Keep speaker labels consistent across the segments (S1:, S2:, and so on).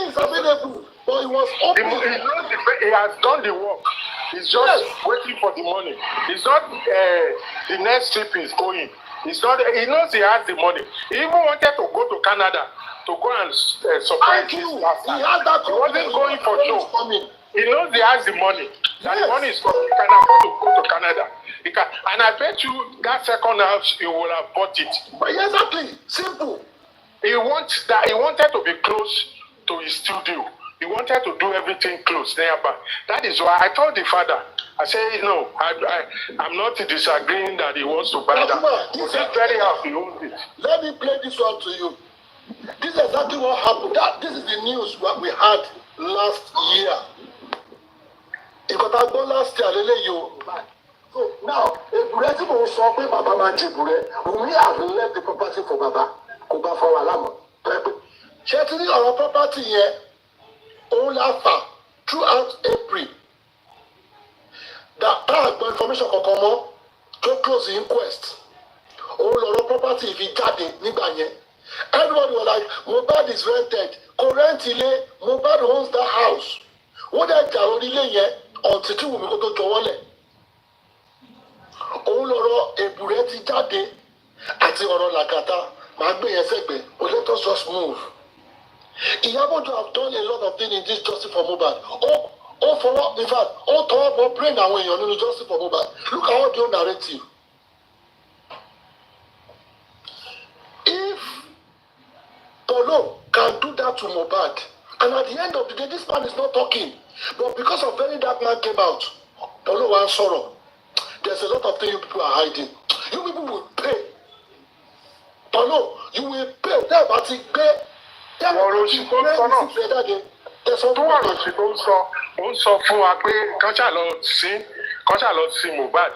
S1: is available, but it was open.
S2: He has done the work. He's just waiting for the money. It's not the next trip is going. It's not. He knows he has the money. He even wanted to go to Canada to go and surprise his last time. He wasn't going for show. He knows he has the money. That the money is coming. He can afford to go to Canada. He can, and I bet you that second house he will have bought it.
S1: But exactly, simple.
S2: He wanted to be close to his studio. He wanted to do everything close nearby. That is why I told the father, I said, no, I'm not disagreeing that he wants to buy that. This is very happy.
S1: Let me play this one to you. This is exactly what happened. This is the news what we had last year. If I go last year, so now, if President will stop him, Baba Manjibure, we have left the property for Baba. Kuba for Alamo. Certainly, our property here, all after, throughout April, that part of information can come on to close the inquest. All our property, if it got it, everybody was like, Mohbad is rented. Currently, Mohbad owns the house. What I tell you here, until two women go to Jawale. All our Ebureti Jade, àti ọ̀rọ̀ Lagata. But let us just move. IYABO have done a lot of things in this justice for Mohbad. For what? In fact, to our brain and when you're doing justice for Mohbad. Look at all the narrative. If Polo can do that to Mohbad, and at the end of the day, this man is not talking, but because of very dark man came out, Polo wants sorrow. There's a lot of things you people are hiding. You people will pay. Polo, you will pay. That but it pay.
S2: Mohbad.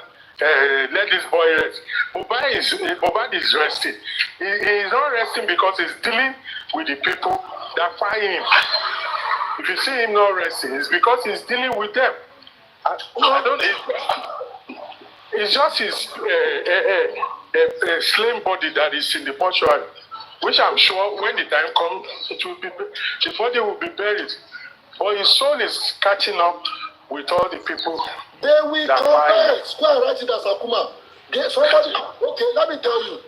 S2: Let this boy rest. Mohbad is resting. He is not resting because he's dealing with the people that fire him. If you see him not resting, it's because he's dealing with them. It's just his slain body that is in the mortuary, which I'm sure when the time comes, the body will be buried. But his soul is catching up with all the people.
S1: They will come back. Square right in the Sakuma. Somebody, okay, let me tell you,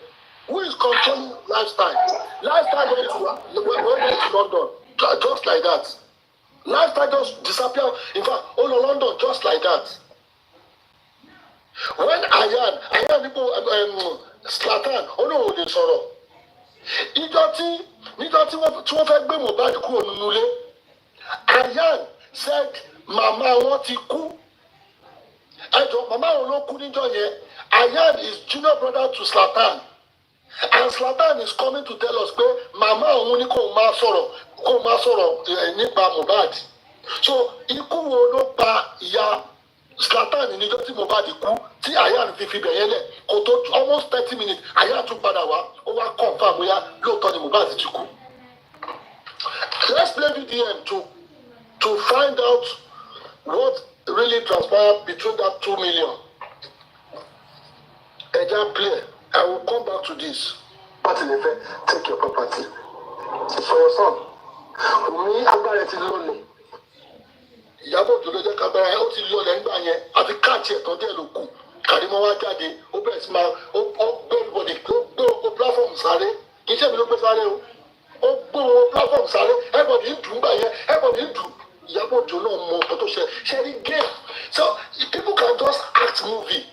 S1: who is controlling lifestyle? Lifestyle went to London, just like that. Lifestyle just disappeared. In fact, all of London, just like that. When Ayan people, Slatan, no, they sorrow. Nígbàtí wọ́n fẹ́ gbé Mohbad kúrò nínú ilé, Ayan said, Mama wọn ti kú. Mama wọn ló kú níjọ́ yẹn. Ayan is junior brother to Slatan. And Slatan is coming to tell us pé Mama òun ní kò máa sọ̀rọ̀ nípa Mohbad. So ikú wo ló pa ìyá Slatan níjọ́ tí Mohbad kú tí Ayan fi bẹ̀yẹn lẹ̀ kò tó almost 30 minutes Ayan tún padà wá ó wá confirm bóyá lóòótọ́ ni Mohbad ti kú. Let's play VDM to find out what really transpired between that 2 million. Eja play. I will come back to this. Take your property. For your son. Me, agbára ti lọlẹ̀. Ìyábọ̀ tó ló jẹ́ kábẹ́rẹ́ ó ti lọlẹ̀ nígbà yẹn àti káàtì ẹ̀tàn díẹ̀ ló kù. Kàrímọ́ wá jáde ó bẹ̀rẹ̀ sí máa ó gbé everybody ó gbé owó platform sáré. Kì í ṣe mi ló gbé sáré o. Ó gbé owó platform sáré. Everybody ń dùn gbà yẹn. Everybody ń dùn. Ìyábọ̀ tó náà mọ ọ̀pọ̀ tó ṣe sharing game. So people can just act movie.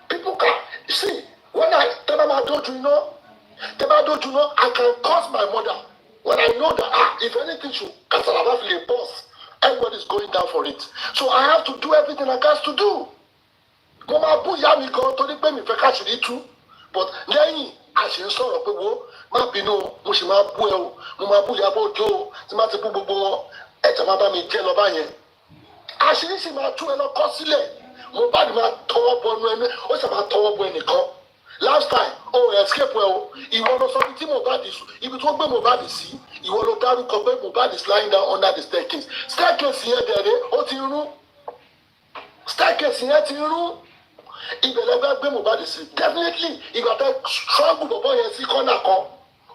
S1: People can see when I tell them I don't you know, I can curse my mother. When I know that if anything should cancel boss, everybody's going down for it. So I have to do everything I got to do. Mama bu ya mi gan to ni pe mi fẹ́ ká ṣiri tú. But lẹ́yìn a ṣe ń sọ̀rọ̀ pé wo má bínú mo sì máa bú ẹ o. Mo máa bú Ìyábọ̀ Òjó o. Tí má ti bú gbogbo wọn ẹ tẹ̀ máa bá mi jẹ́ lọ báyẹn. Àṣírí sì máa tú ẹ lọ kọ́ sílẹ̀. Mohbad máa tọwọ́ bọ ẹnu ẹni ó sì máa tọwọ́ bọ ẹnìkan. Last time escape ẹ o ìwọ ló sọ tí Mohbad ibi tó gbé Mohbad sí ìwọ ló dárúkọ pé Mohbad is lying down under the staircase yẹn dẹ̀rẹ̀ ó ti rún staircase yẹn ti rún ibẹ̀ lẹ́gbẹ́ gbé Mohbad sí definitely ìgbà tẹ struggle bọ̀bọ̀ yẹn sí kọ́nà kan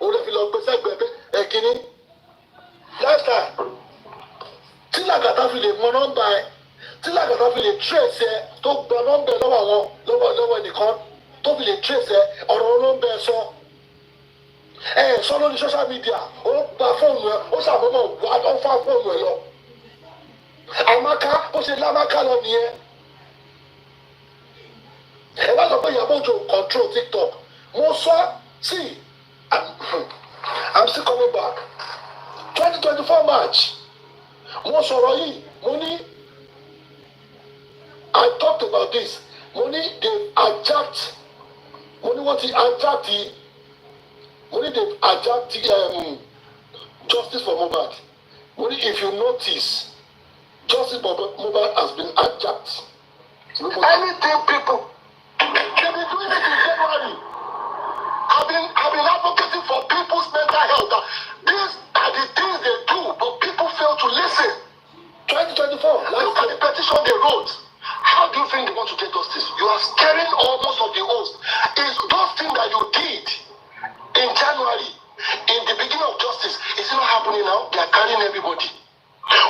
S1: òun lè fi lọ gbé sẹ́gbẹ̀ẹ́ ẹ̀kíní last time Lagata fi lè mọ nọ́mbà ẹ̀ tí Lagata fi lè trace ẹ̀ tó gba nọ́mbà ẹ̀ lọ́wọ́ ẹnìkan tó fi lè trace ẹ̀ ọ̀rọ̀ nọ́mbà ẹ̀ sọ. Sọ lórí social media ó gba fóònù ẹ̀ ó ṣàbọ̀mọ̀ wá ó fà fóònù ẹ̀ lọ. Amaka bó ṣe lámàkà lọ nìyẹn. Ẹ wá sọ pé Ìyábọ̀ Òjó control TikTok. Mo sọ sí I'm still coming back. 2024 March. Mo sọ̀rọ̀ yìí mo ní I talked about this. Mo ní they hijacked. Mo ní wọ́n ti hijacked the. Mo ní they hijacked justice for Mohbad. Mo ní if you notice. Justice for Mohbad has been hijacked. Anything people, they've been doing it in January. I've been advocating for people's mental health. These are the things they do, but people fail to listen. 2024. Look at the petition they wrote. How do you think they want to get justice? You are scaring almost of the host. Is those things that you did in January, in the beginning of justice, is it not happening now? They are carrying everybody.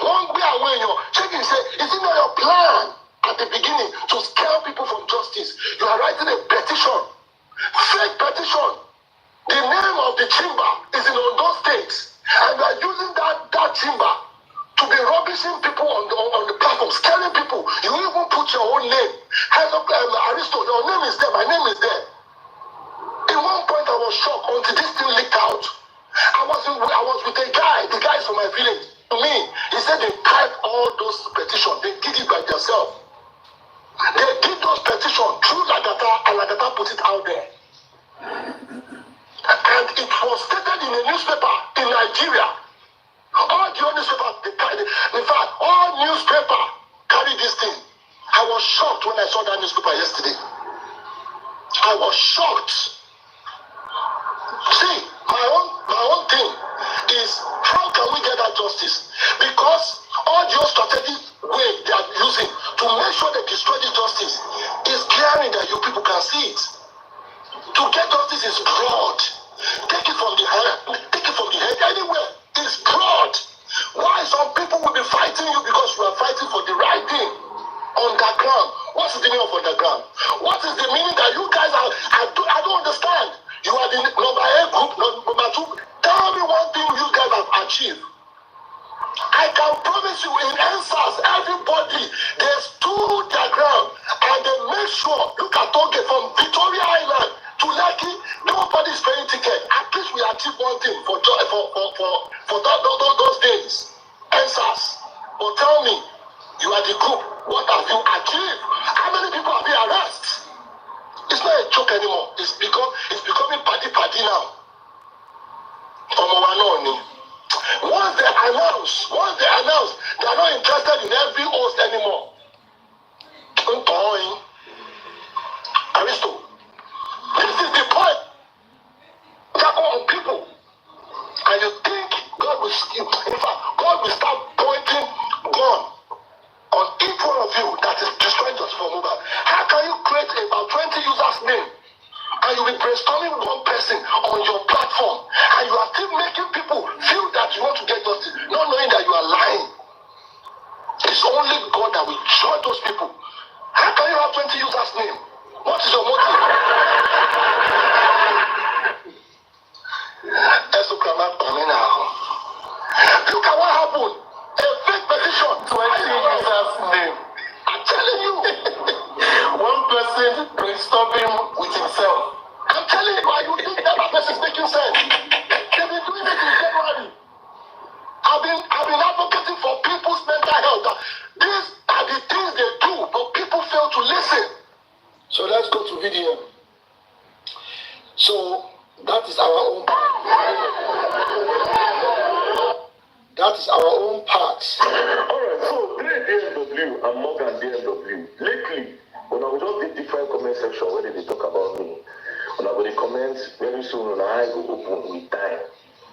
S1: One way away, check it, say, is it not your plan at the beginning to scare people from justice? You are writing a petition, fake petition. The name of the chamber is in Ondo State, and you are using that chamber to be rubbishing people on the platform, scaring people. You even put your own name. Hello, Aristo, your name is there, my name is there. In one point, I was shocked until this thing leaked out. I was with a guy, the guys from my village. To me, he said they typed all those petitions. They did it by themselves. They did those petitions through Lagata, and Lagata put it out there. And it was stated in a newspaper in Nigeria. All the newspapers, in fact, all newspaper carry this thing. I was shocked when I saw that newspaper yesterday. I was shocked. See, my own thing is how can we get that justice? Because all the strategic way they are using to make sure they destroy the justice is glaring that you people can see it. To get justice is broad. Take it from the head, anywhere. It's broad. Why some people will be fighting you because you are fighting for the right thing? Underground. What is the meaning of underground? What is the meaning that you guys are? I don't understand. You are the number 8 group, number 2. Tell me one thing you guys have achieved. I can promise you in answers, everybody, they stood their ground and they make sure, look at Toge from Victoria Island to Lekki, nobody is paying ticket. At least we achieved one thing for those days. Answers. But tell me, you are the group, what have you achieved? How many people have been arrested? It's not a joke anymore. It's becoming party now. Once they announce, they are not interested in every host anymore. Aristo, this is the point. Tap on people. And you think God will start pointing gun on each one of you that is destroying just for Mohbad. How can you create about 20 users' name and you will be brainstorming one person on your platform and you are still making people feel that you want to get justice, not knowing that you are lying? It's only God that will judge those people. How can you have 20 users' name? What is your motive? Look at what happened. A fake petition. 20 users' name. I'm telling you. One person brainstorming with himself. I'm telling you, you think that person is making sense? They've been doing it in January. I've been advocating for people's mental health. These are the things they do, but people fail to listen. So let's go to video. So that is our own part. That is our own part.
S3: Alright, so DMW and more than DMW. Lately, when I was just in different comment section where they talk about me, when I go to comment very soon, when I go open with time.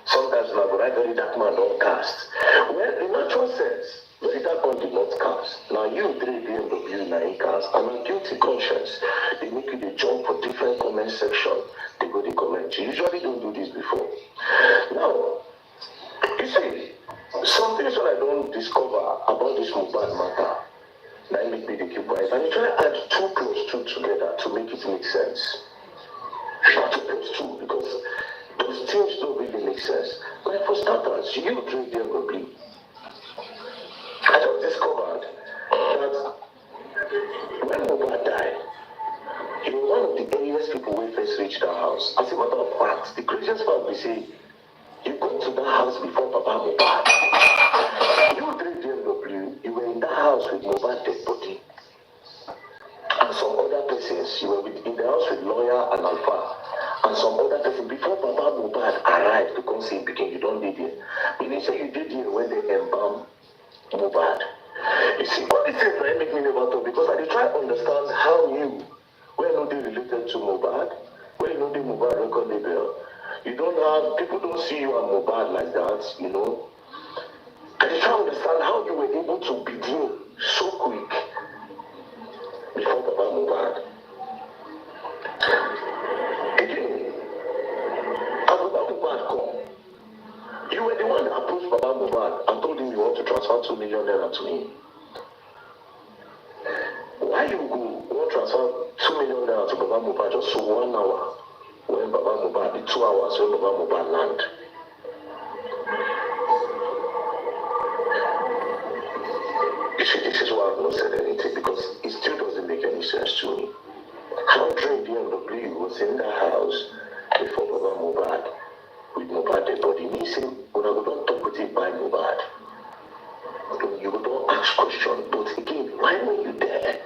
S3: Sometimes when I go write very dark man don't cast. Well, in natural sense, very dark man did not cast. Now you DMW now he cast, and on guilty conscience, they make you they jump for different comment section. They go to comment. You usually don't do this before. Now, you see, some some things that I don't discover about this Mohbad matter that make me keep quiet. And you try to add 2 plus 2 together to make it make sense. Not 2 plus 2, because those things don't really make sense. Like for starters, you drink the probably. I just discovered that when Mohbad died, he was one of the earliest people who first reached that house. As a matter of fact, the craziest part we say, you go to that house before Papa Mohbad. You drink DMW, you were in that house with Mohbad dead body. And some other persons, you were in the house with lawyer and Alpha. And some other person, before Papa Mohbad arrived to come see him begin, you don't did it. But you say you did it when they embalmed Mohbad. You see, what is it that make me never talk? Because I try to understand how you, when not they related to Mohbad, when you know the Mohbad record label, you don't have, people don't see you and Mohbad like that, you know. I try to understand how you were able to begin so quick before Papa Mohbad. Again, after Papa Mohbad come, you were the one that approached Papa Mohbad and told him you want to transfer 2 million naira to him. Why you go want to transfer 2 million naira to Papa Mohbad just for 1 hour when Papa Mohbad, the 2 hours when Papa Mohbad land? You see, this is why I've not said anything, because it still doesn't make any sense to me. How Dre DMW was in the house before Papa Mohbad with Mohbad dead body. Me say, when I don't talk with it by Mohbad, you don't ask questions. But again, why were you there?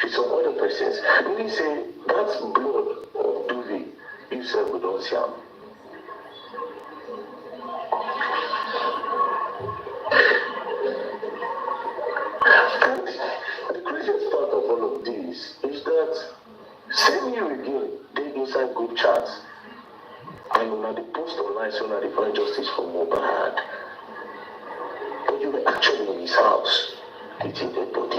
S3: With some other persons. Me say, that's blood of Duvi. You said we don't see him. And the craziest part of all of this is that same you again, they inside group chats, and when they post online, so now they find justice for Mohbad. But you were actually in his house with his dead body.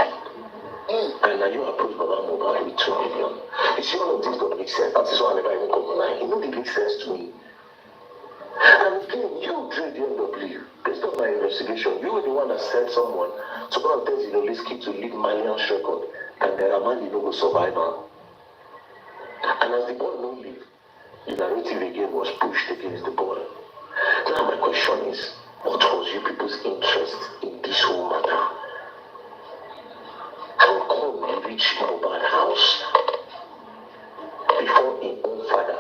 S3: And now you approach Baba Mohbad with 2 million. You see, all of this don't make sense. That is why I never even come online. It don't make sense to me. And again, you drew DMW. Based on my investigation, you were the one that sent someone to go and tell Zinoliski to leave Malian's record, and then Amandi no go survive her. And as the boy no leave, the narrative again was pushed against the boy. Now my question is, what was you people's interest in this whole matter? How come you reach Mohbad house before his own father?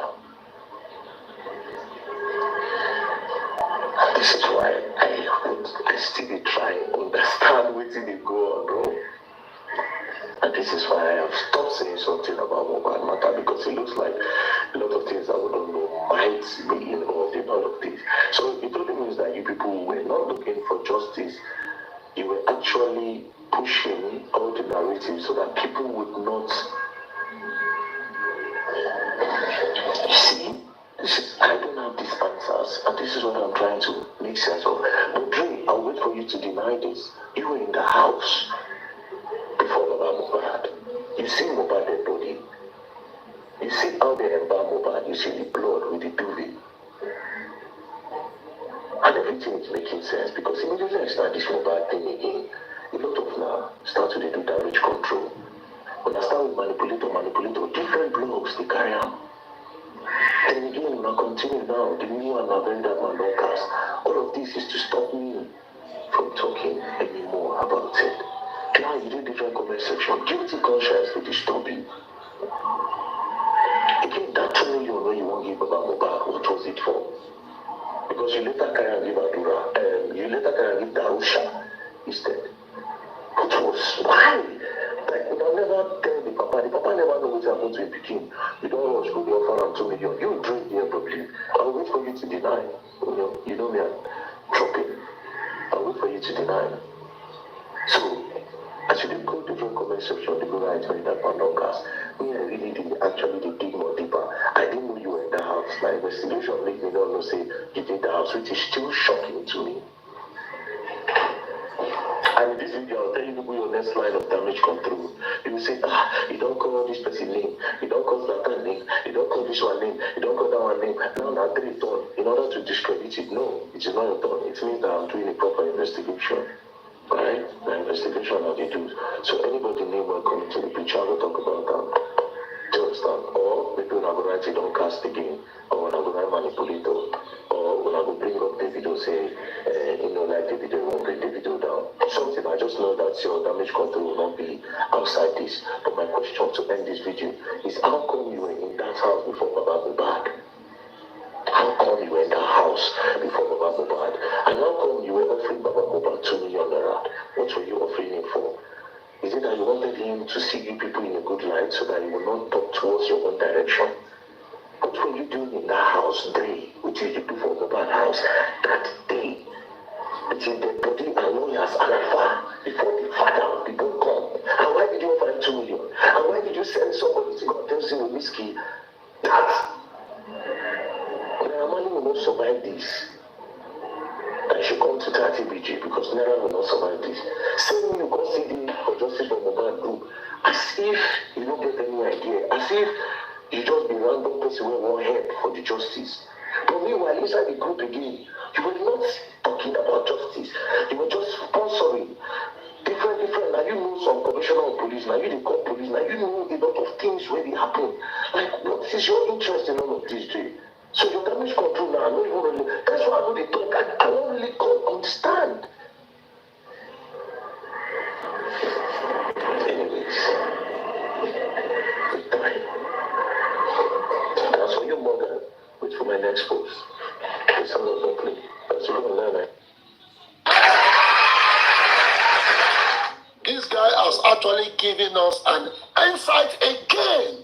S3: And this is why I still try to understand what they go on, bro. And this is why I have stopped saying something about Mohbad matter, because it looks like a lot of things I wouldn't know might be involved in all of this. So it only means that you people were not looking for justice. You were actually pushing all the narratives so that people would not. You see, I don't have these answers, and this is what I'm trying to make sense of. But Dre, I'll wait for you to deny this. You were in the house before Baba Mohbad. You see Mohbad dead body. You see how they embalm Mohbad. You see the blood with the duvet. And everything is making sense, because immediately I start this Mohbad thing again, a lot of now start to do damage control. When I start with manipulator, different blogs they carry out. Then again, when I continue now, the new one I've that my long cast. All of this is to stop me from talking anymore about it. Now you do different comment section. Guilty conscience to disturb you. Again, that 2 million when you won't give about Mohbad, what was it for? Because you later can give Adura, you later can give Darusha instead. What was? Why? Like, you don't never tell the papa never knows what happened to a picking. You don't rush for the offer and 2 million. You drink the probably. I'll wait for you to deny. You know me, I'm dropping. I'll wait for you to deny. So, as you didn't go to the comment section, they go right for that podcast. Me, I really did actually dig more deeper. I didn't know you were in the house. My investigation made me not know, say, you did the house, which is still shocking to me. I And in this video, I'll tell you people your next line of damage control. You will say, you don't call this person name, you don't call that name, you don't call this one name, you don't call that one name. Now, not three turn. In order to discredit it, no, it is not a turn. It means that I'm doing a proper investigation. Right? The investigation of the dudes. So anybody name will come to the picture, I will talk about that. Do you understand? Or maybe when I go write it, don't cast again, or when I go write manipulator, or when I go bring up the video, say, like the video, won't bring the video down. Something I just know that your damage control will not be outside this. But my question to end this video is, how come you were in that house before Mohbad? How come you were in that house before Mohbad? And how come you were offering Mohbad 2 million naira? What were you offering him for? Is it that you wanted him to see you people in a good light so that he will not talk towards your own direction? What were you doing in that house day, which is the people for Mohbad house, that day? Between the body and lawyers Alpha, before the father of the boy come. And why did you offer him 2 million? And why did you send somebody to go and tell him with whiskey that Naira will not survive this? I should come to 30 BG because Naira will not survive this. Same way you go see the Justice for Mohbad group, as if you don't get any idea, as if you just be random person who want help for the justice. But meanwhile, inside the group again, you were not talking about justice. You were just sponsoring different. Now you know some commissioner of police. Now you the call police. Now you know a lot of things where they happen. Like, what is your interest in all of this, Jay? So your damage control now, I don't even really. That's why I know they talk. I don't really understand. Anyways, we die. That's for your mother. Wait for my next post. It's not going to play. That's what I'm learning.
S1: This guy has actually given us an insight again.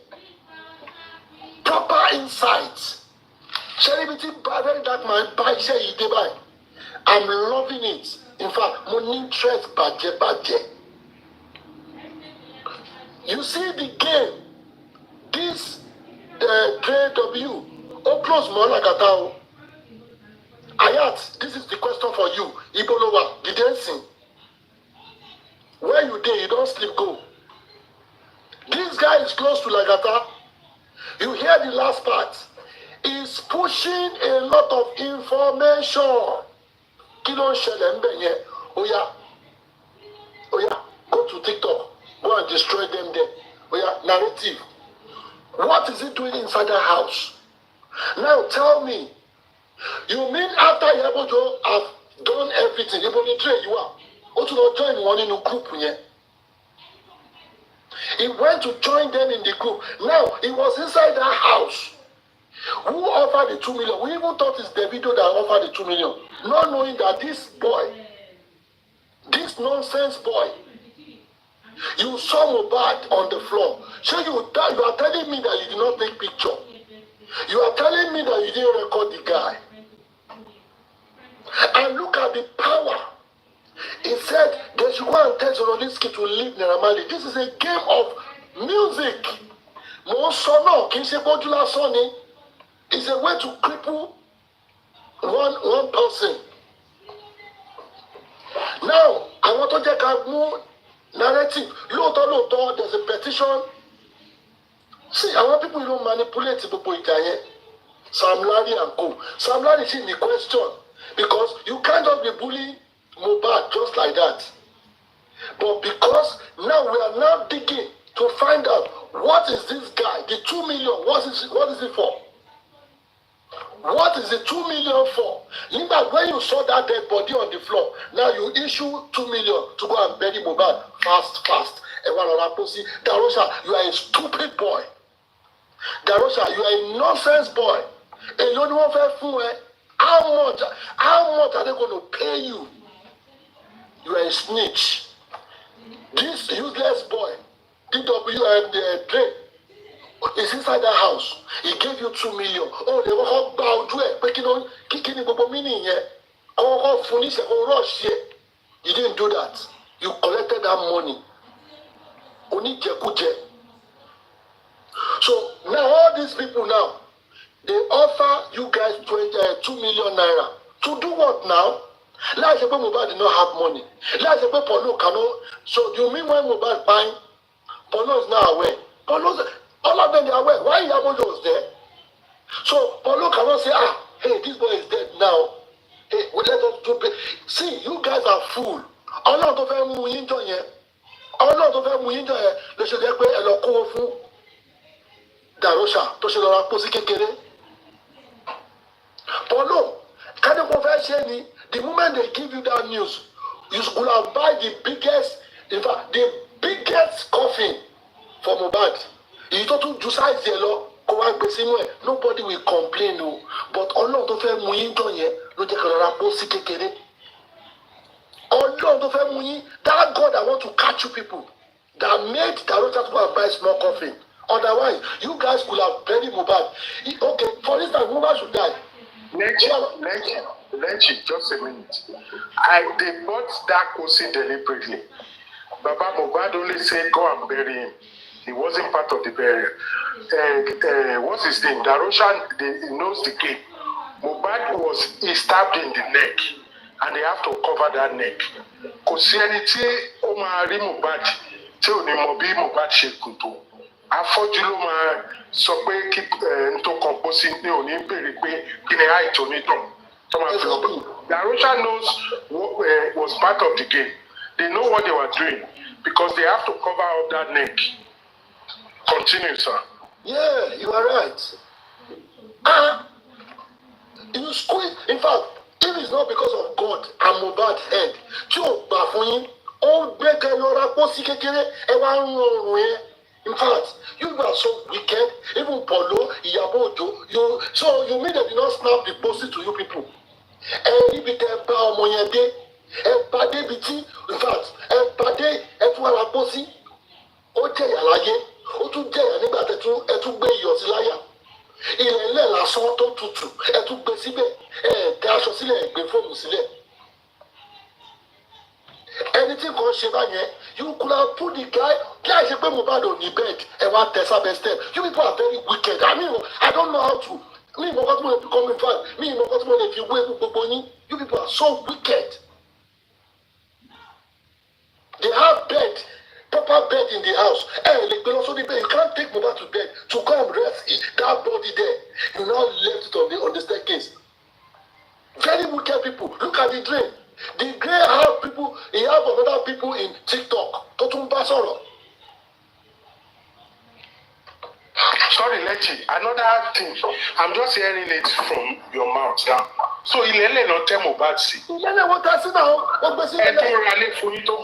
S1: Proper insight. Celebrity battle that man buy say you dey buy. I'm loving it. In fact, money interest budget. You see the game. This KW. Oh, close more LAGATA. Ayat, this is the question for you. Ibolowa, the dancing. Where you dey, you don't sleep, go. This guy is close to LAGATA. You hear the last part. He's pushing a lot of information. Kilo Shelembe, oh yeah, go to TikTok, go and destroy them there. Oh yeah, narrative. What is he doing inside the house? Now tell me, you mean after IYABO have done everything, you only train you are? Or to not join one in a group? He went to join them in the group. Now he was inside that house. Who offered the 2 million? We even thought it's Davido that offered the 2 million. Not knowing that this boy, this nonsense boy, you saw Mohbad on the floor. So you are telling me that you did not take picture. You are telling me that you didn't record the guy. And look at the power. He said they should go and tell Zelensky to leave Naira Marley. This is a game of music. It's a way to cripple one person. Now, I want to take a more narrative. Loto, there's a petition. See, I want people who don't manipulate people in there. Sam Larry and co. Sam Larry is in the question because you can't just be bullying Mohbad just like that. But because now we are now digging to find out what is this guy, the 2 million, what is it for? What is the 2 million for? Remember when you saw that dead body on the floor, now you issue 2 million to go and bury Mohbad fast. Darosha, you are a stupid boy. Darosha, you are a nonsense boy. And you don't how much are they going to pay you? You are a snitch. This useless boy, DW and Dre, is inside that house. He gave you 2 million. Oh, they were all bound to it. But you know, kicking the meaning here. Oh, finish it. Oh, rush here. You didn't do that. You collected that money. Only Jekuje. So now all these people now, they offer you guys 2 million naira. To do what now? Láì ṣe pé Mohbad did not have money. Láì ṣe pé Polo cannot. So do you mean when Mohbad buying, Polo is not aware? Polo, all of them are aware. Why IYABO was there? So Polo cannot say, hey, this boy is dead now. Hey, well, let us do it. See, you guys are fool. Ọlọ́run tó fẹ́ mú yín jọ yẹn. Ọlọ́run tó fẹ́ mú yín jọ yẹn lè ṣe jẹ́ pé ẹ lọ kó wọn fún Darosha tó ṣe lọ ra pósí kékeré. Polo, kẹ́ni kò fẹ́ ṣe ni, the moment they give you that news, you could have buy the biggest, in fact, the biggest coffin for Mohbad. Èyí tó tún ju size yẹn lọ. Nobody will complain, no. But Ọlọ́run tó fẹ́ mú yín jọ yẹn ló jẹ́ kí lọ́ra pósí kékeré. Ọlọ́run tó fẹ́ mú yín, that God that want to catch you people that made Darosha to go and buy small coffin. Otherwise, you guys could have buried Mohbad. Okay, for instance, Mohbad should die.
S2: Lenchi, just a minute. They bought that coffin deliberately. Baba Mohbad only said go and bury him. He wasn't part of the burial. What's his name? Darosha, he knows the game. Mohbad he stabbed in the neck, and they have to cover that neck. Kò sí ẹni tí ó máa rí Mohbad tí ò ní mọ bí Mohbad ṣe kù tó. Afọ́jú ló máa sọ pé kí n tó kàn pọ̀ sí ní òní béèrè pé kí ni àìtó nítàn. Darosha knows what was part of the game. They know what they were doing because they have to cover up that neck. Continue, sir.
S1: Yeah, you are right. You squeeze. In fact, if it's not because of God and Mohbad's head, tí o gbà fún yín, ó gbé kẹlọ́ra pósí kékeré, ẹ wá ń rọrùn yẹn. In fact, you are so wicked. Even Polo, IYABO, OJO, so you mean they did not snap the pósí to you people? Ibi tẹ bá ọmọ yẹn dé, ẹ bá débi tí, in fact, ẹ bá dé, ẹ tún wá ra pósí, ó jẹ̀yà láyé. Ó tún jẹ̀yà nígbà ẹ tún gbé iyọ̀ sí láyà. Ilẹ̀ ilẹ̀ lásán tó tutù ẹ tún gbé síbẹ̀ tẹ aṣọ sílẹ̀ gbé fóònù sílẹ̀. Ẹni tí nǹkan ṣe báyẹn, you could have put the guy kí àìṣe pé Mohbad ò ní bed ẹ wá tẹ sábẹ́ step. You people are very wicked. I don't know how to. Mi ìmọ̀ kan tí mo lè fi come in fact. Mi ìmọ̀ kan tí mo lè fi wé gbogbo yín. You people are so wicked. They have bed. Proper bed in the house. You can't take Mohbad to bed to go and rest that body there. You now left it on the staircase. Very wicked people. Look at the drain. The drain have people, he have other people in TikTok.
S2: Sorry, Lechi. Another thing. I'm just hearing it from your mouth now. So Ilele no tell Mohbad see.
S1: Ilele what I see now? What be see?
S2: Ẹ̀dùn ralé fún yín tó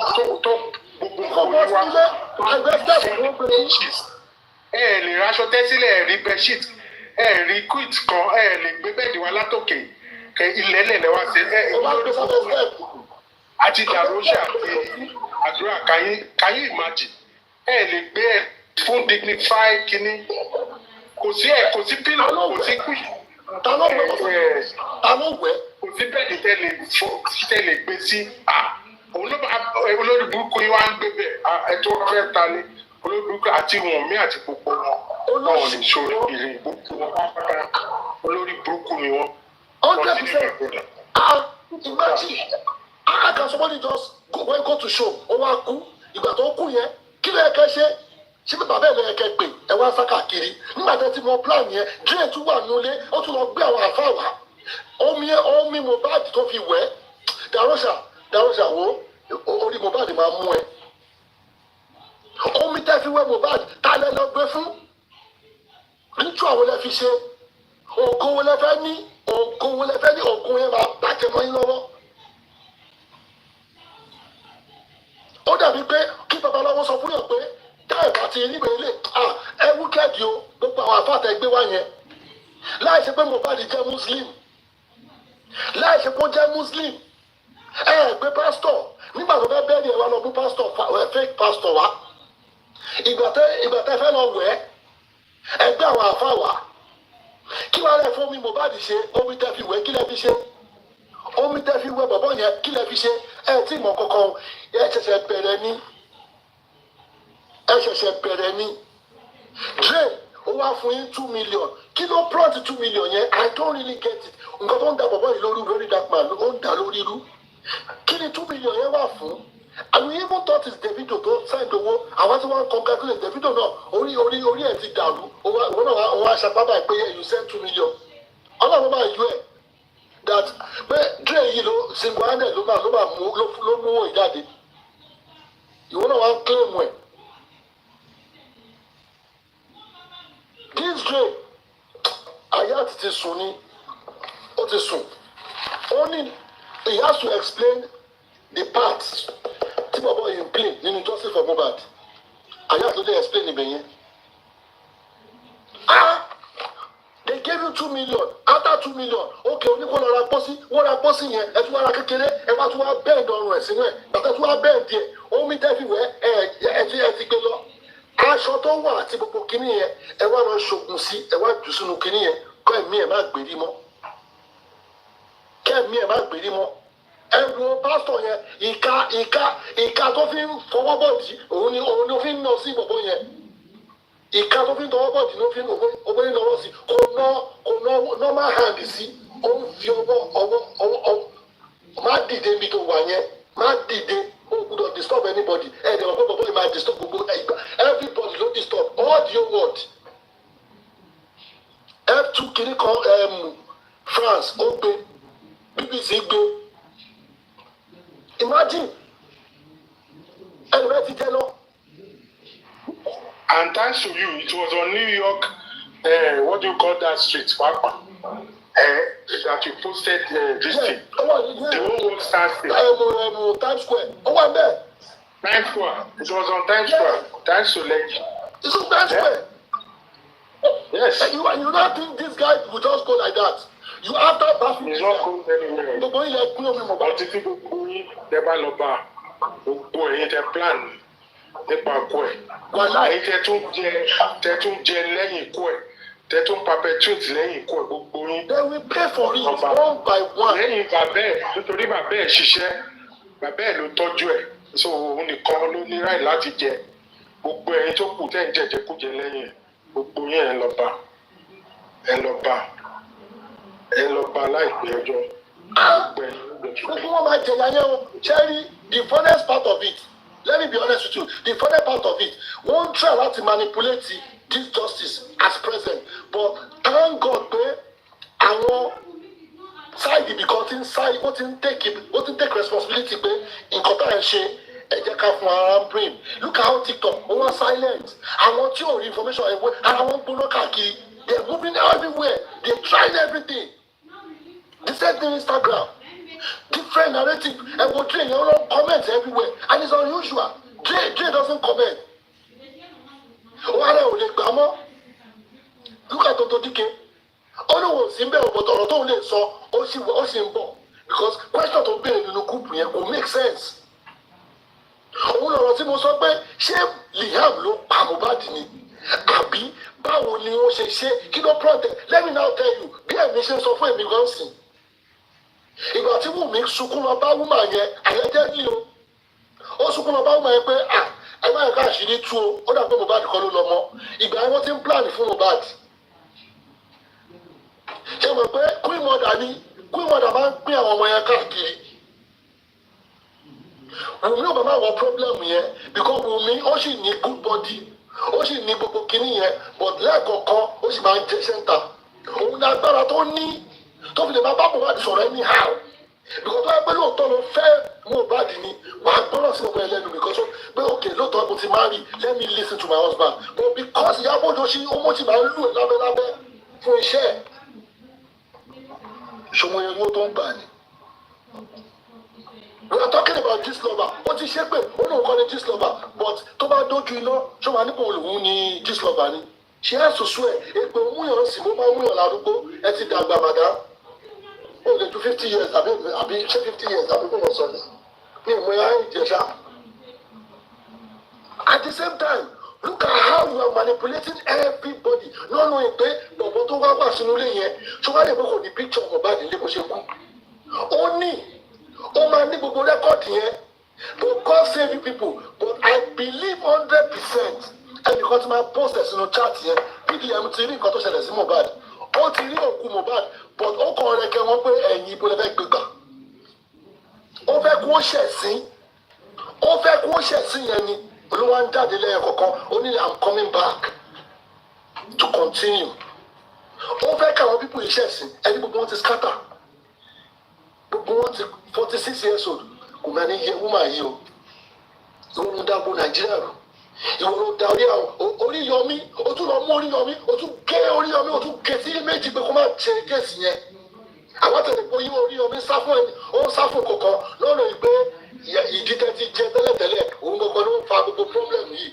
S2: lè raṣọ tẹ́sílẹ̀ rí bedsheet rí quit kan lè gbé bẹ́ẹ̀dì wa látòkè ilẹ̀ lẹ̀lẹ̀ wá sí àti Darosha àti àdúrà can you imagine lè gbé fún dignify kínní kò sí pillow kò sí quit kò sí bẹ́ẹ̀dì tẹ́lẹ̀ gbé sí olórí burúkú yìí wá ń gbé bẹ́ẹ̀ ẹ̀tọ́ fẹ́ ta lé olórí burúkú àti Wùnmí àti gbogbo wọn náà lè ṣòro ìrìn gbogbo wọn olórí burúkú ni wọn.
S1: 100%. Imagine how can somebody just go to show ó wá kú ìgbà tó kú yẹn kí ló yẹ kẹ́ ṣe ṣé bí bàbá ẹ̀ ló yẹ kẹ́ pè ẹ wá sá káàkiri nígbà tó ti mọ plan yẹn drain tún wà nulẹ̀ ó tún lọ gbé àwọn àfáà wá omi Mohbad tó fi wẹ̀ Darosha wo orí Mohbad máa mú ẹ omi tẹ́ fi wẹ̀ Mohbad ta lẹ lọ gbé fún nítorí àwọn lẹ fi ṣe ògùn wo lẹ fẹ́ ní ògùn yẹn máa bàjẹ́ mọ́ yín lọ́wọ́. Ó dàbí pé kí babaláwo sọ fún yàn pé táyà bá ti níbẹ̀ ilé ẹ wúkẹ́ẹ̀dì o gbogbo àwọn àfáàtà ẹgbẹ́ wa yẹn láì ṣe pé Mohbad jẹ́ Muslim gbé pásítọ̀ nígbà tó fẹ́ bẹ́ẹ̀ni ẹ̀ wá lọ bú pásítọ̀ fake pásítọ̀ wá ìgbà tẹ́ fẹ́ lọ wẹ̀ ẹgbẹ́ àwọn àfáà wá kí wàá rẹ̀ fún mi Mohbad ṣe omi tẹ́ fi wẹ̀ kí lẹ́ fi ṣe omi tẹ́ fi wẹ̀ bọ̀bọ̀ yẹn kí lẹ́ fi ṣe tí mọ̀ kankan ẹ ṣẹ̀ṣẹ̀ bẹ̀rẹ̀ ní drain ó wá fún yín 2 million kí ló plot 2 million yẹn I don't really get it nǹkan tó ń da bọ̀bọ̀ yìí lórí dark man ó ń dà lórí irú kí ni 2 million yẹn wà fún? And we even thought it's Davido tó send owó àwọn tí wọ́n congratulate Davido náà orí ẹ̀ ti dàrú òun náà wọ́n aṣàpábà pé you send 2 million ọlọ́run máa yọ ẹ̀ that pé Dre yìí ló single handed ló mú owó ìjáde ìwọ náà wá ń claim ẹ̀. This Dre ayat ti sùn ni ó ti sùn ó ní he has to explain the parts tí bàbá yìí ń play nínú justice for Mohbad ayat ló dé explain ibẹ̀ yẹn. They gave you 2 million after 2 million okay oníkó lọ ra pósí wọ́n ra pósí yẹn ẹ tún wá ra kékeré ẹ bá tún wá bẹ́ẹ̀ dọ̀rùn ẹ̀ sínú ẹ̀ bàtà tún wá bẹ́ẹ̀ díẹ̀ omi tẹ́fìwẹ́ ẹ ti gbé lọ aṣọ tó wà àti gbogbo kinní yẹn ẹ wá lọ ṣògùn sí ẹ wá jù sínú kinní yẹn kọ́ ẹ̀mí ẹ̀ má gbèrí mọ́ kẹ́ẹ̀mí ẹ̀ má gbèrí mọ́ ẹ wo pásítọ̀ yẹn ìka tó fi ń fọwọ́ bọ̀dì òun ló fi ń nà sí gbogbo yẹn ìka tó fi ń tọwọ́ bọ̀dì ló fi ń owó ní lọ́wọ́ sí kò ná normal hand sí ó ń fi ọwọ́ má dìde níbi tó wà yẹn má dìde ó gbọ́dọ̀ disturb anybody ẹ̀ ẹ̀ ọ̀pọ̀ bọ̀bọ̀ yìí máa disturb gbogbo everybody ló disturb all the whole world F2 kìíní kan France ó gbé BBC gbé imagine ẹnìwẹ́ ti jẹ́ lọ.
S2: And thanks to you, it was on New York, what do you call that street, Papa? That you posted this thing. The whole world stands still.
S1: Times Square. Oh, I'm there.
S2: Times Square. It was on Times Square. Thanks to Lench.
S1: It's on Times Square.
S2: Yes.
S1: And you don't think this guy will just go like that? You have that bathroom.
S2: He's not going anywhere.
S1: The boy like
S2: But if you go in, the baloba, go in the plan. Nípa ọkọ ẹ̀ èyí tẹ́tún jẹ lẹ́yìn ikú ẹ̀ tẹ́tún perpetuate lẹ́yìn ikú ẹ̀ gbogbo yín.
S1: They will pay for it one by one.
S2: lẹ́yìn bàbá ẹ̀ nítorí bàbá ẹ̀ ṣiṣẹ́ bàbá ẹ̀ ló tọ́jú ẹ̀ so òun nìkan ló ní ráì láti jẹ gbogbo ẹ̀yin tó kù tẹ́ ń jẹjẹkújẹ lẹ́yìn gbogbo yín ẹ lọ bá láìpẹ́ ọjọ́
S1: gbogbo wọn máa jẹyà yẹn o Cherry the funnest part of it. Let me be honest with you. The funny part of it, won't try to manipulate this justice as present. But thank God, I want side because inside what in take responsibility in Qatar and share brain. Look how TikTok over silent. I want your information and I want Bulokaki. They're moving everywhere. They're trying everything. The same thing Instagram. Different narrative and we're doing your own comments everywhere and it's unusual. Dre doesn't comment. Look at Toto Dike. All the Simba but Oroto saw Osimbo because question to be in the group will make sense. Òun lọ̀rọ̀ tí mo sọ pé ṣé Liam ló pa Mohbad ni àbí báwo ni ó ṣe kí ló protect. Let me now tell you bí ẹ̀mí ṣe sọ fún èmi gan sìn. Ìgbà tí Wùmí sunkún lọ bá wúmà yẹn àyẹ̀jẹ̀ ní o ó sunkún lọ bá wúmà yẹn pé ẹ má yẹ ká àṣírí tú o ó dà pé Mohbad kọ́ ló lọ mọ́ ìgbà yẹn wọ́n ti ń plan fún Mohbad. Ṣé mo pé Queen Mother máa ń pín àwọn ọmọ yẹn káàkiri. Wùmí ò bá máa wọ problem yẹn because Wùmí ó sì ní good body ó sì ní gbogbo kinní yẹn but lẹ́ẹ̀kọ̀ọ̀kan ó sì máa ń jẹ center. Òun ní agbára tó ní tó fi lè máa bá Mohbad sọ̀rọ̀ anyhow because tó yẹ pé lóòótọ́ ló fẹ́ Mohbad ni wàá gbọ́dọ̀ sí ọmọ ẹlẹ́nu because pé okay lóòótọ́ mo ti marry let me listen to my husband but because Ìyábọ̀ Òjó ṣe ó mọ̀ tí máa ń lù ẹ́ lábẹ́lábẹ́ fún iṣẹ́ ẹ̀ ṣòwò yẹn yóò tó ń gbà ni. We are talking about this lover ó ti ṣe pé ó lóun kọ́ ni this lover but tó bá dójú iná ṣó máa nípa òun ni this lover ni. She has to swear èpè múyàn sì mo máa múyàn lárúgbó ẹ ti dàgbà màdá ó lè ju 50 years àbí ṣé 50 years àbí kò wọ́n sọ ni ní ìmọ̀ ẹ̀yà ìjẹ̀ṣà. At the same time look at how you are manipulating everybody no knowing pé bọ̀bọ̀ tó wá sínú ilé yẹn ṣó wá lè pé kò ní picture Mohbad nílé bó ṣe kú ó ní ó máa ní gbogbo rẹ́kọ̀dì yẹn to God save you people but I believe 100% ẹnìkan tí máa post ẹ̀ sínú chat yẹn PDM ti rí nǹkan tó ṣẹlẹ̀ sí Mohbad ó ti rí òkú Mohbad but ó kàn rẹ̀ kẹ́ wọ́n pé ẹ̀yìn ibo lè fẹ́ gbé gbà ó fẹ́ kó ṣẹ̀sín ó fẹ́ kó ṣẹ̀sín yẹn ni olúwa ń jáde lẹ́yìn kọ̀ọ̀kan ó ní I'm coming back to continue ó fẹ́ káwọn pípọ̀ yìí ṣẹ̀sín ẹni gbogbo wọn ti scatter gbogbo wọn ti 46 years old kò máa ní yẹ woman yìí o ìwọ ló dágbó Nàìjíríà rò ìwọ ló da orí yọmí ó tún lọ mú orí yọmí ó tún gé orí yọmí ó tún gé sí méjì pé kó má ṣe kéèsì yẹn àwọn tẹ̀lé pé yí orí yọmí sá fún ẹni ó ń sá fún kọ̀ọ̀kan lọ́nà ìgbé ìdí tẹ́tí jẹ tẹ́lẹ̀tẹ́lẹ̀ òun gbogbo ló ń fa gbogbo problem yìí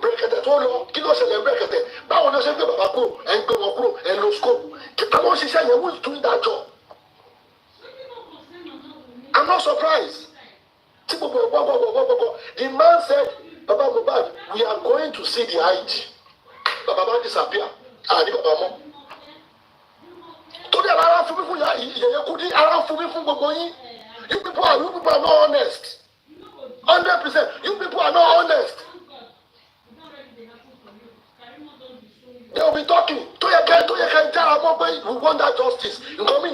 S1: bẹ̀rẹ̀kẹ̀tẹ̀ tó lọ kí ló ṣẹlẹ̀ bẹ̀rẹ̀kẹ̀tẹ̀ báwo ló ṣe gbé bàbá kúrò ẹ̀ ń gbé wọn kúrò ẹ̀ ń lo scope kí táwọn ṣiṣẹ́ yẹn who is doing that job I'm not surprised. The man said, Baba Mohbad, we are going to see the ID. Baba disappear. Ani Baba Mo. Today, I don't feel for you people are not honest. 100%. You people are not honest. They will be talking. We want that justice. You come in,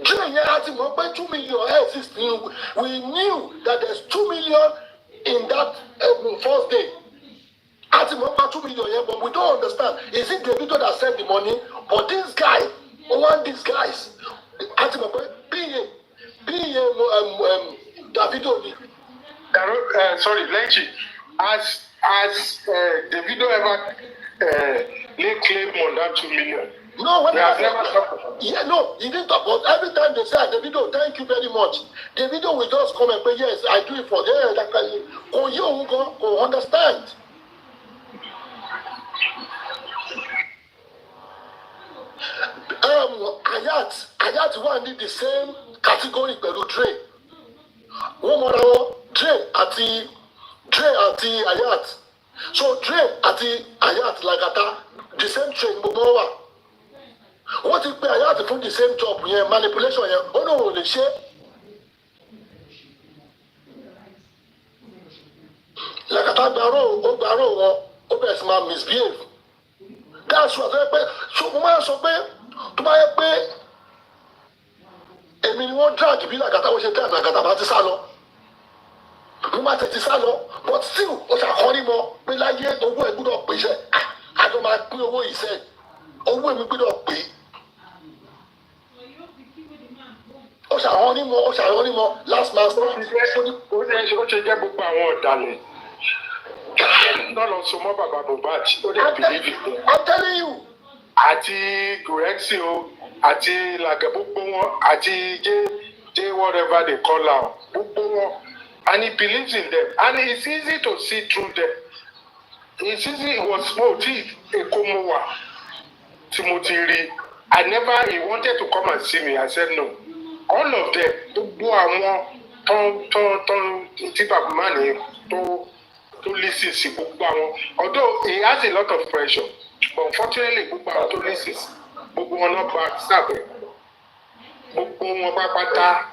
S1: Dre 2 million existing. We knew that there's 2 million in that first day. 2 million, but we don't understand. Is it the video that sent the money? But this guy, one these guys, Davido.
S2: Sorry, Lenchi. Has the video ever laid claim on that 2 million?
S1: No, when he didn't talk about every time they say Davido, thank you very much. Davido will just come and say, yes, I do it for them. You go understand. Ayat one need the same category pẹ̀lú Dre. One more Dre àti Ayat. So Dre àti Ayat Lagata, the same train gbogbo wa. Wọ́n ti pe Ayat fún the same job yẹn manipulation yẹn ó náà ò lè ṣe. Lagata gbàrò wọn ó bẹ̀rẹ̀ sí máa misbehave. That's why mo máa ń sọ pé tó bá yẹ pé èmi ni wọ́n drag bí Lagata wọ́n ṣe drag Lagata bá ti sá lọ. Mo máa tètè sá lọ but still ó ṣàkọ́rí mọ́ pé láyé owó ẹ̀ gbọ́dọ̀ pè iṣẹ́ àjọ máa pín owó ìṣe owó èmi gbọ́dọ̀ pè. Ó ṣàwọn onímọ̀ last man
S2: ó ṣe jẹ́ gbogbo àwọn ọ̀dàlẹ̀ náà lọ so mọ́ bàbá Mohbad ó dẹ̀ believe it.
S1: I'm telling you.
S2: Àti Gurexi o àti Lagata gbogbo wọn àti J whatever they call am gbogbo wọn and he believes in them and it's easy to see through them. It's easy it was small tí Èkó mo wà tí mo ti rí he wanted to come and see me. I said no. All of them gbogbo àwọn tán tí bàbá má ní tó listen sí gbogbo àwọn although he has a lot of pressure but unfortunately gbogbo àwọn tó listen gbogbo wọn náà bá sábẹ gbogbo wọn pápátá.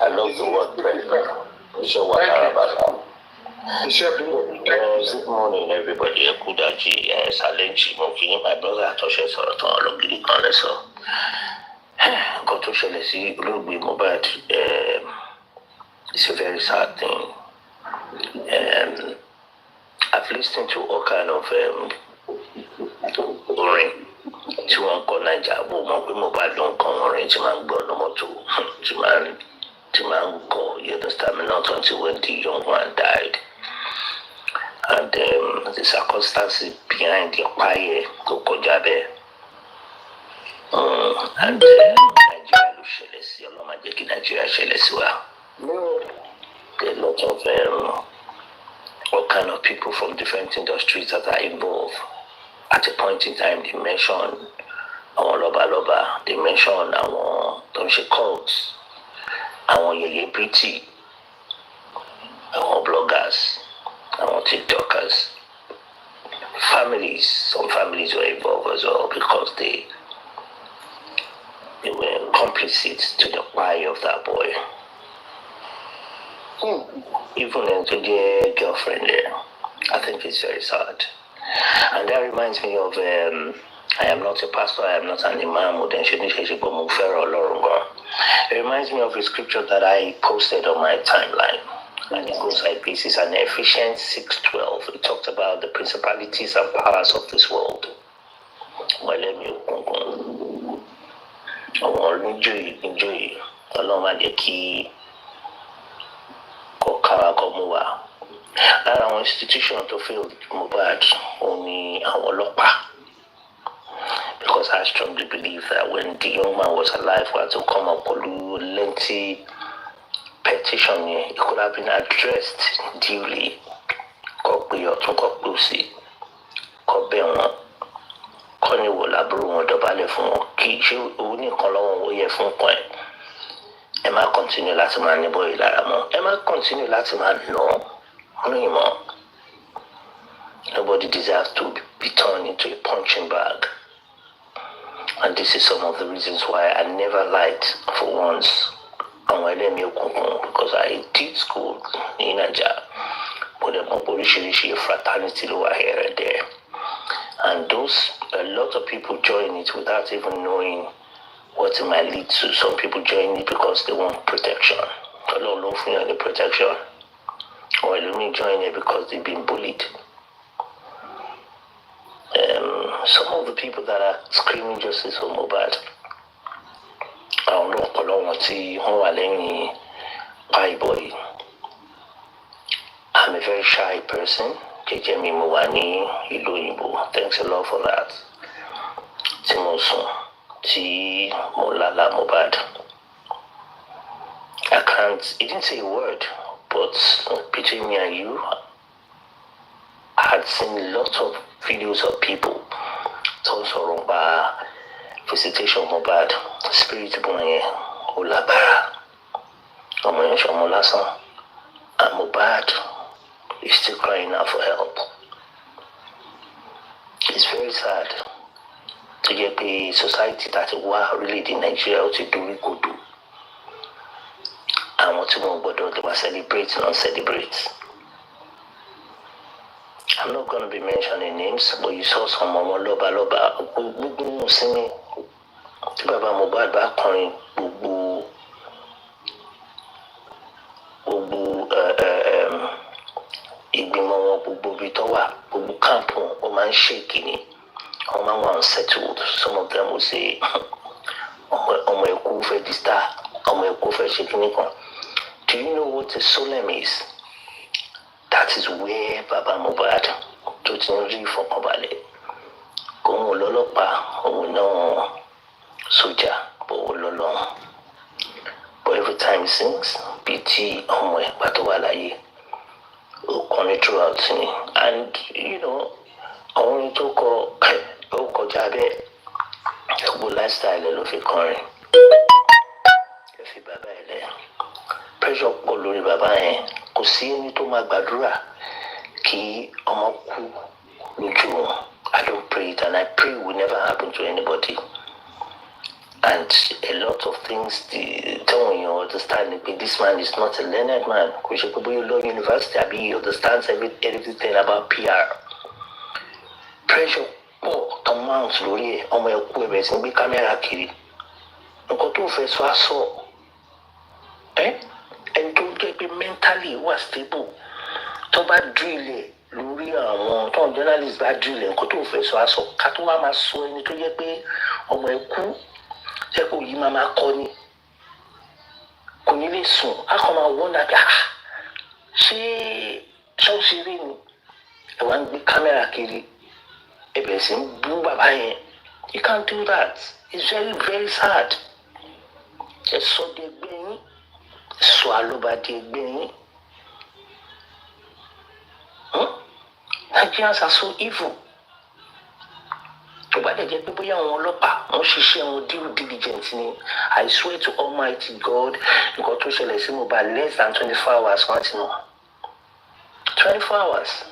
S3: I love the word pressure. Good morning, everybody. Kudaji, Salenchi, Mofi, my brother, Toshe Soroton, Logiri Koneso. Got to share the Ruby Mohbad. It's a very sad thing. I've listened to all kind of orin tí wọ́n kọ Naija bó mọ̀ pé Mohbad ló ń kọ orin tí máa ń gbọ́ lọ́mọ tó tí máa ń kọ, you understand me, not until when the young one died. And the circumstances behind the fire tó kọjá bẹ́ẹ̀. And Nigeria ló ṣẹlẹ̀ sí ọlọ́mọ jẹ́ kí Nigeria ṣẹlẹ̀ sí wa. There are a lot of all kind of people from different industries that are involved. At a point in time, they mention our loba, they mention our don't say cults, our yeye pretty, our bloggers, our TikTokers. Some families were involved as well because they were complicit to the fire of that boy. Even into their girlfriend there. I think it's very sad. And that reminds me of
S4: I am not a pastor, I am not an imam, it reminds me of a scripture that I posted on my timeline. And it goes like this. It's an Ephesians 6:12. It talks about the principalities and powers of this world. Well, let me enjoy. Our institution to feel Mohbad only our lopa. Because I strongly believe that when the young man was alive, we had to come up with a lengthy petition. It could have been addressed duly. Emma continue láti máa ní bọ́ọ̀lì lára mọ́. Emma continue láti máa nà ọ́. Nobody deserves to be turned into a punching bag. And this is some of the reasons why I never liked, for once, because I did school in Nigeria, but the fraternity over here and there. And a lot of people join it without even knowing what it might lead to. Some people join it because they want protection. I don't know if you need protection. Or let me join it because they've been bullied. Some of the people that are screaming justice for Mohbad, I don't know how long I'm a very shy person. Thanks a lot for that. Timoso, T Molala Mohbad. I can't, he didn't say a word, but between me and you, I had seen lots of videos of people also wrong by visitation of Mohbad, spirit boy, Olabara, and Mohbad is still crying out for help. It's very sad to get a society that really in Nigeria to do it good. And what you want to do, celebrate and non-celebrate. I'm not going to be mentioning names, but you saw some Momo Loba, singing. Baba Mohbad back calling Campo, man shaking, man unsettled. Some of them will say, do you know what a solemn is? That is where Baba Mohbad to change for Mobile. Go Lolopa, no soldier, but every time he sings, BT, Batawalaye, only throughout singing. And you know, I want to call Jabe, a good lifestyle of a current. If you Baba, pressure Olori Baba, kò sí ẹni tó máa gbàdúrà kí ọmọ kú lójú wọn. I don't pray it, and I pray it will never happen to anybody. And a lot of things, telling you understand that this man is not a learned man. Because you learn university, he understands everything about PR. Pressure, amounts, lórí ẹ̀, ọmọ ẹ̀kú ẹ̀bẹ̀ sí gbé kámẹ́rà kiri. Nǹkan tó fẹ́ sọ aṣọ, and tó jẹ́ pé mentally was stable. Tó bá drill ẹ̀ lórí àwọn tó journalist bá drill ẹ̀, nǹkan tó fẹ́ sọ aṣọ, ká tó wá máa sọ ẹni tó jẹ́ pé ọmọ ẹ̀kú jẹ́ kó yí máa kọ́ ni. Kò ní lè sùn, á kàn máa wọ́n dàbí ṣé ṣọ́ọ̀ṣì rí ni? Ẹ wá ń gbé kámẹ́rà kiri, ẹ bẹ̀rẹ̀ sí ń bú bàbá yẹn. You can't do that. It's very, very sad. Ẹ sọ di ẹgbẹ́ yín, sọ àlọ́ba di ẹgbẹ́ yín. Nigerians are so evil. But they get people young lopa, due diligence. I swear to Almighty God, you got to share by less than 24 hours, 24 hours.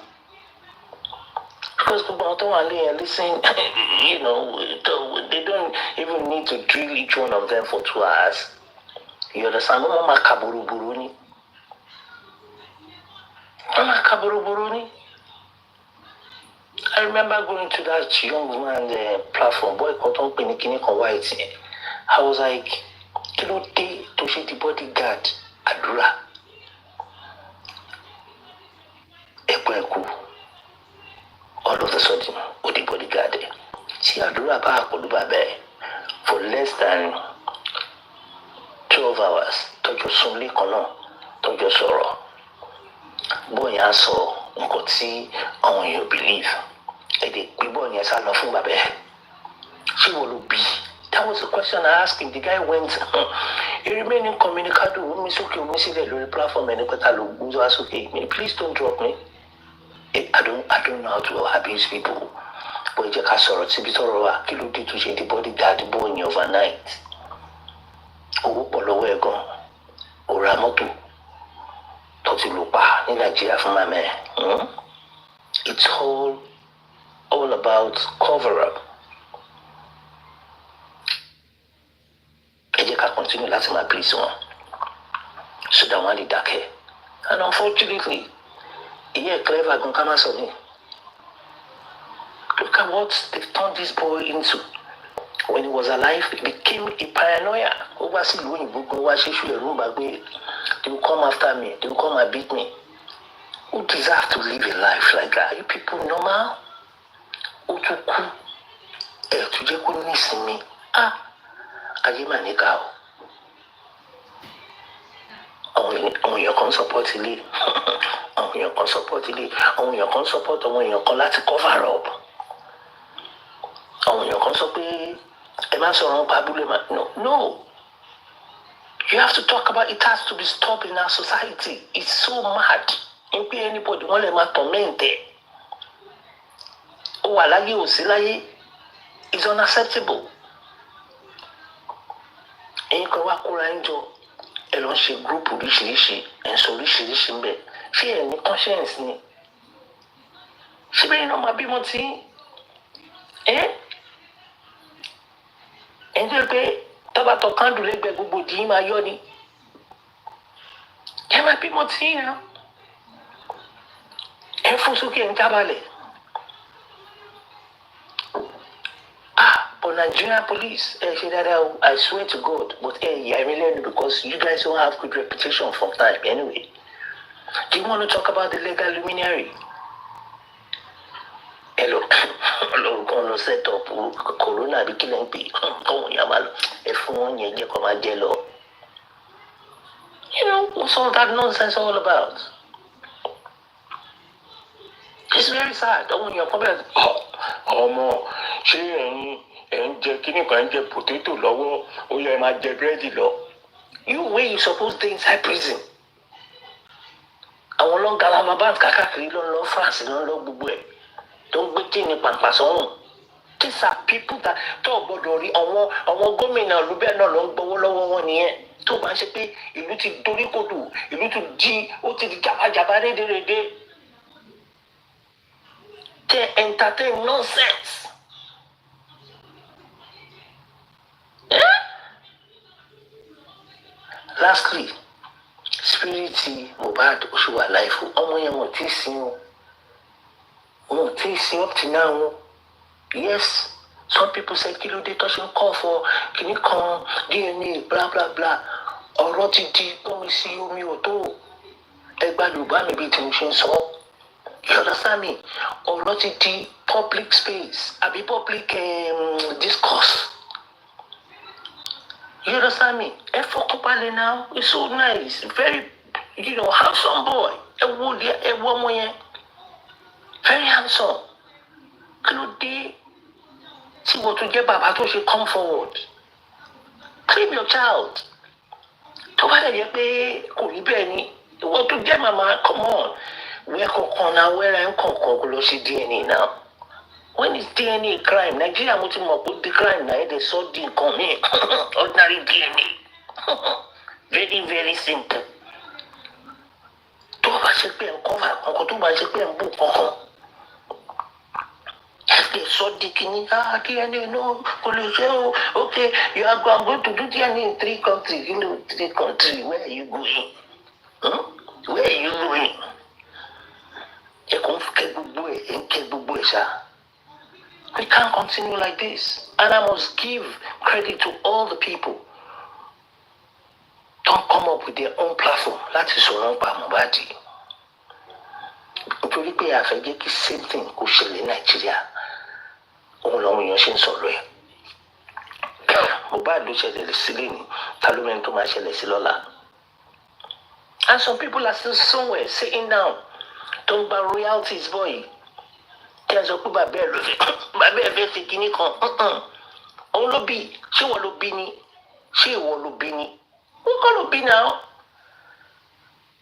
S4: Because the listen, you know, they don't even need to drill each one of them for 2 hours. You understand? Mama kaburu buruni. Mama kaburu buruni. I remember going to that young man platform, boy, cotton penny white. I was like, kí ló dé tó ṣe di bodyguard àdúrà ẹ̀kú all of a sudden ó di bodyguard tí àdúrà bá àpòlù bàbá ẹ̀ for less than 12 hours tọ́jọ́ súnlé kan náà tọ́jọ́ sọ̀rọ̀ bọ́ọ̀ yẹn á sọ nǹkan tí àwọn èèyàn believe ẹ̀dẹ̀ pé bọ́ọ̀ yẹn sá lọ fún bàbá ẹ̀ ṣé wọ́n ló bí. That was the question I asked him. The guy went, he remained incommunicado. The platform and okay. Please don't drop me. I don't know how to abuse people. But just I saw it. Kilo did to the bodyguard boy overnight. Oh, Polo gone. Oramoto. Toti Lupa in Nigeria for my man. It's all about cover up. Continue láti máa please wọn so that wọ́n lè dákẹ́ and unfortunately ìyẹn clever gan ká má sọ ní look at what they've turned this boy into when he was alive he became a paranoia ó wá sí ìlú òyìnbó gan wá ṣíṣú ẹ̀rú ń gbàgbé they will come after me they will come and beat me who deserve to live a life like that? Are you people normal? Ó tún kú ẹ̀ tún jẹ́ kó ní ìsinmi ayé mà ní ká o. Àwọn èèyàn kan support ilé àwọn èèyàn kan support ilé àwọn èèyàn kan support àwọn èèyàn kan láti cover up àwọn èèyàn kan sọ pé ẹ má sọ̀rọ̀ nípa abúlé mà no you have to talk about it has to be stopped in our society it's so mad n pé anybody wọ́n lè máa torment ẹ̀ ó wà láyé ò sí láyé it's unacceptable ẹ̀yin kan wá kóra ń jọ ẹ lọ ṣe group oríṣiríṣi ẹ sọ oríṣiríṣi ń bẹ ṣé ẹ ní conscience ni ṣé bẹ́ẹ̀ náà máa bímọ tí ẹ ń jẹ́ pé tọ́bátọ̀ kándù lẹ́gbẹ̀ẹ́ gbogbo dì í máa yọ ni ẹ máa bímọ tí ẹ fún sókè ń jábàlẹ̀ but Nigerian police I swear to God but I really know because you guys don't have good reputation from time anyway. Do you want to talk about the legal luminary? Hello lórúkọ set up corona bí kílẹ̀ ń pè kọ́wọ́n yà máa lọ ẹ fún wọn yẹn jẹ́ kó máa jẹ lọ. You know what's all that nonsense all about? It's very sad. Ọmọ yẹn kọ́ bẹ́ẹ̀ ọmọ ṣé ẹ̀yin ẹ̀ ń jẹ kíní kan ẹ̀ ń jẹ potato lọ́wọ́ ó yẹ máa jẹ búrẹ́dì lọ. You wey you suppose dey inside prison. Àwọn ló ń galamabat kákàkiri ló ń lọ France ló ń lọ gbogbo ẹ̀ tó ń gbé kíni pàǹpà sọ́run. These are people that tó gbọdọ̀ rí àwọn gómìnà olùbẹ́ náà ló ń gbowó lọ́wọ́ wọn nìyẹn tó máa ń ṣe pé ìlú ti dorí kodò ìlú ti di ó ti di jàbájàbá rédèrèdè. They entertain nonsense. Lastly, spiriti Mohbad Oṣuwa life ọmọ yẹn wọn ti sin up to now. Yes, some people say kí ló dé tó ṣe ń call for kìíní kan DNA blah blah blah ọ̀rọ̀ ti di omi sí omi ò tó ẹgbàá Yorùbá mi bíi tí mo ṣe ń sọ. You understand me? Ọ̀rọ̀ ti di public space àbí public discourse. You understand me? Ẹ fọkàn balẹ̀ now. It's so nice. Very, handsome boy. Ẹ wo ọmọ yẹn. Very handsome. Kí ló dé tí wọ́n tún jẹ́ bàbá tó ṣe come forward? Claim your child. Tó bá lè jẹ́ pé kò rí bẹ́ẹ̀ ni, ìwọ́n tún jẹ́ màmá come on. Where kokona where I'm conclusion DNA now. When is DNA crime? Nigeria mo put the crime now they saw the come here. Ordinary DNA. Very, very simple. Tó bá ṣe pé cover nǹkan tó bá ṣe pé ń bù kankan. They saw the kini DNA no collusion. Okay, you are going to do DNA in 3 countries. 3 countries. Where are you going? Where are you going? We can't continue like this. And I must give credit to all the people. Don't come up with their own platform. Láti sọ̀rọ̀ nípa Mohbad. Nítorí pé a fẹ́ jẹ́ kí same thing kó ṣẹlẹ̀ ní Nàìjíríà. Òun làwọn èèyàn ṣe ń sọ̀rọ̀ ẹ̀. Mohbad ló ṣẹlẹ̀ sílẹ̀ ní ta ló mẹ́ni tó máa ṣẹlẹ̀ sí lọ́la. And some people are still somewhere sitting down. Tó ń gba royalties boy. Kí ẹ sọ pé bàbá ẹ̀ fẹ́ fi kinní kan. Òun ló bí. Ṣé ìwọ ló bí ni? Ṣé ìwọ ló bí ni? Wọ́n kọ́ ló bí now.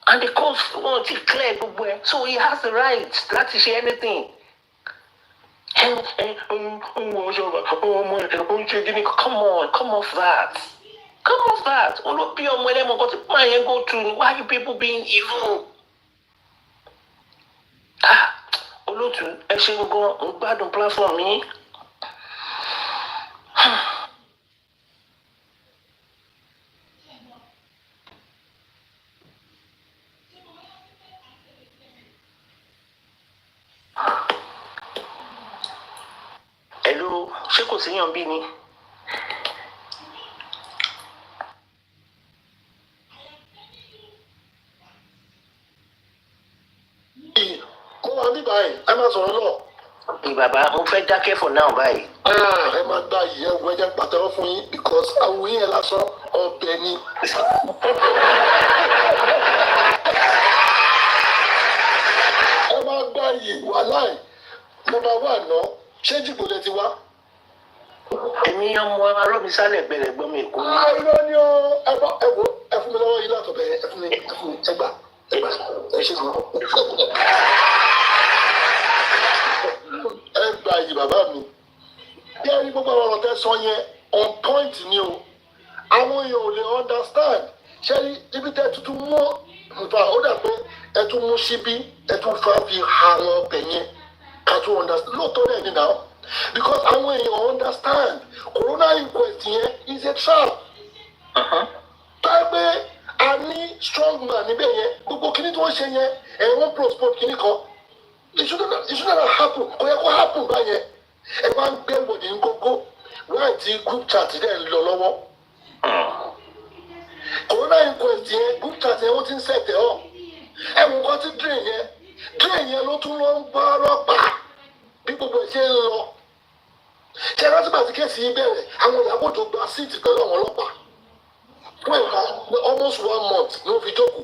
S4: And the court won't declare gbogbo ẹ̀. So he has the right láti ṣe anything. Come on, come off that. Come off that. Go through. Why are you people being evil? Olótù, ẹ ṣe ń gbádùn platform yìí. Hello, ṣé kò séyàn bí ni?
S1: Mo wà ní báyìí, ẹ máa sọ̀rọ̀ lọ.
S4: Bàbá, mo fẹ́ dákẹ́ for now báyìí.
S1: Ẹ máa gbá yìí ẹ wọ ẹjẹ pàtẹ́wọ́ fún yín because àwọn yẹn lásán ọbẹ̀ ni. Ẹ máa gbá yìí wàláì number one náà ṣé jìbò lẹ ti wá.
S4: Èmi ọmọ arómisálẹ̀ bẹ̀rẹ̀ gbọ́n mi kú.
S1: Irọ́ ni ó ẹ wo ẹ fún mi lọ́wọ́ yìí látọ̀ bẹ̀rẹ̀ ẹ fún mi ẹ gbà ẹ ṣe gan. Ẹ gbà yìí bàbá mi. Bí ẹ rí gbogbo àwọn ọ̀rọ̀ tẹ́ sọ yẹn on point ni o. Àwọn èèyàn ò lè understand. Ṣé ibi tẹ́ tuntun mú nǹkan ó dà pé ẹ tún mú síbí ẹ tún fa fi àwọn ọbẹ̀ yẹn ká tún understand. Lóòótọ́ rẹ̀ ni náà. Because àwọn èèyàn understand corona inquest yẹn is a trap. Báyọ̀ pé a ní strong man níbẹ̀ yẹn gbogbo kíní tó ń ṣe yẹn ẹ̀wọ̀n prosport kíní kan. It should not happen. Kò yẹ kó happen báyẹn. Ẹ máa ń gbé bòdì ń gógó wáyé tí group chat dẹ̀ ń lọ lọ́wọ́. Corona inquest yẹn group chat yẹn wọ́n ti ń sẹ̀tẹ̀ ọ́. Ẹ̀wọ̀n kan ti drain yẹn ló tún lọ ń bá ọlọ́pàá bí gbogbo ẹ̀ ṣe ń lọ. Ṣé rántí bàtí kéèsì yìí bẹ̀rẹ̀ àwọn ìyàbò tó gba síìtì pẹ̀lú àwọn ọlọ́pàá. Fún ìgbà almost 1 month ni wọ́n fi jókòó.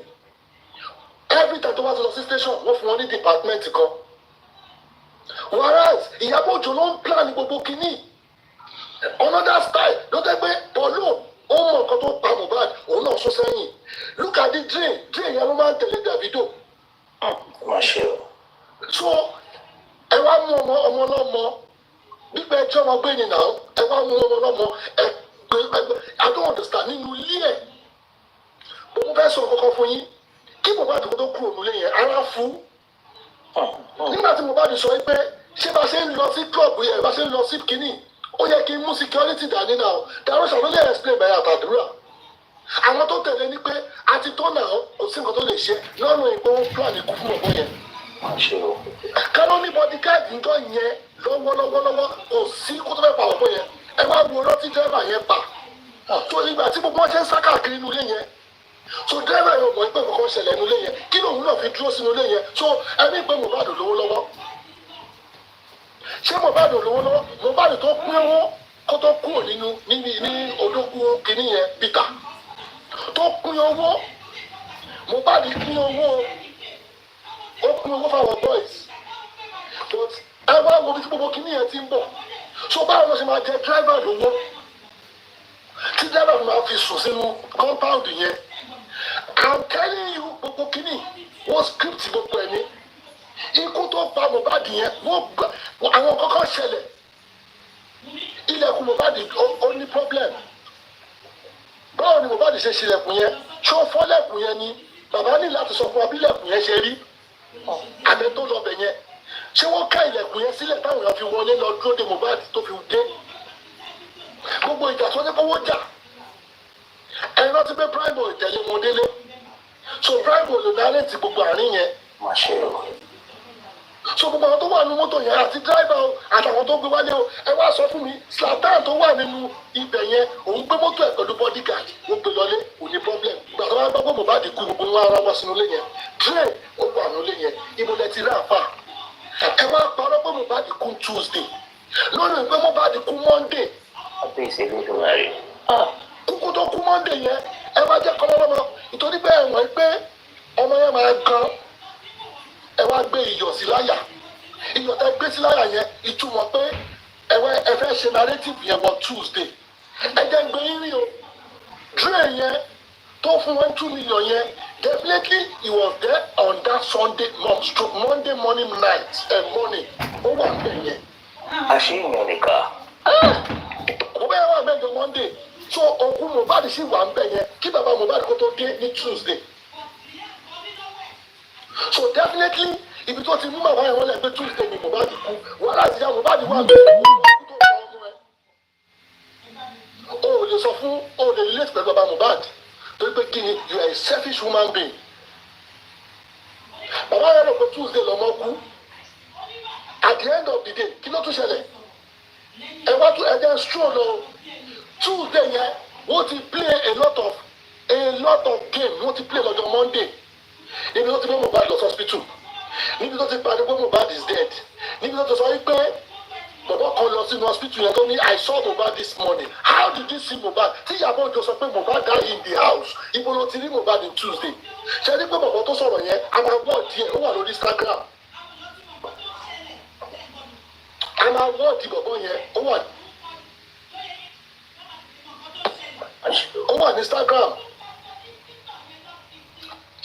S1: Every time tó bá ti lọ sí station wọ́n fún wọn ní department kan. Whereas Ìyábọ̀ Òjó ló ń plan gbogbo kínní. Another style ló tẹ́ pé pọ̀lú ó mọ̀ nǹkan tó pa Mohbad òun náà sún sẹ́yìn. Look at the drain yẹn ló máa ń tẹ̀lé Davido. So ẹ wá mú ọmọ ọlọ́mọ nígbà ẹjọ́ ọmọ gbé yìí náà ẹ wá mú ọmọ ọlọ́mọ I don't understand nínú ilé ẹ̀. Mo fẹ́ sọ kankan fún yín kí Mohbad tó kúrò nílé yẹn ara fún. Nígbà tí Mohbad sọ pé ṣé bá ṣe ń lọ sí club yẹn bá ṣe ń lọ sí kínní ó yẹ kí n mú security dání náà Darusha ló lè explain bẹ́ẹ̀ àtàdúrà. Àwọn tó tẹ̀lé ní pé a ti tó náà kò sí nǹkan tó lè ṣe lọ́nà ìpò plan ikú fún ọ̀gbọ́n yẹn. Kálọ́ ní bodyguard nǹkan yẹn lọ́wọ́lọ́wọ́ kò sí kó tó fẹ́ pa ọ̀gbọ́n yẹn ẹ wá wo rántí driver yẹn pa. So ìgbà tí gbogbo wọn ṣe ń sá káàkiri inú ilé yẹn so driver yóò mọ̀ pé kankan ṣẹlẹ̀ inú ilé yẹn kí lóun náà fi dúró sínú ilé yẹn so ẹni pé Mohbad lówó lọ́wọ́. Ṣé Mohbad lówó lọ́wọ́ Mohbad tó pín owó kó tó kúrò ní ológun kìíní yẹn Peter tó pín owó Mohbad pín owó ó pín owó fáwọn boys but ẹ wá wo bí tí gbogbo kìíní yẹn ti ń bọ̀ so báwo ló ṣe máa jẹ driver lówó tí driver máa fi sùn sínú compound yẹn I'm telling you gbogbo kìíní wọ́n script gbogbo ẹ̀ ní ikú tó pa Mohbad yẹn àwọn kọ́kọ́ ṣẹlẹ̀ ilẹ̀kùn Mohbad ó ní problem báwo ni Mohbad ṣe ṣílẹ̀kùn yẹn ṣé ó fọ́lẹ̀kùn yẹn ni bàbá ní láti sọ fún abílẹ̀kùn yẹn ṣe rí àmì tó lọ bẹ̀ yẹn ṣé wọ́n ká ilẹ̀kùn yẹn sílẹ̀ táwọn èèyàn fi wọlé lọ dúró de Mohbad tó fi dé gbogbo ìjà tó ní kówó jà ẹni rántí pé prime ìtẹ̀lé wọn délé so prime ló dálé ti gbogbo àárín yẹn so gbogbo àwọn tó wà nínú mọ́tò yẹn àti dírẹ́bà o àtàwọn tó gbé wálé o ẹ wá sọ fún mi Zlatan tó wà nínú ibẹ̀ yẹn òun gbé mọ́tò ẹ̀ pẹ̀lú bodyguard ó gbé lọlé kò ní problem ìgbà tó wá gbọ́ pé Mohbad kú gbogbo wọn ara wọn sínú ilé yẹn train ó wà nínú ilé yẹn ibo lẹ ti rí àfà ẹ wá parọ́ pé Mohbad kú Tuesday lónìí pé Mohbad kú Monday kúkú tó kú Monday yẹn ẹ wá jẹ́ kọ́lọ́lọ́mọ nítorí bẹ́ẹ̀ wọ́n pé ọmọ yẹn máa gan ẹ wá gbé iyọ̀ sí láyà iyọ̀ tẹ́ gbé sí láyà yẹn ìtumọ̀ pé ẹ fẹ́ ṣe narrative yẹn wọ Tuesday ẹ jẹ́ gbé yín rí o train yẹn tó fún wọn 2 million yẹn definitely he was there on that Monday morning night morning ó wà bẹ́ẹ̀ yẹn.
S4: àṣeyàn nìkan.
S1: ó bẹ́ẹ̀ wà bẹ́ẹ̀ jọ Monday so òkú Mohbad sì wà bẹ́ẹ̀ yẹn kí bàbá Mohbad kó tó dé ní Tuesday. So definitely ibi tó ti mú bàbá yẹn wọ́n lẹ̀ pé Tuesday ni Mohbad kú wọ́n láti ya Mohbad wà bẹ́ẹ̀ o ò lè sọ fún o ò lè relate pẹ̀lú bàbá Mohbad torí pé kí ni you are a selfish human being. Bàbá yẹn rò pé Tuesday lọ́mọ kú at the end of the day kí ló tún ṣẹlẹ̀ ẹ wá tún ẹ jẹ́ stroll lọ Tuesday yẹn wọ́n ti play a lot of game wọ́n ti play lọ́jọ́ Monday. Níbi tó ti gbé Mohbad lọ hospital níbi tó ti parí pé Mohbad is dead níbi tó ti sọ wípé bàbá kan lọ sínú hospital yẹn tó ní I saw Mohbad this morning how did you see Mohbad tí Ìyábọ̀ Òjó sọ pé Mohbad die in the house ibo ló ti rí Mohbad in Tuesday ṣe ní pé bàbá tó sọ̀rọ̀ yẹn a máa wọ́ọ̀dì ẹ̀ ó wà lórí Instagram a máa wọ́ọ̀dì bàbá yẹn ó wà ní Instagram.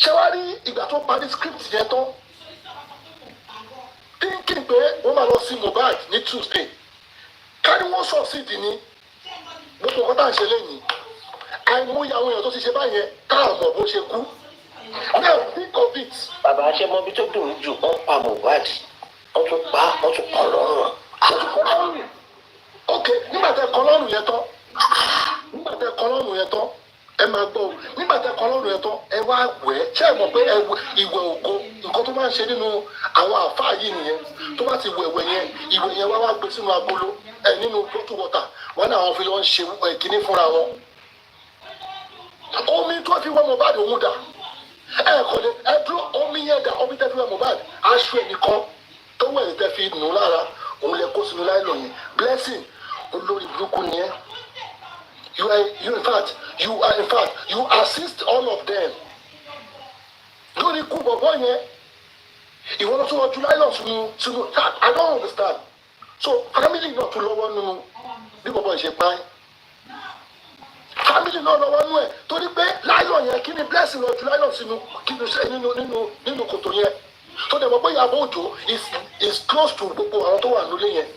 S1: Ṣé wá rí ìgbà tó parí script yẹn tán thinking pé wọ́n máa lọ sí Mohbad ní Tuesday ká ní wọ́n succeed ní gbogbo nǹkan tá à ń ṣe lẹ́yìn àìmọye àwọn èèyàn tó ti ṣe báyẹn káàmọ̀ bó ṣe kú now think of it.
S4: bàbá ṣe mọ ibi tó dùn jù wọ́n pa Mohbad wọ́n tún pa wọ́n tún kàn lọ́rùn.
S1: ok nígbà tẹ kàn lọ́rùn yẹn tán ẹ máa gbọ́ nígbà tẹ kàn lọ́rùn yẹn tán ẹ wá wẹ̀ ṣé ẹ mọ̀ pé ìwẹ̀ ògo nǹkan tó máa ń ṣe nínú àwọn àfáà yìí nìyẹn tó bá ti wẹ̀wẹ̀ yẹn ìwẹ̀ yẹn wá gbé sínú agolo nínú bottle water wọn náà wọn fi lọ ń ṣe kíní fúnra wọn. omi tó fi wẹ̀ Mohbad òun dà ẹ kọ́lé ẹ dúró omi yẹn dà omi tẹ́ fi wẹ̀ Mohbad aṣọ ẹnìkan tó wẹ̀ tẹ́ fi nù lára òun lẹ kó sínú láìlọ yẹn blessing olórí burúkú nìyẹn. You assist all of them. Lórí ikú bọ̀bọ̀ yẹn, ìwọ lọ tún lọ July lọ sínú I don't understand. So family náà tún lọ́wọ́ nínú bí bọ̀bọ̀ ṣe pa ẹ́. Family náà lọ́wọ́ nínú ẹ̀ torí pé láìlọ yẹn kí ni blessing lọ July lọ sínú kí ni ṣe nínú kòtò yẹn. Tó dẹ̀ mọ̀ pé Ìyábọ̀ Òjó is close to gbogbo àwọn tó wà nílé yẹn.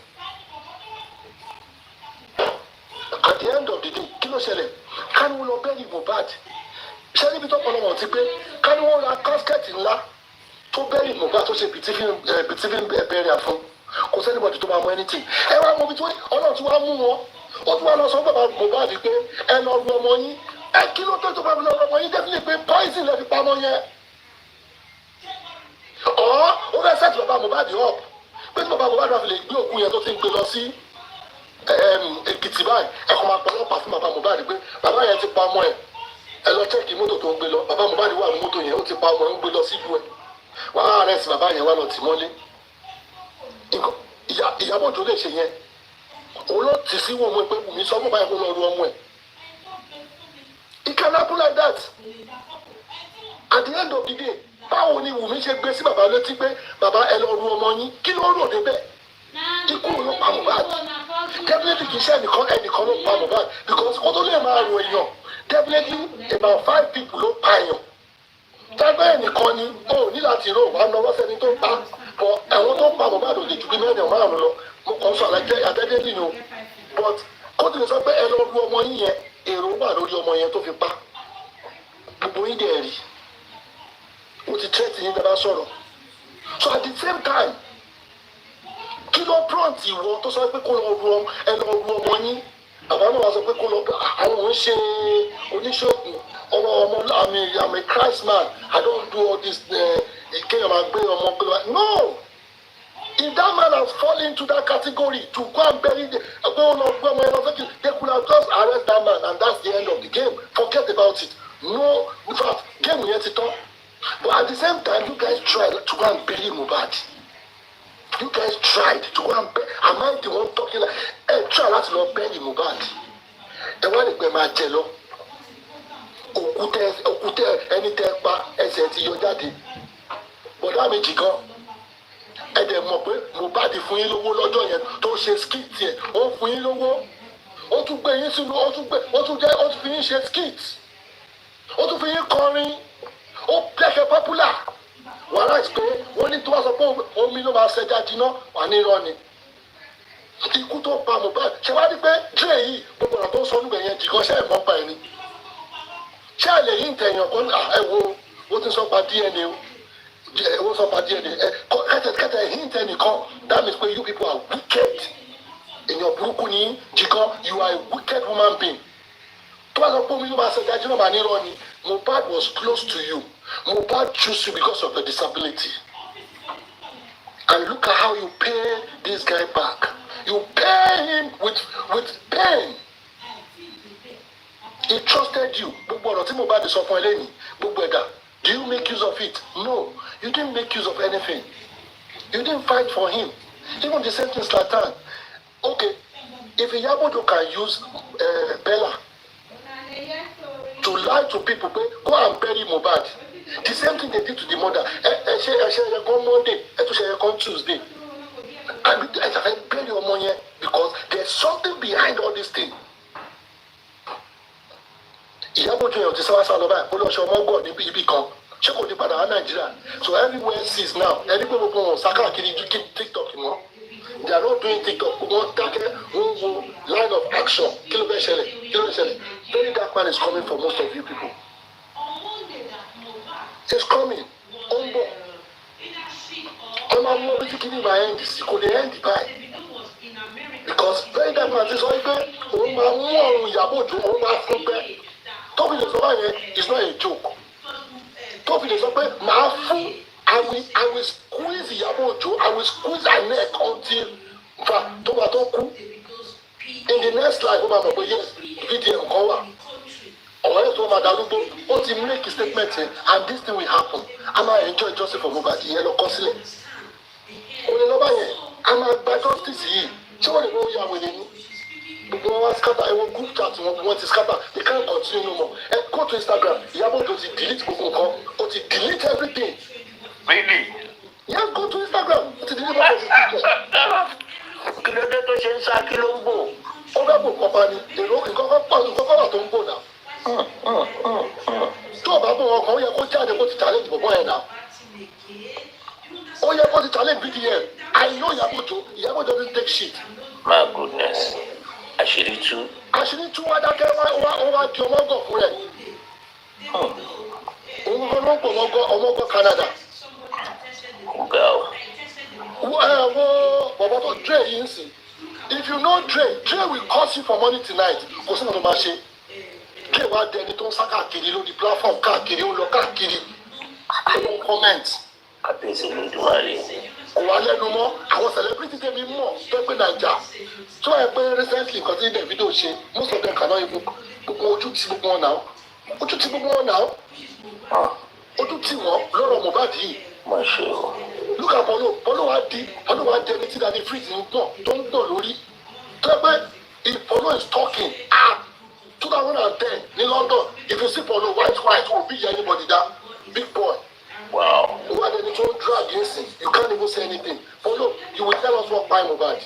S1: At the end of the day kí ló ṣẹlẹ̀ ká ní wọ́n lọ bẹ́ẹ̀ni Mohbad ṣé níbi tó pọnlọ́wọ́ ti pé ká ní wọ́n ra casket ńlá tó bẹ́ẹ̀ni Mohbad tó ṣe bìtìfín bẹ́ẹ̀rẹ̀ àfún kò sẹ́ni bọ̀dì tó máa mọ anything ẹ wá mọ ibi tí ọlọ́run tí wàá mú wọn ó tún wá lọ sọ bàbá Mohbad pé ẹ lọ ru ọmọ yín ẹ kí ló tó bá mi lọ ru ọmọ yín definitely pé poison lè fi pamọ́ yẹn ó fẹ́ set bàbá Mohbad up pé tí bàbá Mohbad wà fi lè gbé òkú yẹn tó ti ń gbé lọ sí Èkìtì báyìí ẹ kò máa pọlọpàá fún bàbá Mohbad pé bàbá yẹn ti pa ọmọ ẹ lọ chẹ́ẹ̀kì mọ́tò tó ń gbé lọ bàbá Mohbad wà ní mọ́tò yẹn ó ti pa ọmọ ẹ ń gbé lọ sílùú ẹ wọ́n á rẹ̀ sí bàbá yẹn wá lọ tì mọ́lé Ìyábọ̀ Òjó lè ṣe yẹn òun ló tì sí wọn mọ pé Wùmí sọ fún báyìí kó lọ ru ọmọ ẹ it can happen like that at the end of the day báwo ni Wùmí ṣe gbé sí bàbá létí pé bàbá ẹ lọ ru ọmọ yín kí ló rò débẹ̀ ikú ló pa Mohbad definitely kì í ṣe ẹnìkan ló pa Mohbad because kó tó lè máa ro èèyàn definitely about 5 people ló pa èèyàn dágbẹ́ ẹnìkan ni ó ní láti rò wá náwó sẹ́ni tó pa but àwọn tó pa Mohbad ò lè ju bí mẹ́rin márùn lọ mo kàn sọ àtẹ́dẹ́ nínú but kó tó lè sọ pé ẹ lọ ru ọmọ yín yẹn èrò wà lórí ọmọ yẹn tó fi pa gbogbo yín dẹ̀ rí ó ti tẹ́tì yín dábàá sọ̀rọ̀ so at the same time kí ló prompt ìwọ tó sọ pé kó lọ ru ọmọ yín bàbá náà wá sọ pé kó lọ àwọn òun ṣe oníṣègùn ọmọ I'm a Christ man I don't do all this kéèyàn máa gbé ọmọ gbé wa no If that man has fallen into that category to go and bury the they could have just arrest that man and that's the end of the game. Forget about it. No, in fact, game yet it all. But at the same time, you guys tried to go and bury Mohbad. You guys tried to go and bury. Am I the one talking like, try not to bury Mohbad? The one is my jello. Okute, any temper, SNT, your daddy. But that means you go. Ẹ̀dẹ̀ mọ̀ pé Mohbad fún yín lówó lọ́jọ́ yẹn tó ṣe skit yẹn ó fún yín lówó ó tún gbé yín sínú ó tún fi yín ṣe skit ó tún fi yín kọrin ó plẹ̀kẹ̀ popular wàhálà ìpè wọ́n ní tí wọ́n sọ pé omi ló máa ṣẹja jiná wà ní irọ́ ni ikú tó pa Mohbad ṣe wá ní pé dre yìí gbogbo ọ̀rọ̀ tó sọ níbẹ̀ yẹn jìgàn ṣe é mọ́ pa ẹ̀ ni ṣé ẹ lè yí ìtẹ̀yàn kan ẹ wo ó ti sọ pa DNA o. What's up at the end? Hint anycom. That means you people are wicked. In your brukuni, Jiko, you are a wicked woman being. Mohbad was close to you. Mohbad chose you because of the disability. And look at how you pay this guy back. You pay him with pain. He trusted you. Do you make use of it? No. You didn't make use of anything. You didn't fight for him. Even the same thing Slatan. Okay, if IYABO can use Bella to lie to people, go and bury Mohbad. The same thing they did to the mother. I come Monday, I come Tuesday. And I bury your money because there's something behind all this thing. IYABO jẹ́ ọ̀tí sáwá sáà lọ́ba ìpolówó ọmọgọ́ níbi ibì kan ṣé kò ní padà wá Nàìjíríà so everywhere sees now ẹni pé gbogbo wọn sákàkiri TikTok mọ́ they are not doing TikTok wọn dákẹ́ wọn wo line of action kí ló fẹ́ ṣẹlẹ̀ very dark man is coming for most of you people it's coming ó ń bọ̀ ọmọ àwọn ọmọ bíi kíni máa end sí kò lè end báyìí because very dark man ti sọ pé òun máa mú ọrùn Ìyábọ̀ Òjó òun máa fún bẹ́ẹ̀. Tobi the Somalia is not a joke. Tobi the Somalia, I will squeeze IYABO Òjó, I will squeeze her neck until Toba. In the next life, yes, video cover. Or else Madalubo, what he make a statement and this thing will happen. I'm going to enjoy justice for Mohbad, yellow consulate. I'm going to buy justice here. So what do you have with him? Gbogbo wọn wá scatter ẹwọn group chat wọn ti scatter they can't continue no more go to Instagram IYABO Òjó ti delete gbogbo nǹkan o ti delete everything.
S4: Really?
S1: Yes, go to Instagram o ti delete gbogbo nǹkan.
S4: Kí ló dé tó ṣe ń sá kí ló ń bò?
S1: Ó fẹ́ bò kọ́pa ni èrò nǹkan pọ̀ wà tó ń bò náà. Tó o bá bò wọn kan ó yẹ kó jáde kó ti challenge bọ̀bọ̀ yẹn náà. Ó yẹ kó ti challenge BDM. I know IYABO Òjó doesn't take shit.
S4: My goodness. Àṣírí tú
S1: wá dákẹ́ wá di ọmọgọ̀ fún rẹ̀. Òun kan ló ń pọ̀ ọmọgọ̀ Canada.
S4: Ọ̀gá o.
S1: Bọ̀bọ̀ tó Dre yìí ń sìn. If you know Dre will cost you for money tonight. Kò sí ọ̀nà máa ṣe. Dre wá dẹni tó ń sá káàkiri lórí platform káàkiri ó lọ káàkiri. Ó lọ comment.
S4: Àbẹ̀sẹ̀ ló dùn wá rí.
S1: Kò wá lẹ́nu mọ́ àwọn celebrity tẹ̀mí mọ̀ tó pé Naija. So I pay recently because in the video she most of them cannot even go to gbogbo wọn now. Ojú ti gbogbo wọn now. Ojú ti wọn lọ́rọ̀ Mohbad yìí.
S4: Má ṣe o.
S1: Look at Polo wa di ẹni tí Danny Freeze ń gbọ̀n tó ń gbọ̀n lórí. Tó yẹ pé if Polo is talking 2010 ní London if you see Polo white will be anybody that big boy.
S4: Wow.
S1: You are the little drag insane. You can't even say anything. Polo, you will tell us what by Mohbad.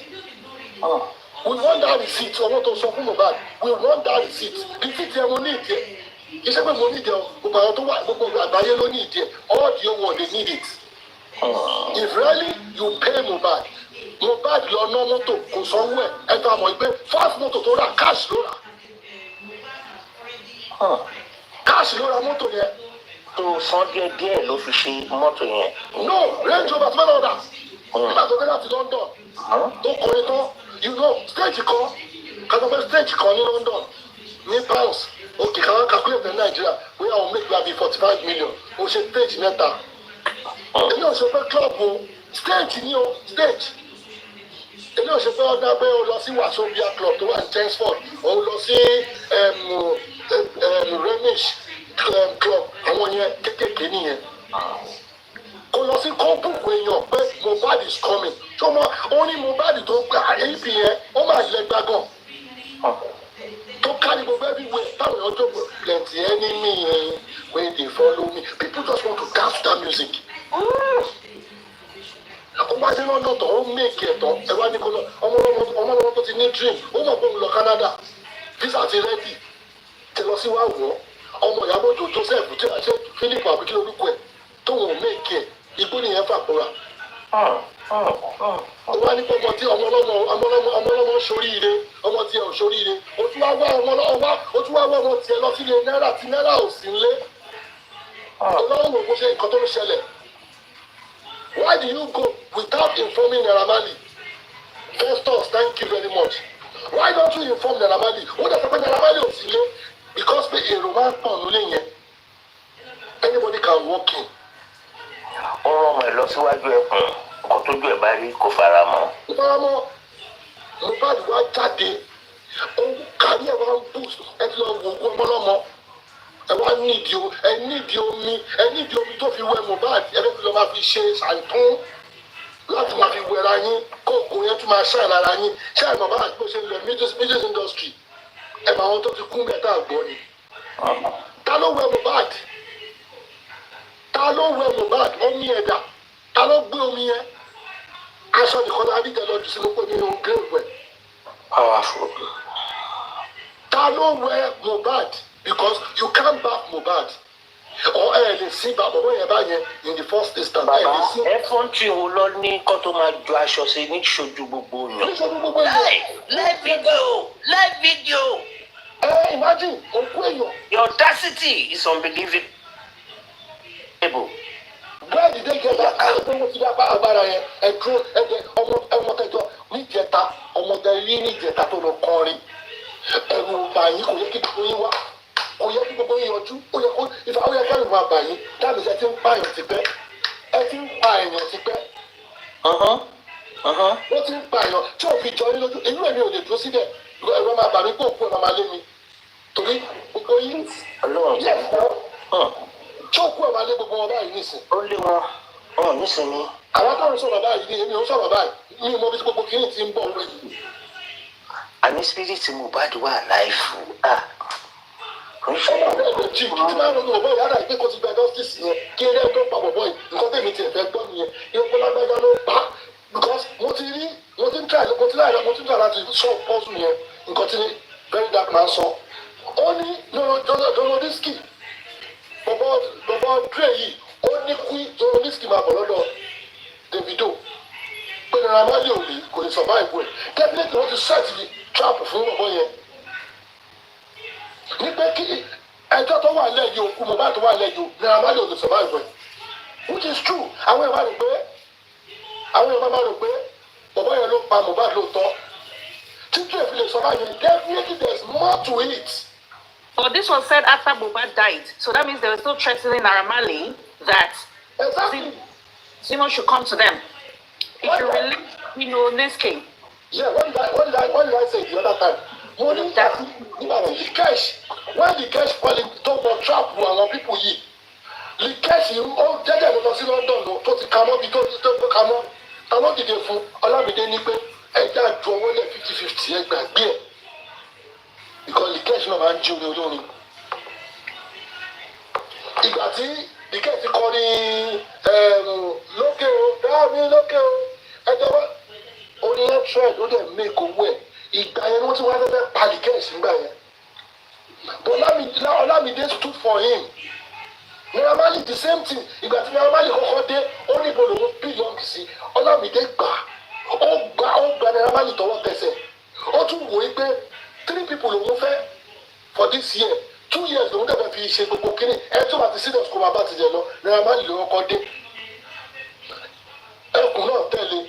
S1: We want that receipt. I want to sọ fún Mohbad. We want that receipt. Receipt yẹn mo ní ìdí ẹ̀. Iṣẹ́ pé mo ní ìdí ẹ̀ gbogbo àwọn tó wà gbogbo àgbáyé ló ní ìdí ẹ̀. All the young ones they need it. If really you pay Mohbad lọ ná mọ́tò kò sanwó ẹ̀ ẹ̀ tó àmọ́ ìgbé first mọ́tò tó rà cash ló rà. Cash ló ra mọ́tò yẹn.
S4: Tó san díẹ̀ ló fi ṣe mọ́tò yẹn.
S1: No, Range Rover 1200. Nígbà tó dé láti London. Tó kọrin tán. You know, stage kan ní London ní pounds okay can I calculate in Nigeria wey I will make like 45 million o ṣe stage mẹ́ta èmi ò ṣe pé club o stage ni o stage ilé òṣèpẹ́ ọdún abẹ́ o lọ sí Wazobia club tó wà ní Chelmsford o lọ sí Renish club àwọn yẹn kékèké nìyẹn kò lọ sí kọ́ńpùkù èèyàn pé Mohbad is coming tó mọ ó ní Mohbad tó gba ap yẹn ó máa lẹ́gbàá gan tó kárí gbogbo everywhere táwọn èèyàn tó plenty enemy wey dey follow me people just want to dance to that music. Ó máa ṣe lọ́dọ̀ tó ó make ẹ̀ tán ẹ wá ní kó lọ ọmọlọ́mọ tó ti ní dream ó mọ̀ pé òun lọ Canada visa ti ready tẹ lọ sí wá wọ́ ọmọ Ìyábọ̀ Òjó Joseph tí a ṣe Philip àbíkí lórúkọ ẹ̀ tó wọn ò make ẹ̀ igbó nìyẹn fàkóra. Ó wá ní pé ọmọ tí ọmọlọ́mọ ṣoríire ọmọ tí ẹ ò ṣoríire ó tún wá wá ọmọ tí ẹ lọ sílé náírà tí náírà ò sí nlé ọlọ́run ò kó ṣe nǹkan tó ń ṣẹlẹ̀. Why do you go without informing Naira Marley? Festus, thank you very much. Why don't you inform Naira Marley? Ó dẹ̀ sọ pé Naira Marley ò sí lé because pé èrò máa ń pọ̀ nílé yẹn. Anybody can walk in.
S4: Ó rán ọmọ ẹ̀ lọ síwájú ẹkùn kó tójú ẹ̀ bá rí kó fara mọ́.
S1: Kó fara mọ́ Mohbad wá jáde ó kárí ẹ̀ wá ń boost ẹ ti lọ wò ó ọmọlọ́mọ ẹ wá nídìí omi tó fi wẹ Mohbad ẹ fẹ́ fi lọ máa fi ṣe ṣàìtún láti máa fi wẹra yín kó òkun yẹn tún máa ṣáà lára yín ṣáà Mohbad bó ṣe ń lọ music industry ẹ máa wọn tó ti kún bẹ́ẹ̀ tá a gbọ́ ni. Ta ló wẹ Mohbad? Ta ló wẹ Mohbad? Omi ẹ̀dá ta ló gbé omi yẹn? Aṣọ nìkan náà àdìjẹ lọ jù sínú pé nínú grave ẹ̀.
S4: Powerful.
S1: Ta ló wẹ Mohbad? Because you can't back Mohbad or lè sí bàbá yẹn báyẹn in the first instance.
S4: Bàbá ẹ̀fọ́ntì wo lọ ní kó tó máa ju aṣọ sí ní ṣojú gbogbo yàn. Live video.
S1: Imagine òkú èèyàn.
S4: The audacity is unbelievable.
S1: Where did they get that kind of thing? Wọ́n ti dá agbára yẹn ẹ̀dúró ọmọ kẹjọ níjẹta ọmọdé rí níjẹta tó lọ kọrin ẹ̀rù bàyí kò yẹ kí gbogbo yín wá. Ó yẹ kí gbogbo yín yọjú ó yẹ kí máa bà yín dáàbò ẹ ti ń pa èèyàn tipẹ́ ẹ ti ń pa èèyàn tipẹ́. Wọ́n ti ń pa èèyàn tí ò fi jọ yín lójú inú ẹ̀mí ò lè dúró síbẹ̀ ẹ̀rọ máa bà mí kó òkú ẹ̀ máa lé mi torí gbogbo yín yẹ fọ́ tí òkú ẹ̀ máa lé gbogbo wọn báyìí nísìn.
S4: Ó lé wọn nísìnyí.
S1: Àwọn tó ń sọ̀rọ̀ báyìí ni èmi ò sọ̀rọ̀ báyìí mi ò mọ bí gbogbo kìíní ti ń bọ̀ wẹ̀.
S4: Àní spirit Mohbad wà láìfù.
S1: Tí máa ń ronú ọ̀bọ̀ ìyára ìgbé kó ti gba justice yẹn kí eré ẹgbẹ́ pa bọ̀bọ̀ yìí nǹkan tẹ̀mí tiẹ̀ fẹ́ gbọ́ nìyẹn ìyókù lágbájá ló pa because mo ti ń try láti sọ pọ́sù yẹn nǹkan tí very dark man sọ. Ó ní Donodiski bọ̀bọ̀ Dre yìí ó ní kí Donodiski máa bọ̀ lọ́dọ̀ Davido pé Naira Marley ò lè kò lè survive ẹ̀ definitely wọ́n ti set trap fún bọ̀bọ̀ yẹn. Ní pé kí ẹjọ́ tó wà lẹ́yìn òkú Mohbad tó wà lẹ́yìn Naira Marley ò lè survive ẹ̀ which is true. Àwọn èèyàn máa rò pé bọ̀bọ̀ yẹn ló pa Mohbad lóòótọ́ tí Dre fi lè survive definitely there is more to it.
S5: But this was said after Mohbad died, so that means they were still threatening Naira Marley that Zino should come to them. If you release Niski.
S1: Yeah, what did I say the other time? Money that the cash, when the cash falling don't go trap àwọn people yìí. The cash yìí ó jẹ́jẹ́ lọ sí London lọ tó ti ka mọ́ bí tó ka mọ́. Ta ló dìde fún Ọlámídé ní pé ẹja ju owó lẹ̀ 50-50 ẹ gbàgbé ẹ̀. Because the cash náà máa ń jí orí olórin. Ìgbà tí the cash kọ́ ní lókè o dáàmì lókè o ẹjọ́ wá orí ẹ̀ trend ó dẹ̀ make owó ẹ̀. Ìgbà yẹn wọ́n ti wá fẹ́fẹ́ pa the cash nígbà yẹn. But Ọlámídé stood for him. Naira Marley the same thing. Ìgbà tí Naira Marley kọ́kọ́ dé ó ní ibo lòun bílíọ̀nù sí Ọlámídé gbà ó gba Naira Marley tọwọ́ tẹsẹ̀. Ó tún wò ó pé 3 people lòun fẹ́ for this year 2 years lòun dẹ̀ fi ṣe gbogbo kínní ẹ tó bá ti serious kó máa bá ti jẹ lọ Naira Marley lòun kọ́ dé. Ẹkùn náà tẹ̀lé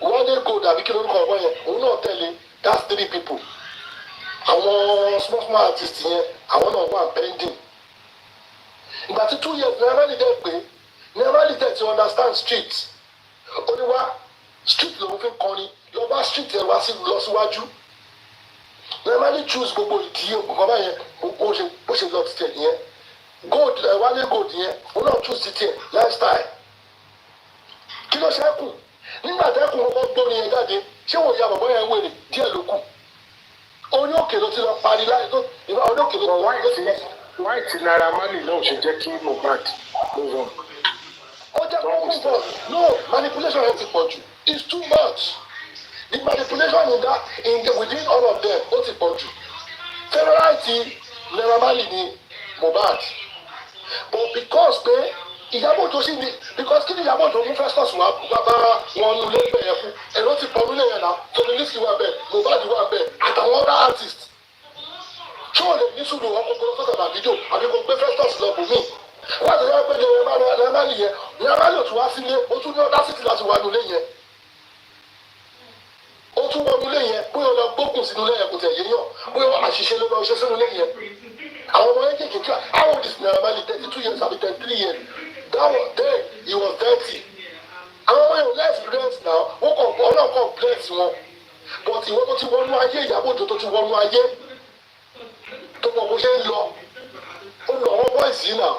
S1: Wale Gold àbí kí lórúkọ ọ̀bọ yẹn òun náà tẹ̀lé that's 3 people. Àwọn small artists yẹn àwọn náà wà pending. Ìgbà tí 2 years Naira Marley dẹ̀ pé Naira Marley dẹ̀ ti understand street ó ní wá street lòun fi kọrin lọ bá street ẹ̀ wá sí lọ síwájú normally choose gbogbo ìdí nǹkan báyẹn bó ṣe lọ títẹ̀ nìyẹn gold wálé gold yẹn ó náà choose títẹ̀ lifestyle kí ló ṣẹ́kù nígbà tẹ́kùn kọ́kọ́ gbóni yẹn jáde ṣé wò ya bàbá yẹn wèrè díẹ̀ ló kù orí òkè ló ti lọ parí láì tó ìwà orí òkè ló ti lọ.
S2: wáì tí Naira Marley náà ṣe jẹ́ kí Mohbad move on.
S1: ó jẹ́ kó move on no manipulation yẹn ti pọ̀ jù it's too much the manipulation within all of them ó ti pọ̀ jù favourite Naira Marley ni Mohbad but because pé Ìyábọ̀ tó sì ní because kí ni Ìyábọ̀ tó mú Festus wá bá wọn nu lé bẹ̀yẹ fún ẹ̀rọ ti pọ̀ nílé yẹn náà Complicity wà bẹ́ẹ̀ Mohbad wà bẹ́ẹ̀ àtàwọn other artists tí wọ́n lè ní sùúrù wọn kókó tó tàbí fídíò àbí kó gbé Festus lọ bù mí wọ́n àti wọ́n pé Naira Marley yẹn Naira Marley ò tún wá sílé ó tún ní ọ̀dá city láti wà nulẹ̀ yẹn ó tún wọ nulẹ̀ yẹn bóyá lọ gbókùn sínú lẹ́yìn kò tẹ̀ yéèyàn bóyá àṣìṣe ló lọ ṣe sínú lẹ́yìn yẹn àwọn ọmọ yẹn kékeré how old is Naira Marley 32 years àbí 33 years. That was then he was 30. Àwọn ọmọ yẹn less experience now wọ́n kàn ọlọ́run kàn bless wọn but ìwọ́n tó ti wọnú ayé Ìyábọ̀ Òjó tó ti wọnú ayé tó mọ̀ bó ṣe ń lọ ó lọ àwọn boys yìí náà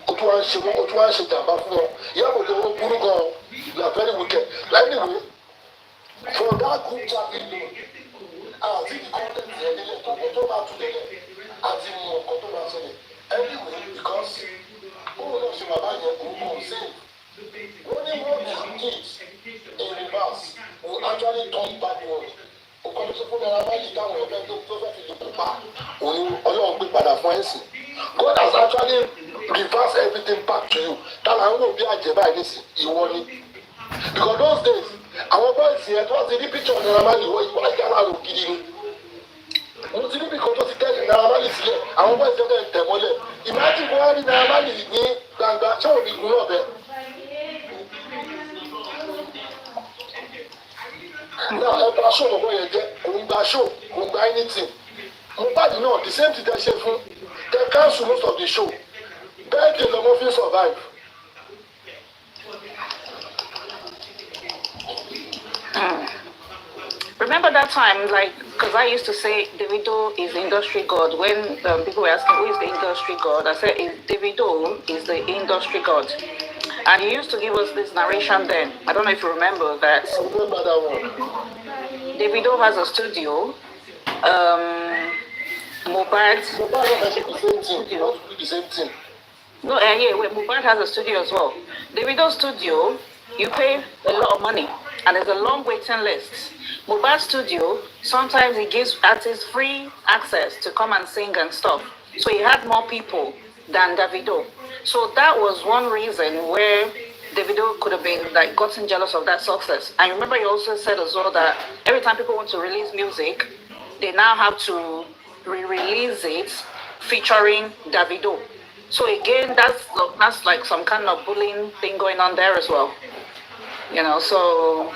S1: ó tún wá ń ṣe jàmbá fún wọn Ìyábọ̀ Òjó ó burú gan-an you are very wicked anyway for that group chat alone àti the content yẹn nílẹ̀ tó máa tún lélẹ̀ àti mọ̀ nǹkan tó máa ṣẹlẹ̀ anyway because òun náà ṣe bàbá yẹn òun kò sí wọ́n ní what you did in reverse will actually turn backward òkàn tó ṣe fún Naira Marley táwọn ẹgbẹ́ tó fẹ́ fi lè pa òun ọlọ́run gbé padà fún ẹ̀sìn God has actually reversed everything back to you táwọn àwọn òbí àjẹ́ báyìí ní ìwọ ni because those days àwọn boys yẹn tó wá ti rí picture Naira Marley wọ́n ìwà ìyára rò gidi ni mo ti níbi kan tó ti tẹ́lẹ̀ Naira Marley sílẹ̀ àwọn boys yẹn tẹ̀ tẹ̀ mọ́lẹ̀ imagine kó wá rí Naira Marley ní gbangba ṣé òun ìgún náà bẹ́ẹ̀. náà ẹ bá show bọ̀bọ̀ yẹn jẹ́ kò ń gba show kò ń gba anything Mohbad náà the same thing tẹ́ ṣe fún tẹ́ cancel most of the show bẹ́ẹ̀ kì í lọ́mọ fi survive.
S5: Remember that time, like, because I used to say Davido is the industry god. When people were asking who is the industry god, I said Davido is the industry god. And he used to give us this narration then. I don't know if you remember that.
S1: I remember that one.
S5: Davido has a studio. Mohbad
S1: has the same thing.
S5: No, Mohbad has a studio as well. Davido's studio, you pay a lot of money, and there's a long waiting list. Mohbad studio, sometimes he gives artists free access to come and sing and stuff. So he had more people than Davido. So that was one reason where Davido could have been like gotten jealous of that success. And remember, he also said as well that every time people want to release music, they now have to re-release it featuring Davido. So again, that's like some kind of bullying thing going on there as well. You know, so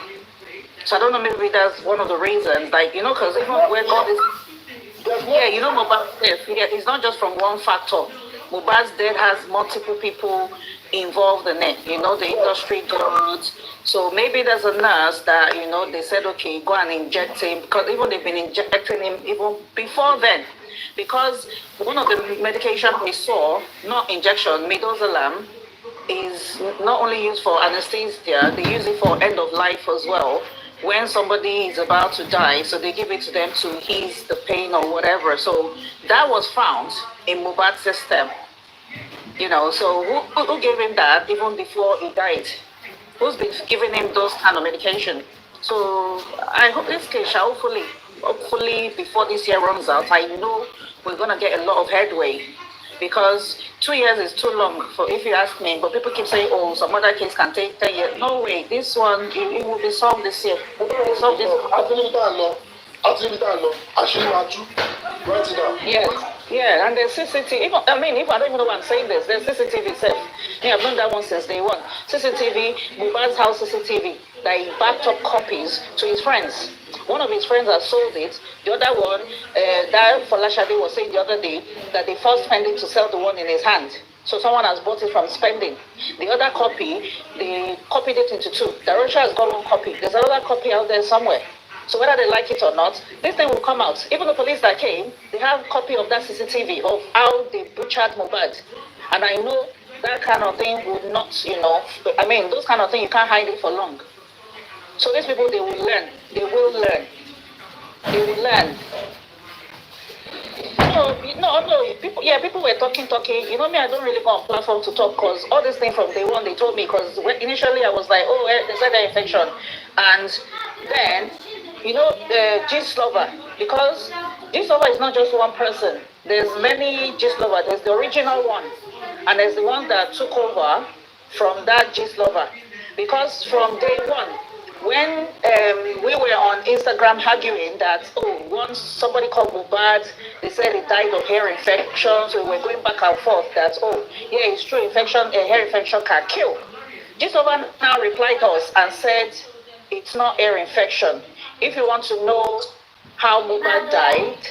S5: I don't know, maybe that's one of the reasons, like, you know, because even where God is, yeah, you know, Mohbad's death, yeah, it's not just from one factor. Mohbad's death has multiple people involved in it, you know, the industry gods. So maybe there's a nurse that, you know, they said, okay, go and inject him, because even they've been injecting him even before then. Because one of the medication we saw, not injection, midazolam, is not only used for anesthesia, they use it for end of life as well. When somebody is about to die, so they give it to them to ease the pain or whatever. So that was found in Mohbad's system. You know, so who gave him that even before he died? Who's been giving him those kind of medication? So I hope this case shall hopefully before this year runs out, I know we're going to get a lot of headway. Because 2 years is too long, for if you ask me. But people keep saying, oh, some other case can take 10 years. No way. This one, it will be solved this year. Solved this. Yeah, and the CCTV, I mean, if I don't even know why I'm saying this, there's CCTV itself. Yeah, I've known that one since day one. CCTV, Mohbad's house CCTV. that he backed up copies to his friends. One of his friends has sold it. The other one, that Folashade was saying the other day, that they first spending to sell the one in his hand. So someone has bought it from spending. The other copy, they copied it into two. Darosha has got one copy. There's another copy out there somewhere. So whether they like it or not, this thing will come out. Even the police that came, they have a copy of that CCTV of how they butchered Mohbad. And I know that kind of thing would not, I mean, those kind of things, you can't hide it for long. So these people, they will learn. They will learn. They will learn. No. People were talking. You know me, I don't really go on platform to talk because all these things from day one, they told me, because initially I was like, they said they're infection. And then, the gist lover, because gist lover is not just one person. There's many gist lover. There's the original one. And there's the one that took over from that gist lover. Because from day one, when we were on Instagram arguing that, once somebody called Mohbad, they said he died of hair infection, so we were going back and forth that, it's true, hair infection can kill. Gisovan now replied to us and said, it's not hair infection. If you want to know how Mohbad died,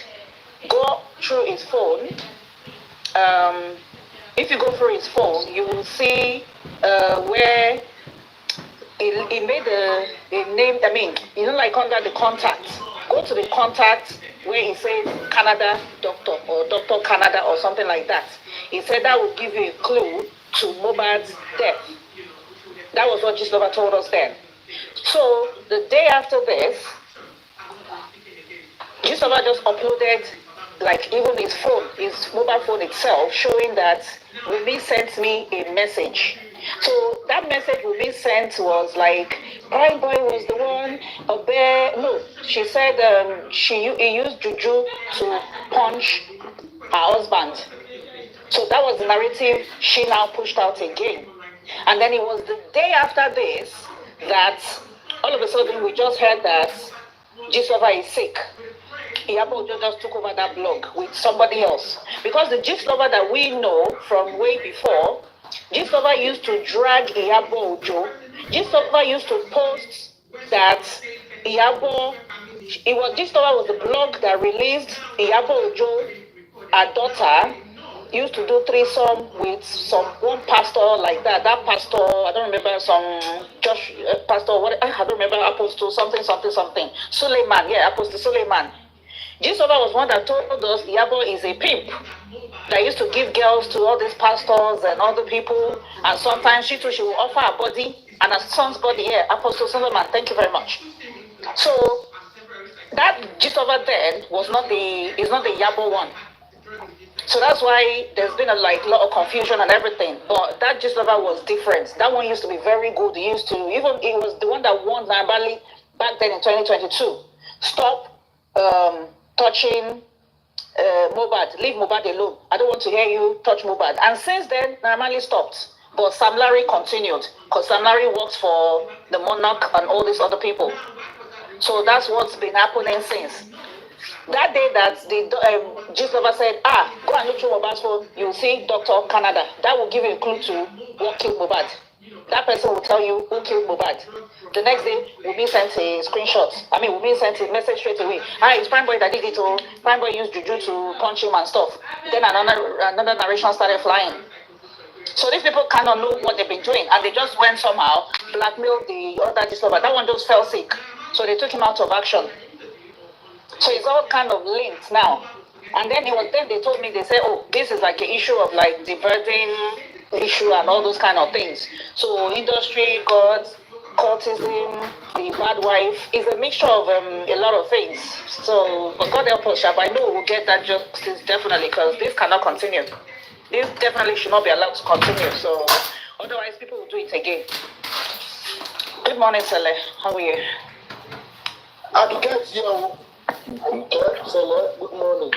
S5: go through his phone. If you go through his phone, you will see where he made a name, like under the contact. Go to the contact where he says Canada doctor or Dr. Canada or something like that. He said that would give you a clue to Mohbad's death. That was what Gislova told us then. So the day after this, Gislova just uploaded, even his phone, his mobile phone itself, showing that Wumi sent me a message. So that message Wumi sent was like, Prime Boy was the one, she said he used juju to punch her husband. So that was the narrative she now pushed out again. And then it was the day after this that all of a sudden we just heard that Gislova is sick. IYABO just took over that blog with somebody else. Because the Gislova that we know from way before, Gislova used to drag IYABO OJO. Gislova used to post that Gislova was the blog that released IYABO OJO, her daughter, used to do threesome with one pastor like that. That pastor, I don't remember, pastor, what I don't remember, Apostle something. Suleiman, Apostle Suleiman. Gislova was one that told us IYABO is a pimp that used to give girls to all these pastors and other people, and sometimes she will offer her body and her son's body here. Apostle Suleiman, thank you very much. So that Gislova then is not the IYABO one. So that's why there's been a lot of confusion and everything. But that Gislova was different. That one used to be very good. It was the one that won Nambali back then in 2022. Stop touching Mohbad. Leave Mohbad alone. I don't want to hear you touch Mohbad. And since then, Nambali stopped. But Sam Larry continued. Because Sam Larry works for the monarch and all these other people. So that's what's been happening since. That day that the Gislova said, go and look through Mohbad's phone, you'll see Dr. Canada. That will give you a clue to what killed Mohbad. That person will tell you who killed Mohbad. The next day, we'll be sent a screenshot. We'll be sent a message straight away. It's Prime Boy that did it. Prime Boy used juju to punch him and stuff. Then another narration started flying. So these people cannot know what they've been doing. And they just went somehow, blackmailed the other Gislova. That one just fell sick. So they took him out of action. So it's all kind of linked now. And then they told me, they said, this is like an issue of the birthing issue and all those kind of things. So industry, gods, cultism, the bad wife is a mixture of a lot of things. So God help us, I know we'll get that justice definitely, because this cannot continue. This definitely should not be allowed to continue. So otherwise people will do it again. Good morning, Sele. How are you?
S1: Good morning.
S3: Good morning.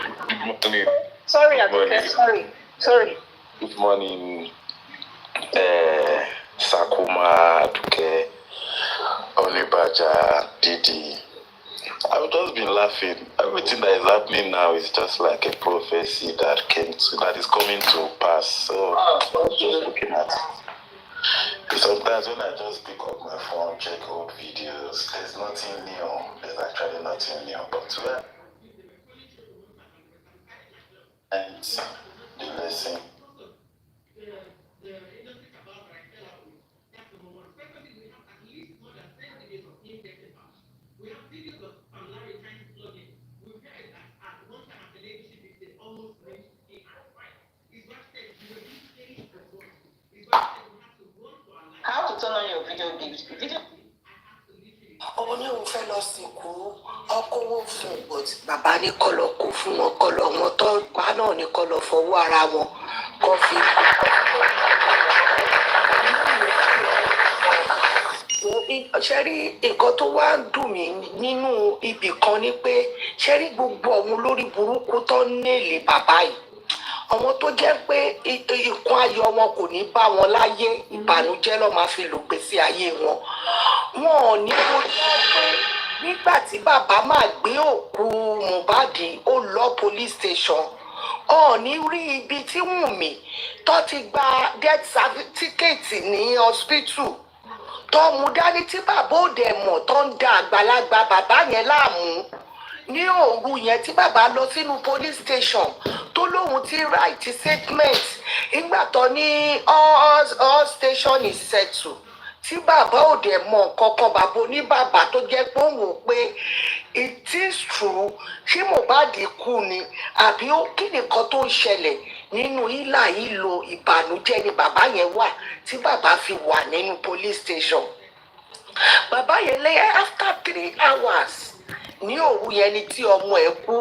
S5: Sorry, Aduke. Sorry.
S3: Good morning, Sakuma, Aduke, Onibaja, Didi. I've just been laughing. Everything that is happening now is just like a prophecy that is coming to pass. So just looking at it.
S6: Sometimes when I just pick up my phone, check old videos, there's nothing new. There's actually nothing new. But where and the lesson.
S5: How to turn on your video games?
S7: Ọmọ ní òun fẹ́ lọ sìnkú ọkọ̀wọ́ fún but bàbá ní kọ́lọ̀ kó fún wọn kọ́lọ̀ wọn tó pa náà ní kọ́lọ̀ fọwọ́ ara wọn kọ́ fi. Ṣé rí nǹkan tó wá ń dùn mí nínú ibì kan ni pé ṣé rí gbogbo àwọn olórí burúkú tó ń nèlè bàbá yìí àwọn tó jẹ́ pé ìkún ayọ̀ wọn kò ní bá wọn láyé ìbànújẹ́ ló máa fi lògbé sí ayé wọn wọn ò ní kó jẹ́ pé nígbà tí bàbá máa gbé òkú Mohbad ó lọ police station ọ̀ọ́ni rí ibi tí Wùnmí tó ti gba death certificate ní hospital tó mú dání tí bàbá òde mọ̀ tó ń da àgbàlagbà bàbá yẹn láàmú ní òru yẹn tí bàbá lọ sínú police station tó lóun ti write statement ìgbà tó ní all station is settled tí bàbá òde mọ̀ kankan bàbá oníbàbà tó jẹ́ pé òun wò pé it is true ṣé Mohbad kú ni àbí ó kí nìkan tó ń ṣẹlẹ̀ nínú ìlà ìlò ìbànújẹ́ ni bàbá yẹn wà tí bàbá fi wà nínú police station bàbá yẹn lẹ́yìn after 3 hours ní òru yẹn ni tí ọmọ ẹ̀ kú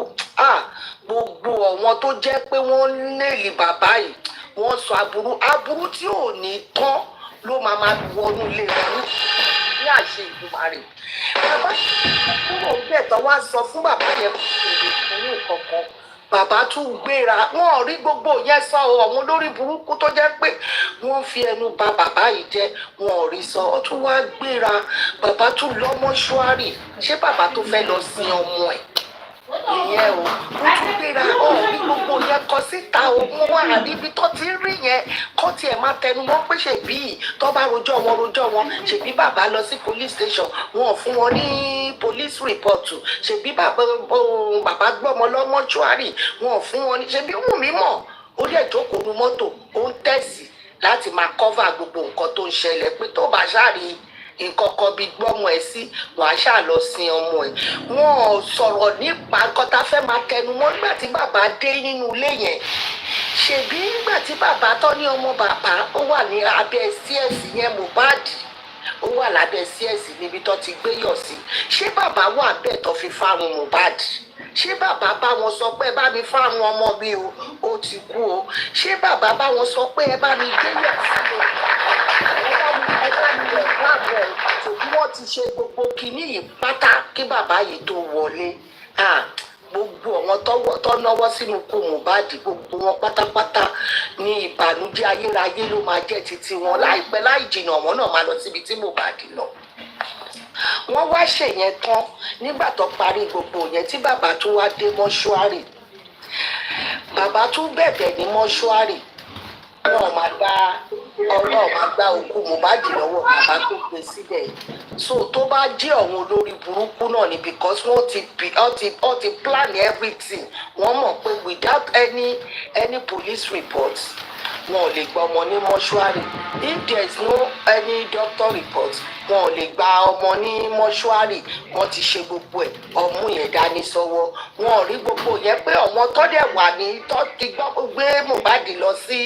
S7: gbogbo àwọn tó jẹ́ pé wọ́n nèlì bàbá yìí wọ́n sọ aburú tí ò ní tán ló máa wọnú ilé wọn ní àṣẹ Ìdùmarè bàbá kúrò bẹ́ẹ̀ tó wá sọ fún bàbá yẹn kó lè fún ní kankan bàbá tún gbéra wọn ò rí gbogbo yẹn sọ àwọn olórí burúkú tó jẹ́ pé wọ́n fi ẹnu bà bàbá yìí jẹ́ wọn ò rí sọ ó tún wá gbéra bàbá tún lọ mọ́ṣúárì ṣé bàbá tó fẹ́ lọ sin ọmọ ẹ̀ ìyẹn o ó tún gbéra ó rí gbogbo yẹn kọ síta òun wà níbi tó ti rí yẹn kó tiẹ̀ máa tẹnu mọ́ pé ṣèbí tó bá rojọ́ wọn ṣèbí bàbá lọ sí police station wọn ò fún wọn ní police report ṣèbí bàbá gbọ́mọ lọ́mọ́ṣúárì wọn ò fún wọn ní ṣèbí Wùnmí mọ̀ ó dẹ̀ jókòó nu mọ́tò ó ń tẹ̀sí láti máa cover gbogbo nǹkan tó ń ṣẹlẹ̀ pé tó bá ṣáàrí nǹkan kan bí gbọ́mọ ẹ̀ sí wàá ṣáà lọ sin ọmọ ẹ̀ wọn ò sọ̀rọ̀ nípa nǹkan tá a fẹ́ máa tẹnu mọ́ nígbà tí bàbá dé nínú ilé yẹn ṣèbí nígbà tí bàbá tó ní ọmọ bàbá ó wà ní abẹ́ CS yẹn Mohbad ó wà lábẹ́ CS níbi tó ti gbé yọ̀ sí ṣé bàbá wà bẹ́ẹ̀ tó fi fárun Mohbad ṣé bàbá bá wọn sọ pé ẹ bá mi fárun ọmọ mi o ó ti kú o ṣé bàbá bá wọn sọ pé ẹ bá mi gbé yọ̀ sí o wọ́n ti ṣe gbogbo kìíní yìí pátá kí bàbá yìí tó wọlé gbogbo àwọn tó náwó sínú kó Mohbad gbogbo wọn pátápátá ní ìbànújẹ́ ayérayé ló máa jẹ́ títí wọn láìpẹ́ láì jìnnà wọn náà máa lọ síbi tí Mohbad lọ wọ́n wá ṣèyẹn tán nígbà tó parí gbogbo yẹn tí bàbá tún wá dé mọ́ṣúárì bàbá tún bẹ̀bẹ̀ ní mọ́ṣúárì náà máa gba òkú Mohbad lọ́wọ́ bàbá tó gbé síbẹ̀ so tó bá jẹ́ àwọn olórí burúkú náà ni because wọ́n ti plan everything wọ́n mọ̀ pé without any police report wọn ò lè gba ọmọ ní mọ́ṣúárì if there is no any doctor report wọn ò lè gba ọmọ ní mọ́ṣúárì wọ́n ti ṣe gbogbo ẹ̀ ọmú yẹn dání sọ́wọ́ wọn ò rí gbogbo yẹn pé ọmọ tó dẹ̀ wà ní tó ti gbé Mohbad lọ sí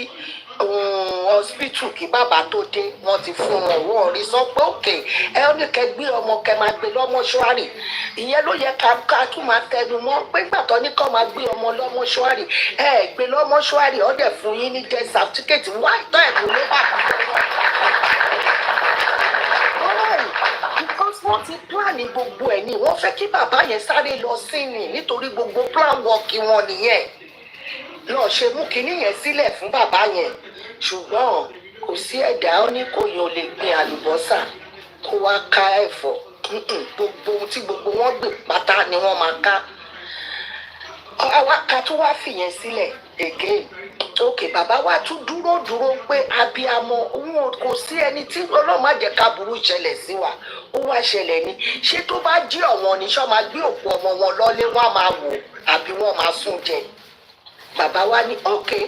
S7: hospital kí bàbá tó dé wọ́n ti fún wọn rí sọ pé òkè ẹ ó ní kẹ́ gbé ọmọ kẹ́ máa gbé lọ́mọ́ṣúárì ìyẹn ló yẹ ká tún máa tẹnu mọ́ pé gbàtọ́ ní kọ́ máa gbé ọmọ lọ́mọ́ṣúárì ẹ gbé lọ́mọ́ṣúárì ó dẹ̀ fún yín ní death certificate wá ìtọ́ ẹ̀kú ló bá because wọ́n ti plan gbogbo ẹ̀ ni wọ́n fẹ́ kí bàbá yẹn sáré lọ sí ni nítorí gbogbo plan work wọn nìyẹn lọ́ọ́ ṣe mú kinní yẹn sílẹ̀ fún bàbá yẹn ṣùgbọ́n kò sí ẹ̀dá ó ní kò yàn lè gbin àlùbọ́sà kó wá ká ẹ̀fọ́ gbogbo ohun tí gbogbo wọn gbè pátá ni wọ́n máa ká àwa ká tó wá fìyẹn sílẹ̀ again òkè bàbá wa tún dúró pé abiyamọ òun kò sí ẹni tí Ọlọ́run má jẹ́ ká burú ṣẹlẹ̀ sí wa ó wá ṣẹlẹ̀ ni ṣé tó bá jí ọ̀wọ́n ni ṣọ́ máa gbé òkú ọmọ wọn lọ́lé wọn á máa wò àbí wọn máa sún jẹ bàbá wa ní òkè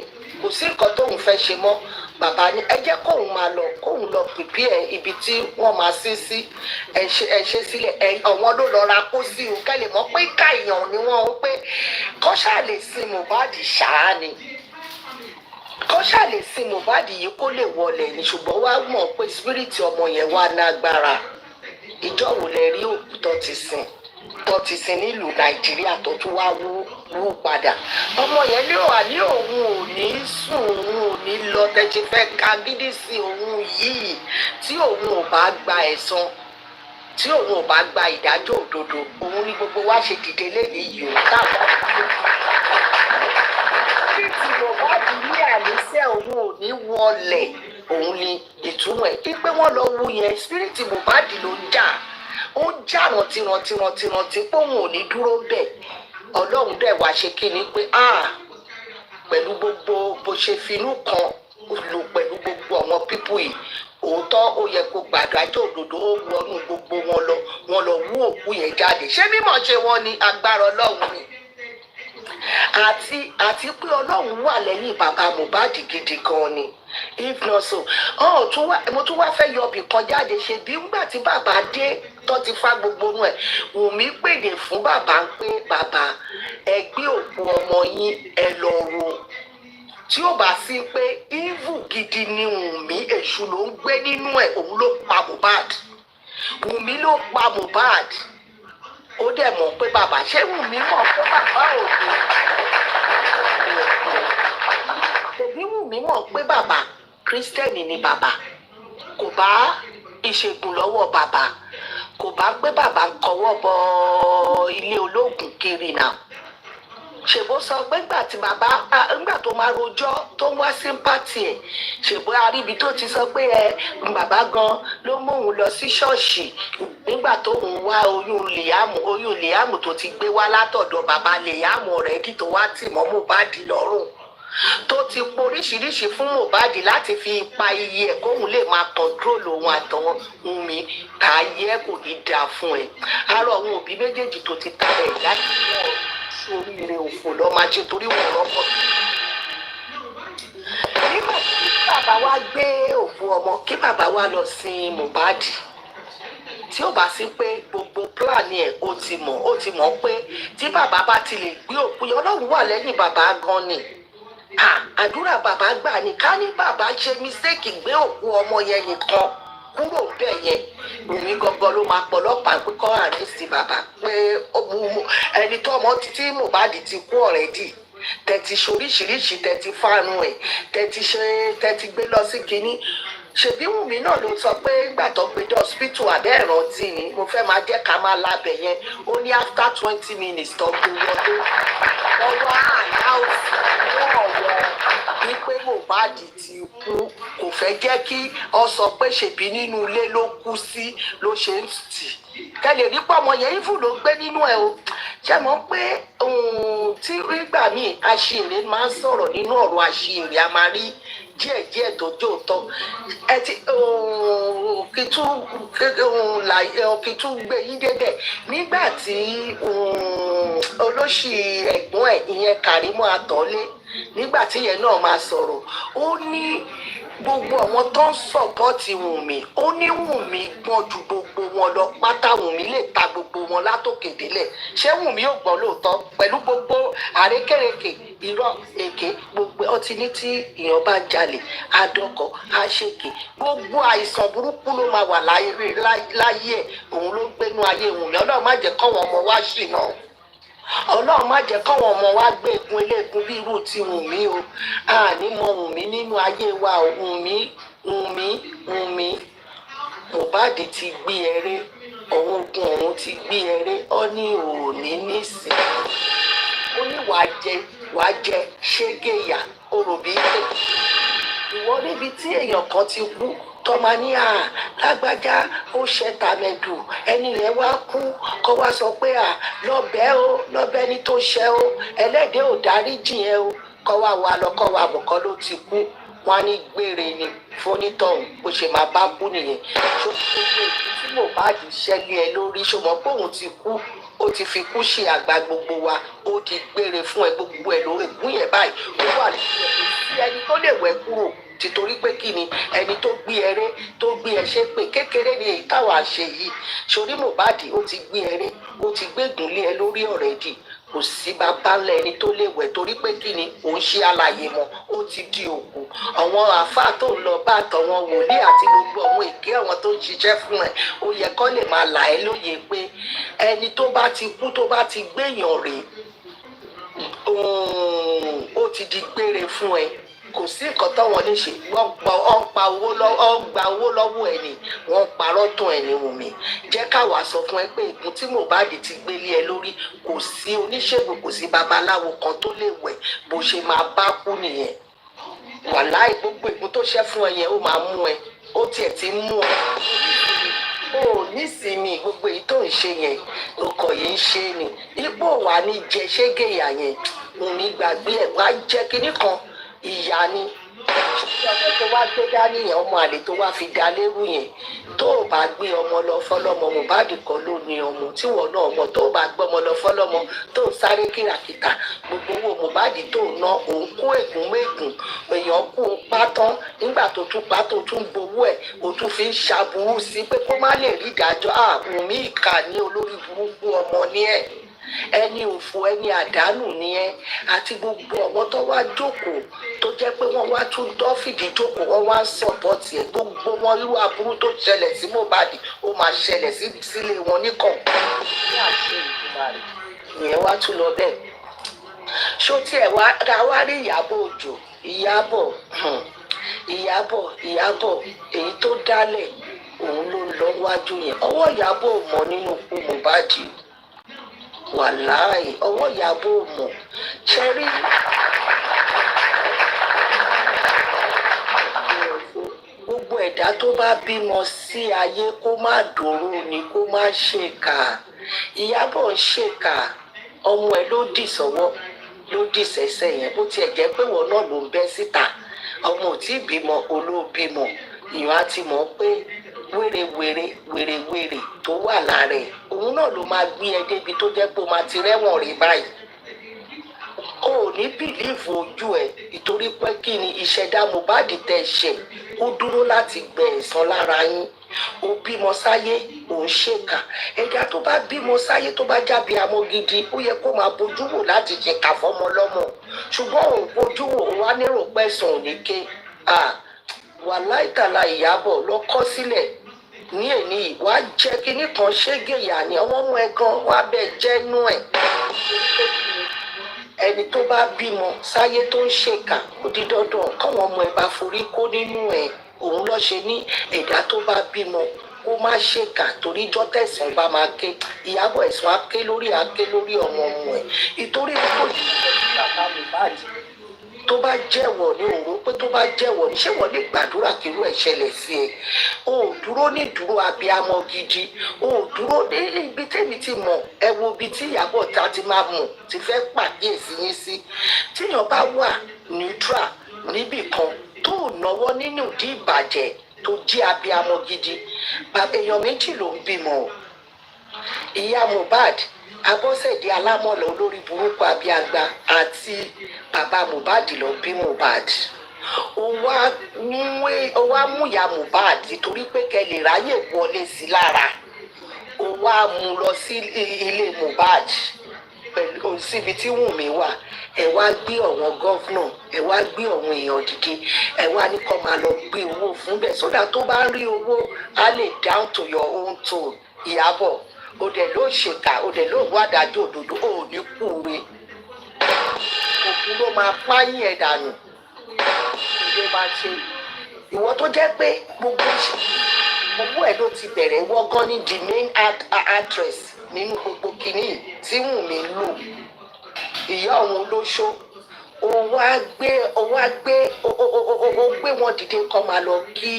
S7: kò sí nǹkan tóun fẹ́ ṣe mọ́ bàbá ní ẹ jẹ́ kóun lọ prepare ibi tí wọ́n máa sí ẹ ṣe sílẹ̀ ọ̀wọ́n ló lọ ra kó sí o kẹ́lẹ̀ mọ́ pé ká èèyàn ni wọ́n ó pé kọ́ṣà lè sin Mohbad ṣáá ni kọ́ṣà lè sin Mohbad yìí kó lè wọlé ní ṣùgbọ́n wá mọ̀ pé spirit ọmọ yẹn wà nágbára ìjọ wo lẹ rí òkú tó ti sin nílùú Nàìjíríà tó tún wá wú padà ọmọ yẹn ní wà ní òun ò ní sùn òun ò ní lọ tẹ́tí fẹ́ ka gidi sí òun yìí tí òun ò bá gba ẹ̀san tí òun ò bá gba ìdájọ́ òdodo òun ní gbogbo wa ṣe dìde lẹ́yìn yìí ó káàbọ̀ tí Mohbad ní àníṣe òun ò ní wọlé òun ni ìtumọ̀ ẹ̀ pé wọ́n lọ wú yẹn spirit Mohbad ló ń jà ó ń jà rántí pé òun ò ní dúró bẹ́ẹ̀ Ọlọ́run dẹ̀ wá ṣe kí ni pé pẹ̀lú gbogbo bó ṣe finú kan lò pẹ̀lú gbogbo àwọn pípù yìí òótọ́ ó yẹ kó gbàdájọ́ òdodo ó wọnú gbogbo wọn lọ wú òkú yẹn jáde ṣé mímọ̀ ṣe wọn ni agbára Ọlọ́run ni àti pé Ọlọ́run wà lẹ́yìn bàbá Mohbad gidi gan ni if not so mo tún wá fẹ́ yọ ibì kan jáde ṣe bí ńgbà tí bàbá dé tó ti fa gbogbo inú ẹ̀ Wùmí pèdè fún bàbá ń pé bàbá ẹ gbé òkú ọmọ yín ẹ lọ ro tí ó bá sí pé evil gidi ni Wùmí èṣù ló ń gbé nínú ẹ̀ òun ló pa Mohbad Wùmí ló pa Mohbad ó dẹ̀ mọ̀ pé bàbá ṣé Wùmí mọ̀ pé bàbá òde tẹ̀bí Wùmí mọ̀ pé bàbá kírísítẹ́nì ni bàbá kò bá ìṣègùn lọ́wọ́ bàbá kò bá pé bàbá ń kọwọ́ bọ ilé olóògùn kiri náà ṣèbó sọ pé ńgbà tí bàbá ńgbà tó máa rojọ́ tó ń wá sympathy ẹ̀ ṣèbó aríbi tó ti sọ pé bàbá gan ló mú òun lọ sí ṣọ́ọ̀ṣì nígbà tó ń wá oyún Liam tó ti gbé wá látọ̀dọ̀ bàbá Liam rẹ̀ kí tó wá tì mọ́ Mohbad lọ́rùn tó ti poríṣiríṣi fún Mohbad láti fi pa iye ẹ̀ kóun lè máa kọńtrólù òun àtọwọn Wùmí káyé kò ní dáa fún ẹ àárọ̀ àwọn òbí méjèèjì tó ti ta ẹ̀ láti wọ́n oríire òfò lọ máa ṣe torí wọn lọ́pọ̀. nígbà tí bàbá wa gbé òkú ọmọ kí bàbá wa lọ sin Mohbad tí ó bá sí pé gbogbo plan ẹ̀ ó ti mọ̀ pé tí bàbá bá ti lè gbé òkú yẹn Ọlọ́run wà lẹ́yìn bàbá gan ni àdúrà bàbá gbà ní ká ní bàbá ṣe mistake gbé òkú ọmọ yẹn nìkan kúrò bẹ́ẹ̀ yẹn Wùmí gangan ló máa pọlọ́pàá pé kọ́ àdìsí bàbá pé ẹni tó ọmọ títí Mohbad ti kú already tẹ̀tí ṣoríṣiríṣi tẹ̀tí fáànù ẹ̀ tẹ̀tí gbé lọ sí kínní ṣèbí Wùmí náà ló sọ pé ìgbà tó gbé dé hospital abẹ́ ìrántí ni mo fẹ́ máa jẹ́ ká máa lábẹ́ yẹn ó ní after 20 minutes tó gbé wọlé wọ́n wá àyáòsì wọ́n ọ̀wọ́ wípé Mohbad ti kú kò fẹ́ jẹ́ kí ọ sọ pé ṣèbí nínú ilé ló kú sí ló ṣe ń tì kẹlẹ̀ rí pọ̀ ọmọ yẹn ìfù ló gbé nínú ẹ̀ o ṣe mọ̀ pé tí nígbà míì aṣèrè máa ń sọ̀rọ̀ nínú ọ̀rọ̀ aṣèrè a máa rí díẹ̀ tó jóòtọ́ ẹ ti kìtú gbé yín dédé nígbà tí olóṣì ẹ̀gbọ́n ẹ̀ ìyẹn Kàrímọ́ Àtọ́lé nígbà tí yẹn náà máa sọ̀rọ̀ ó ní gbogbo àwọn tó ń sọ̀pọ́tì Wùmí ó ní Wùmí gbọ́n ju gbogbo wọn lọ pátá Wùmí lè ta gbogbo wọn látòkè délẹ̀ ṣé Wùmí ò gbọ́ lóòótọ́ pẹ̀lú gbogbo àrékèrèkè irọ́ èké gbogbo ọtí ní tí èèyàn bá ń jalè adọ́kọ̀ àṣekè gbogbo àìsàn burúkú ló máa wà láyé ẹ̀ òun ló gbénú ayé Wùmí Ọlọ́run má jẹ́ kọ́wọn ọmọ wa ṣìnà Ọlọ́run má jẹ́ káwọn ọmọ wa gbé egun eléegun bí irú ti Wùmí o àní mọ Wùmí nínú ayé wa o Wùmí Mohbad ti gbé ẹrẹ ọ̀hún ogun ọ̀hún ti gbé ẹrẹ ọ ní òní nísìnyí ó ní wàá jẹ ṣégeyà oròbí pé ìwọ níbi tí èèyàn kan ti kú tọ́mọ ní lágbájá ó ṣe tàmẹ̀dù ẹni yẹn wá kú kọ́ wá sọ pé lọ́bẹ̀ ó lọ́bẹ̀ ní tó ṣe ó ẹlẹ́dẹ̀ ò dáríjì ẹ o kọ́ wá wa lọ kọ́ wa bọ̀ kọ́ ló ti kú wọn á ní gbére ni fónítọ̀hún bó ṣe máa bá kú nìyẹn ṣó tí Mohbad ṣẹlẹ̀ ẹ lórí ṣó mọ̀ pé òun ti kú ó ti fi kú ṣe àgbà gbogbo wa ó ti gbére fún ẹ gbogbo ẹ lórí ìgún yẹn báyìí ó wà lórí ẹ sí ẹni tó lè wẹ̀ kúrò títorí pé kí ni ẹni tó gbé ẹré tó gbé ẹṣẹ pé kékeré ni èyí táwa ṣe yìí sórí Mohbad ó ti gbé ẹré ó ti gbégùn lé ẹ lórí ọ̀rẹ́dì kò sí bàbá ńlá ẹni tó lè wẹ̀ torí pé kí ni òun ṣe àlàyé mọ́ ó ti di òkú àwọn àáfàá tó ń lọ bá àtọwọn wòlíì àti gbogbo àwọn èké àwọn tó ń ṣiṣẹ́ fún ẹ ó yẹ kó lè máa là ẹ́ lóye pé ẹni tó bá ti kú tó bá ti gbéyàn rèé ó ti di gbére fún ẹ kò sí nǹkan táwọn lè ṣe wọ́n gba owó lọ́wọ́ ẹ̀ ni wọ́n parọ́ tún ẹ̀ ní Wùnmí jẹ́ káwa sọ fún ẹ pé ìkún tí Mohbad ti gbélé ẹ lórí kò sí oníṣègùn kò sí babaláwo kan tó lè wẹ̀ bó ṣe máa bá kú nìyẹn wàláì gbogbo ìkún tó ṣẹ́ fún ẹ yẹn ó máa mú ẹ ó tiẹ̀ ti mú ẹ ó nísìnyí gbogbo èyí tó ń ṣe yẹn ọkọ̀ yìí ń ṣe ni ipò wà ní jẹ ṣégeyà yẹn Wùnmí gbàgbé ẹ̀ wá jẹ́ kinní kan ìyá ni ọmọ tó wá gbé dání yẹn ọmọ àlè tó wá fi dá lérú yẹn tó o bá gbé ọmọ lọ fọlọmọ Mohbad kan ló ní ọmọ tí wọn náà ọmọ tó o bá gbé ọmọ lọ fọlọmọ tó o sáré kìràkìtà gbogbo owó Mohbad tó o ná òun kó ègún mẹ́gùn èèyàn kú o pa tán nígbà tó tún pa tó tún gbowó ẹ̀ o tún fi ń ṣàbùrú sí pé kó má lè rí ìdájọ́ Wùnmí ìkà ní olórí burúkú ọmọ ní ẹ̀ ẹni òfò ẹni àdánù ni ẹ àti gbogbo ọmọ tó wá jókòó tó jẹ́ pé wọ́n wá tún dọ́fìdì jókòó wọ́n wá ń sọ̀pọ̀tì ẹ̀ gbogbo wọn irú aburú tó ṣẹlẹ̀ sí Mohbad ó máa ṣẹlẹ̀ sílé wọn níkọ̀ọ̀kan ní àṣẹ ìgbìmọ̀ rẹ̀ ìyẹn wá tún lọ bẹ́ẹ̀ ṣó tiẹ̀ wá rí Ìyábọ̀ èyí tó dálẹ̀ òun ló ń lọ wájú yẹn ọwọ́ Ìyábọ̀ mọ́ nínú ikú Mohbad wàláì ọwọ́ Ìyábọ̀ mọ̀ ṣẹ́rí gbogbo ẹ̀dá tó bá bímọ sí ayé kó má dòró ni kó má ṣèkà Ìyábọ̀ ń ṣèkà ọmọ ẹ̀ ló dì sọ́wọ́ ló dì sẹ́sẹ̀ yẹn bó tiẹ̀ jẹ́ pé wọn náà ló ń bẹ́ síta ọmọ ò tí ì bímọ olóbímọ ìyẹn á ti mọ̀ pé wèrè tó wà lára ẹ̀ òun náà ló máa gbé ẹ débi tó jẹ́ pé o máa ti rẹ́wọ̀n rí báyìí o ò ní bìlíìfù ojú ẹ ìtorí pé kí ni ìṣẹ̀dá Mohbad tẹ ṣe ó dúró láti gbẹ ẹ̀san lára yín ó bímọ sáyé ò ń ṣèkà ẹ̀dá tó bá bímọ sáyé tó bá jábí amọ gidi ó yẹ kó máa bójú wò láti ṣèkà fọmọ lọ́mọ ṣùgbọ́n òun bójú wò ó wá nírò pẹ̀sùn òní ké wàláì tàlà Ìyábọ̀ lọ kọ sílẹ̀ ní èní wá jẹ́ kínní kan ṣégeyà ni ọmọ ọmọ ẹ gan wá bẹ jẹ́nu ẹ̀ ẹni tó bá bímọ sáyé tó ń ṣèkà ó di dandan káwọn ọmọ ẹ bá forí kó nínú ẹ̀ òun lọ ṣe ní ẹ̀dá tó bá bímọ kó má ṣèkà torí ijọ́ tẹ̀sán bá máa ké Ìyábọ̀ ẹ̀sùn á ké lórí ọmọ ọmọ ẹ̀ ìtorí kò ní bàbá Mohbad tó bá jẹ́wọ́ ní òun pé tó bá jẹ́wọ́ ní ṣé wọ́n lè gbàdúrà kí irú ẹ̀ ṣẹlẹ̀ sí ẹ o ò dúró ní ìdúró abiyamọ gidi o ò dúró ní ibi tẹ́mi ti mọ̀ ẹ wo ibi tí Ìyábọ̀ ta ti máa mọ̀ ti fẹ́ pàkíyèsí yín sí tíyàn bá wà neutral níbì kan tó náwó nínú ìdí ìbàjẹ́ tó jí abiyamọ gidi èèyàn méjì ló ń bímọ ìyá Mohbad Abọ́sẹ̀dé alámọ̀lá olórí burúkú abíagbá àti bàbá Mohbad ló bí Mohbad ó wá mú ìyá Mohbad torí pé kẹ́ lè ráyè wọlé sí lára ó wá mú lọ sí ilé Mohbad pẹ̀lú síbi tí Wùnmí wà ẹ wá gbé ọ̀wọ́n gọ́fúnà ẹ wá gbé ọ̀wọ́n èèyàn dìde ẹ wá ní kó máa lọ gbé owó fún bẹ́ẹ̀ sódà tó bá rí owó á lè down to your own tone Ìyábọ̀ o dẹ̀ ló ṣèkà o dẹ̀ ló wá dájú òdodo o ní kúure òkú ló máa páyín ẹ̀ dànù ló máa ṣe ìwọ tó jẹ́ pé gbogbo owó ẹ̀ ló ti bẹ̀rẹ̀ wọ́gán ní the main actress nínú gbogbo kìíní tí Wùnmí lò ìyá òun olóṣó ó gbé wọn dìde kó máa lọ kí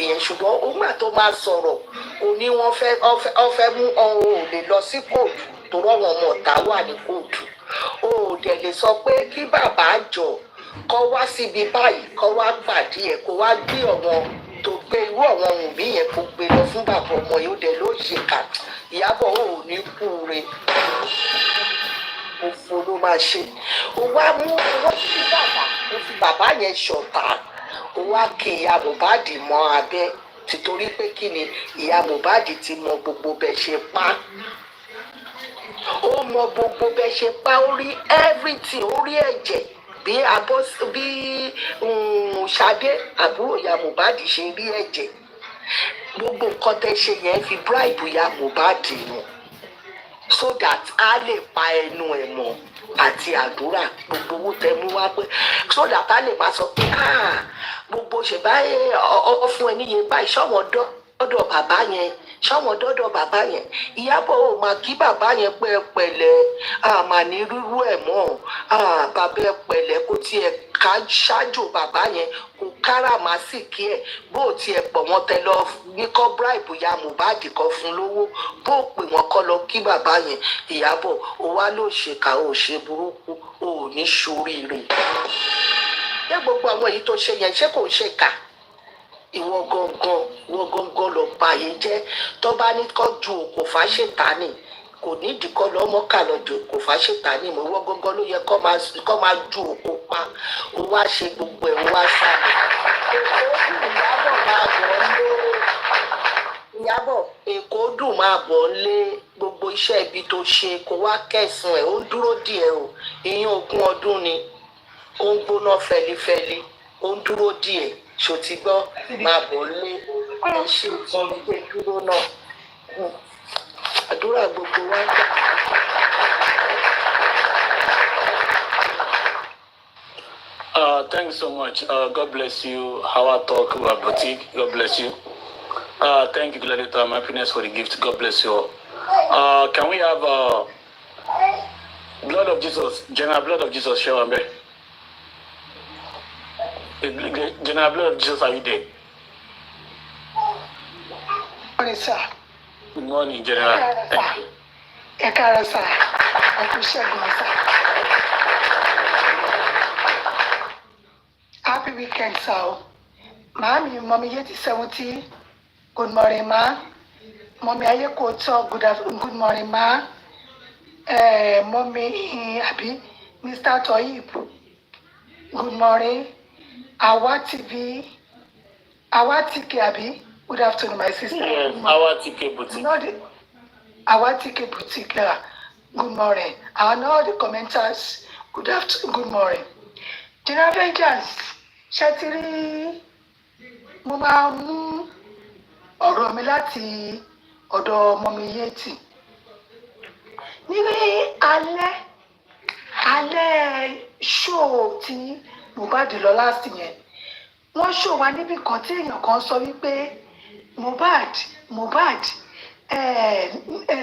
S7: èèyàn ṣùgbọ́n ògbà tó máa sọ̀rọ̀ ó ní wọ́n fẹ́ mú ọ̀hún ò lè lọ sí kóòtù tó rọ́wọ́n ọmọ ọ̀tá wà ní kóòtù ó dẹ̀ lè sọ pé kí bàbá jọ kọ́ wá síbi báyìí kọ́ wá pàdé ẹ̀ kó wá gbé ọ̀wọ́n tó gbé irú ọ̀wọ́n ohun bí yẹn kó gbé lọ fún bàbá ọmọ yìí ó dẹ̀ ló ṣe kà Ìyábọ̀ ò ní kú re òfò ló máa ṣe ó wá mú owó sí bàbá ó fi bàbá yẹn ṣọ̀tá ó wá kí ìyá Mohbad mọ́ abẹ́ títorí pé kí ni ìyá Mohbad ti mọ gbogbo bẹ́ẹ̀ ṣe pa ó mọ gbogbo bẹ́ẹ̀ ṣe pa ó rí everything ó rí ẹ̀jẹ̀ bí Ṣadé àbúrò ìyá Mohbad ṣe rí ẹ̀jẹ̀ gbogbo nǹkan tẹ́ ṣe yẹn fi bribe ìyá Mohbad nù so that a lè pa ẹnu ẹ̀ mọ́ àti àdúrà gbogbo owó tẹ́ mú wá pé so that a lè máa sọ pé gbogbo ṣèbáyé ọ fún ẹ níye báyìí ṣọwọ́n dọ́dọ̀ bàbá yẹn ṣọwọ́n dọ́dọ̀ bàbá yẹn Ìyábọ̀ ò máa kí bàbá yẹn pé pẹ̀lẹ́ àmà ní rírú ẹ̀ mọ́ bàbá ẹ pẹ̀lẹ́ kó tiẹ̀ ká ṣáájú bàbá yẹn kó káràmásìkí ẹ̀ bó tiẹ̀ pọ̀ wọ́n tẹ lọ ní kọ́ bribe ya Mohbad kan fún lówó bó pè wọ́n kọ́ lọ kí bàbá yẹn Ìyábọ̀ ó wá ló ṣèkà ó ṣe burúkú ó ní ṣoríire ṣé gbogbo àwọn èyí tó ṣe yẹn ṣé kò ṣe kà ìwọ gangan lọ bà yé jẹ́ tó bá ní kó ju òkò fáṣetánì kò nídìí kọ́ lọ́mọ kà lọ ju òkò fáṣetánì mọ́ ìwọ gangan ló yẹ kó máa ju òkò pa ó wá ṣe gbogbo ẹ̀ ó wá sáré Ìyábọ̀ èkó dùn máa bọ̀ lé gbogbo iṣẹ́ ibi tó ṣe kó wá kẹsàn ẹ̀ ó ń dúró díẹ̀ o ìyẹn ogún ọdún ni ó ń gbóná fẹlifẹli ó ń dúró díẹ̀ ṣòtí gbọ́ máa bọ̀ lé ẹ ṣe ìgbé dúró náà àdúrà gbogbo wa gbà.
S8: Thanks so much. God bless you. Our talk about boutique. God bless you. Thank you, Gladiator. My happiness for the gift. God bless you all. Can we have blood of Jesus, general blood of Jesus, show me. General blood of Jesus, are you there?
S9: Morning, sir.
S8: Good morning, General. Thank you.
S9: Sir. I appreciate you, sir. Happy weekend, sir. Mommy, 70. Good morning, ma. Mommy, good morning, ma. Mommy, happy. Mr. Toyib. Good morning. Our TV, Abi. Good afternoon, my sister.
S8: Yes, our TK boutique.
S9: Our TK boutique. Good morning. And all the commenters. Good afternoon. Good morning. General Vengeance. Shatiri. Mo máa mú ọ̀rọ̀ mi láti ọ̀dọ̀ Mọ́mì Yétì. Ní alẹ́ show tí Mohbad lọ last yẹn wọ́n show wa níbi kan tí èèyàn kan sọ wípé Mohbad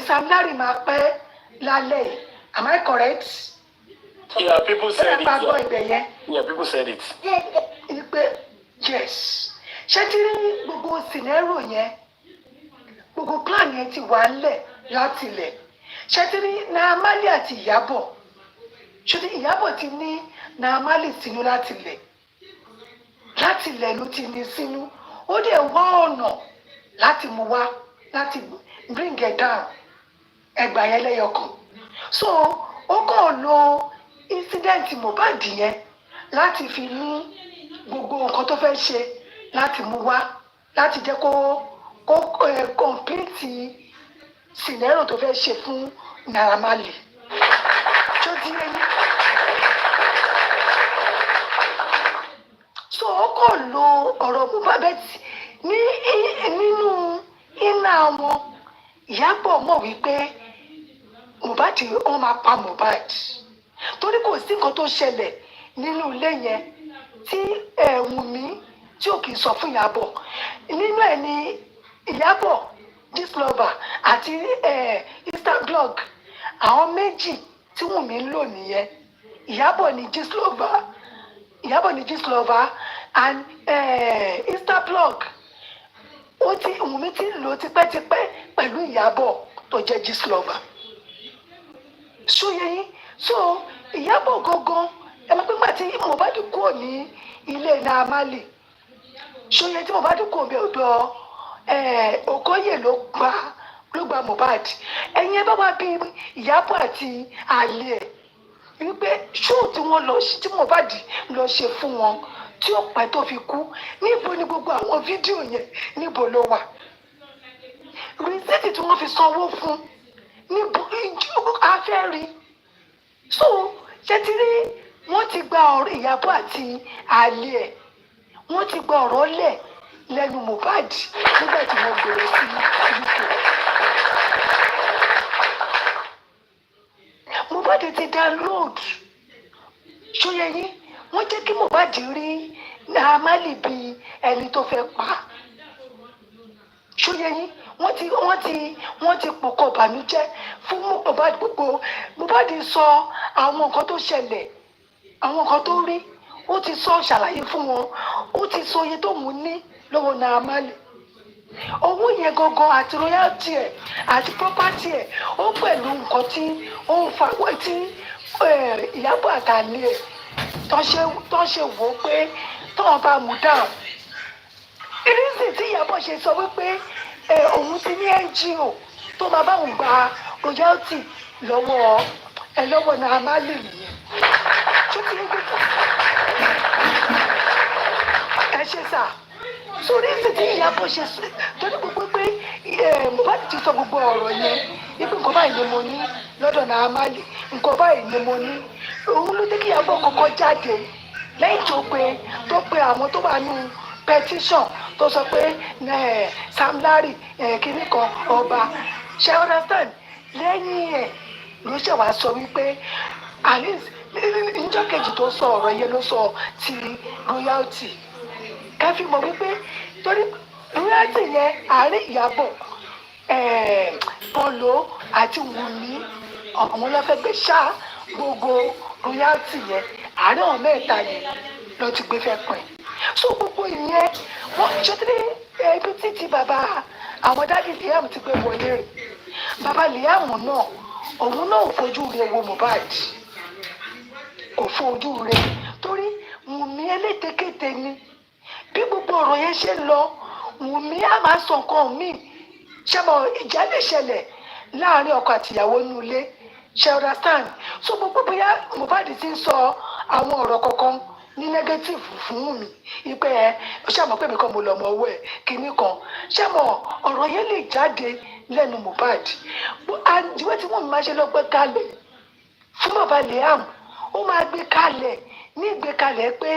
S9: Sam Larry máa pẹ́ lálẹ́. Am I correct?
S8: Yeah, people said it.
S9: Yeah,
S8: people said it.
S9: Yes. Ṣé tí rí gbogbo scenario yẹn gbogbo plan yẹn ti wà ńlẹ̀ láti ilẹ̀. Ṣé tí rí Naamali àti Ìyábọ̀ ṣé tí Ìyábọ̀ ti ní Naamali sínú láti ilẹ̀ ló ti ní sínú ó dẹ̀ wá ọ̀nà láti mú wá láti bring it down ẹgbà yẹn lẹ́yọkàn. So ó kàn lo incident Mohbad yẹn láti fi ní gbogbo nǹkan tó fẹ́ ṣe láti mú wá láti jẹ́ kó complete scenario tó fẹ́ ṣe fún Naamali. Tó ti yé yín. So ó kàn lo ọ̀rọ̀ Mohbad nínú iná wọn Ìyábọ̀ mọ̀ wípé Mohbad ó máa pa Mohbad torí kò sí nǹkan tó ṣẹlẹ̀ nínú ilé yẹn tí Wùnmí tí ò kì í sọ fún Ìyábọ̀ nínú ẹ̀ ní Ìyábọ̀ Gistlover àti Instablog àwọn méjì tí Wùnmí ń lò nìyẹn Ìyábọ̀ ní Gistlover and Instablog Wùnmí ti ń lò tipẹ́tipẹ́ pẹ̀lú Ìyábọ̀ tó jẹ́ Gistlover. Ṣóyẹ yín so Ìyábọ̀ gangan ẹ mọ̀ pé nígbà tí Mohbad kúrò ní ilé Naamali ṣóyẹ tí Mohbad kúrò bí ọ̀dọ̀ Okoye ló gba Mohbad ẹ̀yin ẹ bá wá bí Ìyábọ̀ àti àlè ẹ̀ wípé ṣóò tí wọ́n lọ sí tí Mohbad lọ ṣe fún wọn tí ó pẹ́ tó fi kú níbo ni gbogbo àwọn fídíò yẹn níbo ló wà rìsíìtì tí wọ́n fi sanwó fún níbo afẹ́ rí so ṣe ti rí wọ́n ti gba ọ̀rọ̀ Ìyábọ̀ àti àlè ẹ̀ wọ́n ti gba ọ̀rọ̀ lẹ̀ lẹ́nu Mohbad nígbà tí wọ́n gbèrò sí UK. Mohbad ti download ṣóyẹ yín wọ́n jẹ́ kí Mohbad rí Naamali bí ẹni tó fẹ́ pa ṣóyẹ yín wọ́n ti pòkọ̀ bànújẹ́ fún Mohbad gbogbo Mohbad sọ àwọn nǹkan tó ṣẹlẹ̀ àwọn nǹkan tó rí ó ti sọ ṣàlàyé fún wọn ó ti sọ iye tó mú ní lọ́wọ́ Naamali owó yẹn gangan àti royalty ẹ̀ àti property ẹ̀ ó pẹ̀lú nǹkan tí ó ń fa tí Ìyábọ̀ àtàlẹ́ ẹ̀ tó ṣe wò ó pé tóun bá mú dáhùn ìrísí tí Ìyábọ̀ ṣe sọ wípé òun ti ní NGO tó máa bá òun gba royalty lọ́wọ́ Naamali nìyẹn tó ti ń gbé ẹ ṣe sà sórí ìsìn tí Ìyábọ̀ ṣe torí gbogbo pé Mohbad ti sọ gbogbo ọ̀rọ̀ yẹn ibi nǹkan báyìí ni mo ní lọ́dọ̀ Naamali nǹkan báyìí ni mo ní òun ló dé kí Ìyábọ̀ kọ́kọ́ jáde lẹ́yìn tó pe àwọn tó wà nù petition tó sọ pé Sam Larry kìnnì kan ọba ṣe understand lẹ́yìn ẹ̀ ló ṣe wá sọ wípé alice níjọ́ kejì tó sọ ọ̀rọ̀ yẹn ló sọ ti royalty ká fi mọ̀ wípé torí royalty yẹn àárín Ìyábọ̀ Pọ̀lọ́ àti Wùnmí àwọn ló fẹ́ gbé ṣá gbogbo royalty yẹn àárín àwọn mẹ́ta yẹn ló ti gbé fẹ́ pẹ́ so gbogbo ìyẹn wọ́n ṣètìlẹ́ ibi títí bàbá àwọn dáàdi Liam ti gbé wọlé rẹ̀ bàbá Liam náà òun náà ò fojú rẹ̀ wo Mohbad kò fojú rẹ̀ torí Wùnmí elétekéte ni bí gbogbo ọ̀rọ̀ yẹn ṣe lọ Wùnmí á máa sọ nǹkan míì ṣẹ́mọ̀ ìjà lè ṣẹlẹ̀ láàrin ọkọ àtìyàwó nínú ilé ṣe understand so gbogbo bóyá Mohbad ti ń sọ àwọn ọ̀rọ̀ kankan ní negative fún mi ìpè ẹ ṣàmọ̀ pé mi kàn mo lọ mọ owó ẹ kínní kan ṣàmọ̀ ọ̀rọ̀ yẹn lè jáde lẹ́nu Mohbad àdìwẹ́ tí wọ́n máa ṣe lọ́gbẹ́ kalẹ̀ fún bàbá Liam ó máa gbé kalẹ̀ ní ìgbé kalẹ̀ pé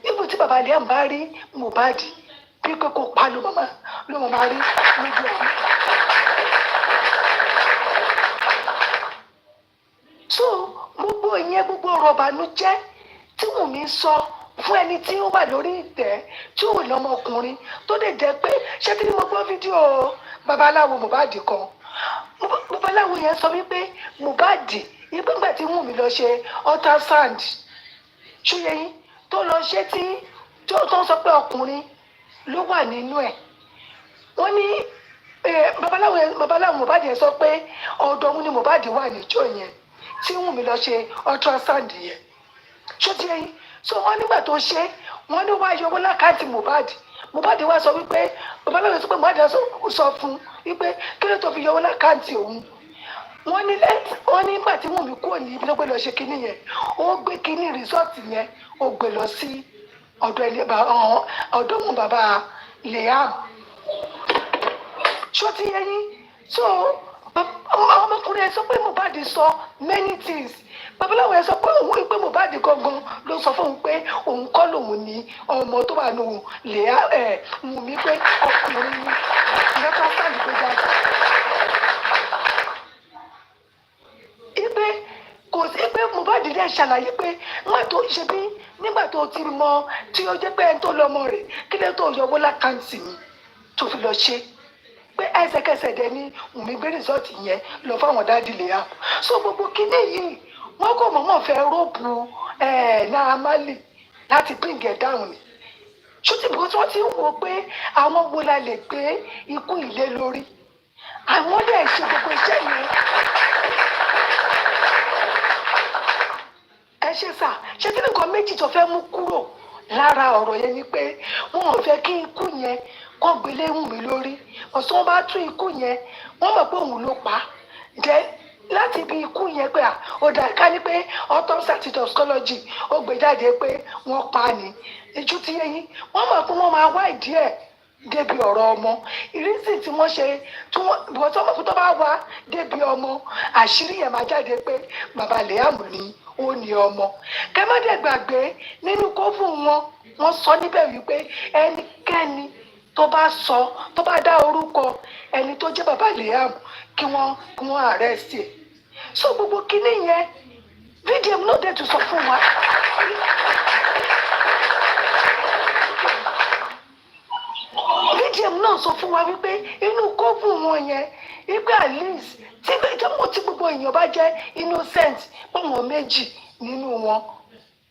S9: níbo tí bàbá Liam bá rí Mohbad bí pé kò pa ló máa rí lójú ọ̀run. so gbogbo ìyẹn gbogbo ọ̀rọ̀ ìbànújẹ́ tí Wùnmí sọ fún ẹni tí ó wà lórí ìtẹ́ tí ò lọ́mọkùnrin tó lè jẹ́ pé ṣé kí ni mo gbọ́ fídíò babaláwo Mohbad kan babaláwo yẹn sọ wípé Mohbad ìgbàgbà tí Wùnmí lọ ṣe ultrasound ṣúyẹyìn tó lọ ṣe tí tó ń sọ pé ọkùnrin ló wà nínú ẹ̀ wọ́n ní babaláwo Mohbad yẹn sọ pé ọ̀dọ̀ òun ni Mohbad wà níjọ́ yẹn tí Wùnmí lọ ṣe ultrasound yẹn ṣúyẹyìn so wọ́n nígbà tó ṣe wọ́n ní wáá yọwọ́ lákàtì Mohbad wá sọ wípé babaláwo sọ pé Mohbad sọ fún wípé kí ló tó fi yọwọ́ lákàtì òun wọ́n ní nígbà tí Wùnmí kúrò ní ibi tó gbé lọ ṣe kinní yẹn ó gbé kinní rìsọ́ọ̀tì yẹn ó gbé lọ sí ọ̀dọ̀ mú bàbá Liam ṣó ti yẹ yín so ọmọkùnrin ẹ sọ pé Mohbad sọ many things babaláwo ẹ sọ pé òun pé Mohbad gangan ló sọ fún òun pé òun kọ́ lòun ní ọmọ tó wà nù Wùnmí pé ọkùnrin ní ìrẹ́pọ̀ sáàlì gbé jáde. ipe kò sí pé Mohbad dẹ̀ ṣàlàyé pé wọ́n tó ṣe bí nígbà tó ti mọ tí ó jẹ́ pé ẹni tó lọ́mọ rẹ̀ kí ló tó yọwọ́ lákàntì mi tó fi lọ ṣe pé ẹsẹ̀kẹsẹ̀ dẹ̀ ni Wùnmí gbé rìsọ́ọ̀tì yẹn lọ fáwọn dáàdì Liam so gbogbo kíní yìí wọ́n kò mọ̀mọ́ fẹ́ rọ́ọ̀bù Naamali láti bring it down ni ṣùtì bó tí wọ́n ti ń wo pé àwọn wo la lè gbé ikú ilé lórí àwọn dẹ̀ ṣe gbogbo iṣẹ́ yẹn ṣe sà ṣé kí nǹkan méjì tó fẹ́ mú kúrò lára ọ̀rọ̀ yẹn ni pé wọn ò fẹ́ kí ikú yẹn kọ́ gbélé Wùnmí lórí ọ̀sán wọn bá tún ikú yẹn wọ́n mọ̀ pé òun ló pa jẹ́ láti ibi ikú yẹn pé ó dà ká ní pé autopsy àti toxicology ó gbé jáde pé wọ́n pa ni ìjú ti yẹ yín wọ́n mọ̀ pé wọ́n máa wá ìdí ẹ̀ débi ọ̀rọ̀ ọmọ ìrísí tí wọ́n ṣe tí wọ́n bọ̀ tó mọ̀ pé tó bá wá débi ọmọ àṣírí yẹn máa jáde pé bàbá Liam ni ó ní ọmọ kẹ́mọ́dé gbàgbé nínú kófù wọ́n sọ níbẹ̀ wípé ẹnikẹ́ni tó bá dá orúkọ ẹni tó jẹ́ bàbá Liam kí wọ́n arrest ẹ̀ so gbogbo kíní yẹn VDM náà dẹ̀ tún sọ fún wa. VDM náà sọ fún wa wípé inú kófù wọn yẹn wípé at least tí gbogbo èèyàn bá jẹ́ innocent pọ̀wọ́n méjì nínú wọn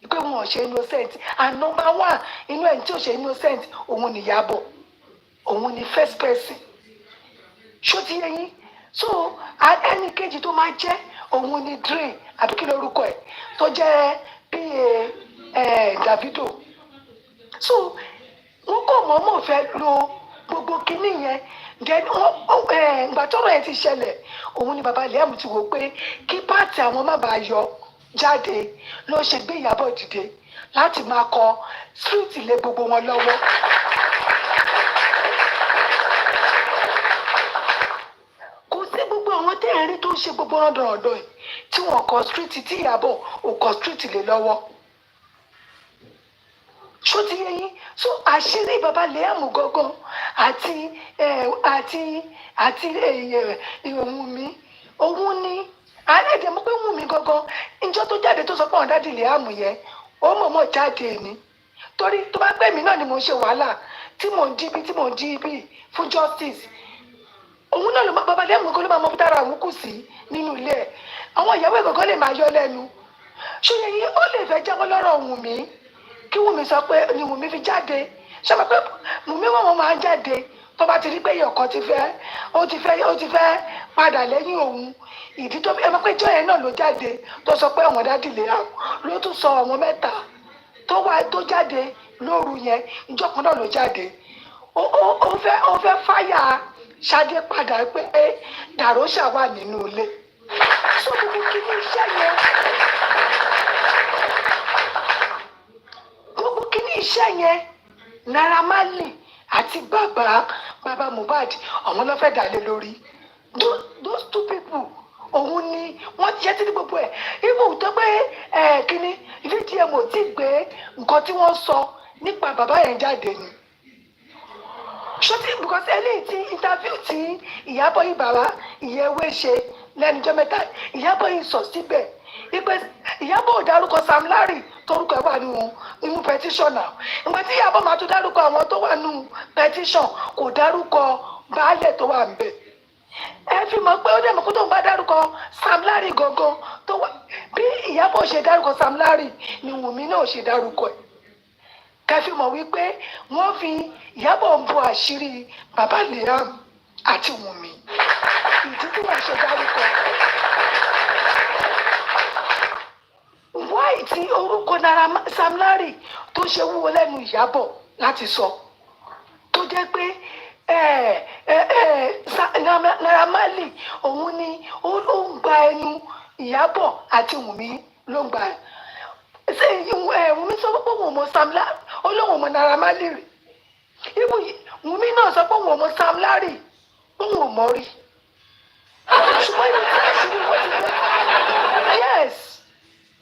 S9: pé wọn ò ṣe innocent and number one inú ẹni tí ò ṣe innocent òun ni Ìyábọ̀ òun ni first person ṣó ti yé yín so ẹnì kejì tó máa jẹ́ òun ni Dre àbí kí lórúkọ ẹ̀ tó jẹ́ PA Davido so wọn kò mọ̀ọ́mọ̀ fẹ́ lo gbogbo kinní yẹn then ìgbà tọ́rọ̀ yẹn ti ṣẹlẹ̀ òun ni bàbá Liam ti wò pé kí pààtì àwọn má bàa yọ jáde ló ṣe gbé Ìyábọ̀ dìde láti máa kọ street lé gbogbo wọn lọ́wọ́. kò sí gbogbo àwọn tẹ́ẹ̀rí tó ń ṣe gbogbo ọ̀dọ̀ ẹ̀ tí wọ́n kọ street tí Ìyábọ̀ ò kọ street lé lọ́wọ́ ṣó ti yẹ yín so àṣírí bàbá Liam gangan àti Wùnmí òun ni àlejò mọ̀ pé Wùnmí gangan ìjọ tó jáde tó sọ pé ọ̀dà di Liam yẹn ó mọ̀ọ́mọ̀ jáde ni torí tó bá pẹ́ mi náà ni mo ń ṣe wàhálà tí mò ń jí bí fún justice òun náà ló má bàbá Liam gangan ló máa mọ dára àwọn kù sí nínú ilé ẹ̀ àwọn ìyàwó ẹ̀ gangan lè máa yọ lẹ́nu ṣó yẹ yín ó lè fẹ́ jáwọ́ lọ́rọ̀ Wùnmí kí Wùnmí sọ pé ni Wùnmí fi jáde ṣọlá pé Wùnmí wọn máa jáde tó bá ti rí pé ìyọ̀kan ó ti fẹ́ padà lẹ́yìn òun ìdí tó fi ẹ mọ̀ pé ìjọ yẹn náà ló jáde tó sọ pé àwọn dádì Liam ló tún sọ àwọn mẹ́ta tó jáde lóru yẹn ìjọ kan náà ló jáde ó fẹ́ fáyà Ṣadé padà pé Dàróṣà wà nínú ilé sọ gbogbo kí ní iṣẹ́ yẹn. Iṣẹ́ yẹn Naira Marley àti bàbá Mohbad àwọn ló fẹ́ dálé lórí those two people òun ni wọ́n ti ṣe títí gbogbo ẹ̀ ibò tó pé kínní VDM ò tí gbé nǹkan tí wọ́n sọ nípa bàbá yẹn jáde ni ṣọtí because eléyìí tí interview tí Ìyábọ̀ yìí bàbá ìyẹwé ṣe lẹ́nujọ́ mẹ́ta Ìyábọ̀ yìí sọ síbẹ̀ ìpè Ìyábọ̀ ò dárúkọ Sam Larry torúkọ ẹ̀ wà nínú petition náà ìgbà tí Ìyábọ̀ máa tún dárúkọ àwọn tó wà nínú petition kò dárúkọ baálẹ̀ tó wà níbẹ̀ ẹ fi mọ̀ pé ó dẹ̀ mọ̀ kó tó ń bá dárúkọ Sam Larry gangan tó wà bí Ìyábọ̀ ṣe dárúkọ Sam Larry ni Wùnmí náà ṣe dárúkọ ẹ̀ kẹfì mọ̀ wípé wọ́n fi Ìyábọ̀ ń bo àṣírí bàbá Liam àti Wùnmí ìdí tí wọ́n ṣe dárúkọ wáì tí orúkọ Sam Larry tó ṣe wúwo lẹ́nu Ìyábọ̀ láti sọ tó jẹ́ pé Naira Marley òun ni ó ń gba ẹnu Ìyábọ̀ àti Wùnmí ló ń gba Wùnmí sọ pé òun mọ Sam Larry ó lóun mọ Naira Marley rí ibù Wùnmí náà sọ pé òun mọ Sam Larry òun ò mọ rí ṣùgbọ́n ibi tí àṣírí wọ́n ti gbé yes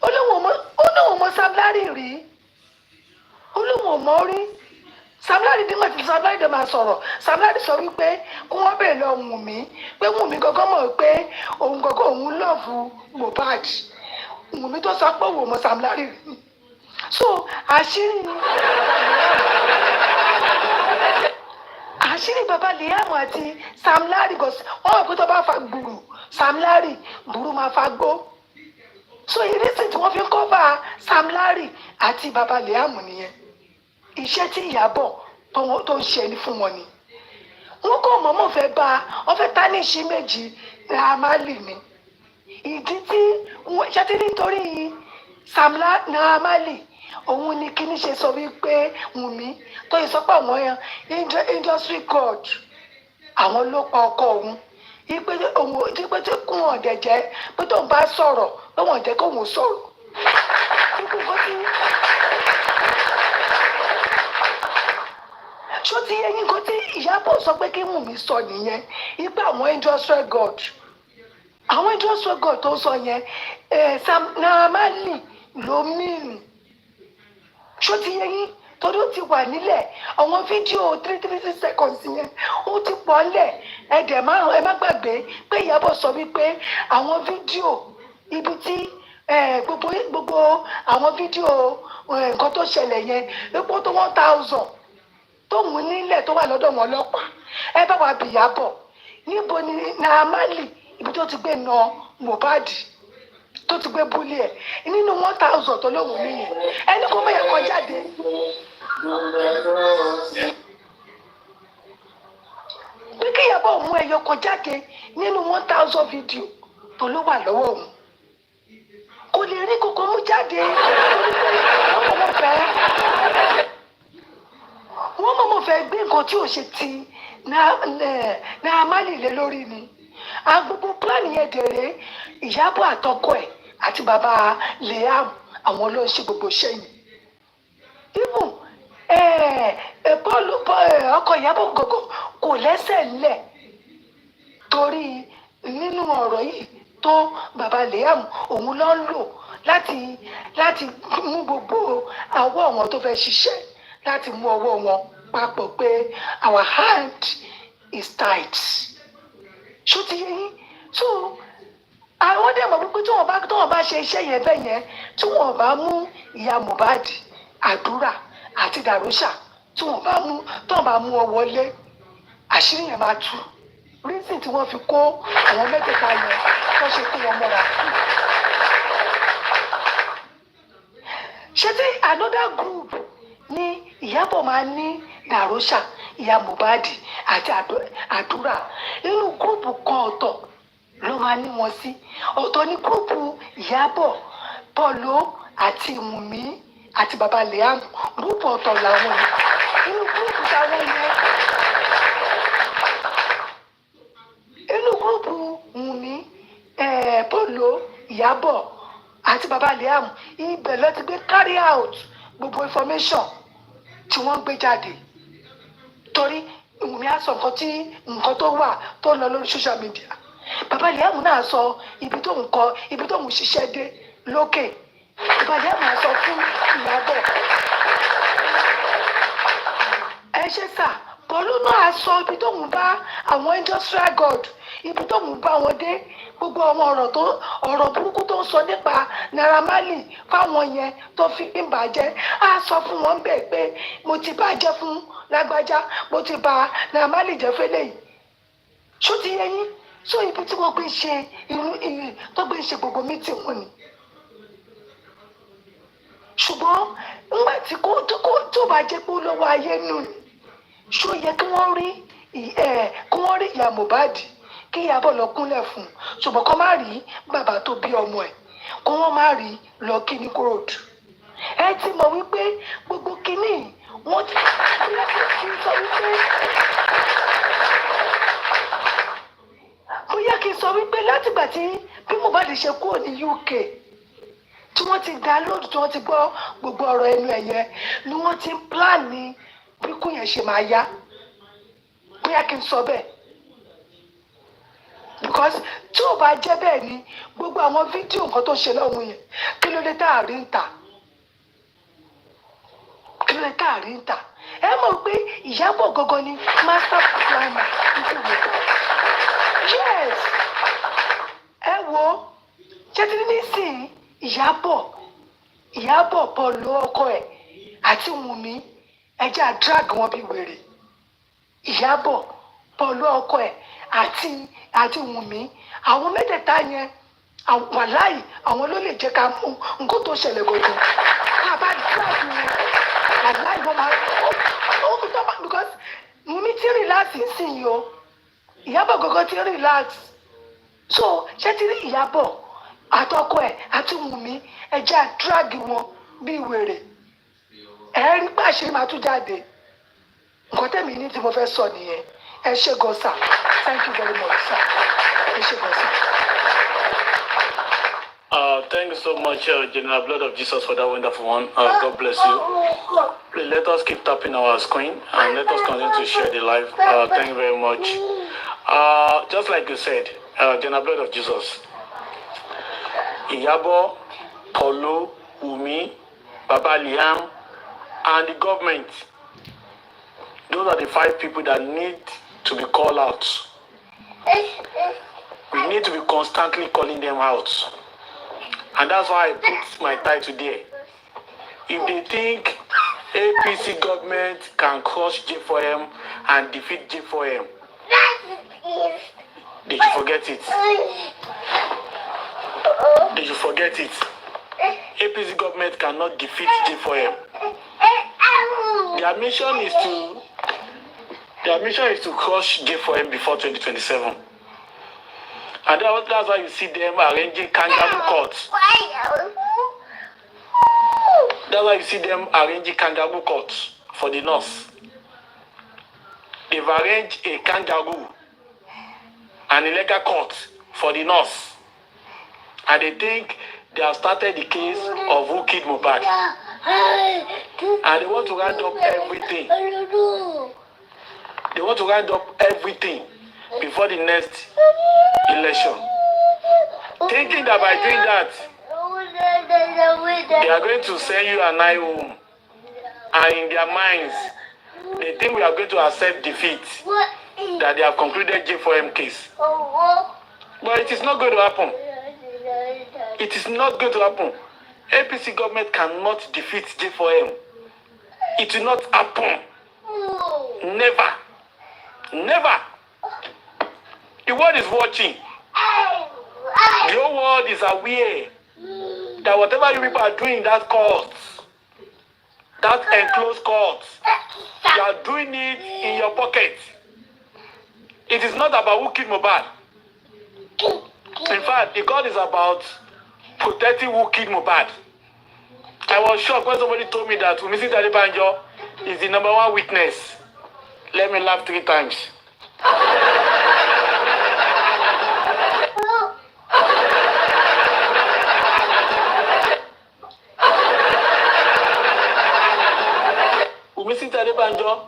S9: olóhùn mọ Sam Larry rí olóhùn mọ rí Sam Larry nígbà tí Sam Larry dẹ̀ máa sọ̀rọ̀ Sam Larry sọ wípé kí wọ́n bèèrè lọ Wùnmí pé Wùnmí gangan mọ̀ pé òun gangan òun lọ́ọ̀fù Mohbad Wùnmí tó sọ pé òun mọ Sam Larry rí so àṣírí bàbá Liam àti Sam Larry wọ́n mọ̀ pé tó bá fa gbùrù Sam Larry gbùrù máa fa gbó so ìrísí tí wọ́n fi ń kọ́fà Sam Larry àti bàbá Liam nìyẹn iṣẹ́ tí Ìyábọ̀ tó ń ṣe fún wọn ni wọ́n kọ́ mọ̀mọ́ fẹ́ bá wọ́n fẹ́ tánìṣí méjì Naira Marley ni ìdí tí wọ́n ṣe ti nítorí Sam Naamali òun ni kíní ṣe sọ wípé Wùnmí tó yẹ sọ pé àwọn industry god àwọn ló pa ọkọ òun ipe òun tí pé tí kún ọ̀dẹ̀ jẹ́ pé tóun bá sọ̀rọ̀ pé wọ́n jẹ́ kóun sọ̀rọ̀ ṣó ti yẹ yín kó tí Ìyábọ̀ sọ pé kí Wùnmí sọ nìyẹn ipe àwọn industrial god tó sọ yẹn Sam Naamali ló mìíràn ṣó ti yẹ yín torí ó ti wà nílẹ̀ àwọn fídíò 3 seconds yẹn ó ti pọ̀ ńlẹ̀ ẹ má gbàgbé pé Ìyábọ̀ sọ wípé àwọn fídíò ibi tí gbogbo àwọn fídíò nǹkan tó ṣẹlẹ̀ yẹn epo tó 1000 tó mú nílẹ̀ tó wà lọ́dọ̀ wọn ọlọ́pàá ẹ bá wa bi Ìyábọ̀ níbo ni Naamali ibi tó ti gbé na Mohbad tó ti gbé búlé ẹ̀ nínú 1000 tó lóhùn nìyẹn ẹni kó mọ̀ ẹ̀kọ́ jáde. bí kí Ìyábọ̀ mú ẹyọ kan jáde nínú 1000 fídíò tó ló wà lọ́wọ́ òun kò lè rí kókó mú jáde wọ́n mọ̀ fẹ́ gbé nǹkan tí ò ṣe ti Naamali lé lórí ni agbogbo plan yẹn dèrè Ìyábọ̀ àtọkọ ẹ̀ àti bàbá Liam àwọn ló ń ṣe gbogbo sẹ́yìn even ọkọ Ìyábọ̀ gọgọ kò lẹ́sẹ̀ ńlẹ̀ torí nínú ọ̀rọ̀ yìí tó bàbá Liam òun ló ń lò láti mú gbogbo àwọ̀ àwọn tó fẹ́ ṣiṣẹ́ láti mú ọwọ́ wọn papọ̀ pé our hand is tight ṣó ti yẹ yín so àwọn dẹ̀ mọ̀ wípé tí wọ́n bá ṣe iṣẹ́ yẹn bẹ́ẹ̀ yẹn tí wọ́n bá mú ìyá Mohbad àdúrà àti dàrúṣà tí wọ́n bá mú ọ wọlé àṣírí yẹn máa tú reason tí wọ́n fi kó àwọn mẹ́tẹ̀ẹ̀ta yẹn tó ṣe kó wọn mọ́ra. ṣé tí another group ní Ìyábọ̀ máa ní dàrúṣà ìyá Mohbad àti àdúrà nínú gúrùpù kan ọ̀tọ̀ ló máa ní wọn sí ọ̀tọ̀ ní gúrùpù Ìyábọ̀ Pọ̀lọ́ àti Wùnmí àti bàbá Liam gúrùpù ọ̀tọ̀ làwọn yìí nínú gúrùpù táwọn yẹn nínú gúrùpù Wùnmí Pọ̀lọ́ Ìyábọ̀ àti bàbá Liam ibẹ̀ ló ti gbé carry out gbogbo information tí wọ́n gbé jáde torí Wùnmí á sọ nǹkan tó wà tó lọ lórí social media bàbá Liam náà sọ ibi tó ń ṣiṣẹ́ dé lókè bàbá Liam á sọ fún Ìyábọ̀ ẹ ṣe sà Pọ̀lú náà sọ ibi tó ń bá àwọn industrial god ibi tó ń bá wọn dé gbogbo àwọn ọ̀rọ̀ burúkú tó ń sọ nípa Naira Marley fáwọn yẹn tó fi ń bàjẹ́ á sọ fún wọn bẹ́ẹ̀ pé mo ti bàjẹ́ fún lágbájá mo ti bà Naira Marley jẹ́ fẹ́lẹ́ yìí ṣó ti yẹ yín so ibi tí wọ́n gbé ṣe tó gbé ṣe gbogbo mítì wọn ni ṣùgbọ́n nígbà tí tó bá jẹ́ pé ó lọ́wọ́ ayé nù ṣó yẹ kí wọ́n rí ìyá Mohbad kí Ìyábọ̀ lọ kúnlẹ̀ fún un ṣùgbọ́n kó má rí bàbá tó bí ọmọ ẹ̀ kó wọ́n má rí lọ kíní kúròdù ẹ ti mọ̀ wípé gbogbo kíní wọ́n ti sọ wípé bóyá kí n sọ wípé látìgbà tí bí Mohbad ṣe kúrò ní UK tí wọ́n ti download tí wọ́n ti gbọ́ gbogbo ọ̀rọ̀ ẹnu ẹ̀ yẹn ni wọ́n ti ń plan ní bí kú yẹn ṣe máa yá bóyá kí n sọ bẹ́ẹ̀ because tí ò bá jẹ́ bẹ́ẹ̀ ni gbogbo àwọn fídíò nǹkan tó ṣe lọ́hùn yẹn kí ló dé tá a rí ń tà ẹ mọ̀ pé Ìyábọ̀ gangan ni master planner nítorí yes ẹ wo ṣẹ́tìrí nísìnyí Ìyábọ̀ Pọ̀lú ọkọ ẹ̀ àti Wùnmí ẹjẹ́ drag wọn bí wèrè Ìyábọ̀ Pọ̀lú ọkọ ẹ̀ àti Wùnmí àwọn mẹ́tẹ̀ẹ̀ta yẹn wàláì àwọn ló lè jẹ́ ká mú nǹkan tó ṣẹlẹ̀ gògùn ká bá drag wọn wàláì wọn máa because Wùnmí ti relax nísìnyí o Ìyábọ̀ gọ́gọ́ ti relax so ṣẹ́tìrí Ìyábọ̀ àtọkọ ẹ̀ àti Wùnmí ẹ jẹ́ àdúràgì wọn bíi wèrè ẹ rí pàṣẹ máa tún jáde nǹkan tẹ̀mí ní tí mo fẹ́ sọ nìyẹn ẹ ṣé gan sir thank you very much sir ẹ ṣé gan sir.
S8: Thank you so much, General Blood of Jesus, for that wonderful one. God bless you. Please let us keep tapping our screen and let us continue to share the live. Thank you very much. Just like you said, General Blood of Jesus, IYABO, Polo, Wunmi, Baba Liam, and the government, those are the 5 people that need to be called out. We need to be constantly calling them out. And that's why I put my title there. If they think APC government can crush J4M and defeat J4M, they should forget it. They should forget it. APC government cannot defeat J4M. Their mission is to crush J4M before 2027. And that's why you see them arranging kangaroo courts. That's why you see them arranging kangaroo courts for the North. They've arranged a kangaroo, an illegal court for the North. And they think they have started the case of who killed Mohbad. And they want to round up everything. They want to round up everything before the next election. Thinking that by doing that, they are going to send you and I home. And in their minds, they think we are going to accept defeat, that they have concluded J4M case. But it is not going to happen. It is not going to happen. APC government cannot defeat J4M. It will not happen. Never. Never. The world is watching. The whole world is aware that whatever you people are doing in that court, that enclosed court, you are doing it in your pocket. It is not about who killed Mohbad. In fact, the court is about protecting who killed Mohbad. I was shocked when somebody told me that Mrs. Adebanjo is the #1 witness. Let me laugh 3 times. Mrs. Adebanjo,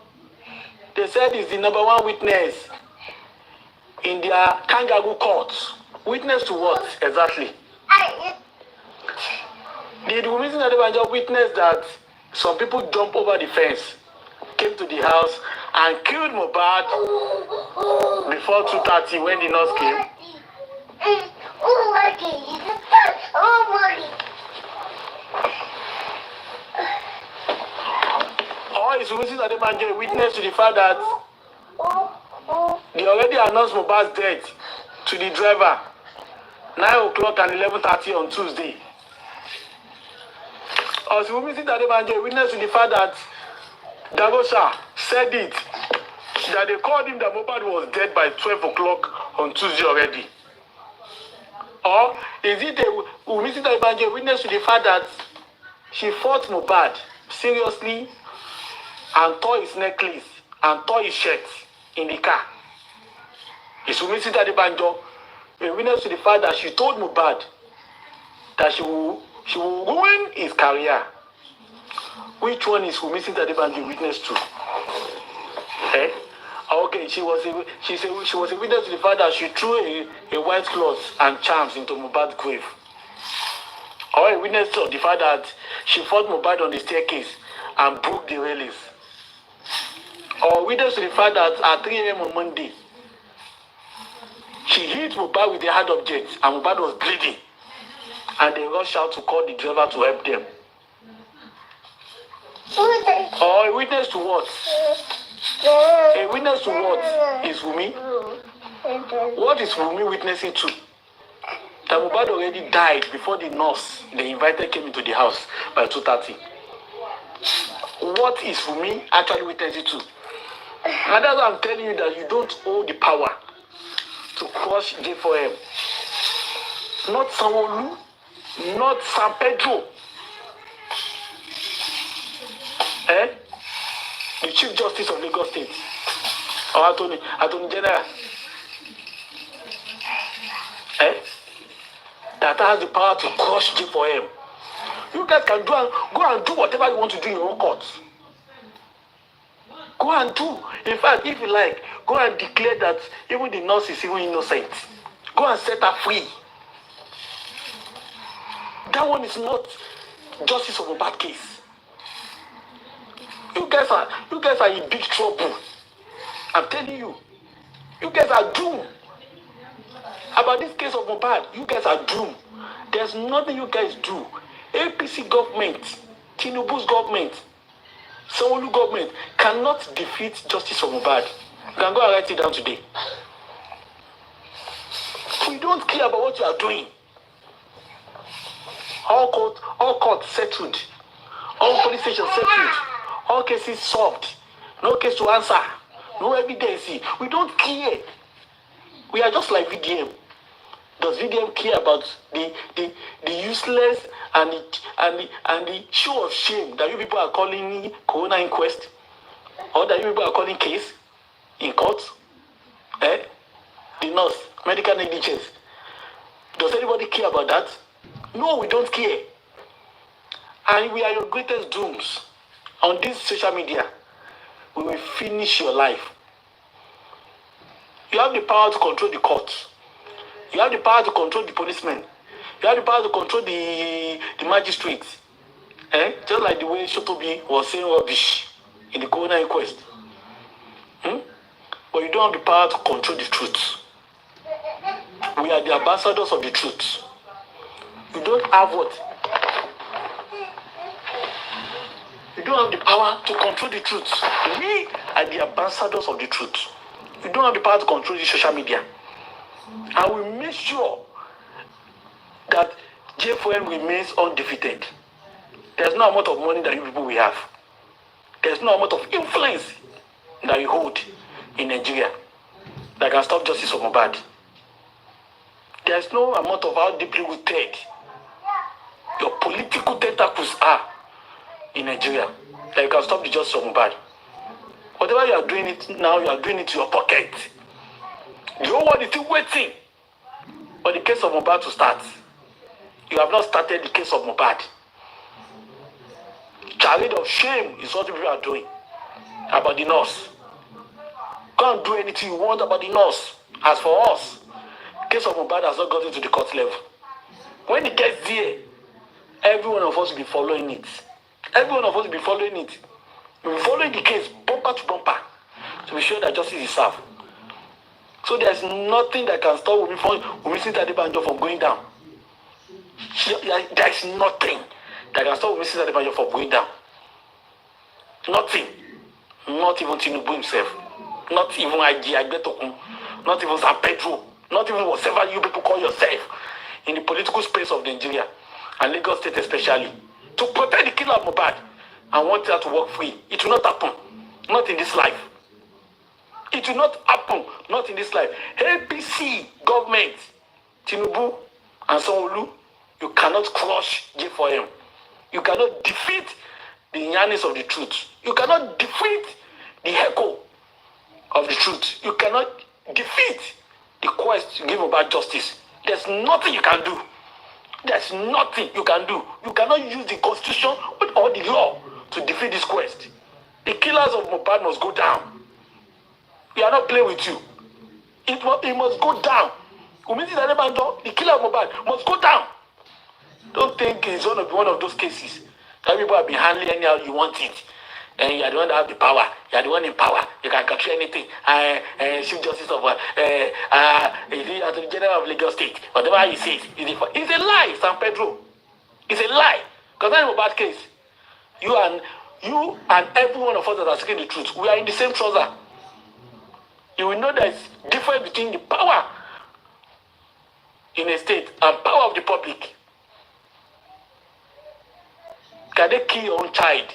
S8: they said is the #1 witness in their kangaroo court. Witness to what exactly? Did Mrs. Adebanjo witness that some people jumped over the fence, came to the house, and killed Mohbad before 2:30 when the nurse came? Or is Mrs. Adebanjo a witness to the fact that they already announced Mohbad's death to the driver 9 o'clock and 11:30 on Tuesday? Or is Mrs. Adebanjo a witness to the fact that Dagosha said it, that they called him that Mohbad was dead by 12 o'clock on Tuesday already? Or is it Mrs. Adebanjo a witness to the fact that she fought Mohbad seriously and tore his necklace and tore his shirt in the car? Is Mrs. Adebanjo a witness to the fact that she told Mohbad that she will ruin his career? Which one is Mrs. Adebanjo witness to? Eh? Okay, she was a witness to the fact that she threw a white cloth and charms into Mohbad's grave. Or a witness to the fact that she fought Mohbad on the staircase and broke the railings. Or witness to the fact that at 3 a.m. on Monday, she hit Mohbad with a hard object and Mohbad was bleeding. And they rushed out to call the driver to help them. Or a witness to what? A witness to what is Wunmi? What is Wunmi witnessing to? That Mohbad already died before the nurse they invited came into the house by 2:30. What is Wunmi actually witnessing to? And that's why I'm telling you that you don't hold the power to crush J4M. not Sanwo-Olu, not San Pedro. The Chief Justice of Lagos State, or Attorney General, that has the power to crush J4M. You guys can go and do whatever you want to do in your own courts. Go and do. In fact, if you like, go and declare that even the nurse is even innocent. Go and set her free. That one is not justice of a bad case. You guys are in big trouble. I'm telling you. You guys are doomed. About this case of Mohbad, you guys are doomed. There's nothing you guys do. APC government, Tinubu's government, Sanwo-Olu government cannot defeat justice for Mohbad. You can go and write it down today. We don't care about what you are doing. All court settled. All police stations settled. All cases solved. No case to answer. No evidence. We don't care. We are just like VDM. Does VDM care about the useless and the show of shame that you people are calling Corona inquest, or that you people are calling case in court? The nurse, medical negligence. Does anybody care about that? No, we don't care. And we are your greatest dooms. On this social media, we will finish your life. You have the power to control the courts. You have the power to control the policemen. You have the power to control the magistrates. Just like the way Shotobi was saying rubbish in the Corona inquest. But you don't have the power to control the truth. We are the ambassadors of the truth. You don't have what? You don't have the power to control the truth. We are the ambassadors of the truth. You don't have the power to control the social media. And we make sure that J4M remains undefeated. There's no amount of money that you people will have. There's no amount of influence that you hold in Nigeria that can stop justice for Mohbad. There's no amount of how deeply rooted your political tentacles are in Nigeria that you can stop the justice for Mohbad. Whatever you are doing it now, you are doing it to your pocket. The whole world is still waiting for the case of Mohbad to start. You have not started the case of Mohbad. Charade of shame is what people are doing about the nurse. Go and do anything you want about the nurse. As for us, the case of Mohbad has not gotten to the court level. When it gets there, every one of us will be following it. Every one of us will be following it. We'll be following the case bumper to bumper to be sure that justice is served. So there's nothing that can stop Wunmi Adebanjo from going down. There's nothing that can stop Wunmi Adebanjo from going down. Nothing. Not even Tinubu himself. Not even Agbetokun. Not even San Pedro. Not even whatever you people call yourself in the political space of Nigeria and Lagos State especially. To protect the killer of Mohbad and want her to walk free. It will not happen. Not in this life. It will not happen. Not in this life. APC government, Tinubu and Sanwo-Olu, you cannot crush J4M. You cannot defeat the yearnings of the truth. You cannot defeat the echo of the truth. You cannot defeat the quest to give about justice. There's nothing you can do. There's nothing you can do. You cannot use the constitution or the law to defeat this quest. The killers of Mohbad must go down. We are not playing with you. It must go down. Wunmi Adebanjo, the killer of Mohbad, must go down. Don't think it's one of those cases that people have been handling anyhow you want it. And you are the one that have the power. You are the one in power. You can control anything. Chief Justice of Attorney General of Lagos State. Whatever he says, it's a lie, San Pedro. It's a lie. Because that's a bad case. You and every one of us that are seeking the truth, we are in the same trouser. You will know there's difference between the power in a state and power of the public. Can they kill your own child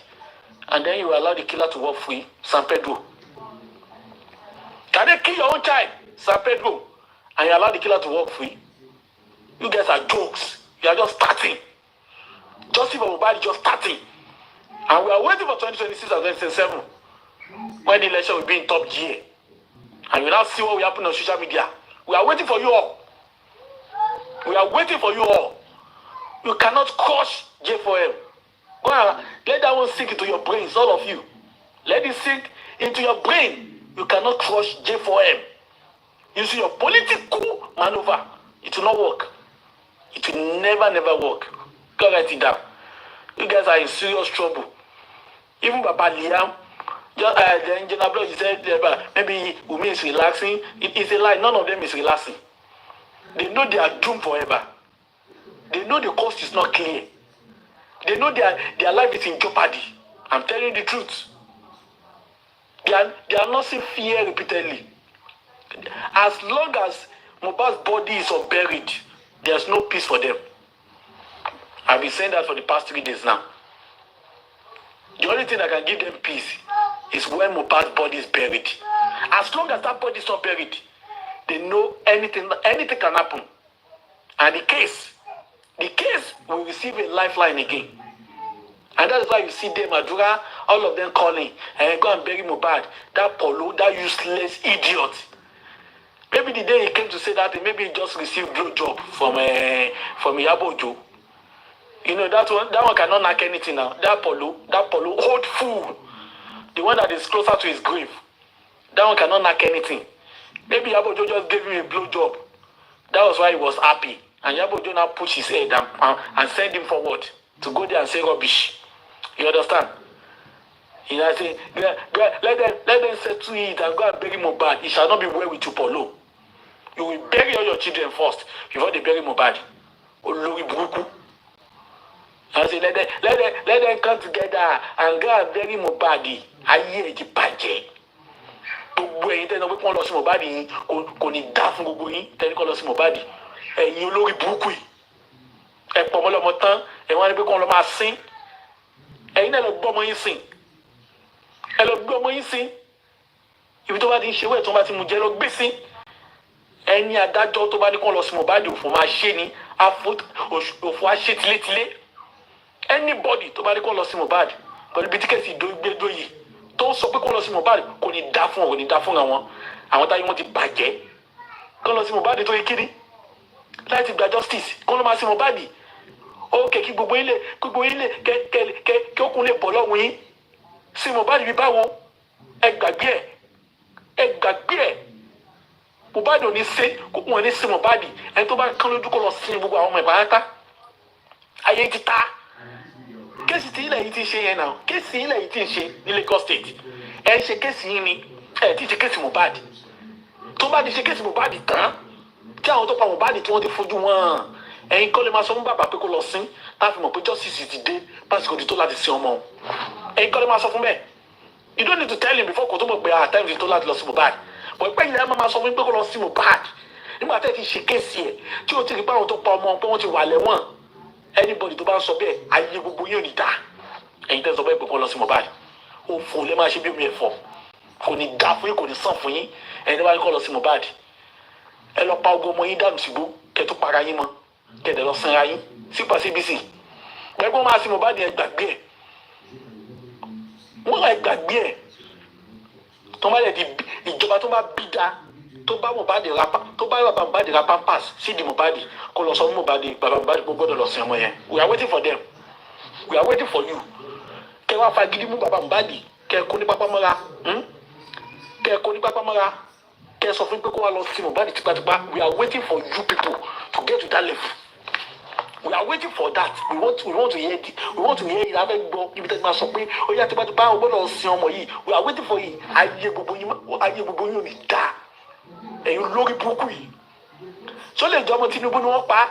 S8: and then you allow the killer to walk free? San Pedro. Can they kill your own child, San Pedro, and you allow the killer to walk free? You guys are jokes. You are just starting. Justice for Mohbad is just starting. And we are waiting for 2026 and 2027 when the election will be in top gear. And you now see what will happen on social media. We are waiting for you all. We are waiting for you all. You cannot crush J4M. Go and let that one sink into your brains, all of you. Let it sink into your brain. You cannot crush J4M. You see your political maneuver. It will not work. It will never work. Go write it down. You guys are in serious trouble. Even Baba Liam, the engineer blood, he said maybe Wunmi is relaxing. It's a lie. None of them is relaxing. They know they are doomed forever. They know the cost is not clear. They know their life is in jeopardy. I'm telling you the truth. They are not seeing fear repeatedly. As long as Mohbad's body is unburied, there's no peace for them. I've been saying that for the past 3 days now. The only thing that can give them peace is when Mohbad's body is buried. As long as that body is not buried, they know anything can happen. And the case will receive a lifeline again. And that's why you see them, Madura, all of them calling, and go and bury Mohbad. That Polo, that useless idiot. Maybe the day he came to say that, maybe he just received blowjob from IYABO. You know, that one cannot knock anything now. That Polo, old fool. The one that is closer to his grave. That one cannot knock anything. Maybe IYABO just gave him a blowjob. That was why he was happy. And IYABO now pushed his head and send him forward to go there and say rubbish. You understand? You know, I say, let them settle it and go and bury Mohbad. It shall not be well with you, Polo. You will bury all your children first before they bury Mohbad. Olori Buruku. I say, let them come together and go and bury Mohbad. Ayé ti bàjẹ́. Gbogbo ẹ̀yin tẹ́ ẹ náà pé kí wọ́n lọ sí Mohbad yìí kò ní dá fún gbogbo yín tẹ́ ẹ ní kọ́ lọ sí Mohbad. Ẹ̀yin olórí burúkú yìí. Ẹ pọ̀ mọ́ lọ́mọ tán ẹ̀ wọ́n á ní pé kí wọ́n lọ máa sín. Ẹ̀yin náà lọ gbọ́ ọmọ yín sìn. Ẹ lọ gbé ọmọ yín sìn. Ibi tó bá ti ń ṣe wẹ̀ tó bá ti mú jẹ́ lọ gbé sìn. Ẹni adájọ́ tó bá ní kí wọ́n lọ sí Mohbad òfò máa ṣe ni òfò á ṣe tilétilé. Anybody tó bá ní kí wọ́n lọ sí Mohbad pẹ̀lú bí tíkẹ́ẹ̀tì ìdógbédó yìí tó sọ pé kí wọ́n lọ sí Mohbad kò ní dá fún wọn kò ní dá fún àwọn táyé wọn ti bàjẹ́. Kí wọ́n lọ sí Mohbad tó yẹ kiri láti gba justice kí wọ́n lọ máa sí Mohbad. Ókè kí gbogbo ilé kí ó kún lè bọ̀ lọ́wọ́ yín sí Mohbad bí báwo ẹ gbàgbé ẹ̀ Mohbad ò ní ṣe kókó wọn ní sí Mohbad ẹni tó bá kán lójú kó lọ sí gbogbo àwọn ọmọ ìbáratá ayé ti ta. Kéèsì tí ilẹ̀ yìí ti ṣe yẹn náà kéèsì ilẹ̀ yìí ti ṣe ní Lagos State ẹ ṣe kéèsì yìí ni ẹ ti ṣe kéèsì Mohbad tó bá ti ṣe kéèsì Mohbad tán tí àwọn tó pa Mohbad tí wọ́n ti fojú wọn ẹ̀yin kọ́ lè máa sọ fún bàbá pé kó lọ sín láti mọ̀ pé justice ti dé pásítọ̀ ti tó láti sin ọmọ ẹ̀yin kọ́ lè máa sọ fún bẹ́ẹ̀ you don't need to tell him before kò tó mọ̀ pé time ti tó láti lọ sí Mohbad bọ̀ pé ìyá máa sọ fún pé kó lọ sí Mohbad nígbà tẹ́ ti ṣe kéèsì ẹ̀ tí o ti rí pé àwọn tó pa ọmọ pé wọ́n ti wà lẹ́wọ̀n anybody tó bá ń sọ bẹ́ẹ̀ ayé gbogbo yóò ní dá ẹ̀yin tẹ́ sọ bẹ́ẹ̀ pé kó lọ sí Mohbad òfò lè máa ṣe bí omi ẹ̀fọ́ kò ní dá fún yín kò ní sàn fún yín ẹ̀yin tó bá ní kó lọ sí Mohbad ẹ lọ pa ogun ọmọ yín dànù sígbó kẹ́ tó para yín mọ́ kẹ́ lọ sanra yín sípa CBC gbẹ́gbọ́n máa sí Mohbad ẹ gbàgbé ẹ̀ wọ́n máa gbàgbé ẹ̀ tó bá yẹ di ìjọba tó bá bí da tó bá Mohbad ra pampers sí di Mohbad kó lọ sọ fún bàbá Mohbad kó gbọ́dọ̀ lọ sin ọmọ yẹn we are waiting for them we are waiting for you kẹ́ wá fagídí mú bàbá Mohbad kẹ́ kó ní pápá mọ́ra kẹ́ sọ fún pé kó wá lọ sin Mohbad tipátipá we are waiting for you people to get to that level. We are waiting for that. We want to hear it. We want to hear it. Abẹ́ gbọ́ ibi tẹ́tí máa sọ pé ó yá tipátipá o gbọ́dọ̀ sin ọmọ yìí. We are waiting for it. Ayé gbogbo yín ò ní dá. Ẹ̀yin lórí burúkú yìí. Sọ lè jọmọ Tinubu ni wọ́n pa.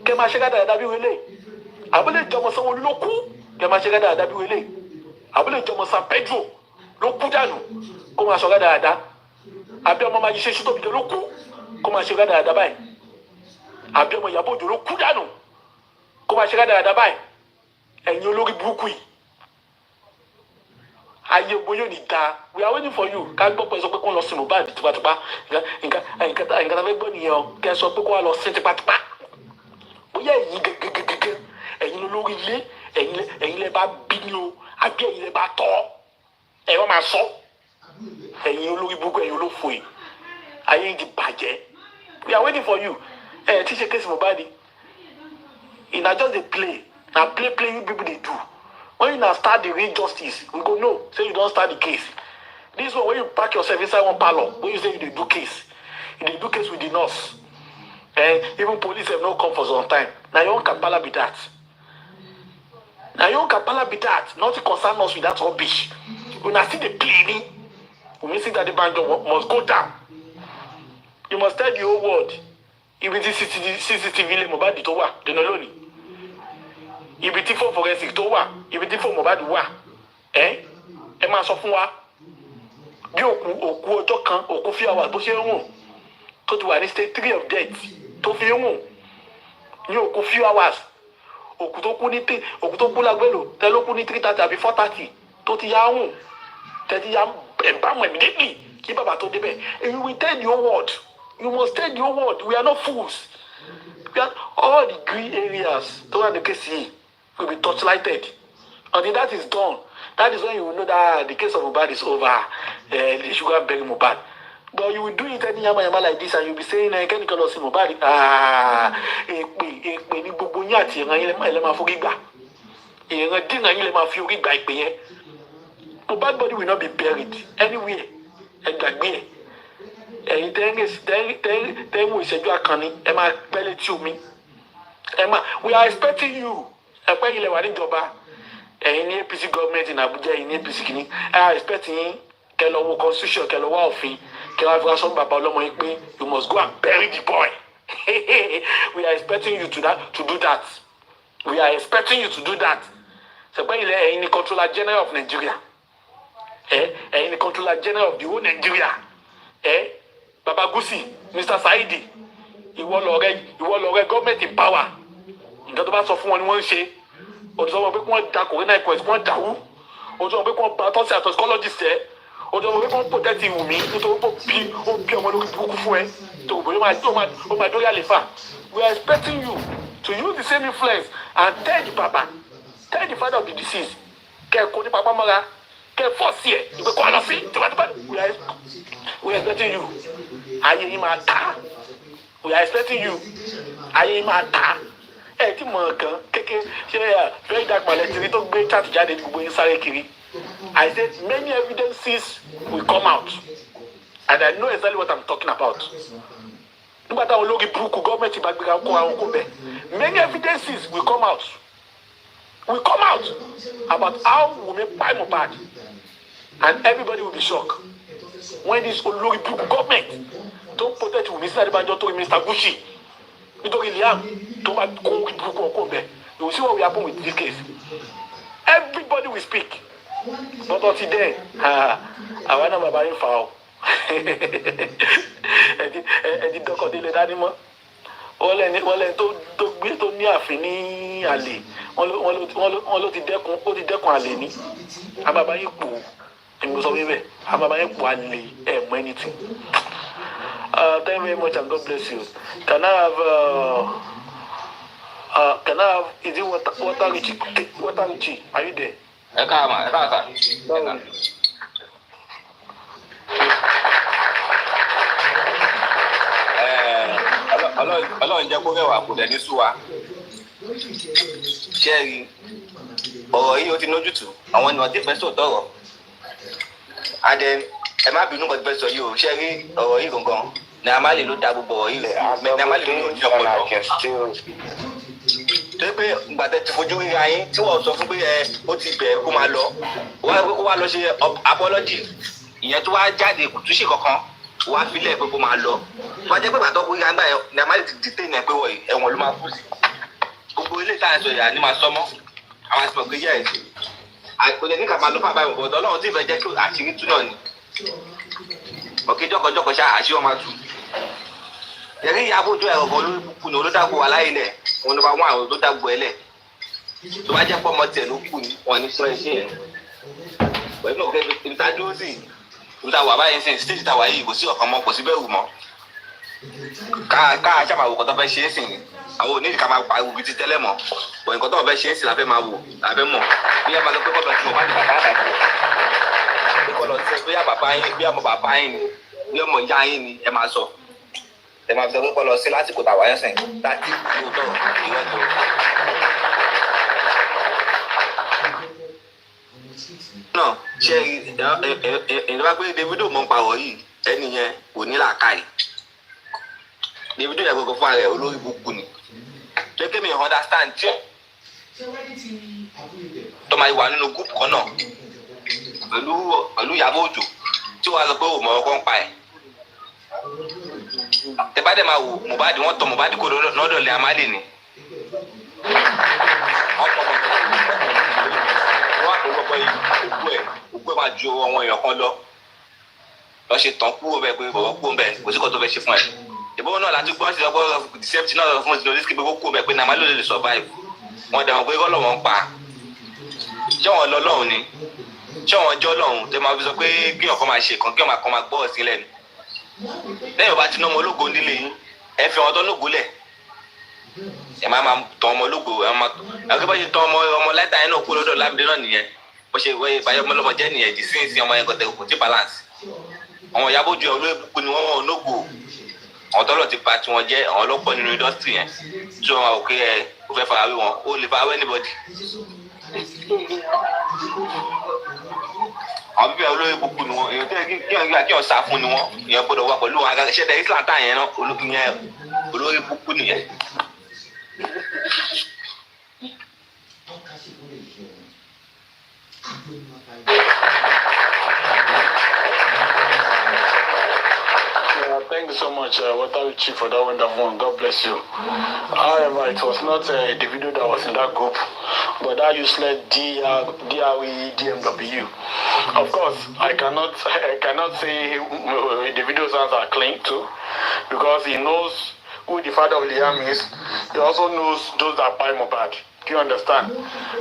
S8: Kẹ́ máa ṣe dáadáa bí wọlé. Àbó lè jọmọ Sanwó-Olú ló kú. Kẹ́ máa ṣe dáadáa bí wọlé. Àbó lè jọmọ San Pedro ló kú dànù. Kó máa sọ dáadáa. Àbí ọmọ máa yí ṣe ṣútó bìjọ ló kú. Kó máa ṣe dáadáa báyìí. Àbí ọmọ Ìyábọ̀ Òjó ló kú dànù kó máa ṣe dáadáa báyìí ẹ̀yin olórí burúkú yìí ayé gbogbo yóò ní da we are waiting for you ká gbọ́ pé sọ pé kó lọ sí Mohbad tipátipá nǹkan tá a fẹ́ gbọ́ nìyẹn o kẹ́ sọ pé kó wá lọ sí tipátipá bóyá ẹ̀yin gẹ́gẹ́gẹ́gẹ́ ẹ̀yin lórí ilé ẹ̀yin lẹ bá bí ní o àbí ẹ̀yin lẹ bá tọ́ ẹ̀ wọ́n máa sọ ẹ̀yin olórí burúkú ẹ̀yin olófò yìí ayé ń di bàjẹ́ we are waiting for you tí ṣe case Mohbad na just dey play na play you people dey do when you na start the real justice we go know say you don start the case this one when you pack yourself inside one parlour when you say you dey do case with the nurse even police have no come for some time na your own kapala be that nothing concern us with that rubbish una still dey play ni we see that the banjo must go down you must tell the whole world ibi tí CCTV ilé Mohbad tó wà dènà lónìí ibi tí fún forensic tó wà ibi tí fún Mohbad wà ẹ máa sọ fún wa bí òkú ọjọ́ kan òkú fi àwà bó ṣe ń rùn tó ti wà ní stage 3 of death tó fi ń rùn ní òkú few hours òkú tó kú lágbèlò tẹ ló kú ní 3:30 àbí 4:30 tó ti yá rùn tẹ ti yá ẹ̀bámu immediately kí bàbá tó débẹ̀ and you will tell the whole world you must tell the whole world we are not fools all the grey areas tó wà ní case yìí will be torchlighted until that is done. That is when you will know that the case of Mohbad is over. They should go and bury Mohbad. But you will do it any yama like this and you will be saying, can you call us Mohbad? Èpè ní gbogbo yín àti ìran yín lè máa forí gbà. Ìran dínà yín lè máa fi orí gbà ìpè yẹn. Mohbad body will not be buried anywhere. Ẹ gbàgbé ẹ̀. Ẹ̀yin tẹ́yìn ìṣẹ́jú àkànní, ẹ máa pẹ́ létí omi. We are expecting you. Ẹ pẹ́ yín lẹ wà níjọba. Ẹ̀yin ní APC government in Abuja, ẹ̀yin ní APC kìíní. I expect yín kẹ́ lọ wo constitution, kẹ́ lọ wá òfin, kẹ́ wá fúra sọ́n bàbá ọlọ́mọ yín pé you must go and bury the boy. We are expecting you to do that. We are expecting you to do that. Ṣẹ̀pẹ́ yìí lẹ ẹ̀yin ní controller general of Nigeria. Ẹ̀yin ní controller general of the whole Nigeria. Baba Gusi, Mr. Saidi, ìwọ lọ̀rẹ́ government in power. Nǹkan tó bá sọ fún wọn ni wọ́n ń ṣe. Òtún sọ pé kí wọ́n da corona inquest kí wọ́n dàrú. Òtún sọ pé kí wọ́n bá tọ́sí àtọ́síkọ́lọ́jìsì ẹ̀. Òtún sọ pé kí wọ́n protect Wùmí nítorí pé ó bí ọmọ lórí burúkú fún ẹ. Tòun bóyá ó máa dórí àlefa. We are expecting you to use the same influence and tell the father of the deceased. Kẹ́ ẹ̀ kó ní papá mọ́ra. Kẹ́ ẹ̀ fọ́ọ̀sì ẹ̀ ìgbé kọ́ ọ lọ sí tìpátìpá. We are expecting you. Ayé yín máa ta. We are expecting you. Ayé yín máa ta. Tí mọ̀ kan kékeré ṣe very dark malẹ̀tìrí tó gbé chat jáde ní gbogbo yín sáré kiri. I said many evidences will come out and I know exactly what I'm talking about. Nígbà táwọn olórí burúkú gọ́ọ̀mẹ̀ntì bá gbéra kó àwọn kó bẹ̀. Many evidences will come out about how Wunmi kpai Mohbad and everybody will be shocked when this olórí burúkú gọ́ọ̀mẹ̀ntì tó protect Wunmi sí Adébánjọ tó rí Mr. Gucci nítorí Liam tó bá kó burúkú ọkọ bẹ you will see what will happen with this case. Everybody will speak but until then àwa náà bàbá yín fà ó ẹ̀dí dọ́kọ̀délé dání mọ́ wọ́n lẹ́ni tó gbé tó ní ààfin ní àlè wọ́n ló ti dẹ́kun àlè ní àbàbá yín pò èmi sọ wípé àbàbá yín pò àlè ẹ̀ mọ́ anything. Thank you very much and God bless you. Can I have is it water Richie? Are you there?
S10: Ọlọ́run jẹ́ kó mẹ́wàá kò dẹ̀ ní sú wa. Ṣẹ́ẹ̀rì ọ̀rọ̀ yìí ó ti nójútùú àwọn ènìyàn tí fẹ́ sòótọ́ ọ̀rọ̀. Adé ẹ má bínú kọ́ ti fẹ́ sọ yìí o ṣẹ́ẹ̀rì ọ̀rọ̀ yìí gangan ní a máa lè ló da gbogbo ọ̀rọ̀ yìí rẹ̀ ní a máa lè ló ní ọ̀pọ̀lọpọ̀. Tó pé gbàtẹ́ ti fojú ríra yín tí wọ́n sọ fún pé ó ti bẹ̀ẹ́ kó máa lọ ó wá lọ ṣe apology ìyẹn tó wá jáde kò túnṣe kankan wá filẹ̀ pé kó máa lọ wọ́n jẹ́ pé bàtọ́ kó yàgbá ẹ̀ ní a máa lè ti dìtẹ́ ìyẹn pé ẹ̀wọ̀n ló máa kú sí gbogbo ilé ìta ẹ̀sọ̀ ìyá ni máa sọmọ́ àwọn àti mọ̀gbé yẹ̀ àìkòlẹ̀ ní ká máa lọ fún àbáyọ̀ bọ̀dọ̀ ọlọ́run tí ìfẹ́ jẹ́ kí àṣírí tú náà ni ọ̀kẹ́ jọ́kọ̀jọ́kọ̀ ṣá àṣírí ọmọ tú yẹ̀rí ìyàbò tó ẹ̀rọ kan lórí kúkú ní olódàgbò wà láyé lẹ̀ òun ló bá wọn àwọn olódàgbò ẹ̀ lẹ̀ tó bá jẹ́ pọ́ ọmọ tiẹ̀ ló kù ní wọn ní sọ ẹṣin yẹn pẹ̀lú ọ̀gẹ́ ìtajọ́ sí ìta wà báyìí sìn stéèjì tàwa yìí kò sí ọ̀kan mọ́ kò sí bẹ́ẹ̀ wù mọ́ ká ṣàmàwò kan tó fẹ́ ṣe é sìn àwọn onídìí ká máa pariwo bíi ti tẹ́lẹ̀ mọ́ bọ̀ nǹkan tó wọ́n fẹ́ ṣe é sì láfẹ́ máa wò láfẹ́ mọ̀ bí ẹ máa lọ pé kọ́ lọ sí Mohbad bàbá àdàkọ bí kọ́ lọ sí bí bàbá yín bí ọmọ bàbá yín ni bí ọmọ ìyá yín ni ẹ máa sọ ẹ máa fi sọ pé kọ́ lọ sí lásìkò tàwa yẹn sìn láti lóòótọ́ ìwọ́dọ̀. náà ṣe ìjọba pé Davido mọ̀ ń parọ́ yìí ẹni yẹn kò ní làákàyè Davido yẹn gbogbo fún ara ẹ̀ olórí burúkú ni gẹ́gẹ́ mi understand tí tó máa wà nínú group kan náà pẹ̀lú Ìyábọ̀ Òjó tí wàá sọ pé òun mọ̀ ọkọ̀ ń pa ẹ̀ tẹ bá dẹ̀ máa wò Mohbad wọ́n tọ Mohbad kó lọ́dọ̀ lẹ́ amálè ni gbogbo máa ju ọmọ èèyàn kan lọ ṣe tán kúrò bẹ́ẹ̀ pé bọ̀wọ̀ kúrò bẹ́ẹ̀ kò sí kò tó fẹ́ ṣe fún ẹ ìbọn náà láti gbọ́n sí ọgbọ́n deception náà fún ìdílé oríṣiríṣi pé kó kúrò bẹ́ẹ̀ pé nàmá ló lè survive wọn dẹ̀ wọ́n pé kọ́lọ̀ wọn pa ṣé wọn lọ lọ́hùn ni ṣé wọn jọ́ lọ́hùn tẹ máa fi sọ pé kí ọkọ máa ṣe kan kí ọmọ kan máa gbọ́ ọ̀sìn lẹ́nu lẹ́yìn ọba tí ná ọmọ ológo nílé yín ẹ fi wọn tọ́ lógo lẹ̀ ẹ máa tọ́ ọmọ ológo ẹ máa bá ṣe tọ́ ọmọ láìta yẹn náà kó lọ́dọ̀ lábìdé náà nìyẹn bó ṣe wáyé báyọ̀ ọmọlọ́mọ jẹ́ nìyẹn jì sí ọmọ yẹn kọ̀tẹ́ kò tí balance àwọn Ìyábọ̀ Òjó olóyè púpọ̀ ni wọ́n wọ́n lógo àwọn tọ́lọ̀ ti pa tiwọn jẹ́ àwọn ọlọ́pọ̀ nínú industry yẹn tí wọ́n máa wò pé ẹ kò fẹ́ farawé wọn ó lè farawé anybody. àwọn bíbí olóyè púpọ̀ ni wọ́n èèyàn tẹ́ kí wọ́n sá fún ni wọ́n èèyàn gbọ́dọ̀ wá pẹ̀lú àwọn agáṣẹ́ Islam tá yẹn náà olóyè púpọ̀ nìyẹn.
S8: Thank you so much, Water Chief, for that wonderful one. God bless you. However, it was not the video that was in that group, but that useless DRE DMW. Of course, I cannot say the video's hands are clean too, because he knows who the father of Liam is. He also knows those that buy Mohbad. Do you understand?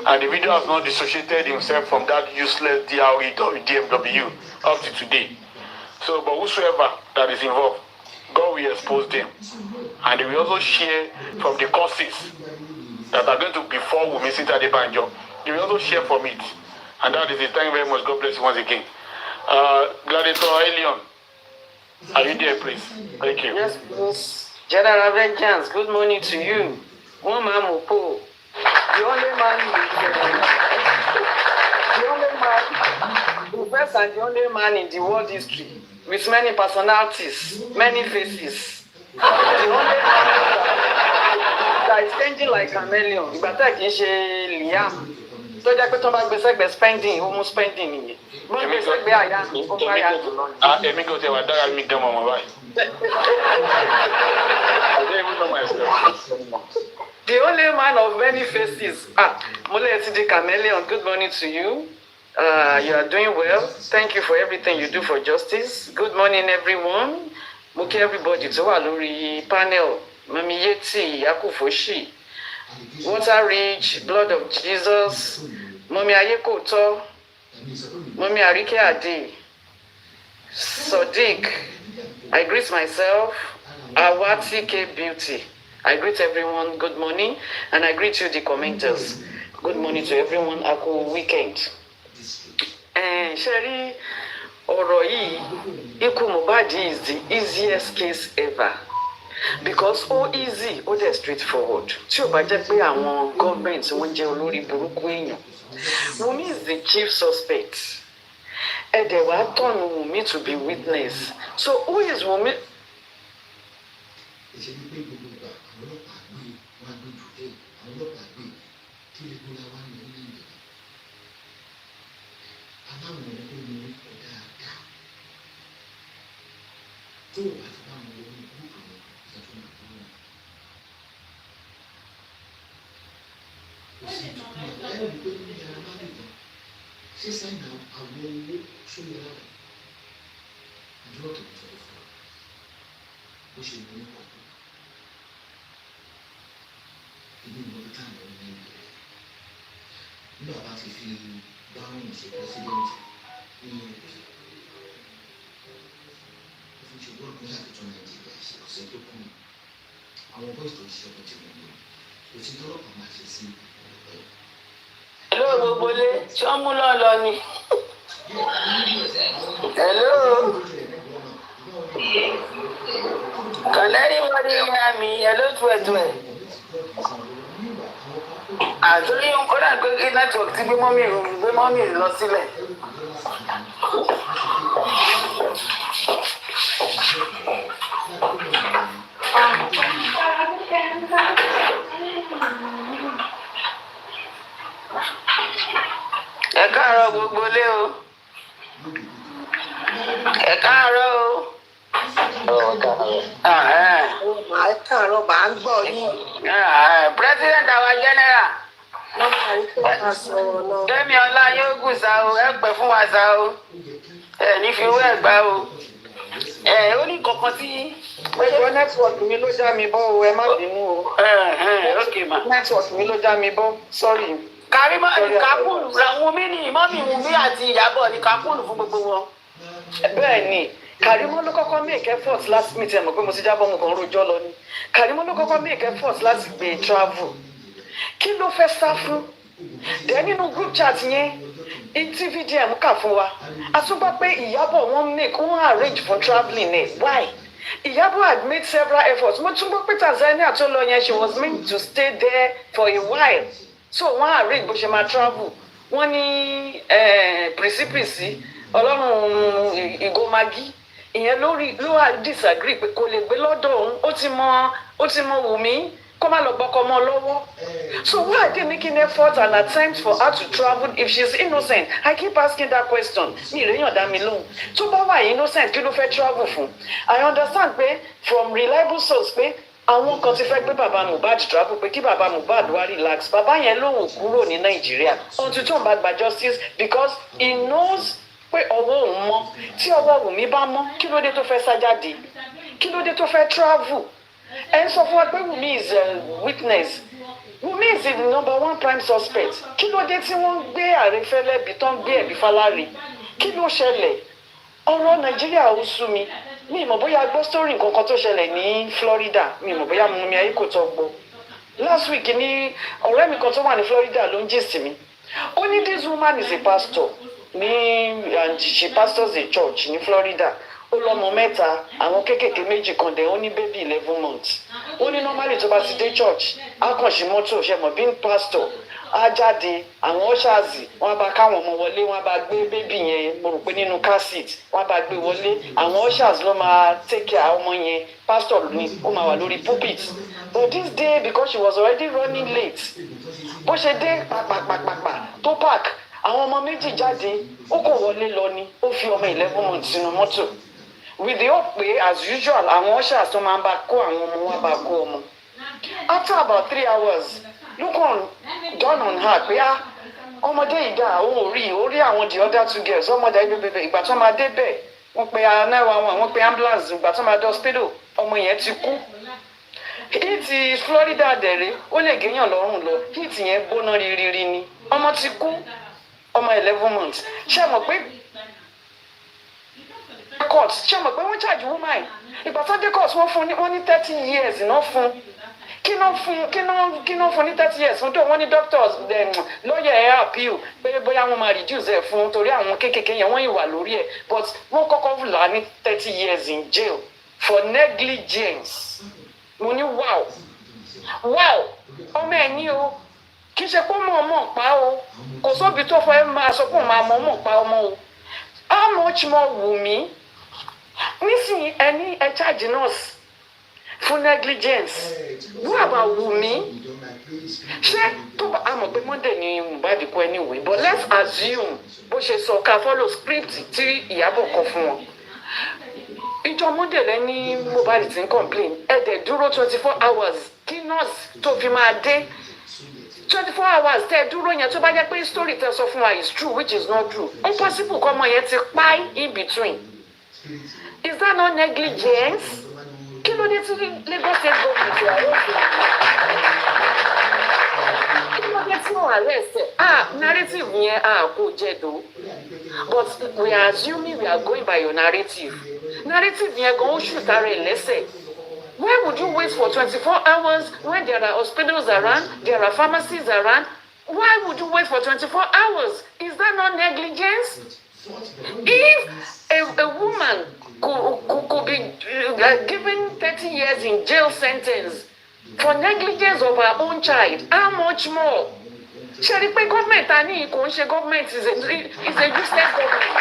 S8: And the video has not dissociated himself from that useless DRE DMW up to today. So, but whosoever that is involved, God will expose them. And they will also share from the causes that are going to befall Wunmi Sita Adebanjo. They will also share from it. And that is it. Thank you very much. God bless you once again. Gladiator Elion, are you there, please? Thank you.
S5: Yes, please. General Vengeance, good morning to you. One man, Mopo. The only man, the first and the only man in the world history with many personalities, many faces. The only man that is changing like chameleon. Ìgbà tá kì í ṣe Liam. Tó jẹ́ pé tó bá gbé sẹ́gbẹ̀ spending, ó mú spending nìyẹn. Bó gbé sẹ́gbẹ̀ àyà, ó bá yà jù lọ.
S8: Èmi kò tẹ wà dára mi gan mọ̀mọ́ báyìí. I don't even know myself.
S5: The only man of many faces. Mole Etidi Chameleon, good morning to you. You are doing well. Thank you for everything you do for justice. Good morning, everyone. Moki everybody to Aluri panel. Mami Yeti, Akufoshi, Water Ridge, Blood of Jesus, Mami Ayekoto, Mami Arike Adi, Sadiq. I greet myself, Awati K Beauty. I greet everyone, good morning, and I greet you, the commenters. Good morning to everyone, Aku weekend. Sherry, Oroi, Iku Mohbad is the easiest case ever. Because all easy, all they straightforward. Tí ó bá jẹ́ pé àwọn government wọ́n jẹ́ olórí burúkú èèyàn. Wunmi is the chief suspect. Ẹ̀dẹ̀ wá turn Wunmi to be witness. So who is Wunmi?
S7: Hello, gbogbo ilé, ṣé wọ́n mú lọ́ọ̀lọ́ ni? Hello. Can anybody hear me? Hello, Tuetue. Àtúrí ń kó dà pé kí network ti gbé mọ́mì lọ sílẹ̀. Ẹ káàárọ̀ gbogbo ilé o. Ẹ káàárọ̀ o.
S9: Ẹ káàárọ̀ bá ń gbọ́ yín.
S7: President our general. Kẹ́mi ọlá yóò gùn sá o, ẹ pẹ́ fún wa sá o. Ẹ ní fi owó ẹ̀ gbá o. Ó ní kankan tí.
S11: Ẹjọ́ nẹ́tíwọ̀kì mi ló já mi bọ́ o, ẹ má bínú o.
S7: Okay ma.
S11: Nẹ́tíwọ̀kì mi ló já mi bọ́, sorry.
S7: Kàrímọ́ ní kápúlù làwọn mi ní mọ́mì Wùmí àti Ìyábọ̀ ní kápúlù fún gbogbo wọn.
S11: Bẹ́ẹ̀ ni, Kàrímọ́ ló kọ́kọ́ make effort láti meet ẹ̀ mọ̀ pé mo ti jábọ̀ mo kàn ń rojọ́ lọ ni. Kàrímọ́ ló kọ́kọ́ make effort láti gbé travel. Kí ló fẹ́ sá fún? Dẹ̀ nínú group chat yẹn, tí VDM kà fún wa, a tún gbọ́ pé Ìyábọ̀ wọ́n arrange for travelling ẹ̀. Why? Ìyábọ̀ had made several efforts. Mo tún gbọ́ pé Tanzania tó lọ yẹn, she was meant to stay there for a while. So wọ́n arrange bó ṣe máa travel. Wọ́n ní Principalities Ọlọ́run ìgòmagí. Ìyẹn ló wà disagree pé kò lè gbé lọ́dọ̀ òun. Ó ti mọ Wùmí kó má lọ gbọ́kọ mọ́ lọ́wọ́. So why are they making effort and attempt for her to travel if she's innocent? I keep asking that question. Mi ìrèyàn dá mi lóhùn. Tó bá wà innocent kí ló fẹ́ travel fún? I understand pé from reliable source pé àwọn kan ti fẹ́ gbé bàbá Mohbad travel pé kí bàbá Mohbad wá relax. Bàbá yẹn lòun kúrò ní Nàìjíríà until tó ń bá gba justice because he knows pé ọwọ́ òun mọ́. Tí ọwọ́ Wùmí bá mọ́ kí ló dé tó fẹ́ sá jáde? Kí ló dé tó fẹ́ travel? Ẹ ń sọ fún wa pé Wùmí is a witness. Wùmí is the #1 prime suspect. Kí ló dé tí wọ́n gbé Àrẹ̀fẹ́lẹ́bí tó ń gbé ẹ̀bí Fáláre? Kí ló ṣẹlẹ̀? Ọ̀rọ̀ Nàìjíríà ó sú mi. Mi mọ̀ bóyá gbọ́ story nǹkan kan tó ṣẹlẹ̀ ní Florida. Mi mọ̀ bóyá mo mi ayé kò tọ́ gbọ́. Last week ní ọ̀rẹ́ mi kan tó wà ní Florida ló ń gist mi. Ó ní this woman is a pastor and she pastors a church ní Florida. Ó lọ́mọ mẹ́ta, àwọn kéékèèké méjì kan dẹ̀ ó ní baby 11 months. Ó ní normally tó bá ti dé church, á kàn sí mọ́tò ṣe mọ̀ being pastor, á jáde, àwọn ushers wọ́n bá káwọn ọmọ wọlé, wọ́n bá gbé baby yẹn, mo rò pé nínú car seat, wọ́n bá gbé wọlé, àwọn ushers ló máa take care ọmọ yẹn, pastor ni ó máa wà lórí pulpit. But this day because she was already running late, bó ṣe dé pàpàpàpà tó park, àwọn ọmọ méjì jáde, ó kò wọlé lọ ni, ó fi ọmọ 11 months sínú mọ́tò. With the hope pé as usual àwọn ushers tó máa ń bá kó àwọn ọmọ wọn bá kó ọmọ. After about 3 hours look on dawn on her pé ọmọdé ìdá òun ò rí àwọn the other 2 girls ọmọdé bèbè ìgbà tó máa débẹ̀ wọ́n pe 911 wọ́n pe ambulance ìgbà tó máa dé hospital ọmọ yẹn ti kú. Heat Florida dẹ̀rẹ̀ ó lè géèyàn lọ́rùn lọ heat yẹn gbóná rírírí ni ọmọ ti kú ọmọ 11 months ṣé mọ̀ pé court ṣé mọ̀ pé wọ́n charge woman ìgbà tó dé court wọ́n ní 30 years náà fún kí náà fún ní 30 years fún tó wọ́n ní doctors lawyer ẹ̀ appeal pé bóyá wọ́n máa reduce ẹ̀ fún torí àwọn kéékèèké yẹn wọ́n ìwà lórí ẹ̀ but wọ́n kọ́kọ́ là ní 30 years in jail for negligence. Mo ní wow ọmọ ẹ̀ ní o kì í ṣe pé ọmọ pa o kò sóbi tó fẹ́ máa sọ pé òun máa mọ̀ pa ọmọ o how much more Wùmí nísìnyí ẹni ẹ charge nurse fún negligence who about Wùmí ṣé tó bá a mọ̀ pé Monday ni Mohbad kú anyway but let's assume bó ṣe sọ ká follow script tí Ìyábọ̀ kọ fún wọn ìjọ Monday rẹ ní Mohbad ti ń complain ẹ dẹ̀ dúró 24 hours kí nurse tó fi máa dé 24 hours tẹ dúró yẹn tó bá jẹ́ pé story tẹ sọ fún wa is true which is not true impossible kọ́ ọmọ yẹn ti pa in between is that not negligence? Kí ló dé tí Lagos State government wà lóṣù kí ló dé tí wọ́n arrest narrative yẹn kò jẹ́ do but we are assuming we are going by your narrative yẹn gan ó ṣùtà rẹ̀ lẹ́sẹ̀ Why would you wait for 24 hours when there are hospitals around, there are pharmacies around? Why would you wait for 24 hours? Is that not negligence? If a woman could be given 30 years in jail sentence for negligence of her own child, how much more? Ṣé pé government ta ní kò ń ṣe government is a useless government.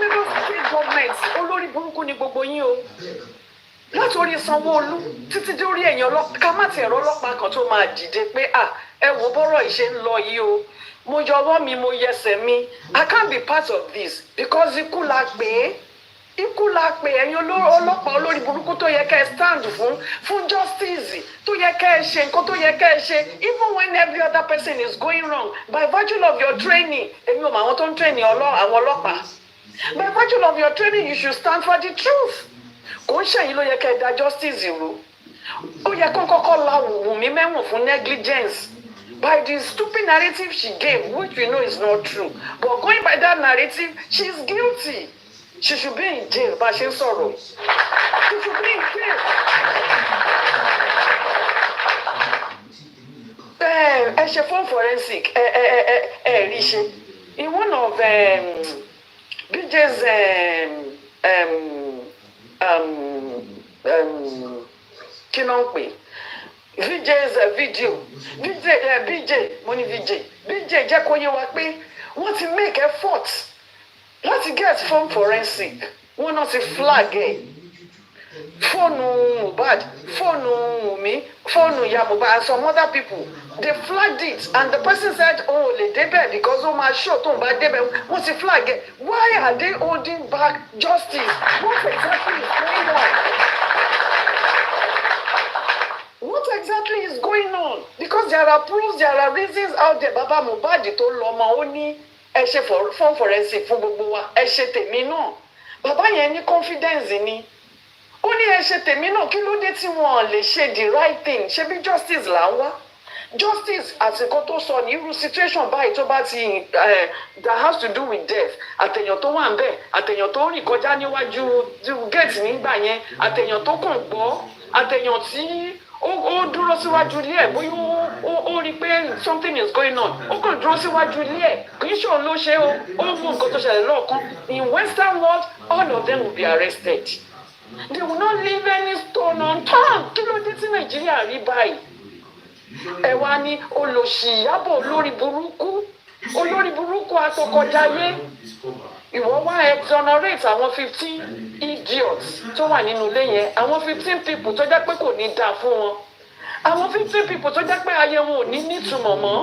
S11: Lagos state government olórí burúkú ni gbogbo yín o. Látòrí Sanwó-Olú títí dórí ẹ̀yìn ọlọ́pàá ká má ti ẹ̀rọ ọlọ́pàá kan tó máa dìde pé ẹ wo bọ́rọ̀ ìṣe ń lọ yìí o. Mo yọwọ́ mi mo yẹsẹ̀ mi. I can't be part of this because ikú la pè é. Ikú la pè ẹ̀yin ọlọ́pàá olórí burúkú tó yẹ kẹ́ ẹ stand fún justice tó yẹ kẹ́ ẹ ṣe nǹkan tó yẹ kẹ́ ẹ ṣe even when every other person is going wrong by virtue of your training èmi ò mọ àwọn tó ń train àwọn ọlọ́pàá by virtue of your training you should stand for the truth kò ń ṣẹ̀yìn ló yẹ kẹ́ ẹ dá justice rú ó yẹ kó kọ́kọ́ la Wùnmí mẹ́wọ̀n fún negligence by the stupid narrative she gave which we know is not true but going by that narrative she is guilty. She should be in jail, but she's sorrow. She should be in jail. She phone forensic. Rishi. In one of BJ's Kinongpe. VJ's video. BJ, money VJ. BJ jẹ́ kó yé wa pé wọ́n ti make effort. Láti get phone forensic wọ́n náà ti flag ẹ̀ fóònù Mohbad fóònù Wùnmí fóònù IYABO and some other people they flagged it and the person said oh lè débẹ̀ because ó máa show tó ń bá débẹ̀ wọ́n ti flag ẹ̀ why are they holding back justice what exactly is going on what exactly is going on because there are proofs there are reasons out there baba Mohbad tó lọ ọmọ ó ní ẹ ṣe phone forensic fún gbogbo wa ẹ ṣe tèmi náà bàbá yẹn ní confidence ni ó ní ẹ ṣe tèmi náà kí ló dé tí wọn lè ṣe the right thing ṣe bí justice là ń wá justice àsìkò tó sọ ní irú situation báyìí tó bá ti that has to do with death àtẹ̀yàn tó wà ń bẹ̀ àtẹ̀yàn tó rìn kọjá níwájú gate nígbà yẹn àtẹ̀yàn tó kàn gbọ́ àtẹ̀yàn tí ó dúró síwájú ilé ẹ̀ bóyá ó rí pé something is going on ó kàn dúró síwájú ilé ẹ̀ kì í ṣòun ló ṣe ó mú nǹkan tó ṣẹlẹ̀ lọ́ọ̀kan in western world all of them will be arrested they will not leave any stone unturned kí ló dé tí Nàìjíríà rí báyìí ẹ wá ní olòṣì Ìyábọ̀ olórí burúkú atọkọjáyé ìwọ wá exonerate àwọn 15 idiots tó wà nínú ilé yẹn àwọn 15 people tó jẹ́ pé kò ní dáa fún wọn àwọn 15 people tó jẹ́ pé ayé wọn ò ní nítumọ̀ mọ́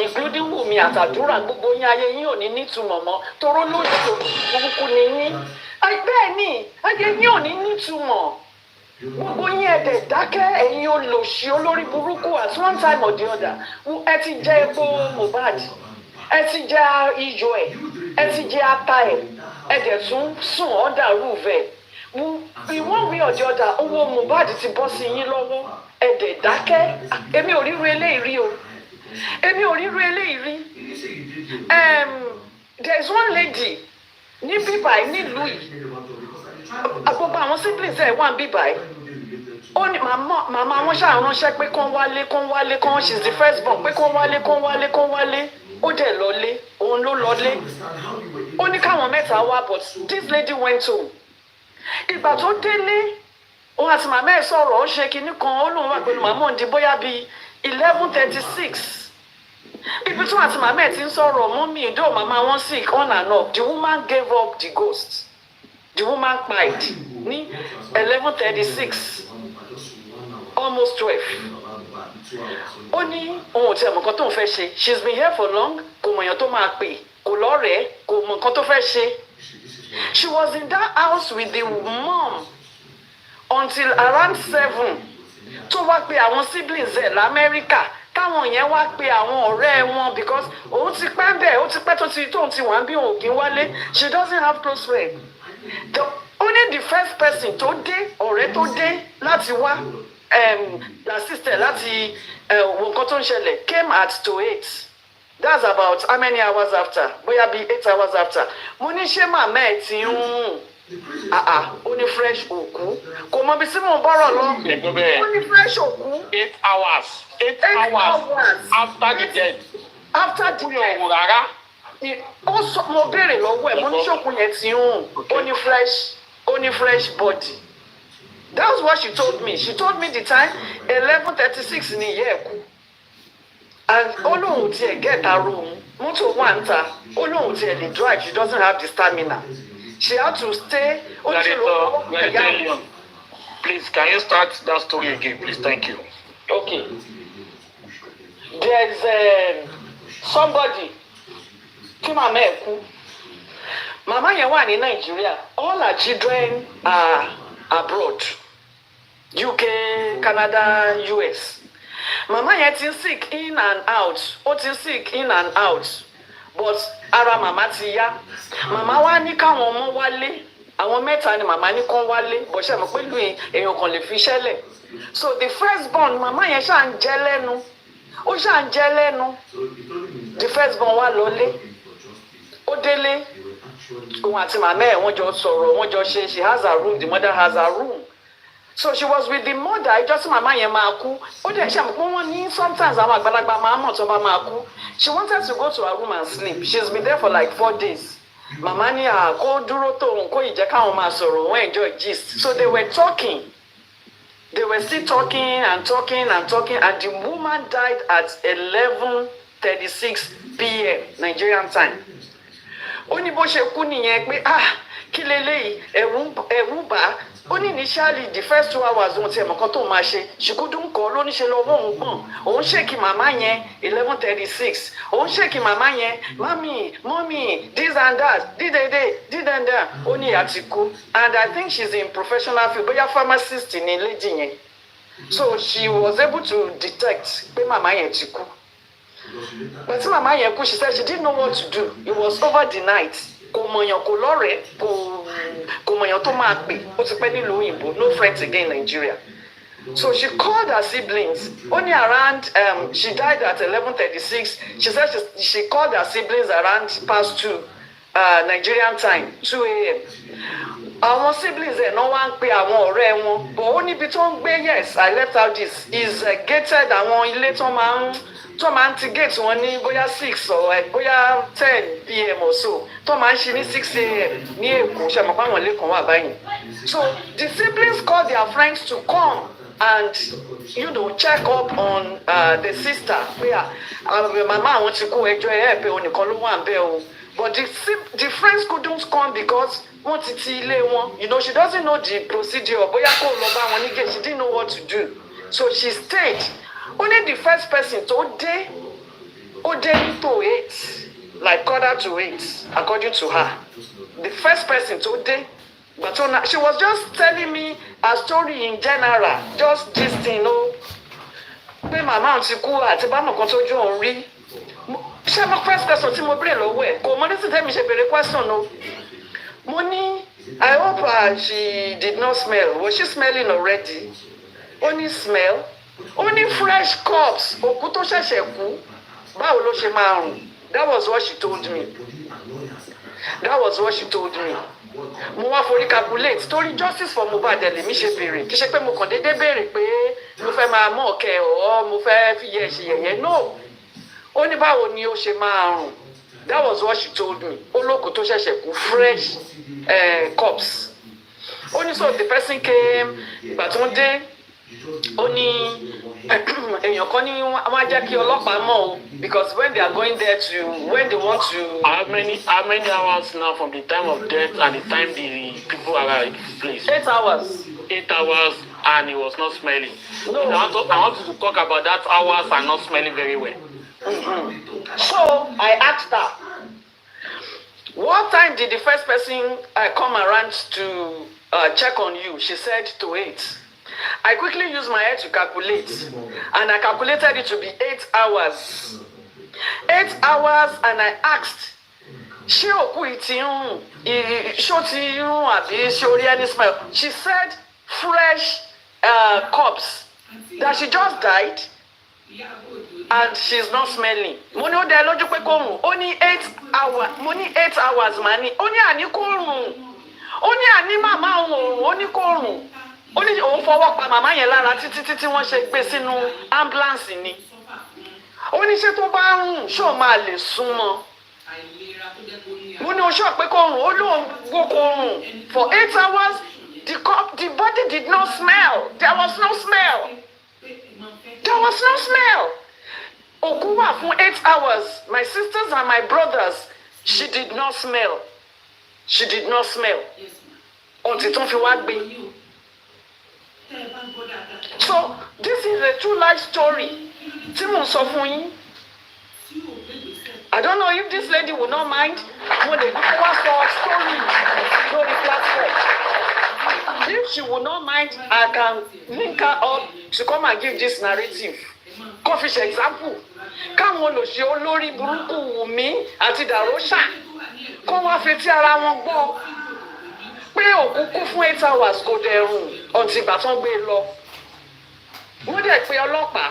S11: including Wùnmí àtàdúrà gbogbo yín ayé yín ò ní nítumọ̀ mọ́ toró lójú burúkú ni yín bẹ́ẹ̀ ni ayé yín ò ní nítumọ̀ gbogbo yín ẹ̀dẹ̀ dákẹ́ ẹ̀yin olòṣì olórí burúkú at one time or the other ẹ ti jẹ epo Mohbad ẹ ti jẹ iyọ̀ ẹ ti jẹ ata ẹ dẹ̀ tún sùn ọ̀dà rúfẹ̀ ìwọ́n wí ọ̀dẹ̀ ọ̀dà owó Mohbad ti bọ́ sí yín lọ́wọ́ ẹ dẹ̀ dákẹ́ èmi ò ríru eléyìí rí o èmi ò ríru eléyìí rí there is one lady ní bíbáyìí nílùú yìí gbogbo àwọn siblings ẹ̀ wà ní bíbáyìí ó ní màmá wọn ṣáà ránṣẹ́ pé kán wálé she's the first born pé kán wálé ó dẹ̀ lọlé òun ló lọlé ó ní káwọn mẹ́ta wá but this lady went home ìgbà tó délé òun àti màmá ẹ̀ sọ̀rọ̀ ó ṣe kinní kan ó lóun wà pẹ̀lú màmá òun di bóyá bíi 11:36 ibi tí wọn àti màmá ẹ̀ ti ń sọ̀rọ̀ mọ́mí ìdó màmá wọn sick on and off the woman gave up the ghost the woman died ní 11:36 almost 12 ó ní òun ò tí ẹ mọ̀ nǹkan tó ń fẹ́ ṣe she's been here for long kò mọ̀ èèyàn tó máa pè kò lọ́rẹ̀ẹ́ kò mọ̀ nǹkan tó fẹ́ ṣe she was in that house with the mom until around 7 tó wá pe àwọn siblings ẹ̀ lamẹ́ríkà táwọn yẹn wá pe àwọn ọ̀rẹ́ wọn because òun ti pẹ́ bẹ́ẹ̀ ó ti pẹ́ tóun ti wà bí òun kì í wálé she doesn't have close friends only the first person tó dé ọ̀rẹ́ tó dé láti wá assistant láti wo nǹkan tó ń ṣẹlẹ̀ came at 8 that's about how many hours after bóyá bíi 8 hours after mo ní ṣé màmá ẹ̀ ti ń ó ní fresh òkú kò mọ bí símọ̀ bọ́rọ̀ lọ ó ní fresh òkú
S8: 8 hours 8 hours after the death.
S11: After the death ó sọ mo béèrè lọ́wọ́ ẹ̀ mo ní ṣòkun yẹn ti hùn ó ní fresh body. That's what she told me. She told me the time 11:36 ní ìyá ẹ̀ kú. And ó lóun tiẹ̀ get her room mọ́tò wà ń ta ó lóun tiẹ̀ lè drive she doesn't have the stamina. She had to stay.
S8: Please, can you start that story again, please? Thank you.
S11: Okay. There is somebody. Tí màmá ẹ̀ kú. Màmá yẹn wà ní Nigeria. All her children are abroad. UK, Canada, US. Màmá yẹn ti sick in and out. Ó ti sick in and out. But ara màmá ti yá. Màmá wá ní káwọn ọmọ wálé. Àwọn mẹ́ta ni màmá ní kán wálé. Bó ṣe mọ̀ pé lu èèyàn kan lè fi ṣẹlẹ̀. So the firstborn màmá yẹn ṣáà ń jẹ lẹ́nu. Ó ṣáà ń jẹ lẹ́nu. The firstborn wá lọlé. Ó délé. Òun àti màmá ẹ̀ wọ́n jọ sọ̀rọ̀, wọ́n jọ ṣe. She has her room, the mother has her room. So she was with the mother. Ìjọ́ tí màmá yẹn máa kú. Ó dẹ̀ ṣe àmọ́ pé wọ́n ní sometimes àwọn àgbàlagbà máa mọ̀ tó bá máa kú. She wanted to go to her room and sleep. She's been there for like 4 days. Màmá ní kó dúró tóun kó ìjẹ́ káwọn máa sọ̀rọ̀ wọ́n enjoy gist. So they were talking. They were still talking and talking and talking and the woman died at 11:36 p.m. Nigerian time. Ó ní bó ṣe kú nìyẹn pé kí leléyìí ẹ̀rù bà. Ó ní initially the first 2 hours òun ti ẹ̀mọ̀ kan tó máa ṣe ṣùkúdùn kọ́ ló ní ṣe lọ́wọ́ òun gbọ̀n òun ṣèkì màmá yẹn 11:36 òun ṣèkì màmá yẹn mọ́mì this and that dídẹ̀dẹ̀ ó ní ìyá ti kú and I think she's in professional field bóyá pharmacist ní lady yẹn so she was able to detect pé màmá yẹn ti kú but tí màmá yẹn kú she said she didn't know what to do it was over the night. Kò mọ̀yàn kò lọ́rẹ̀ẹ́ kò mọ̀yàn tó máa pè ó ti pẹ́ nílùú òyìnbó no friends again in Nigeria so she called her siblings only around she died at 11:36 she said she called her siblings around past 2 Nigerian time 2 a.m. Àwọn siblings ẹ̀ náà wá ń pe àwọn ọ̀rẹ́ wọn but ó níbi tó ń gbé yes I left out this is gated àwọn ilé tó máa ń ti gate wọn ní bóyá 6 or bóyá 10 p.m. or so tó máa ń ṣe ní 6 a.m. ní Èkó ṣe àmọ́ pàwọn ilé kan wà báyìí so the siblings called their friends to come and check up on the sister pé màmá àwọn ti kú ẹjọ́ ẹ̀ pé onìkan ló wà ń bẹ̀ o but the friends couldn't come because wọ́n ti ilé wọn she doesn't know the procedure bóyá kó lọ bá wọn ní gate she didn't know what to do so she stayed. Only the first person tó dé ní to 8 like 7:45 according to her the first person tó dé but she was just telling me her story in general just this thing pé màmá ti kú àti bámọ̀ kan tójú òun rí ṣé mo first person tí mo béèrè lọ́wọ́ ẹ̀ kò mọ ní títẹ́ mi ṣe béèrè question o mo ní I hope she did not smell was she smelling already ó ní smell. Only fresh corpse òkú tó ṣẹ̀ṣẹ̀ kú báwo ló ṣe máa rùn that was what she told me mo wá forí calculate torí justice for Mohbad lèmi ṣe béèrè kì í ṣe pé mo kàn déédéé béèrè pé mo fẹ́ máa mọ̀ ọ̀kẹ́ ọ̀ mo fẹ́ fi yẹ ṣe yẹ̀yẹ́ no ó ní báwo ni ó ṣe máa rùn that was what she told me ó lókùú tó ṣẹ̀ṣẹ̀ kú fresh corpse ó ní so the person came ìgbà tó ń dé ó ní èèyàn kan ní wọ́n á jẹ́ kí ọlọ́pàá mọ̀ o because when they are going there when they want to.
S8: How many hours now from the time of death and the time the people arrived please.
S11: 8 hours.
S8: 8 hours and he was not smelling.
S11: No.
S8: I want you to talk about that hours and not smelling very well.
S11: So I asked her what time did the first person come around to check on you? She said to 8. I quickly used my head to calculate and I calculated it to be 8 hours. 8 hours and I asked, ṣé òkú ìtì ń ṣó ti ń àbí ṣé orí any smell? She said fresh corpse that she just died and she's not smelling. Mo ní ó dá lójú pé kò rùn. Ó ní 8 hours. Mo ní 8 hours mà ní. Ó ní àní kò rùn. Ó ní ní màmá òun òrùn ó ní kó rùn ó ní òun fọwọ́ pa màmá yẹn lára títí wọ́n ṣe gbé sínú ambulance ni ó ní ṣé tó bá rùn ṣó máa lè súnmọ́ mo ní oṣù pé kó rùn ó lóun gbó kó rùn for 8 hours the body did not smell there was no smell òkú wà fún 8 hours my sisters and my brothers she did not smell until tó fi wá gbé. So this is a true life story tí mo sọ fún yín. I don't know if this lady will not mind when they do wá sọ story lórí platform. If she will not mind, I can link her up to come and give this narrative. Coffee example. Káwọn olòṣì olórí burúkú Wùmí àti Dàróṣà kó wá fetí ara wọn gbọ́ pé òkú kú fún 8 hours kò dẹrùn ọ̀tí ìgbà tán gbé lọ. Wọ́n dẹ̀ pé ọlọ́pàá.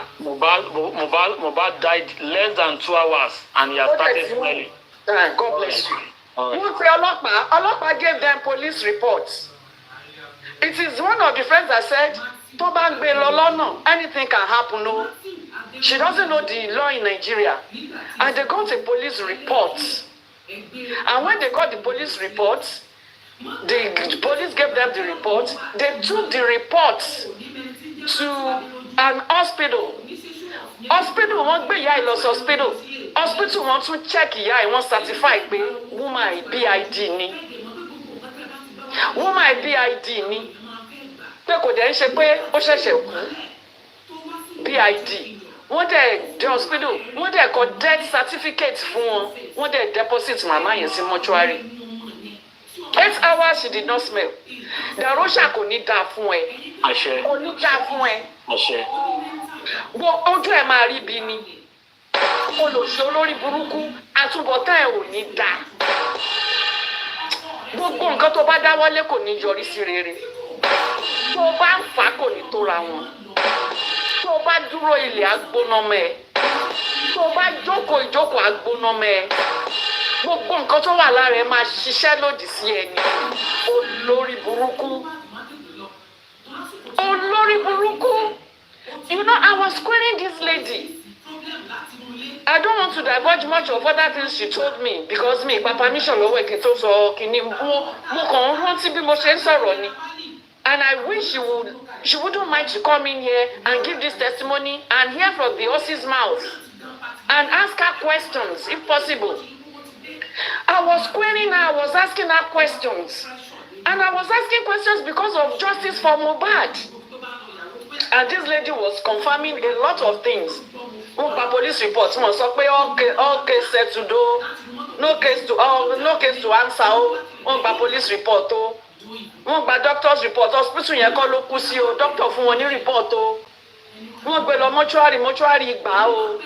S8: Mohbad died less than 2 hours and he has started smelling.
S11: God bless you. Wọ́n pe ọlọ́pàá gave them police reports. It is one of the friends that said tó bá ń gbé lọ lọ́nà anything can happen o. She doesn't know the law in Nigeria and they got a police report. And when they got the police report, the police gave them the report. They took the report to an hospital. Wọ́n gbé ìyá ẹ̀ lọ sí hospital wọ́n tún check ìyá ẹ̀ wọ́n certify pé woman BID ni pé kò dẹ̀ ń ṣe pé ó ṣẹ̀ṣẹ̀ kú BID. Wọ́n dẹ̀ dé hospital wọ́n dẹ̀ kọ death certificate fún wọ́n dẹ̀ deposit màmá yẹn sí mortuary. 8 hours she did not smell. Dàróṣà kò ní dáa fún ẹ.
S8: Àṣẹ.
S11: Kò ní dáa fún ẹ.
S8: Àṣẹ.
S11: Ojú ẹ máa rí bí ni. Olòṣì olórí burúkú àtúbọ̀tán ẹ ò ní dáa. Gbogbo nǹkan tó bá dáwọ́lé kò ní yọrí sí rere. Tó bá ń fà kò ní tóra wọn. Tó bá dúró ilẹ̀ agbóná mẹ́ ẹ. Tó bá jókòó ìjókòó agbóná mẹ́ ẹ. Gbogbo nǹkan tó wà lára ẹ máa ṣiṣẹ́ lòdì sí ẹni. Olórí burúkú. You know, I was querying this lady. I don't want to divulge much of other things she told me because me gba permission lọ́wọ́ èké tó sọ kìíní mo kàn ń rántí bí mo ṣe ń sọ̀rọ̀ ni. And I wish she wouldn't mind to come in here and give this testimony and hear from the horse's mouth and ask her questions if possible. I was querying her, I was asking her questions. And I was asking questions because of justice for Mohbad. And this lady was confirming a lot of things. Wọ́n gba police report wọ́n sọ pé all case settled o, no case to answer o. Wọ́n gba police report o. Wọ́n gba doctor's report hospital yẹn kọ́ ló kú sí o. Doctor fún wọn ní report o. Wọ́n gbé lọ mortuary gbà o.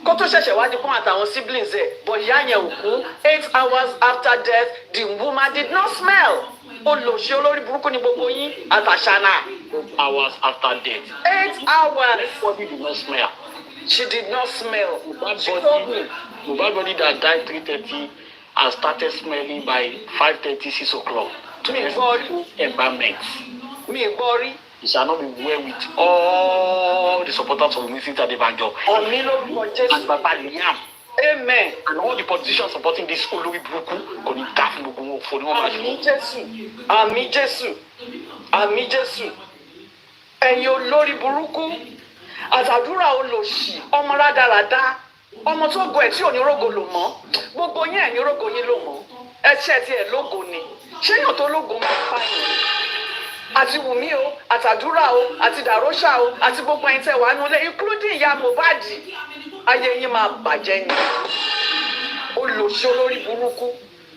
S11: Kó tó ṣẹ̀ṣẹ̀ wá di fún àtàwọn siblings ẹ̀. But ìyá yẹn ò kú. 8 hours after death, the woman did not smell. Olòṣì olórí burúkú ni gbogbo yín àtàṣánà.
S8: 8 hours after death.
S11: 8 hours.
S8: Body did not smell.
S11: She did not smell.
S8: Mohbad body that died 3:30 and started smelling by 5:30, 6 o'clock. Environment. It shall not be well with all the supporters of Mrs. Adebanjo. And Baba Liam.
S11: Amen.
S8: And all the politicians supporting this Olori Buruku kò ní dá fún gbogbo wọn for the one man.
S11: Àmín Jésù. Ẹ̀yin olórí burúkú. Àtàdúrà olòṣì, ọmọ rádaràda, ọmọ tó go ẹ̀ tí ò ní rógo lò mọ́. Gbogbo yín ẹ̀ ní rógo yín lò mọ́. Ẹ̀ṣẹ̀ tí ẹ̀ lógo ni. Ṣé yàn tó lógo máa pa yín? Àti Wùmí o, àtàdúrà o, àti Dàróṣà o, àti gbogbo ẹ̀yin tẹ́ wà nulẹ̀, including ìyá Mohbad. Ayé yín máa bàjẹ́ ni. Olòṣì olórí burúkú.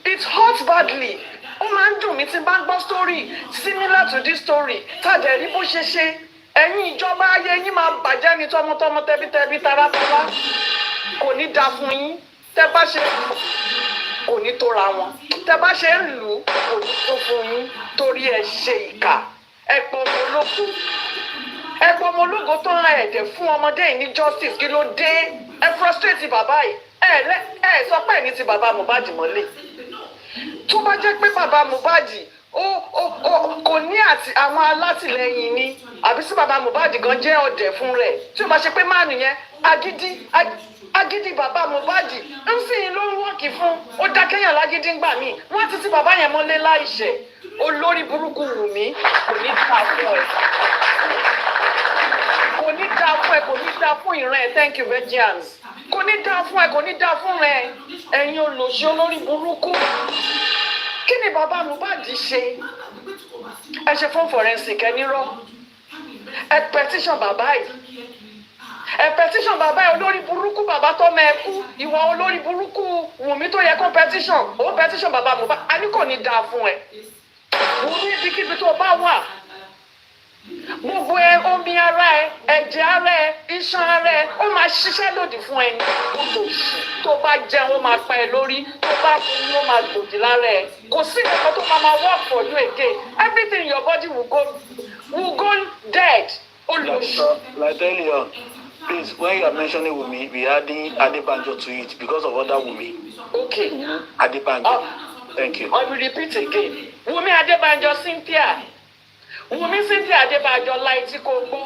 S11: It hurts badly. Ó máa ń dùn mí tí n bá ń gbọ́ story similar to this story. Tàdé rí bó ṣe ṣe. Ẹ̀yin ìjọba ayé yín máa bàjẹ́ ní tọmọtọmọ tẹbítẹbí taratara. Kò ní dáa fún yín. Tẹ́ bá ṣe kò ní tóra wọn. Tẹ́ bá ṣe ń lù ú kò ní tó fún yín torí ẹ ṣe ìkà. Ẹ pọ̀ ọmọ ológo tó ń ra ẹ̀dẹ̀ fún ọmọdé yìí ní justice kí ló dé? Ẹ frustrate bàbá yìí. Ẹ sọ pé ní ti bàbá Mohbad mọ́lẹ̀. Tó bá jẹ́ pé bàbá Mohbad kò ní àti àwọn alátìlẹyìn ni àbí sí bàbá Mohbad gan jẹ́ ọ̀dẹ̀ fún rẹ̀ tí ó bá ṣe pé máàlù yẹn agídí bàbá Mohbad ń sìn ló ń wọ́ọ̀kì fún ó dákẹ́yàn lágídí ń gbà mí wọ́n ti bàbá yẹn mọ́lé láìṣẹ̀ olórí burúkú Wùmí kò ní ta fún ẹ kò ní dá fún ẹ kò ní dá fún ìran ẹ thank you virgins kò ní dá fún ẹ kò ní dá fún ẹ ẹ̀yin olòṣì olórí burúkú kí ni bàbá Mohbad ṣe ẹ ṣe fún forensic ẹ nírọ́ ẹ petition bàbá yìí ẹ petition bàbá yìí olórí burúkú bàbá tó mẹ kú ìwọ olórí burúkú Wùmí tó yẹ kó petition ó petition bàbá Mohbad a ní kò ní dá fún ẹ Wùmí ibikíbi tó bá wà gbogbo omi ara ẹ ẹ̀jẹ̀ ara ẹ iṣan ara ẹ ó máa ṣiṣẹ́ lòdì fún ẹni tó bá jẹun ó máa pa ẹ lórí tó bá fún ó máa gbòdì lára ẹ kò sí nǹkan tó máa work for you again everything in your body will go dead.
S8: Like earlier, please, when you are mentioning Wumi, be adding Adebanjo to it because of other Wumi.
S11: Okay.
S8: Adebanjo. Thank you.
S11: I will repeat again. Wumi Adebanjo Cynthia. Wùmí Cynthia Adébájọ láìtí kò gbọ́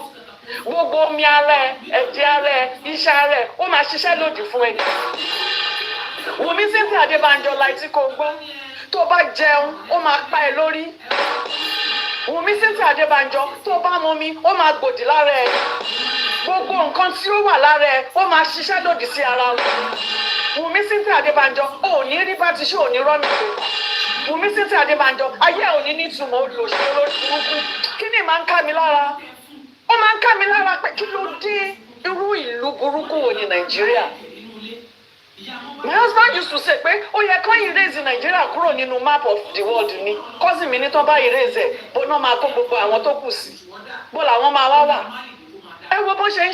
S11: gbogbo omi ara ẹ ẹ̀jẹ̀ ara ẹ iṣan ara ẹ ó máa ṣiṣẹ́ lòdì fún ẹni. Wùmí Cynthia Adébájọ láìtí kò gbọ́ tó bá jẹun ó máa pa ẹ lórí. Wùmí Cynthia Adébájọ tó bá mumi ó máa gbòdì lára ẹ. Gbogbo nǹkan tí ó wà lára ẹ ó máa ṣiṣẹ́ lòdì sí ara wọn. Wùmí Cynthia Adébájọ ò ní rí bá ti ṣe ò ní rọ́ọ̀nù pé. Wùmí Cynthia Adébánjọ ayé òní nítumọ̀ olóṣèlú lórí burúkú kí ni máa ń ká mi lára ó máa ń ká mi lára pé kí ló dé irú ìlú burúkú wo ni Nàìjíríà. My husband used to say pé ó yẹ kán erase Nàìjíríà kúrò nínú map of the world ni cousin mi ní tán bá erase ẹ̀ bó náà máa kó gbogbo àwọn tó kù sí bó làwọn máa wá wà ẹ wo bó ṣe ń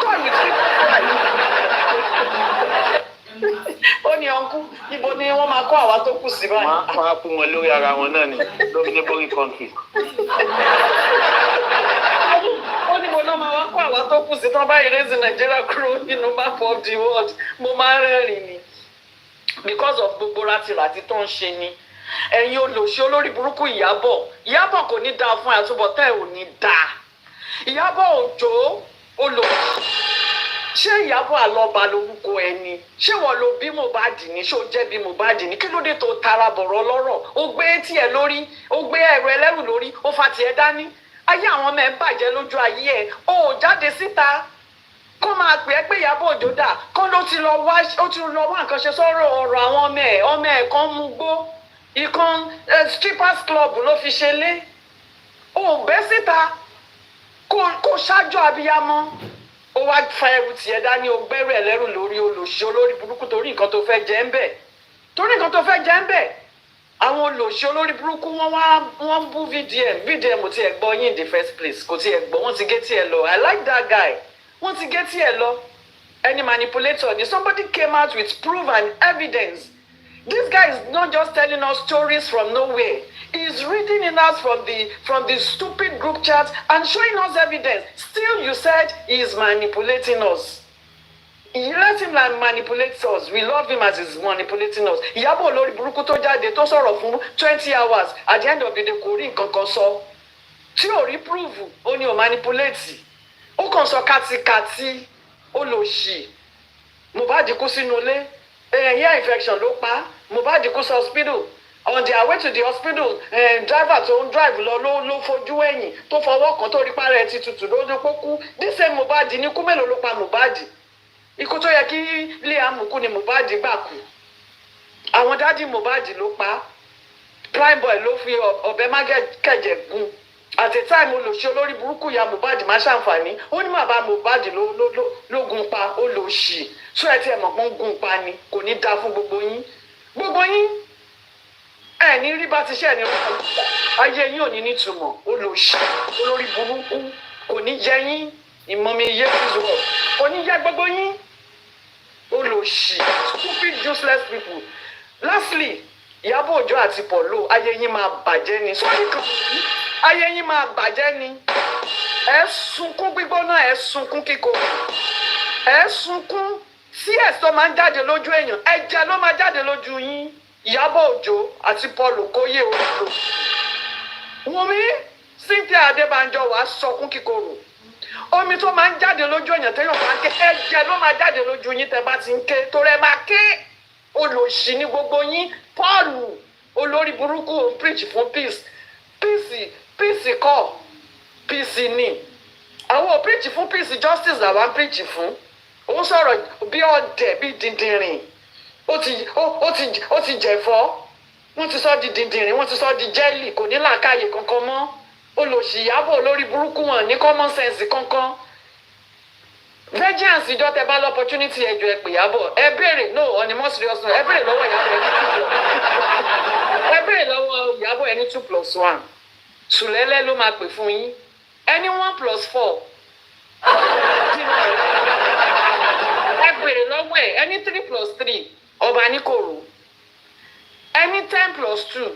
S11: tọ́ ìlú tí ó ní ọkú ibo ni wọ́n máa kó àwa tó kù sí báyìí.
S8: wọ́n á kún wọn lórí ara wọn náà ni lórí neighboring country.
S11: ó ní mo náà máa wá kó àwa tó kù sí tán báyìí raise Nigeria kúrò nínú map of the world mo máa ń rẹ́rìn ni because of gbogbo rátiràti tó ń ṣe ni ẹ̀yin olòṣì olórí burúkú Ìyábọ̀ kò ní dáa fún àtúbọ̀tán ẹ̀ ò ní dáa Ìyábọ̀ Òjó olòṣì ṣé Ìyábọ̀ Àlọ́ba lórúkọ ẹni ṣé wọ́n ló bí Mohbad ní ṣó jẹ́ bí Mohbad ní kí ló dé tó tara bọ̀rọ̀ lọ́rọ̀ ó gbé tiẹ̀ lórí ó gbé ẹ̀rọ ẹlẹ́rù lórí ó fa tiẹ̀ dání ayé àwọn ọmọ ẹ̀ bàjẹ́ lójú ayé ẹ̀ ó jáde síta kó máa pè é pé Ìyábọ̀ Òjó dà kó ló ti lọ wá nǹkan ṣe sọ́rọ̀ ọ̀rọ̀ àwọn ọmọ ẹ̀ kan mú gbó ìkan strippers club ló fi ṣe lé ó bẹ́ síta kó ṣáájú abiyamọ ó wá fa ẹrù tiẹ̀ dání ó gbẹ́rù ẹ̀ lẹ́rù lórí olòṣì olórí burúkú torí nǹkan tó fẹ́ jẹ́ ń bẹ̀ àwọn olòṣì olórí burúkú wọ́n ń bú VDM ò tiẹ̀ gbọ́ yín in the first place kò tiẹ̀ gbọ́ wọ́n ti gé tiẹ̀ lọ I like that guy wọ́n ti gé tiẹ̀ lọ ẹni manipulator ni somebody came out with proof and evidence this guy is not just telling us stories from nowhere. He's reading in us from the stupid group chat and showing us evidence. Still, you said he is manipulating us. He let him manipulate us. We love him as he's manipulating us. Ìyábọ̀ olórí burúkú tó jáde tó sọ̀rọ̀ fún 20 hours at the end of the day kò rí nǹkan kan sọ. Tí ò rí proof, ó ní ò manipulate. Ó kàn sọ kátikàti, olòṣì. Mohbad kú sínú ilé. Ear infection ló pa. Mohbad kú sí hospital. On their way to the hospital driver tó ń drive lọ fojú ẹ̀yìn tó fọwọ́ kan tó rí pàrọ̀ ẹ̀ ti tutù lójú pókú this same Mohbad ní ikú mélòó ló pa Mohbad ikú tó yẹ kí Liam kú ni Mohbad gbà kú àwọn dádì Mohbad ló pa prime boy ló fi ọ̀bẹ mágẹ̀kẹ̀jẹ̀ gún at a time olòṣì olórí burúkú ya Mohbad má ṣàǹfààní ó ní bàbá Mohbad ló gún pa olòṣì tó ẹ ti ẹ̀ mọ̀ pé ń gún pa ni kò ní dáa fún gbogbo yín ní rí bá ti ṣe ẹni rán ayé yín ò ní nítumọ̀ olòṣì olórí burúkú kò ní jẹ yín ìmọ̀mi iye fíìsì kò ní jẹ gbogbo yín olòṣì stupid useless people. Lastly, Ìyábọ̀ Òjó àti Pọ̀lọ́ ayé yín máa bàjẹ́ ni sọ́ọ́nì kan ayé yín máa bàjẹ́ ni ẹ sunkún gbígbóná ẹ sunkún kíkorò ẹ sunkún tí ẹ̀sọ́ máa ń jáde lójú èèyàn ẹ̀jẹ̀ ló máa jáde lójú yín Ìyábọ̀ Òjó àti Paul Okoye olùlò. Wùnmí Cynthia Adébánjọ wàá sọkún kíkorò. Omi tó máa ń jáde lójú èèyàn téèyàn máa ń ké ẹ̀jẹ̀ ló máa jáde lójú yín tẹ́ bá ti ń ké torí ẹ máa ké olòṣì ní gbogbo yín. Paul olórí burúkú ò ń preach fún peace kọ́ peace ni àwọn ò preach fún peace justice làwọn ń preach fún. Ó sọ̀rọ̀ bí ọ̀dẹ̀ bí dìndìnrìn ó ti jẹ̀fọ́ wọ́n ti sọ di dìndìnrín wọ́n ti sọ di jẹ́lì kò ní làákàyè kankan mọ́ olòṣì Ìyábọ̀ olórí burúkú wọn ní common sense kankan. Vengeance ìjọ tẹ bá l'opportunity ẹjọ ẹ pè Ìyábọ̀ ẹ béèrè no on a more serious note ẹ béèrè lọ́wọ́ Ìyábọ̀ ẹni 2+1 Sùlẹ́lẹ́ ló máa pè fún yín ẹni 1+4 ẹ béèrè lọ́wọ́ ẹ ẹni 3+3 Ọba Níkòrò ẹni 10+2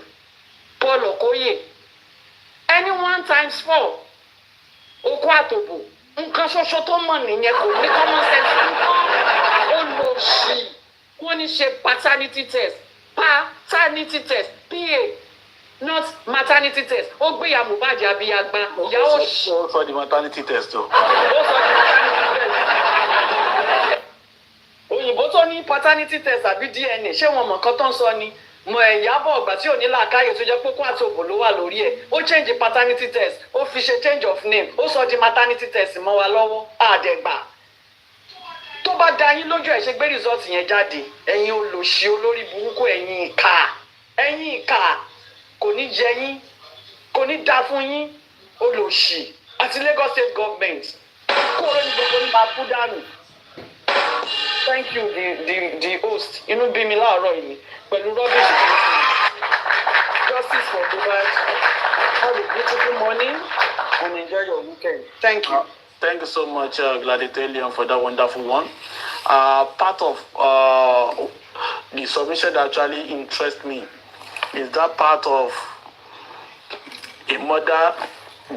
S11: Paul Okoye ẹni 1×4 Oko Àtòbò nǹkan ṣoṣo tó mọ̀ nìyẹn kò ní common sense nǹkan olóṣì wọ́n ní ṣe paternity test PA not maternity test ó gbé ìyá Mohbad abiyagba ìyá òṣì.
S8: ó sọ di maternity test o.
S11: ó sọ di maternity test. Òyìnbó tó ní paternity test àbí DNA ṣé wọn mọ̀ nǹkan tó ń sọ ni mọ Ìyábọ̀ ọgbà tí ò ní làákàyè tó jẹ́ pé Oko Àtòbò ló wà lórí ẹ̀ ó change paternity test ó fi ṣe change of name ó sọ di maternity test mọ́ wa lọ́wọ́ àdẹ̀gbà tó bá da yín lójú ẹ̀ ṣe gbé result yẹn jáde ẹ̀yin olòṣì olórí burúkú ẹ̀yin ìkà kò ní jẹ yín kò ní da fún yín olòṣì àti Lagos State Government kó o ní gbogbo ní máa kú dànù. Thank you the host inú bí mi láàárọ̀ yìí pẹ̀lú rubbish justice for Mohbad. Have a beautiful morning and enjoy your weekend. Thank you.
S8: Thank you so much, Gladitelian, for that wonderful one. Part of the submission that actually interests me is that part of a mother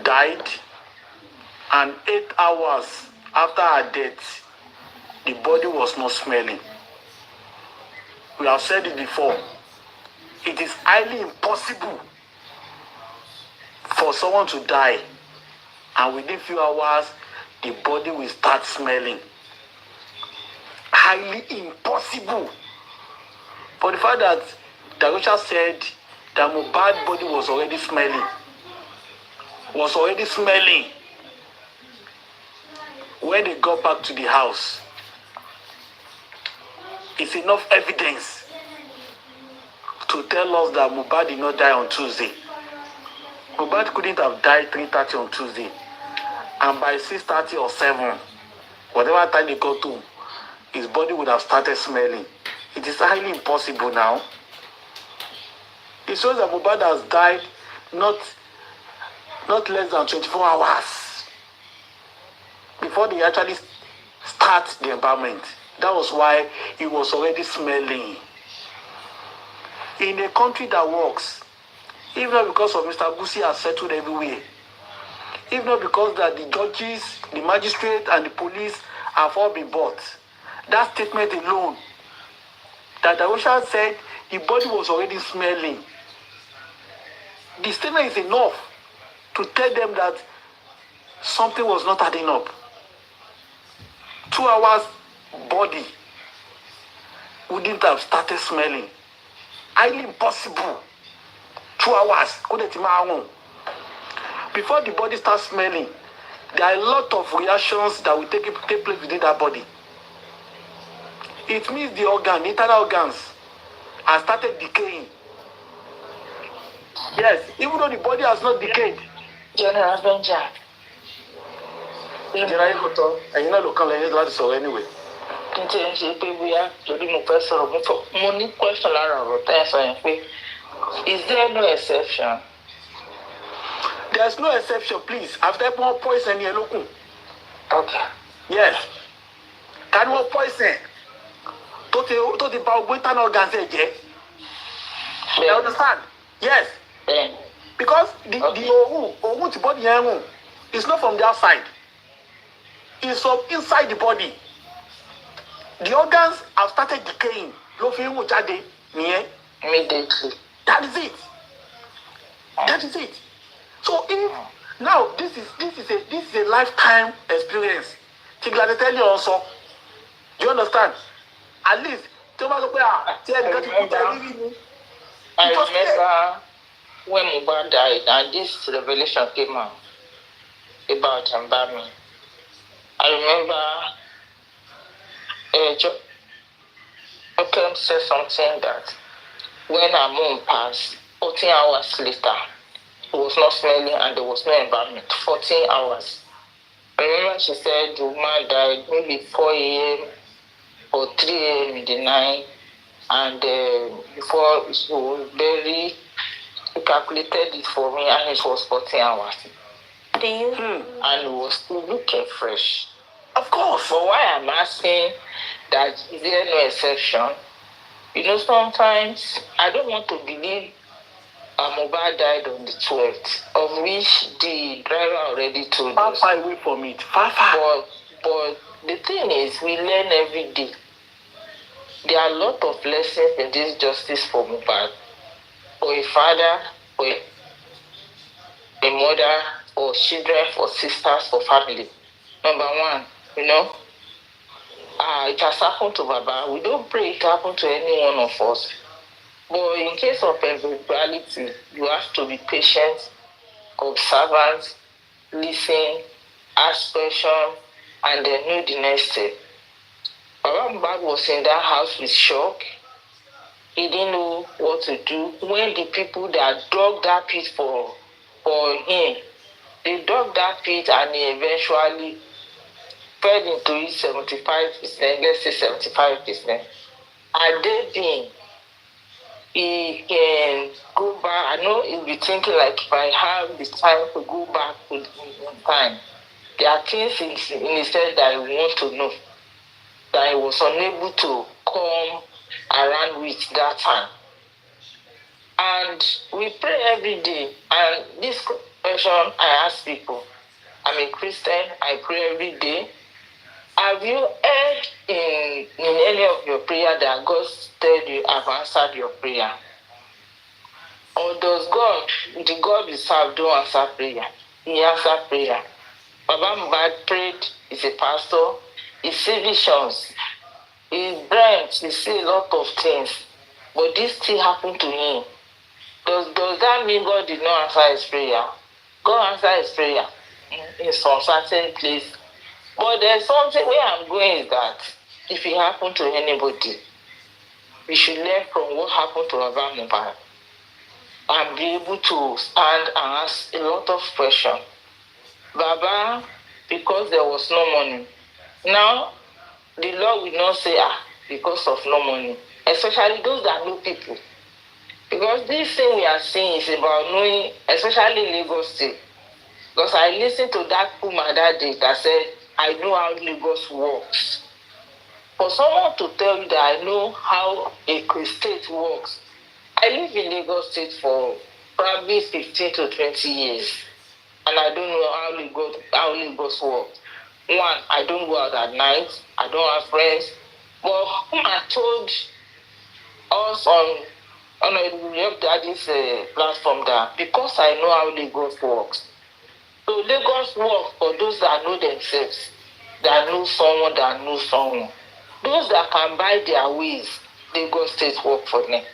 S8: died and 8 hours after her death, the body was not smelling. We have said it before. It is highly impossible for someone to die and within few hours the body will start smelling. Highly impossible. For the fact that Darusha said that Mohbad's body was already smelling. When they got back to the house, it's enough evidence to tell us that Mohbad did not die on Tuesday. Mohbad couldn't have died 3:30 on Tuesday. And by 6:30 or 7, whatever time they got to, his body would have started smelling. It is highly impossible now. It shows that Mohbad has died not less than 24 hours before they actually start the embalmment. That was why it was already smelling. In a country that works, if not because of Mr. Gusi has settled everywhere, if not because that the judges, the magistrate, and the police have all been bought, that statement alone, that Darusha said the body was already smelling, the statement is enough to tell them that something was not adding up. 2 hours body wouldn't have started smelling. Highly impossible. 2 hours. Before the body starts smelling, there are a lot of reactions that will take place within that body. It means the internal organs have started decaying. Yes, even though the body has not decayed.
S5: General Benja.
S8: And you know, look, anyway.
S5: Is there no exception?
S8: There's no exception, please. After more poison, you're looking.
S5: Okay.
S8: Yes. Can more poison? To the power organs, you understand? Yes. Because the body is not from the outside. It's from inside the body. The organs have started decaying.
S5: immediately.
S8: That is it. That is it. So if now this is a lifetime experience. Tigla tell you also. Do you understand? At least
S5: I remember when Mohbad died and this revelation came out about Mbami. I remember Jokem said something that when her mom passed, 14 hours later, it was not smelling and there was no environment. 14 hours. I remember she said the woman died maybe 4 a.m. or 3 a.m. in the night, and before she was buried, he calculated it for me and it was 14 hours. And it was still looking fresh.
S8: Of course.
S5: But why I'm asking that is there no exception? You know, sometimes I don't want to believe Mohbad died on the 12th, of which the driver already told us.
S8: Far away from it. Far.
S5: But the thing is, we learn every day. There are a lot of lessons in this justice for Mohbad. For a father, for a mother, for children, for sisters, for family. Number one, you know, it has happened to Baba. We don't pray it happen to any one of us. But in case of eventuality, you have to be patient, observant, listen, ask questions, and then know the next step. Baba Mohbad was in that house with shock. He didn't know what to do. When the people that dug that pit for him, they dug that pit and he eventually fell into it 75%, let's say 75%. Had they been, he can go back. I know he'll be thinking like, if I have the time to go back to time, there are things in his head that I want to know that he was unable to come around with that time. And we pray every day. And this question I ask people, I'm a Christian, I pray every day. Have you heard in any of your prayer that God said you have answered your prayer? Or does the God you serve don't answer prayer? He answered prayer. Baba Mohbad prayed, he's a pastor, he sees visions, he dreams, he sees a lot of things. But this still happened to him. Does that mean God did not answer his prayer? God answered his prayer in some certain place. But there's something where I'm going is that if it happened to anybody, we should learn from what happened to Baba Mohbad and be able to stand and ask a lot of questions. Baba, because there was no money. Now, the law will not say, because of no money. Especially those that know people. Because this thing we are seeing is about knowing, especially Lagos State. Because I listened to that Puma that day that said, I know how Lagos works. For someone to tell you that I know how a state works, I live in Lagos State for probably 15 to 20 years. And I don't know how Lagos works. One, I don't go out at night. I don't have friends. But Puma told us on this platform that because I know how Lagos works. So Lagos works for those that know themselves, that know someone that knows someone. Those that can buy their ways, Lagos State work for them.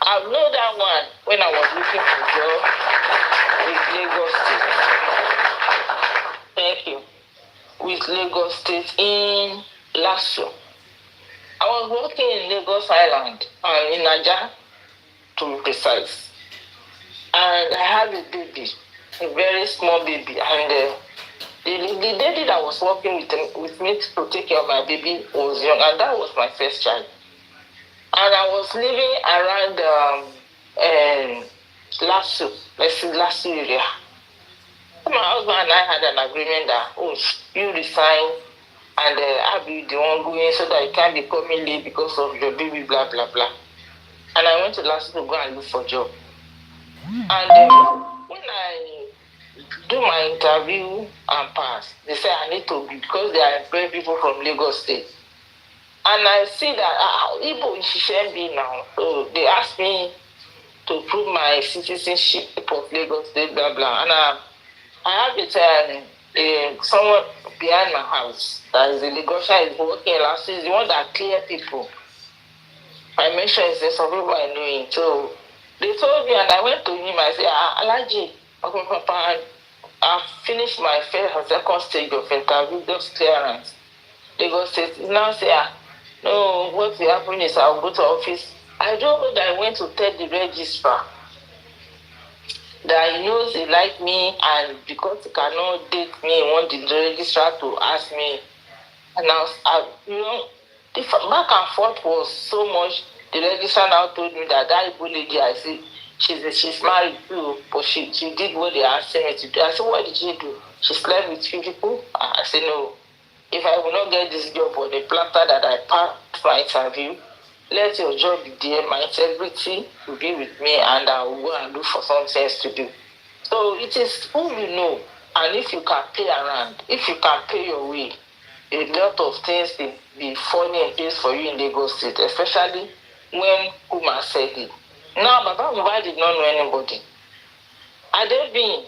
S5: I know that one when I was looking for job with Lagos State. Thank you. With Lagos State in Lasso. I was working in Lagos Island, in Naija, to be precise. And I had a baby, a very small baby. And the lady that was working with me to take care of my baby was young, and that was my first child. And I was living around Lasso, let's say Lasso area. My husband and I had an agreement that, you resign, and I'll be the one going so that you can't be coming late because of your baby, blah, blah, blah. And I went to Lasso to go and look for a job. And when I do my interview and pass, they say I need to be, because they are employing people from Lagos State.
S12: And I see that Igbo is Shembi now. So they asked me to prove my citizenship of Lagos State, blah, blah. And I have someone behind my house that is a Lagosian is working last. He's the one that clear people. I mentioned is some people I know him. So they told me, and I went to him. I said, Alaji, okay, Papa, I've finished my first and second stage of interview, just clearance. Lagos State now say, no, what will happen is I'll go to office. I don't know that I went to tell the registrar that he knows he like me, and because he cannot date me, he want the registrar to ask me. And the back and forth was so much. The registrar now told me that Igbo lady, I see, she's married too, but she did what they asked me to do. I said, what did she do? She slept with few people? I said, no. If I will not get this job on the platter that I passed my interview, let your job be there, my integrity will be with me, and I will go and look for something else to do. So it is who you know, and if you can play around, if you can pay your way, a lot of things will be falling in place for you in Lagos State, especially when Kuma said it. Now, Baba Mohbad did not know anybody. Had there been,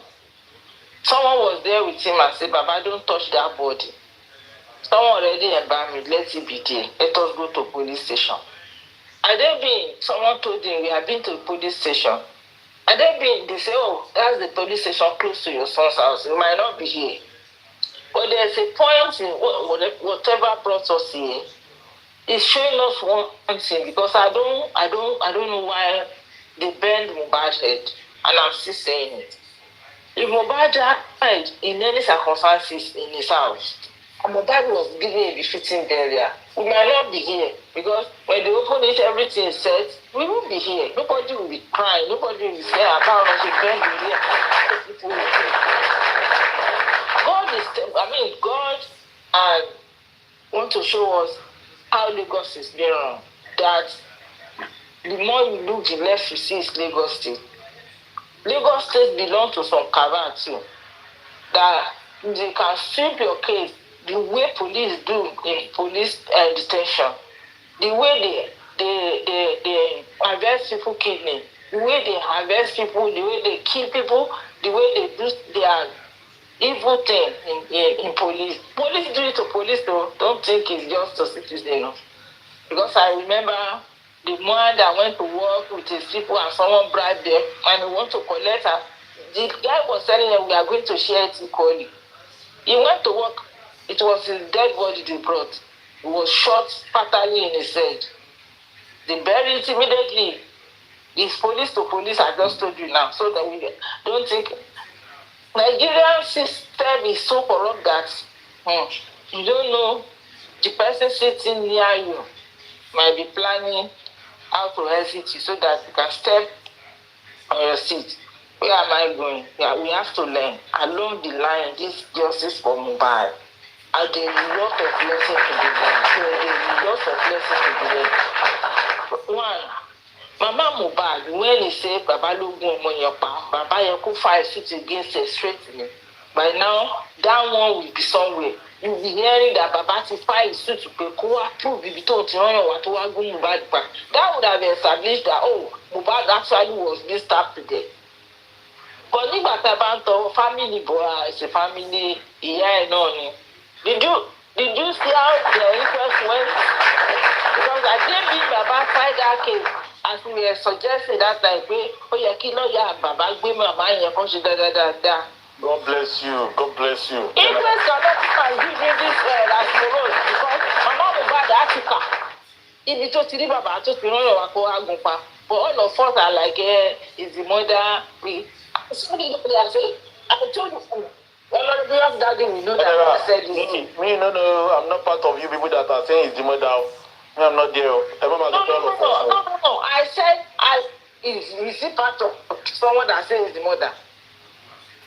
S12: someone was there with him and said, Baba, don't touch that body. Someone already embalmed me, let it be there. Let us go to police station. Had there been, someone told him, we have been to the police station. Had there been, they say, oh, that's the police station close to your son's house. It might not be here. But there's a point in whatever brought us here. It's showing us one thing, because I don't know why they bend Mohbad's head, and I'm still saying it. If Mohbad died in any circumstances in his house, and Mohbad was given a befitting burial, we might not be here, because when they open it, everything is set. We won't be here. Nobody will be crying. Nobody will be saying about us. God want to show us how Lagos is being run. That the more you look, the less you see is Lagos State. Lagos State belongs to some cabal too. That they can sweep your case the way police do in police detention, the way they harvest people kidney, the way they harvest people, the way they kill people, the way they do their evil thing in police. Police do it to police though. Don't think it's just to citizens. Because I remember the man that went to work with his people and someone bribed them and he want to collect her. The guy was telling them we are going to share it equally. He went to work. It was his dead body they brought. He was shot fatally in his head. They buried it immediately. It's police to police, I just told you now, so that we don't think. Nigerian system is so corrupt that you don't know the person sitting near you might be planning how to exit you so that you can step on your seat. Where am I going? Yeah, we have to learn. Along the line, this justice for Mohbad. And there is a lot of lessons to be learned. One, Mama Mohbad, when he said Baba Logun Omonyopa, Baba Yeko file suit against a straightening. By now, that one will be somewhere. You'll be hearing that Baba to file suit to prove the Mohbad. That would have established that, Mohbad actually was being stabbed to death. But nígbà tá a bá ń tọ family boy, it's a family, ìyá ẹ̀ náà ni. Did you see how the inquest went? Because I didn't believe Baba fight that case as we were suggesting that time pé ó yẹ kí lọ́ọ̀yà Baba gbé màmá yẹn kó ṣe dáadáa.
S8: God bless you. God bless you.
S12: Inquest cannot come and give me this last road because Mama Mohbad Africa. Ibi tó ti rí Baba tó ti rán yàn wá kó wá gun pa. But all of us are like, is the mother somebody I say, I told you. Well, daddy, we know that I said this.
S8: Me, no, I'm not part of you people that are saying it's the mother. Me, I'm not there. No. I said, is he part of someone that says it's the mother?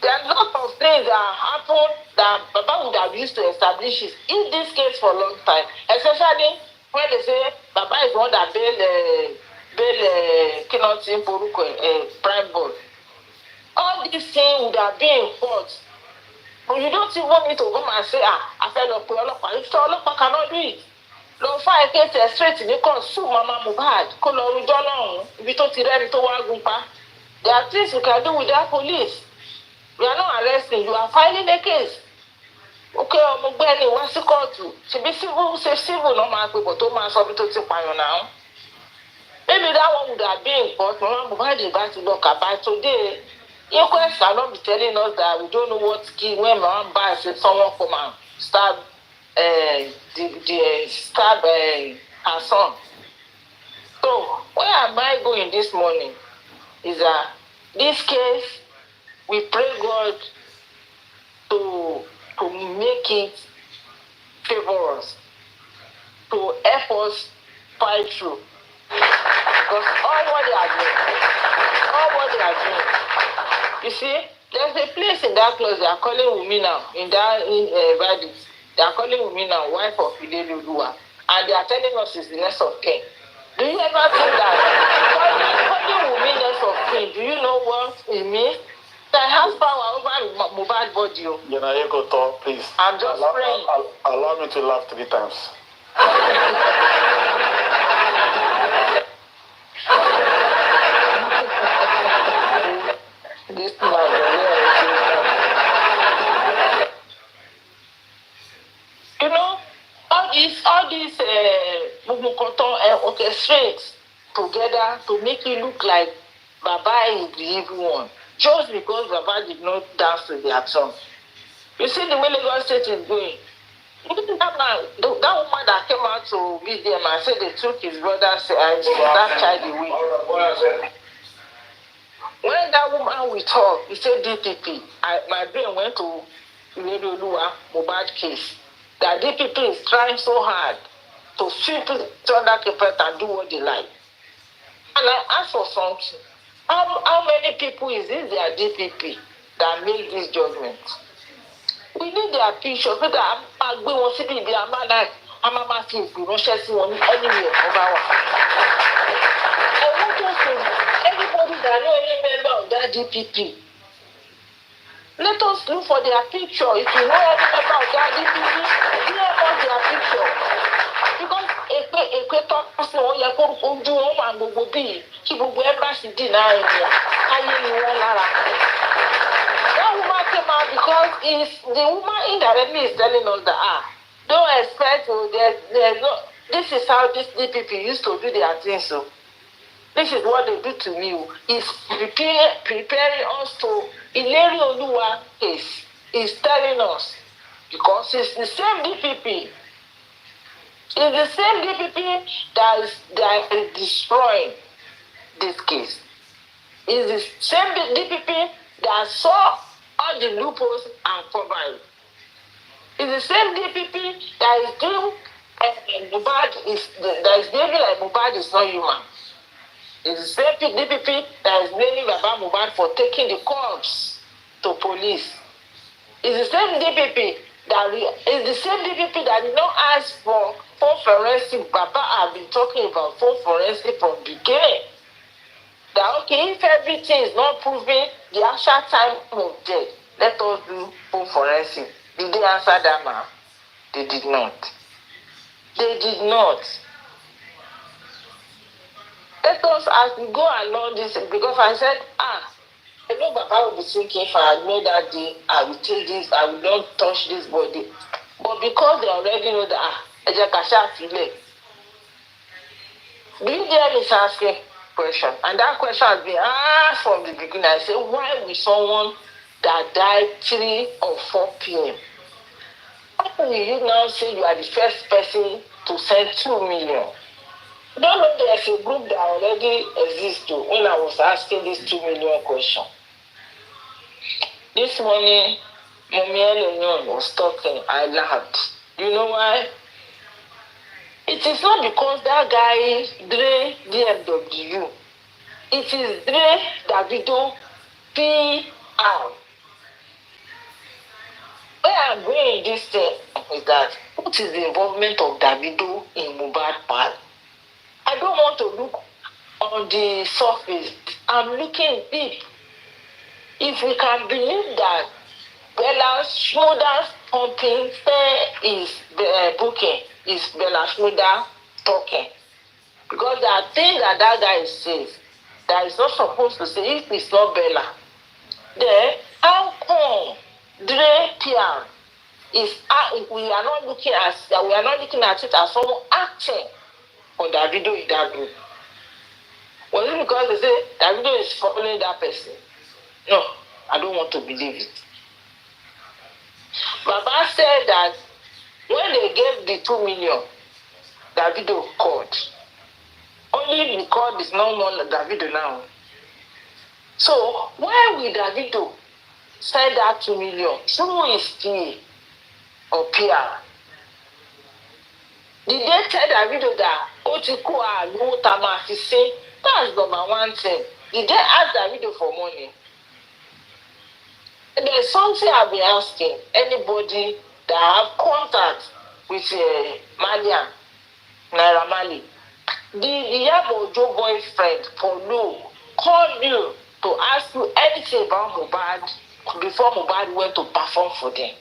S8: There are a lot of things that happen that Baba would have used to establish it in this case for a long time. Especially when they say Baba is one that bail prime board. All these things would have been fought. But you don't even need to come and say, I fell up to Olokpa. If Olokpa cannot do it.
S12: lọ fà kéèsì straight ní kan sùn mama Mohbad kó lọ rújọ́ lọ́hùn ibi tó ti rẹ́ni tó wá gun pa. There are things you can do with that police. We are not arresting you, are filing a case. Okay, ọmọ gbẹ́ni wá sí kóòtù ṣebí civil náà máa pè bọ̀ tó máa sọ bí tó ti pààyàn náà. Maybe that one would have been important. Mama Mohbad is back to look at by today. Inquest cannot be telling us that we don't know what key when Mama Mohbad said someone come and stab her son. So where am I going this morning is that this case we pray God to make it favor us, to help us fight through. Because all what they are doing, you see, there's a place in that clause they are calling Wunmi now, in that verdict, they are calling Wunmi now, wife of Ileluluwa, and they are telling us it's the next of kin. Do you ever think that calling Wunmi next of kin, do you know what it means? That has power over Mohbad body.
S8: You know, you go talk, please.
S12: I'm just praying.
S8: Allow me to laugh 3 times.
S12: This man, you know, all these orchestrate together to make you look like Baba is the evil one, just because Baba did not dance to their song. You see the way Lagos State is going. That woman that came out to meet them and said they took his brother's that child away. When that woman we talk, he said DPP. My brain went to Ileluluwa Mohbad case. That DPP is trying so hard to sweep it under carpet and do what they like. And I asked for something. How many people is it their DPP that make this judgment? We need their picture so that we will see the amount I'm a fi ìránṣẹ́ sí wọn anywhere over one. I want us to everybody that know any member of that DPP. Let us look for their picture. If you know any member of that DPP, give us their picture. Because èpè tọ́ sí wọn yẹ kó ojú wọn wà gbogbo bíi kí gbogbo embassy deny wọn ayé ni wọn lára. That woman came out because the woman indirectly is telling us that don't expect there's no. This is how this DPP used to do their things. So this is what they do to me. Is preparing us to Ileri Oluwa case. Is telling us because it's the same DPP. It's the same DPP that is destroying this case. It's the same DPP that saw all the loopholes and covered it. It's the same DPP that is doing Mohbad that is behaving like Mohbad is not human. It's the same DPP that is blaming Baba Mohbad for taking the corpse to police. It's the same DPP that did not ask for forensic. Baba have been talking about forensic from the beginning. That okay, if everything is not proving the actual time of death, let us do forensic. Did they answer that man? They did not. They did not. Let us, as we go along this, because I said, I know Baba will be thinking if I know that day, I will take this, I will not touch this body. But because they already know that, do you hear me asking question? And that question has been asked from the beginning. I say, why will someone that died 3 or 4 p.m. How will you now say you are the first person to send 2 million? You don't know there's a group that already exists too, when I was asking this 2 million question. This morning, Mommy Eleanor was talking, I laughed. You know why? It is not because that guy Dre DMW. It is Dre Davido PR. Where I'm going this thing is that what is the involvement of Davido in Mohbad part? I don't want to look on the surface. I'm looking deep. If we can believe that Bella's shoulders pumping is booking, is Bella Shmurda talking. Because there are things that guy says that is not supposed to say if it's not Bella. Then, how come Dre PR is we are not looking at it as someone acting for Davido in that group? Was it because they say Davido is following that person? No, I don't want to believe it. Baba said that when they gave the 2 million, Davido called. Only because it's no more Davido now. So why will Davido send that 2 million through his PA or PR? Did they tell Davido that Otikua no Tamasi say that's number one thing? Did they ask Davido for money? And there's something I've been asking anybody that have contact with Naira Marley. The IYABO boyfriend Polo called you to ask you anything about Mohbad before Mohbad went to perform for them.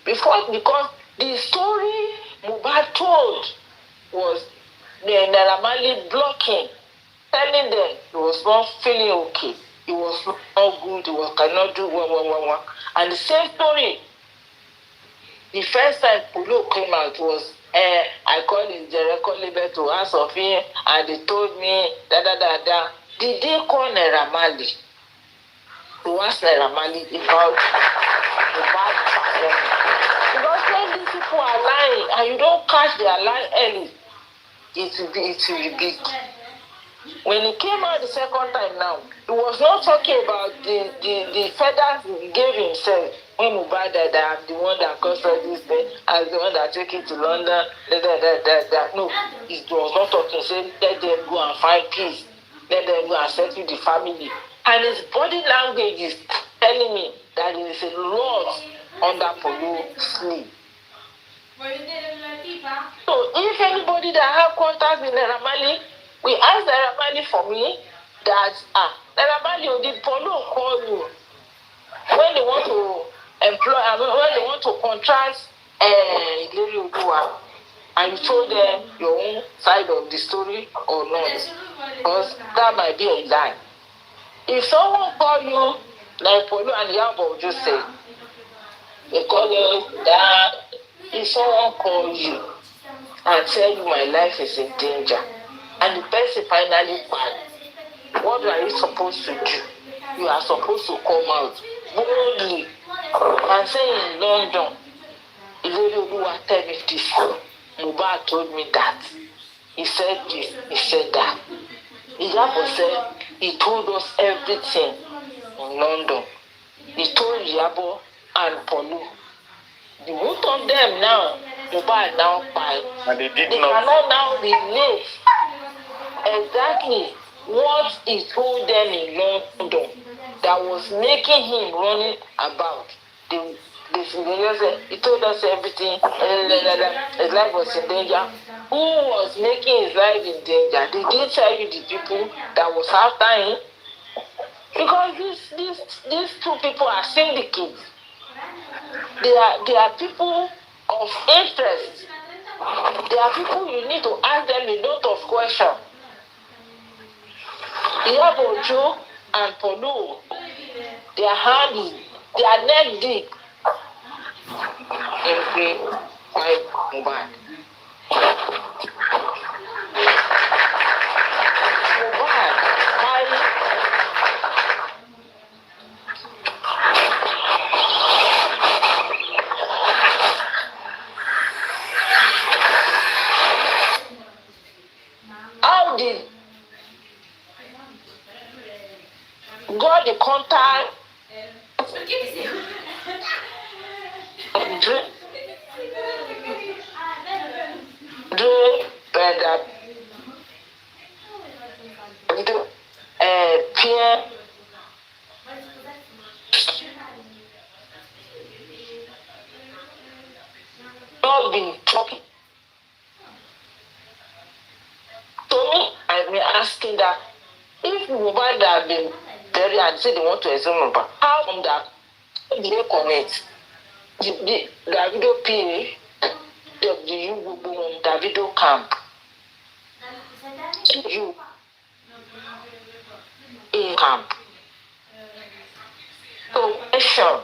S12: Because the story Mohbad told was the Naira Marley blocking, telling them he was not feeling okay, he was not good, he was cannot do well. And the same story, the first time Polo came out was I called his record label to ask of him, and they told me da. Did they call Naira Marley to ask Naira Marley about the bad performance? Because when these people are lying and you don't catch their lie early, it will be big. When he came out the second time now, he was not talking about the feathers he gave himself. When Mohbad died, I'm the one that caused all this thing, I was the one that took him to London, No, he was not talking. He said, let them go and find peace. Let them go and settle the family. And his body language is telling me that there is a lot under Polo's sleeve. So if anybody that have contact with Naira Marley, we ask Naira Marley for me that, Naira Marley, did Polo call you when they want to employ, when they want to contract and you told them your own side of the story or not? Because that might be a lie. If someone call you, like Polo and IYABO just said, they call you that. If someone call you and tell you my life is in danger, and the person finally died, what are you supposed to do? You are supposed to come out boldly and say in London, Ileoluwa tell me this, Mohbad told me that, he said this, he said that. IYABO said he told us everything in London. He told IYABO and Polo. The both of them now, Mohbad now fight.
S8: And they
S12: cannot now relate exactly what he told them in London that was making him running about. He told us everything. His life was in danger. Who was making his life in danger? Did he tell you the people that was after him? Because these two people are syndicates. They are people of interest. They are people you need to ask them a lot of questions. IYABO and Polo, they are handy, they are neck deep in the fight Mohbad. How did God the contact Dre Pierre not been talking to me. I've been asking that if Mohbad had been buried and say they want to exhume Mohbad, how come that did they connect? The video PA the Davido camp. You in camp. So question.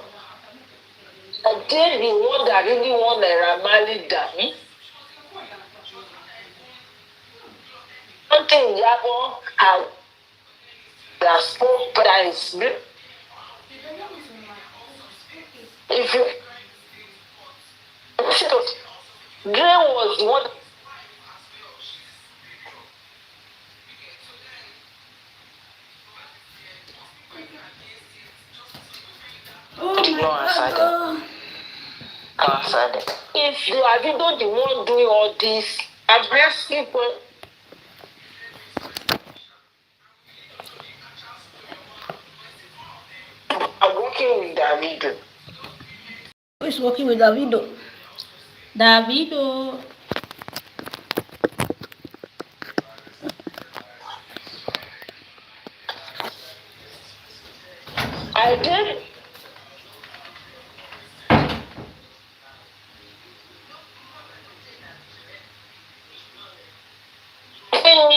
S12: And then the one that really want Naira Marley down. Something Yabo has spoke price. If you Dre was the one. If the Davido the one doing all this, address people. I'm working with Davido.
S5: Who is working with Davido? Davido.
S12: I did.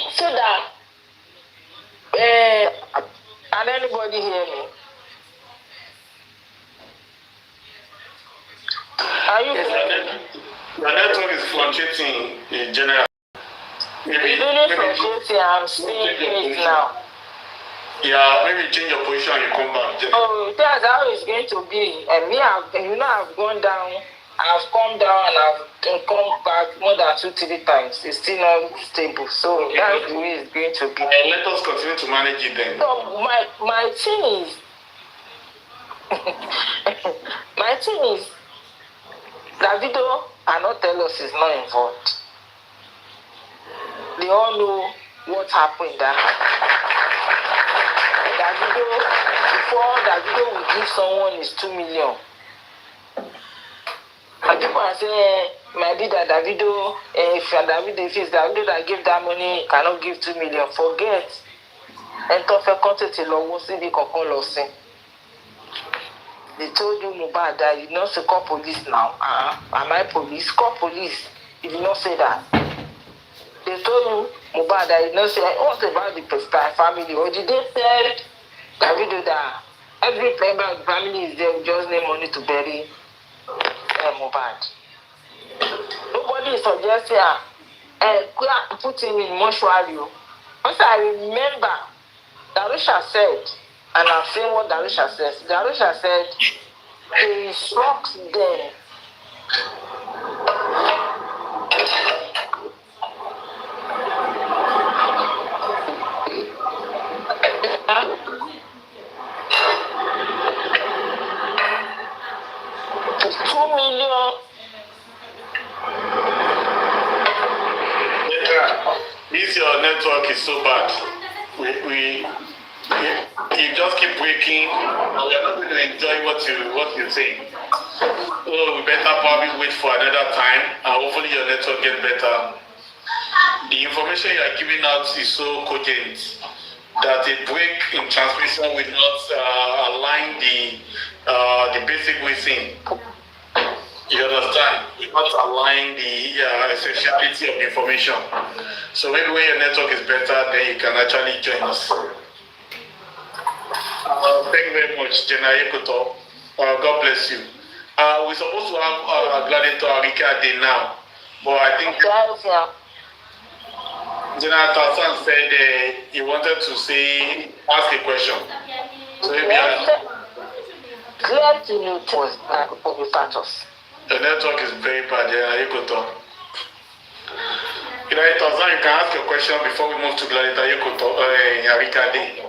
S12: So that can anybody hear me? Are you hearing me?
S8: The network is fluctuating in general.
S12: It's really fluctuating. I'm seeing it now.
S8: Yeah, maybe change your position and you come back.
S12: Oh, that's how it's going to be. And me, I've gone down, I've come down, and I've come back more than 2-3 times. It's still not stable. So okay, that's the way it's going to be.
S8: Let us continue to manage it then.
S12: So my thing is, Davido cannot tell us he's not involved. They all know what happened there. Before Davido will give someone his 2 million. And people are saying, my leader Davido, if it's Davido that give that money, cannot give 2 million. Forget. And they told you Mohbad that you not say call police now. Am I police? Call police. You did not say that. They told you Mohbad that you not say what about the Principalities family? Or did they tell Davido that every member of the family is there, just need money to bury Mohbad? Nobody is suggesting put him in mortuary. Once I remember, Darusha said, and I'm saying what Darusha says. Darusha said he struck them. $2 million.
S8: This your network is so bad. You just keep breaking, and we're not going to enjoy what you say. So we better probably wait for another time, and hopefully your network get better. The information you are giving out is so cogent that a break in transmission will not align the basic within. You understand? We not align the essentiality of the information. So maybe when your network is better, then you can actually join us. Thank you very much, Jenna Yekoto. God bless you. We're supposed to have Gladiator Arika Day now, but I think Jenna Tassan said he wanted to ask a question. So maybe the network is very bad, Jenna Yekoto. Tassan, you can ask your question before we move to Gladiator Yekoto Arika Day.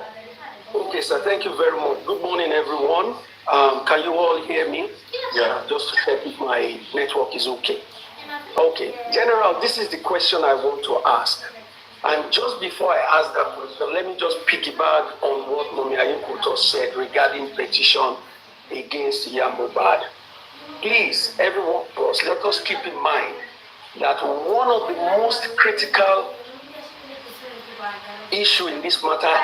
S13: Okay, sir. Thank you very much. Good morning, everyone. Can you all hear me?
S8: Yeah.
S13: Just to check if my network is okay. Okay. General, this is the question I want to ask. And just before I ask that question, let me just piggyback on what Mami Ayukoto said regarding petition against Mohbad. Please, everyone, let us keep in mind that one of the most critical issue in this matter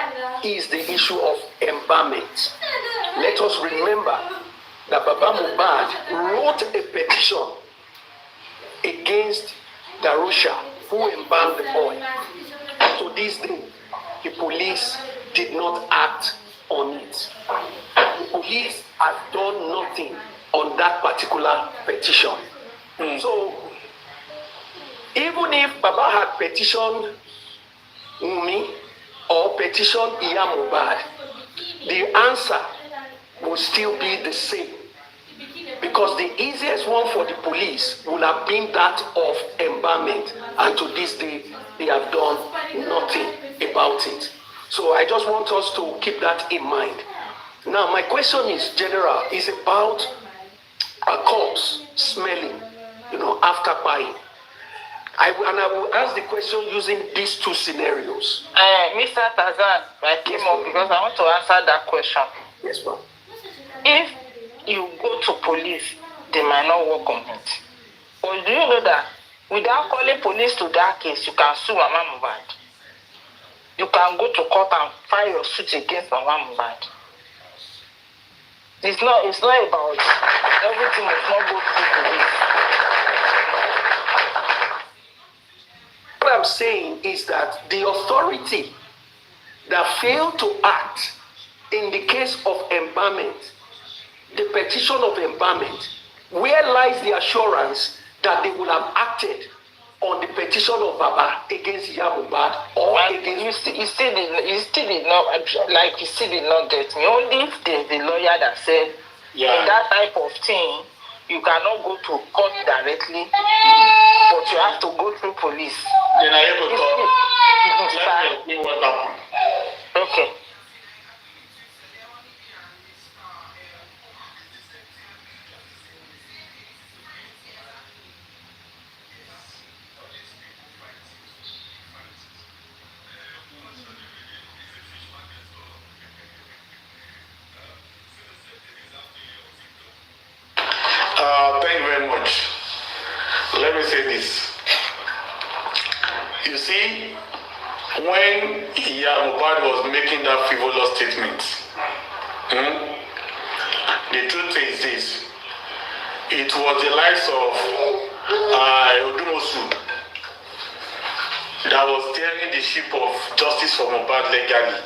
S13: is the issue of embalmment. Let us remember that Baba Mohbad wrote a petition against Darusha, who embalmed the boy. To this day, the police did not act on it. The police has done nothing on that particular petition. So, even if Baba had petitioned Wunmi or petitioned Mohbad, the answer will still be the same. Because the easiest one for the police would have been that of embalmment, and to this day, they have done nothing about it. So I just want us to keep that in mind. Now, my question is general, is about a corpse smelling, after buying. I will ask the question using these two scenarios.
S12: Mr. Tazan, I came up because I want to answer that question.
S13: Yes, ma'am.
S12: If you go to police, they might not work on it. But do you know that without calling police to that case, you can sue Mama Mohbad? You can go to court and file your suit against Mama Mohbad. It's not about everything must not go through police.
S13: What I'm saying is that the authority that failed to act in the case of embalmment, the petition of embalmment, where lies the assurance that they would have acted on the petition of Baba against Mohbad or against...
S12: You still did not get me. Only if there's the lawyer that said, in that type of thing, you cannot go to court directly, but you have to go through police.
S2: Then I have to talk. Let me explain what happened.
S12: Okay.
S2: Thank you very much. Let me say this. You see, when Mohbad was making that frivolous statement, the truth is this. It was the likes of Odumosu that was steering the ship of justice for Mohbad legally.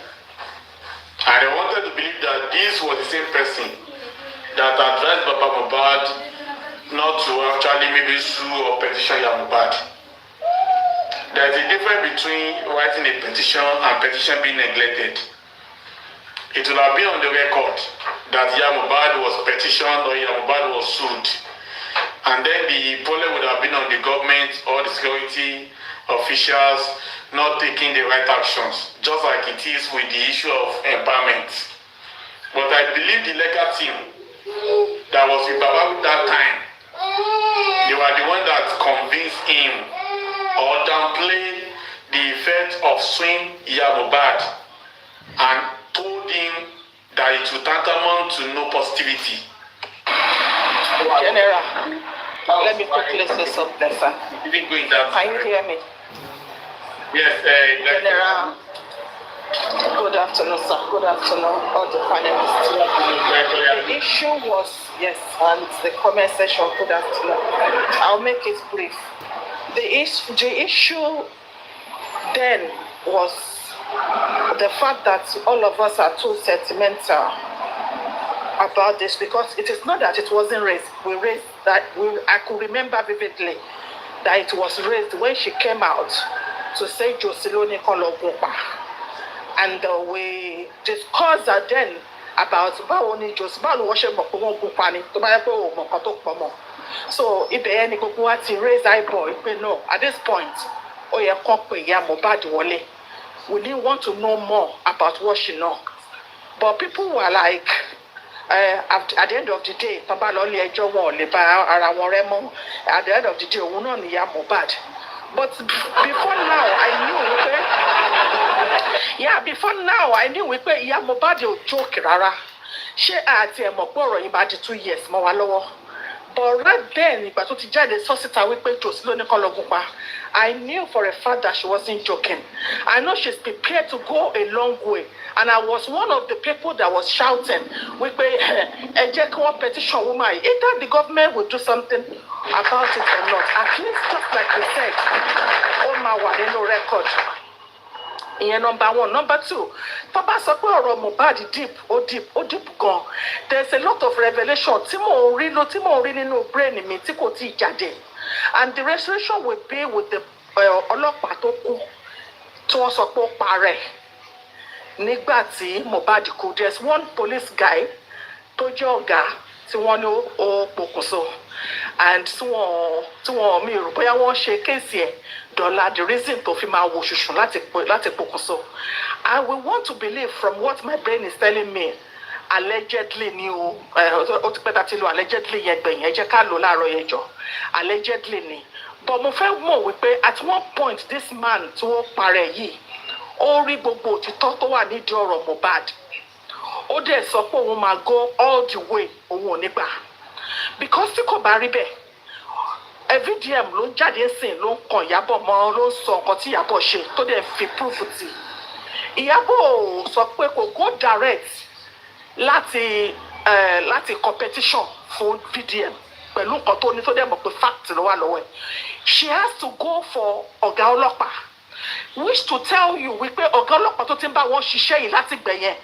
S2: And I wanted to believe that this was the same person that advised Baba Mohbad not to actually maybe sue or petition Mohbad. There is a difference between writing a petition and petition being neglected. It will have been on the record that Mohbad was petitioned or Mohbad was sued. And then the problem would have been on the government or the security officials not taking the right actions, just like it is with the issue of empowerment. But I believe the legal team that was with Baba at that time, they were the one that convinced him or downplayed the effect of suing Mohbad and told him that it would tantamount to no positivity.
S12: General, let me quickly say something, sir.
S2: Even going down.
S12: Can you hear me?
S2: Yes,
S12: General. Good afternoon, sir. Good afternoon, all the panelists. The issue was, yes, and the comment section, good afternoon. I'll make it brief. The issue then was the fact that all of us are too sentimental about this, because it is not that it wasn't raised. We raised that. I could remember vividly that it was raised when she came out to say Josiloni Kologunpa. And we discussed then about so if any to raise eyebrow, no, at this point, we didn't want to know more about what she knows. But people were like, at the end of the day, at the end of the day, we don't need Mohbad. But before now, I knew we pay Mohbad will joke rara. She had Mokoro about 2 years more lower. But right then, but what the society we pay to Sloan Kologupa,
S11: I knew for a fact that she wasn't joking. I know she's prepared to go a long way. And I was one of the people that was shouting, we pay a petition woman. Either the government will do something about it or not. At least just like you said, OMOWUMMI no record. Ìyẹn number one. Number two, tó bá sọ pé ọ̀rọ̀ Mohbad deep gan. There's a lot of revelation tí mò ń rí nínú brain mi tí kò tíì jáde. And the restoration will be with the ọlọ́pàá tó kú tí wọ́n sọ pé ó parẹ́ nígbà tí Mohbad kú. There's one police guy tó jẹ́ ọ̀gá tí wọ́n ní ó pokùnso and tí wọ́n mi rò bóyá wọ́n ṣe kéèsì ẹ̀ dọ́là the reason tó fi máa wo ṣùṣù láti pokùnso. I will want to believe from what my brain is telling me allegedly ni ó ti pẹ́ tá ti lo allegedly yẹn gbẹ̀yìn ẹ jẹ́ ká lò láàárọ̀ yẹn jọ allegedly ni. But mo fẹ́ mọ̀ wípé at one point this man tí wọ́n parẹ́ yìí ó rí gbogbo òtítọ́ tó wà nídìí ọ̀rọ̀ Mohbad. Ó dẹ̀ sọ pé òun máa go all the way òun ò ní gbà. Because tí kò bá rí bẹ́ẹ̀ VDM ló ń jáde sìn ló ń kan Ìyábọ̀ mọ́ ló ń sọ nǹkan tí Ìyábọ̀ ṣe tó dẹ̀ fi proof tì. Ìyábọ̀ sọ pé kò go direct láti competition fún VDM pẹ̀lú nǹkan tó ní tó dẹ̀ mọ̀ pé fact ló wà lọ́wọ́ ẹ̀. She has to go for ọ̀gá ọlọ́pàá, which to tell you wípé ọ̀gá ọlọ́pàá tó ti ń bá wọn ṣiṣẹ́ yìí láti gbẹ̀yẹn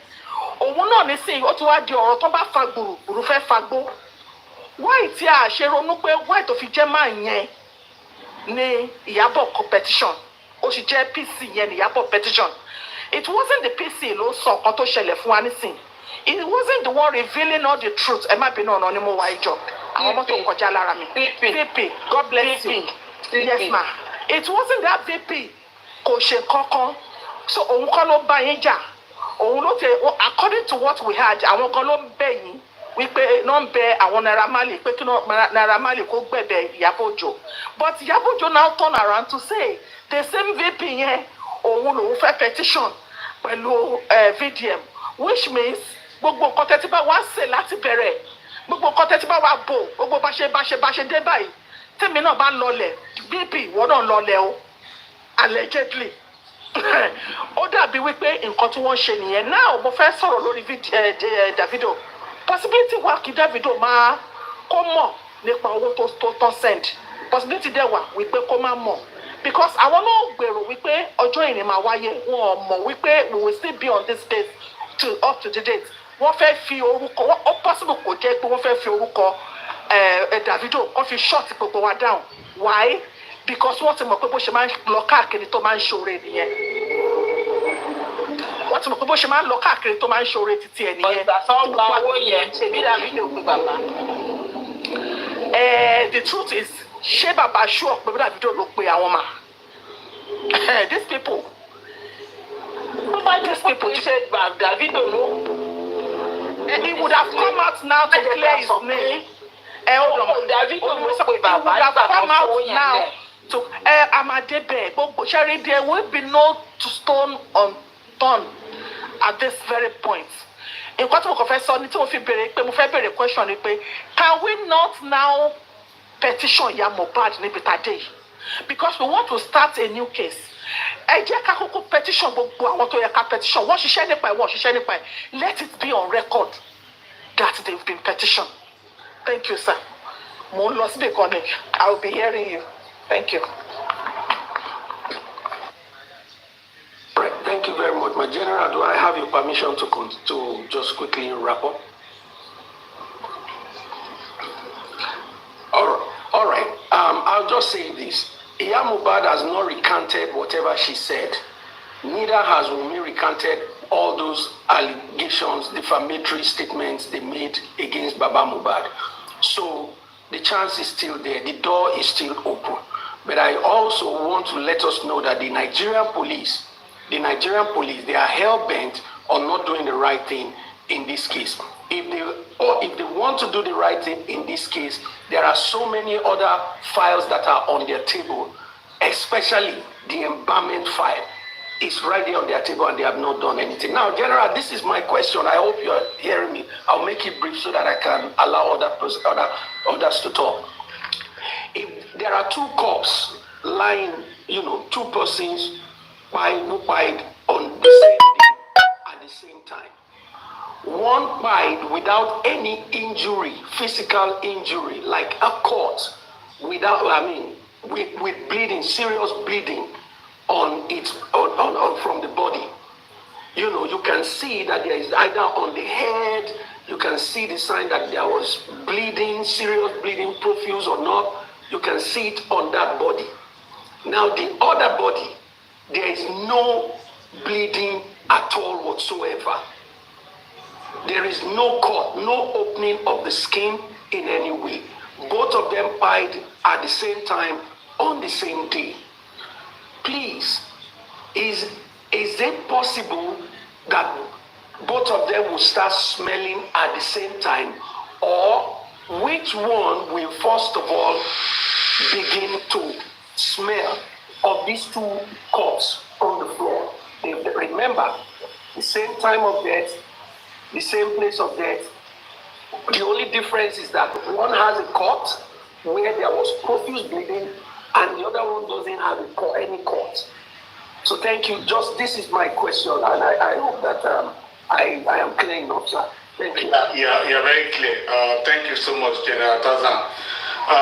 S11: òun náà nísìnyí ó ti wá di ọ̀rọ̀ tó bá fa gbùrùgbùrù fẹ́ fagbó. Why tí a ṣe ronú pé why tó fi jẹ́ máa yẹn ní Ìyábọ̀ competition ó sì jẹ́ PC yẹn ní Ìyábọ̀ petition. It wasn't the PC ló sọ nǹkan tó ṣẹlẹ̀ fún wa nísìnyí. It wasn't the one revealing all the truth. Ẹ má bínú ọ̀nà ni mo wá ìjọ. Àwọn ọmọ tó ń kọjá lára mi. VP, God bless you. Yes ma. It wasn't that VP kò ṣe kankan. So òun kọ́ ló bá yín jà. Òun ló tẹ according to what we had àwọn kan ló ń bẹ̀ yín wípé náà ń bẹ àwọn Naira Marley pé kí Naira Marley kó gbẹ̀bẹ̀ Ìyábọ̀ Òjó. But Ìyábọ̀ Òjó now turn around to say the same VP yẹn òun lòun fẹ́ petition pẹ̀lú VDM, which means gbogbo nǹkan tẹ́tí bá wá ṣe láti bẹ̀rẹ̀ gbogbo nǹkan tẹ́tí bá wá bò gbogbo bá ṣe dé báyìí tèmi náà bá lọlẹ̀ BP wọ́n náà lọlẹ̀ o allegedly. Ó dàbí wípé nǹkan tí wọ́n ṣe nìyẹn. Now mo fẹ́ sọ̀rọ̀ lórí Davido. Possibility wà kí Davido máa kó mọ̀ nípa owó tó tán send. Possibility dẹ̀ wà wípé kó má mọ̀ because àwọn náà gbèrò wípé ọjọ́ ìrìn máa wáyé wọn ò mọ̀ wípé we will still be on this case up to the date. Wọ́n fẹ́ fi orúkọ ó possible kò jẹ́ pé wọ́n fẹ́ fi orúkọ Davido kó fi short gbogbo wa down. Why? Because wọ́n ti mọ̀ pé bó ṣe máa ń lọ káàkiri tó máa ń ṣoore nìyẹn. Wọ́n ti mọ̀ pé bó ṣe máa ń lọ káàkiri tó máa ń ṣoore títí ẹ̀ nìyẹn.
S12: Ọ̀gbà sọ gba owó yẹn ṣèbí Davido pé bàbá.
S11: The truth is ṣé bàbá sure pé Davido ló pe àwọn mà? These people.
S12: These people ṣe gba Davido ló.
S11: He would have come out now to clear his name. Hold on.
S12: Davido ló pe bàbá
S11: would have come out now to Amadebe. Sherry, there will be no stone unturned at this very point. In what mo confess on it, mo fẹ́ bèrè question ni pé can we not now petition Ìyá Mohbad níbi tàdé? Because we want to start a new case. Ẹ jẹ́ ká kúkú petition gbogbo àwọn tó yẹ ká petition. Wọ́n ṣiṣẹ́ nípa ẹ̀, wọ́n ṣiṣẹ́ nípa ẹ̀. Let it be on record that they've been petitioned. Thank you, sir. Mo ń lọ síbi kan ni. I will be hearing you. Thank you.
S13: Thank you very much. My General, do I have your permission to just quickly wrap up? All right. I'll just say this. Iya Mohbad has not recanted whatever she said. Neither has Wunmi recanted all those allegations, defamatory statements they made against Baba Mohbad. So the chance is still there. The door is still open. But I also want to let us know that the Nigerian police, they are hell-bent on not doing the right thing in this case. If they want to do the right thing in this case, there are so many other files that are on their table, especially the embalming file. It's right there on their table and they have not done anything. Now, General, this is my question. I hope you're hearing me. I'll make it brief so that I can allow others to talk. If there are two corpses lying two persons who died on the same day at the same time. One died without any injury, physical injury, like a cut, with bleeding, serious bleeding from the body. You can see that there is either on the head, you can see the sign that there was bleeding, serious bleeding, profuse or not. You can see it on that body. Now the other body, there is no bleeding at all whatsoever. There is no cut, no opening of the skin in any way. Both of them died at the same time on the same day. Please, is it possible that both of them will start smelling at the same time? Or which one will first of all begin to smell of these two cuts on the floor? Remember, the same time of death, the same place of death. The only difference is that one has a cut where there was profuse bleeding and the other one doesn't have any cut. So thank you. Just this is my question, and I hope that I am clear enough, sir. Thank you.
S2: Yeah, you're very clear. Thank you so much, General Tazan.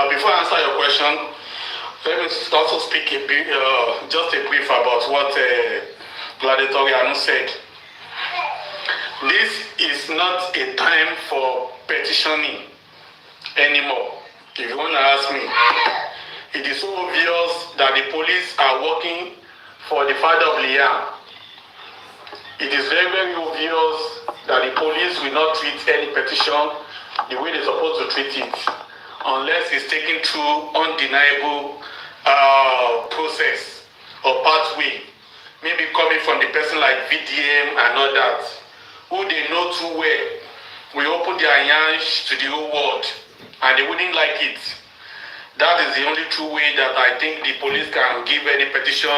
S2: Before I answer your question, let me also speak a bit, just a brief about what Gladiatoriano said. This is not a time for petitioning anymore. If you want to ask me, it is so obvious that the police are working for the father of Liam. It is very, very obvious that the police will not treat any petition the way they're supposed to treat it, unless it's taken through undeniable process or pathway, maybe coming from the person like VDM and all that, who they know too well, we open their yansh to the whole world and they wouldn't like it. That is the only true way that I think the police can give any petition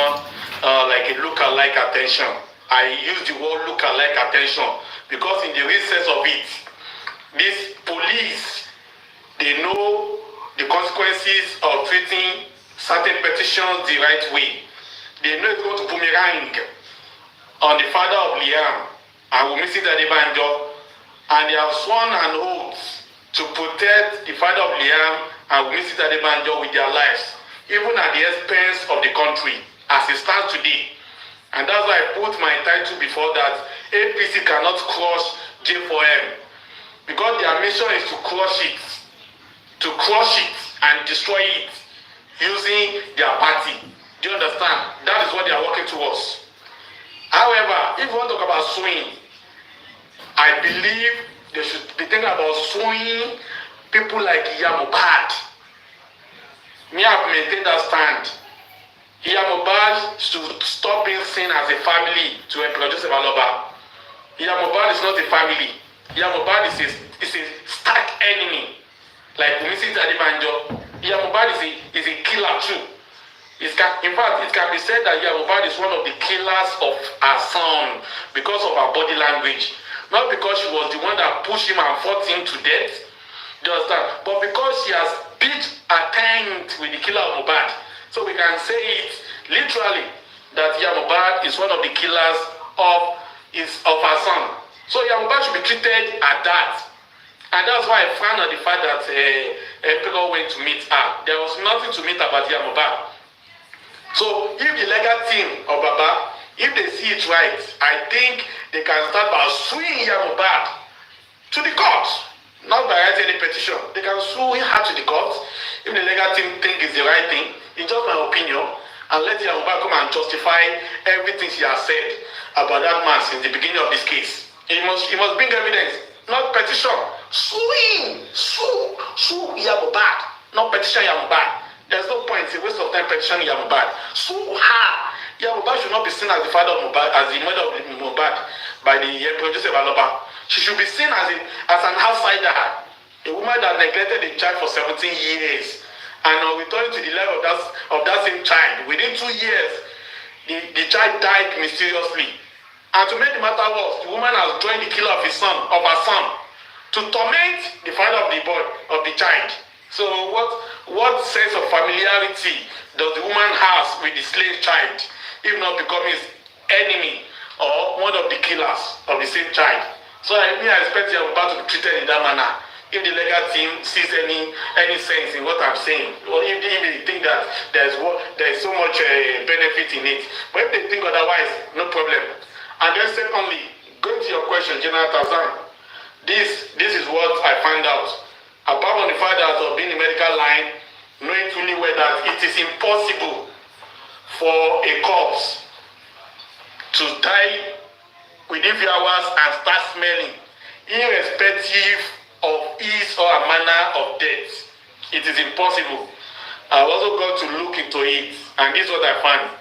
S2: like a look-alike attention. I use the word look-alike attention because in the real sense of it, these police, they know the consequences of treating certain petitions the right way. They know it's going to boomerang on the father of Liam and Wunmi, and they have sworn an oath to protect the father of Liam and Wunmi with their lives, even at the expense of the country as it stands today. And that's why I put my title before that APC cannot crush J4M, because their mission is to crush it and destroy it using their party. Do you understand? That is what they are working towards. However, if you want to talk about suing, I believe they should be thinking about suing people like Mohbad. Me, I've maintained that stand. Mohbad should stop being seen as a family to reproduce a Maloba. Mohbad is not a family. Mohbad is a stark enemy. Like Mrs. Adebanjo, Mohbad is a killer too. In fact, it can be said that Mohbad is one of the killers of her son because of her body language. Not because she was the one that pushed him and fought him to death, do you understand? But because she has beat a tent with the killer of Mohbad. So we can say it literally that Mohbad is one of the killers of her son. So Mohbad should be treated at that. And that's why I found out the fact that people went to meet her. There was nothing to meet about Mohbad. So if the legal team of Baba, if they see it right, I think they can start by suing Mohbad to the court, not by writing any petition. They can sue her to the court if the legal team think it's the right thing. It's just my opinion, and let Mohbad come and justify everything she has said about that man since the beginning of this case. He must bring evidence, not petition. Sue Mohbad, not petition Mohbad. There's no point. It's a waste of time petitioning Mohbad. Sue her. Mohbad should not be seen as the father of Mohbad, as the mother of Mohbad by the producer Aloba. She should be seen as an outsider, a woman that neglected a child for 17 years, and on returning to the level of that same child, within 2 years, the child died mysteriously. And to make the matter worse, the woman has joined the killer of her son, to torment the father of the child. So what sense of familiarity does the woman has with the slave child, if not becoming his enemy or one of the killers of the same child? So I expect you are about to be treated in that manner. If the legal team sees any sense in what I'm saying, or if they think that there is so much benefit in it, but if they think otherwise, no problem. And then secondly, going to your question, General Tazan, this is what I found out. Apart from the fact that of being in the medical line, knowing fully well that it is impossible for a corpse to die within few hours and start smelling, irrespective of his or her manner of death. It is impossible. I've also got to look into it, and this is what I found.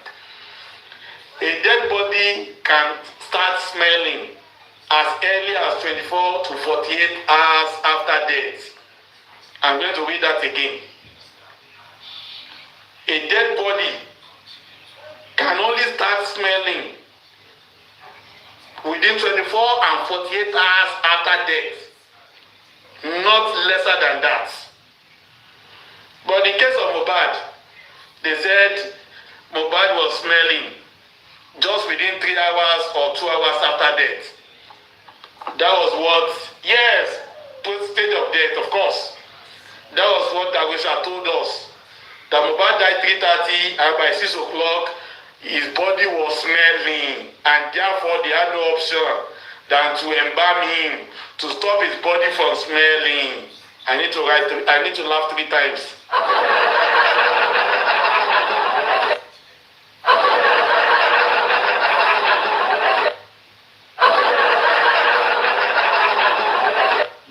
S2: A dead body can start smelling as early as 24 to 48 hours after death. I'm going to read that again. A dead body can only start smelling within 24 and 48 hours after death. Not lesser than that. But in case of Mohbad, they said Mohbad was smelling just within 3 hours or 2 hours after death. That was what, yes, state of death, of course. That was what Dagosha told us. That Mohbad died 3:30 and by 6 o'clock, his body was smelling, and therefore they had no option than to embalm him to stop his body from smelling. I need to laugh 3 times.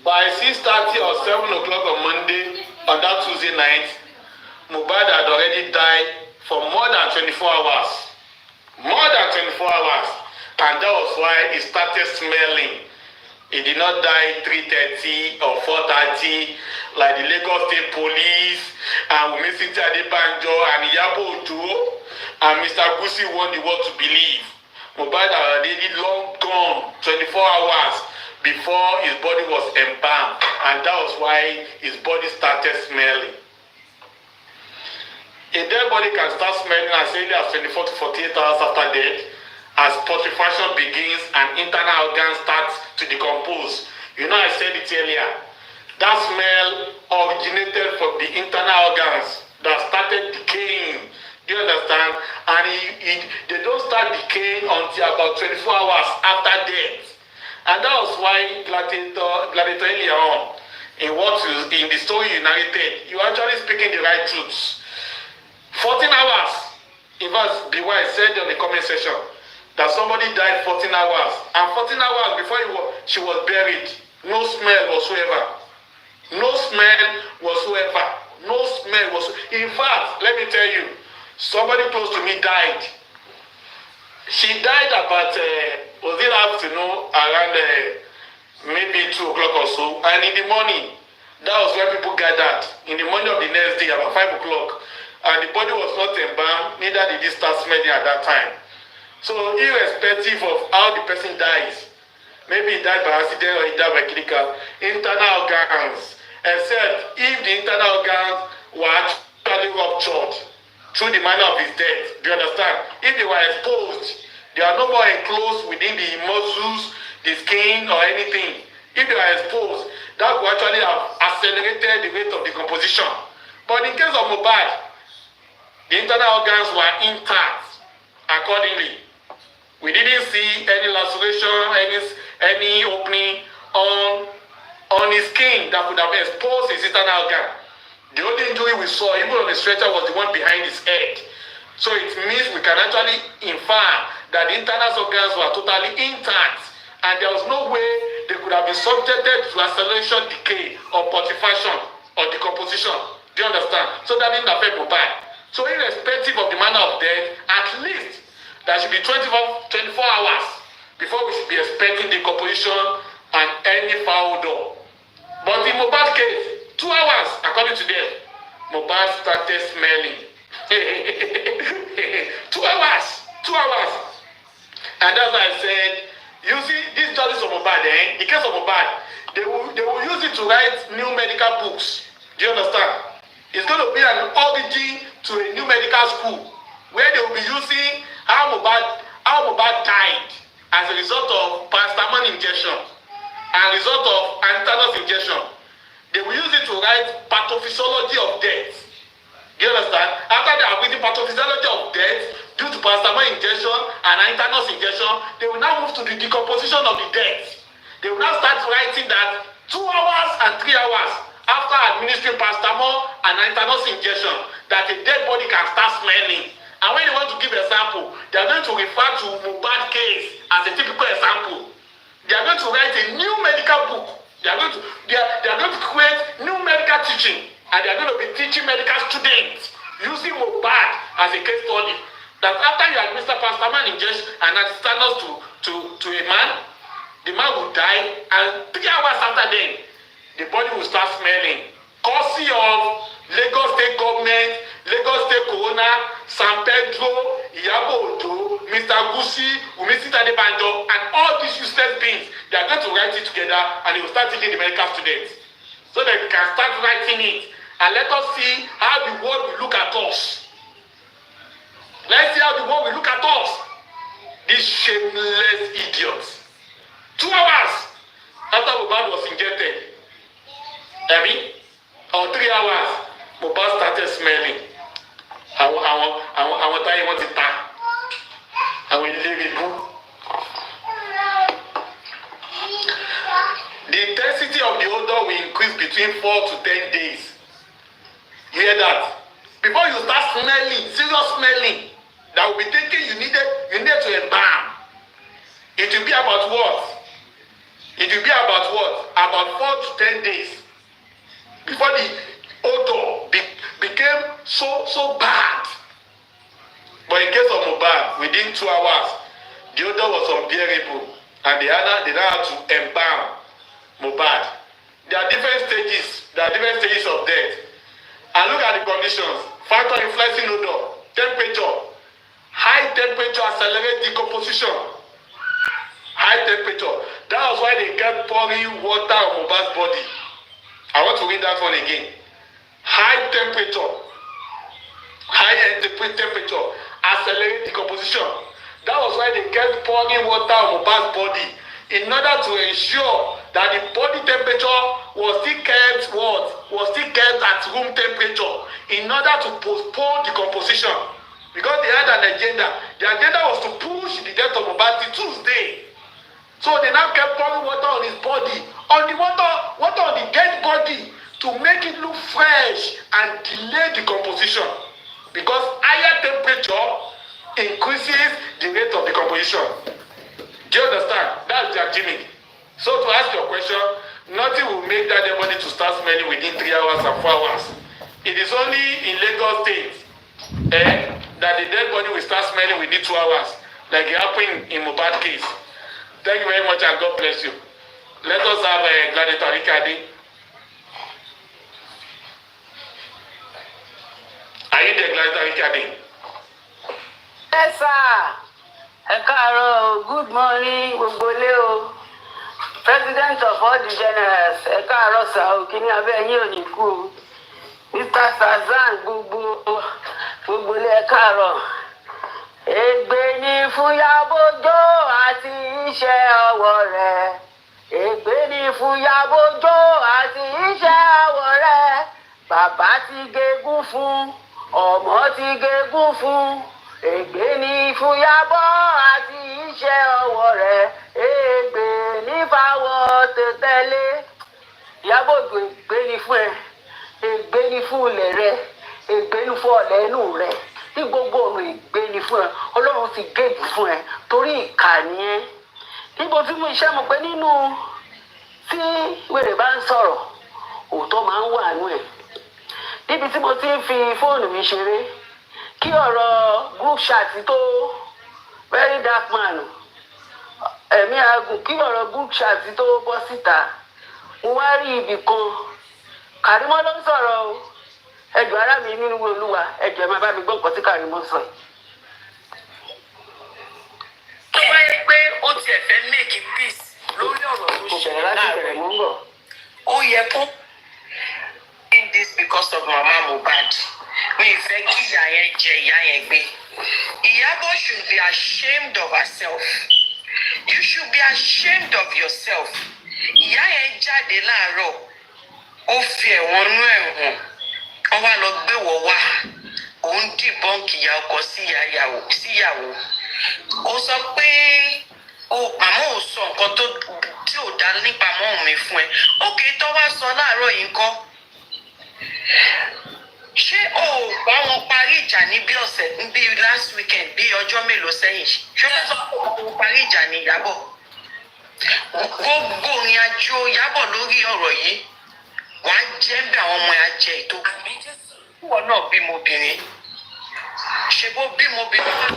S2: By 6:30 or 7 o'clock on Monday, on that Tuesday night, Mohbad had already died for more than 24 hours. More than 24 hours. And that was why he started smelling. He did not die 3:30 or 4:30 like the Lagos State Police and Wumisi Adebanjo and IYABO and Mr. Gusi want the world to believe. Mohbad had already long gone 24 hours before his body was embalmed, and that was why his body started smelling. A dead body can start smelling as early as 24 to 48 hours after death, as putrefaction begins and internal organs start to decompose. You know, I said it earlier. That smell originated from the internal organs that started decaying. Do you understand? And they don't start decaying until about 24 hours after death. And that was why Gladiator earlier on, in the story you narrated, you actually speaking the right truths. 14 hours. In fact, BY said on the comment section that somebody died 14 hours. And 14 hours before she was buried, no smell whatsoever. No smell whatsoever. No smell whatsoever. In fact, let me tell you, somebody close to me died. She died about, was it afternoon, around maybe 2 o'clock or so. And in the morning, that was when people gathered. In the morning of the next day, about 5 o'clock. And the body was not embalmed, neither did it start smelling at that time. So irrespective of how the person dies, maybe he died by accident or he died by clinical, internal organs, except if the internal organs were actually ruptured through the manner of his death. Do you understand? If they were exposed, they are no more enclosed within the muscles, the skin, or anything. If they are exposed, that would actually have accelerated the rate of decomposition. But in case of Mohbad, the internal organs were intact accordingly. We didn't see any laceration, any opening on his skin that could have exposed his internal organ. The only injury we saw, even on the stretcher, was the one behind his head. So it means we can actually infer that the internal organs were totally intact, and there was no way they could have been subjected to acceleration, decay, or putrefaction, or decomposition. Do you understand? So that didn't affect Mohbad. So irrespective of the manner of death, at least there should be 24 hours before we should be expecting decomposition and any foul door. But in Mohbad's case, 2 hours, according to them, Mohbad started smelling. 2 hours. And that's why I said, you see, this justice of Mohbad, in case of Mohbad, they will use it to write new medical books Do you understand? It's going to be an origin to a new medical school where they will be using how Mohbad died as a result of paracetamol injection and result of antitetanus injection. They will use it to write pathophysiology of death. Do you understand? After they have written pathophysiology of death due to paracetamol injection and antitetanus injection, they will now move to the decomposition of the death. They will now start writing that 2 hours and 3 hours after administering paracetamol and antitetanus injection, that a dead body can start smelling. And when they want to give example, they are going to refer to Mohbad case as a typical example. They are going to write a new medical book. They are going to create new medical teaching, and they are going to be teaching medical students using Mohbad as a case study. That after you administer paracetamol injection and antitetanus to a man, the man will die, and 3 hours after then, the body will start smelling. Courtesy of Lagos State government, Lagos State coroner, San Pedro, IYABO, Mr. Gusi, Umisita Debanjo, and all these useless beings, they are going to write it together, and they will start teaching the medical students. So that we can start writing it, and let us see how the world will look at us. Let's see how the world will look at us. These shameless idiots. 2 hours after Mohbad was injected, or 3 hours, Mohbad started smelling. Àwọn táyé wọn ti ta. Àwọn ìlérí bú. The intensity of the odor will increase between 4 to 10 days. You hear that? Before you start smelling, serious smelling, that will be thinking you need to embalm. It will be about what? It will be about what? About 4 to 10 days before the odor became so bad. But in case of Mohbad, within 2 hours, the odor was unbearable, and they now had to embalm Mohbad. There are different stages. There are different stages of death. And look at the conditions. Factor influencing odor, temperature. High temperature accelerates decomposition. High temperature. That was why they kept pouring water on Mohbad's body. I want to read that one again. High temperature. High temperature accelerates decomposition. That was why they kept pouring water on Mohbad's body in order to ensure that the body temperature was still kept at room temperature in order to postpone decomposition. Because they had an agenda. The agenda was to push the death of Mohbad till Tuesday. So they now kept pouring water on his body, on the water on the dead body, to make it look fresh and delay decomposition. Because higher temperature increases the rate of decomposition. Do you understand? That's their gimmick. So to ask your question, nothing will make that dead body to start smelling within 3 hours and 4 hours. It is only in Lagos State that the dead body will start smelling within 2 hours, like it happened in Mohbad case. Thank you very much, and God bless you. Let us have a Gladiator Riccardi. Are you the Gladiator Riccardi?
S14: Yes, sir. Good morning, Gogoleo. President of all the generals. Okini Abeyi Oniku. Mr. Sazan, Gogole Ekaro. Ègbé ni fún Ìyábò Òjó àti iṣẹ́ ọwọ́ rẹ̀. Ègbé ni fún Ìyábò Òjó àti iṣẹ́ ọwọ́ rẹ̀. Bàbá ti gégún fún, ọmọ ti gégún fún. Ègbé ni fún Ìyábò àti iṣẹ́ ọwọ́ rẹ̀. Ègbé ní fáwọ́ tẹ̀tẹ̀lé. Ìyábò Òjó, ègbé ni fún ẹ. Ègbé ni fún ilẹ̀ rẹ. Ègbé ni fún ọ̀lẹ́ inú rẹ. Tí gbogbo ọ̀run ìgbé ni fún ẹ, Ọlọ́run ti géèjì fún ẹ torí ìkà ni ẹ. Níbo tí mo iṣẹ́ mọ̀ pé nínú tí wèrè bá ń sọ̀rọ̀, òótọ́ máa ń wà nú ẹ̀. Níbi tí mo ti ń fi fóònù mi ṣeré, kí ọ̀rọ̀ group chat tó very dark man, ẹ̀mí agùn, kí ọ̀rọ̀ group chat tó bọ́ síta, mo wá rí ibì kan, Kàrímọ́ ló ń sọ̀rọ̀ o. Ẹjọ́ ará mi nínú Olúwa, ẹjọ́ máa bá mi gbọ́ nǹkan tí Kàrímọ́ sọ yìí. Tó bá yẹ pé ó tiẹ̀ fẹ́ make peace lórí ọ̀rọ̀ tó ṣẹlẹ̀ láàrin, ó yẹ kó in the
S15: because of Mama Mohbad. Mi fẹ́ kí ìyá yẹn jẹ ìyá yẹn gbé. Ìyábọ̀ should be ashamed of herself. You should be ashamed of yourself. Ìyá yẹn jáde láàárọ̀, ó fi ẹ̀wọ̀n nú ẹ̀wọ̀n, ó wá lọ gbé wọ̀ wá, òun dìbọ́ǹkì ìyá ọkọ síyàwó. Ó sọ pé màmá ò sọ nǹkan tí ò dá nípa mọ́ mi fún ẹ. Ókè tó wá sọ láàárọ̀ yìí ńkọ́. Ṣé o bá wọn parí ìjà ní bí ọ̀sẹ̀ bí last weekend bí ọjọ́ mélòó sẹ́yìn? Ṣé o sọ pé o parí ìjà ní Ìyábọ̀? Gbogbo ìrìn àjò Ìyábọ̀ lórí ọ̀rọ̀ yìí wàá jẹ́ ń bẹ àwọn ọmọ ẹ̀ jẹ ètò. Ìwọ náà bímọ obìnrin. Ṣé bó bímọ obìnrin wá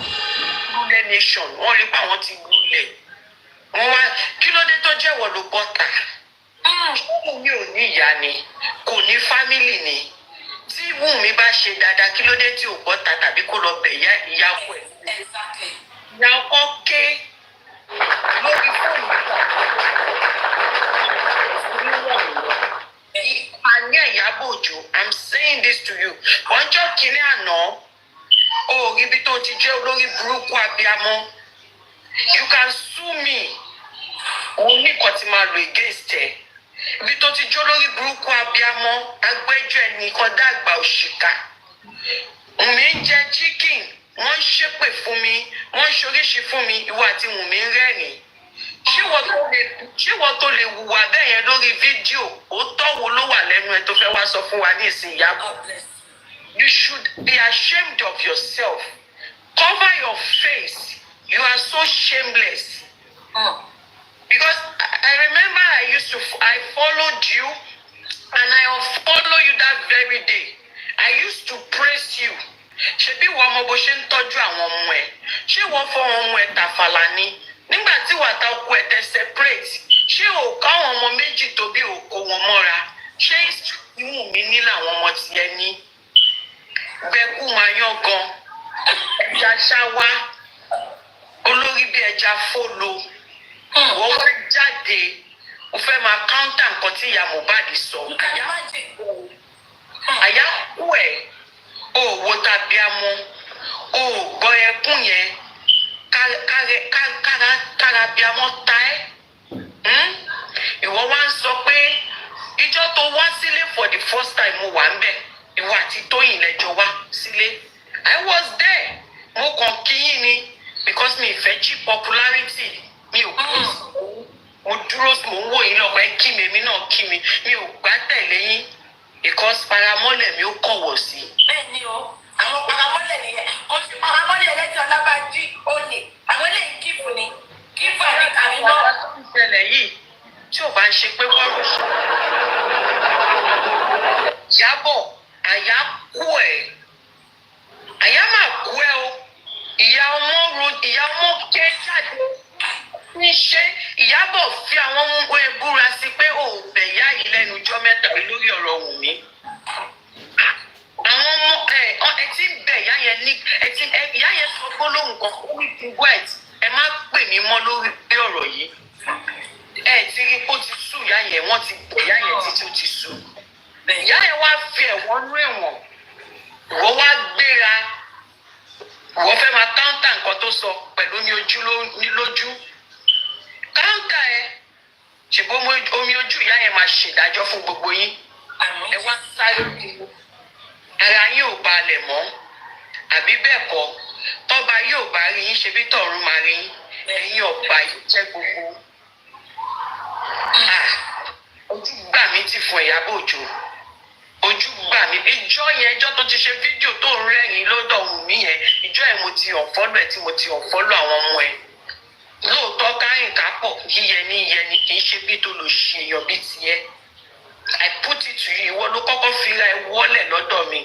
S15: lulẹ̀ nation? Wọ́n rí pé àwọn ti lulẹ̀. Wọ́n wá kí ló dé tó jẹ́wọ́ ló bọ́ta? Wùmí ò ní ìyá ni, kò ní fámìlì ni. Tí Wùmí bá ṣe dáadáa kí ló dé tí ò bọ́ta tàbí kó lọ bẹ̀ ìyá ọkọ ẹ̀? Ìyá ọkọ ké lórí fóònù. Ìpànìyàn Ìyábọ̀ Òjó, I'm saying this to you. Ọjọ́ kìíní àná, o rí ibi tó ti jẹ́ olórí burúkú abiyamọ. You can sue me. Òun ní nǹkan tí máa lò against ẹ. Ibi tó ti jẹ́ olórí burúkú abiyamọ, agbẹ́jọ́ ẹnìkan dàgbà òṣìkà. Wùmí ń jẹ chicken, wọ́n ń ṣépè fún mi, wọ́n ń ṣoríṣi fún mi, ìwọ àti Wùmí ń rẹ́rìn-ín. Ṣé wọ́n tó lè hùwà bẹ́ẹ̀ yẹn lórí fídíò? Òótọ́ wo ló wà lẹ́nu ẹ tó fẹ́ wá sọ fún wa ní ìsìn Ìyábọ̀? You should be ashamed of yourself. Cover your face. You are so shameless. Because I remember I followed you and I unfollowed you that very day. I used to praise you. Ṣebí wọ́n mọ bó ṣe ń tọ́jú àwọn ọmọ ẹ̀? Ṣé wọ́n fọ́ àwọn ọmọ ẹ̀ tàfàlà ni? Nígbà tí wàtá ọkọ ẹ̀ tẹ separate, ṣé o ká àwọn ọmọ méjì tó bí òkò wọn mọ́ra? Ṣé Wùmí ní làwọn ọmọ tiẹ̀ ní? Bẹ́ẹ̀kú máa yán gan. Ẹja ṣáwá. Olórí bí ẹja fólo. Wọ́n wá jáde. Ó fẹ́ máa counter nǹkan tí ìyá Mohbad sọ. Àyà kú ẹ̀. O wo tàbí amọ́. O gbọ́ ẹkún yẹn. Kára bí amọ́ ta ẹ́. Ìwọ wá ń sọ pé ìjọ tó wá sílé for the first time mo wà ń bẹ̀. Ìwọ àti Tóyìn lẹ́jọ́ wá sílé. I was there. Mo kàn kíyìn ni because mi ìfẹ́ cheap popularity. Mi ò kú. Mo dúró mo ń wò yín lọ́pọ̀ ẹ kí mi èmi náà kí mi. Mi ò gbá tẹ̀lé yín because paramọ́lẹ̀ mi ó kọ̀wọ̀ sí.
S7: Bẹ́ẹ̀ni o, àwọn paramọ́lẹ̀ nìyẹn. Kò sí paramọ́lẹ̀ ẹlẹ́tì Ọlábàjí olè. Àwọn eléyìí kífù ni. Kífù àti kàrímọ́.
S15: Àwọn tó ń ṣẹlẹ̀ yìí tí ò bá ń ṣe pé wọ́n rò. Ìyábọ̀, àyà kú ẹ̀. Àyà máa kú ẹ o. Ìyá ọmọ ké jáde. Ní ṣe Ìyábọ̀ fi àwọn ọmọ ebúra sí pé ò bẹ̀ ìyá yìí lẹ́nu ọjọ́ mẹ́ta lórí ọ̀rọ̀ Wùmí. Àwọn ọmọ ẹ ti ń bẹ̀ ìyá yẹn ní ìyá yẹn sọ gbólóhùn kan ó ní ti white ẹ má pè mí mọ́ lórí ọ̀rọ̀ yìí. Ẹ ti rí pé ó ti sú ìyá yẹn, wọ́n ti bọ̀ ìyá yẹn títí ó ti sú. Ìyá yẹn wá fi ẹ̀wọ̀n nú ẹ̀wọ̀n. Ìwọ wá gbéra. Ìwọ fẹ́ máa káńtà nǹkan tó sọ pẹ̀lú lójú. Káńtà ẹ ṣùgbọ́n omi ojú ìyá yẹn máa ṣèdájọ́ fún gbogbo yín. Ẹ wá sáré kiri. Ara yín ò balẹ̀ mọ́. Àbí bẹ́ẹ̀ kọ́ tọ́ba yóò bá rí yín ṣe bí tọ̀run máa rí yín. Ẹ̀yin ọ̀gbà yìí jẹ́ gbogbo. Ojú gbà mí ti fún Ìyábọ̀ Òjó. Ojú gbà mí. Ìjọ́ tó ti ṣe fídíò tó ń rẹ́rìn lọ́dọ̀ Wùmí yẹn. Ìjọ́ ẹ̀ mo ti unfollow ẹ̀ tí mo ti unfollow àwọn ọmọ ẹ̀. Lóòótọ́ káyìn kápọ̀ yíyẹni kì í ṣe bí tó lò ṣe èèyàn bí tiẹ̀. I put it to you, ìwọ ló kọ́kọ́ fira ẹ wọ́lẹ̀ lọ́dọ̀ mi.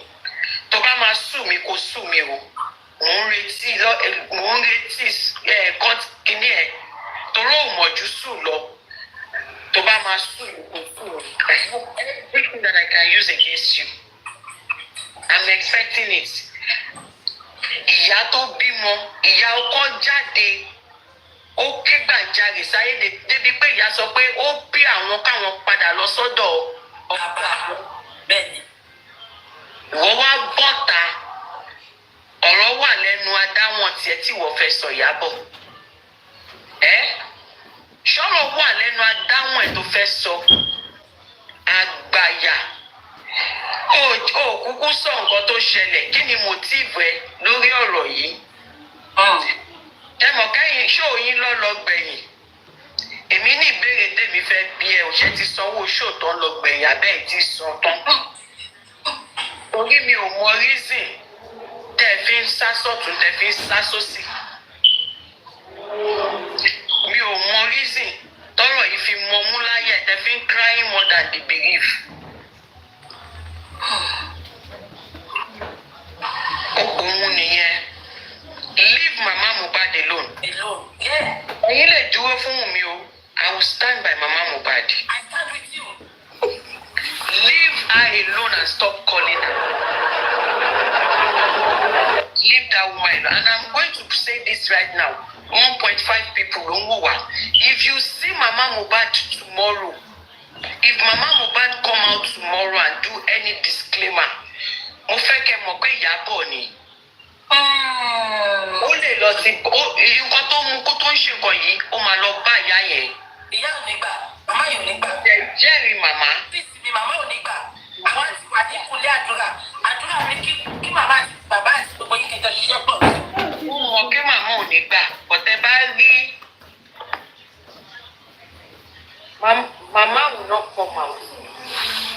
S15: Tó bá máa sùn mi kó sùn mi o. Mò ń retí court kìíní ẹ̀. Torí ò mọ̀jú sùn lọ. Tó bá máa sùn mi kó sùn mi. I have everything that I can use against you. I'm expecting it. Ìyá tó bímọ, ìyá ọkọ jáde. Ó ké gbàjarè sáyé débi pé ìyá sọ pé ó bí àwọn káwọn padà lọ sọ́dọ̀ ọba.
S7: Bẹ́ẹ̀ni.
S15: Ìwọ wá bọ́ta ọ̀rọ̀ wà lẹ́nu adáwọn tiẹ̀ tí wọ́n fẹ́ sọ Ìyábọ̀. Ṣọ́rọ̀ wà lẹ́nu adáwọn ẹ̀ tó fẹ́ sọ àgbàyà. Ó kúkú sọ nǹkan tó ṣẹlẹ̀, kí ni motive ẹ lórí ọ̀rọ̀ yìí? Ẹ mọ̀ kẹ́yìn ṣó yín lọ́lọ́ gbẹ̀yìn. Èmi ní ìbéèrè tèmi fẹ́ bí ẹ ò ṣe ti sanwó ṣó tó ń lọ gbẹ̀yìn abẹ́ ẹ̀ ti san tán. Orí mi ò mọ reason tẹ́ fi ń sá sọ́tún tẹ́ fi ń sá sósì. Mi ò mọ reason tọ́rọ̀ yìí fi mọ mú láyé tẹ́ fi ń crying more than the belief. Òun nìyẹn. Leave Mama Mohbad alone. Ẹ̀yin lè dúró fún mi o. I will stand by Mama Mohbad. I stand with you. Leave her alone and stop calling her. Leave that woman alone. And I'm going to say this right now. 1.5 people don't know what. If you see Mama Mohbad tomorrow, if Mama Mohbad come out tomorrow and do any disclaimer, mo fẹ́ kẹ́ mọ̀ pé Ìyábọ̀ ni. Ó lè lọ sí nǹkan tó mú kó tó ń ṣe nǹkan yìí, ó máa lọ bá ìyá yẹn. Ìyá ò ní gbà, màmá yóò ní gbà. Jẹ́rìí màmá. Bísí ni màmá ò ní gbà. Àwọn ti wà ní ìkúlẹ̀ àdúrà. Àdúrà mi kí màmá àti bàbá àti gbogbo yìí kẹjọ ṣiṣẹ́ pọ̀. Ó mọ̀ pé màmá ò ní gbà, ọ̀tẹ̀ bá rí. Màmá ò náà pọ̀ màmá.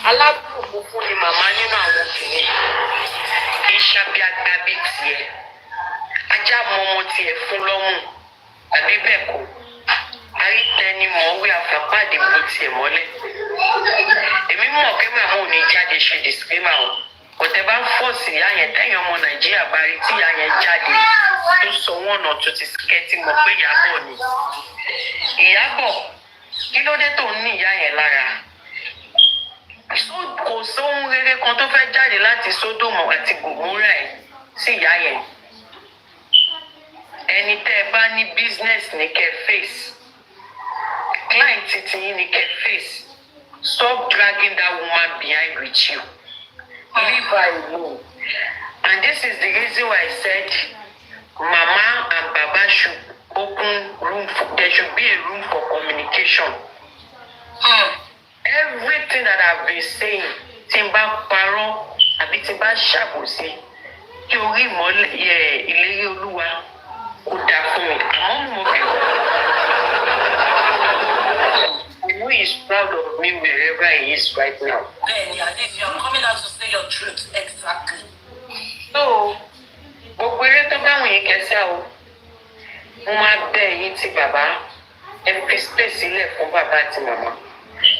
S15: Alábùkún fún ni màmá nínú àwọn obìnrin. Kì í ṣàbíàgbà bíi tiẹ̀. Ajá mọ ọmọ tiẹ̀ fún lọ́mù. Àbí bẹ́ẹ̀ kọ́. Àrítẹni mọ̀ọ́wé àfàpáàdé bó tiẹ̀ mọ́lẹ̀. Èmi mọ̀ pé màmá ò ní jáde ṣe disclaimer o. Ọ̀tẹ̀ bá ń fọ́ọ̀sì ìyá yẹn tẹ́yìn ọmọ Nàìjíríà bá rí tí ìyá yẹn jáde tó sọ wọ́n náà tó ti skẹ́tì mọ̀ pé Ìyábọ̀ ni. Ìyábọ̀ kí ló dé tó ń ní ìyá yẹn lára? Kò sóhun rere kan tó fẹ́ jáde láti Sódòmù àti Gòmórà ẹ̀ sí ìyá yẹn. Ẹni tẹ́ ẹ bá ní business ní kẹ́ face. Client ti yín ní kẹ́ face. Stop dragging that woman behind with you. Leave her alone. And this is the reason why I said Mama and Baba should open room there should be a room for communication. Everything that I've been saying, tí n bá parọ́ àbí tí n bá ṣàbòsí, kí orí ìmọ́lẹ̀ ìlérí Olúwa kò dà fún mi. Àmọ́ mo fẹ́ who is proud of me wherever he is right now.
S14: Bẹ́ẹ̀ni, at least you are coming out to say your truth exactly.
S15: So, gbogbo eré tó bá wọ̀nyí kẹsẹ́ o, mo máa bẹ̀ yín tí bàbá ẹ fi space sílẹ̀ fún bàbá àti màmá.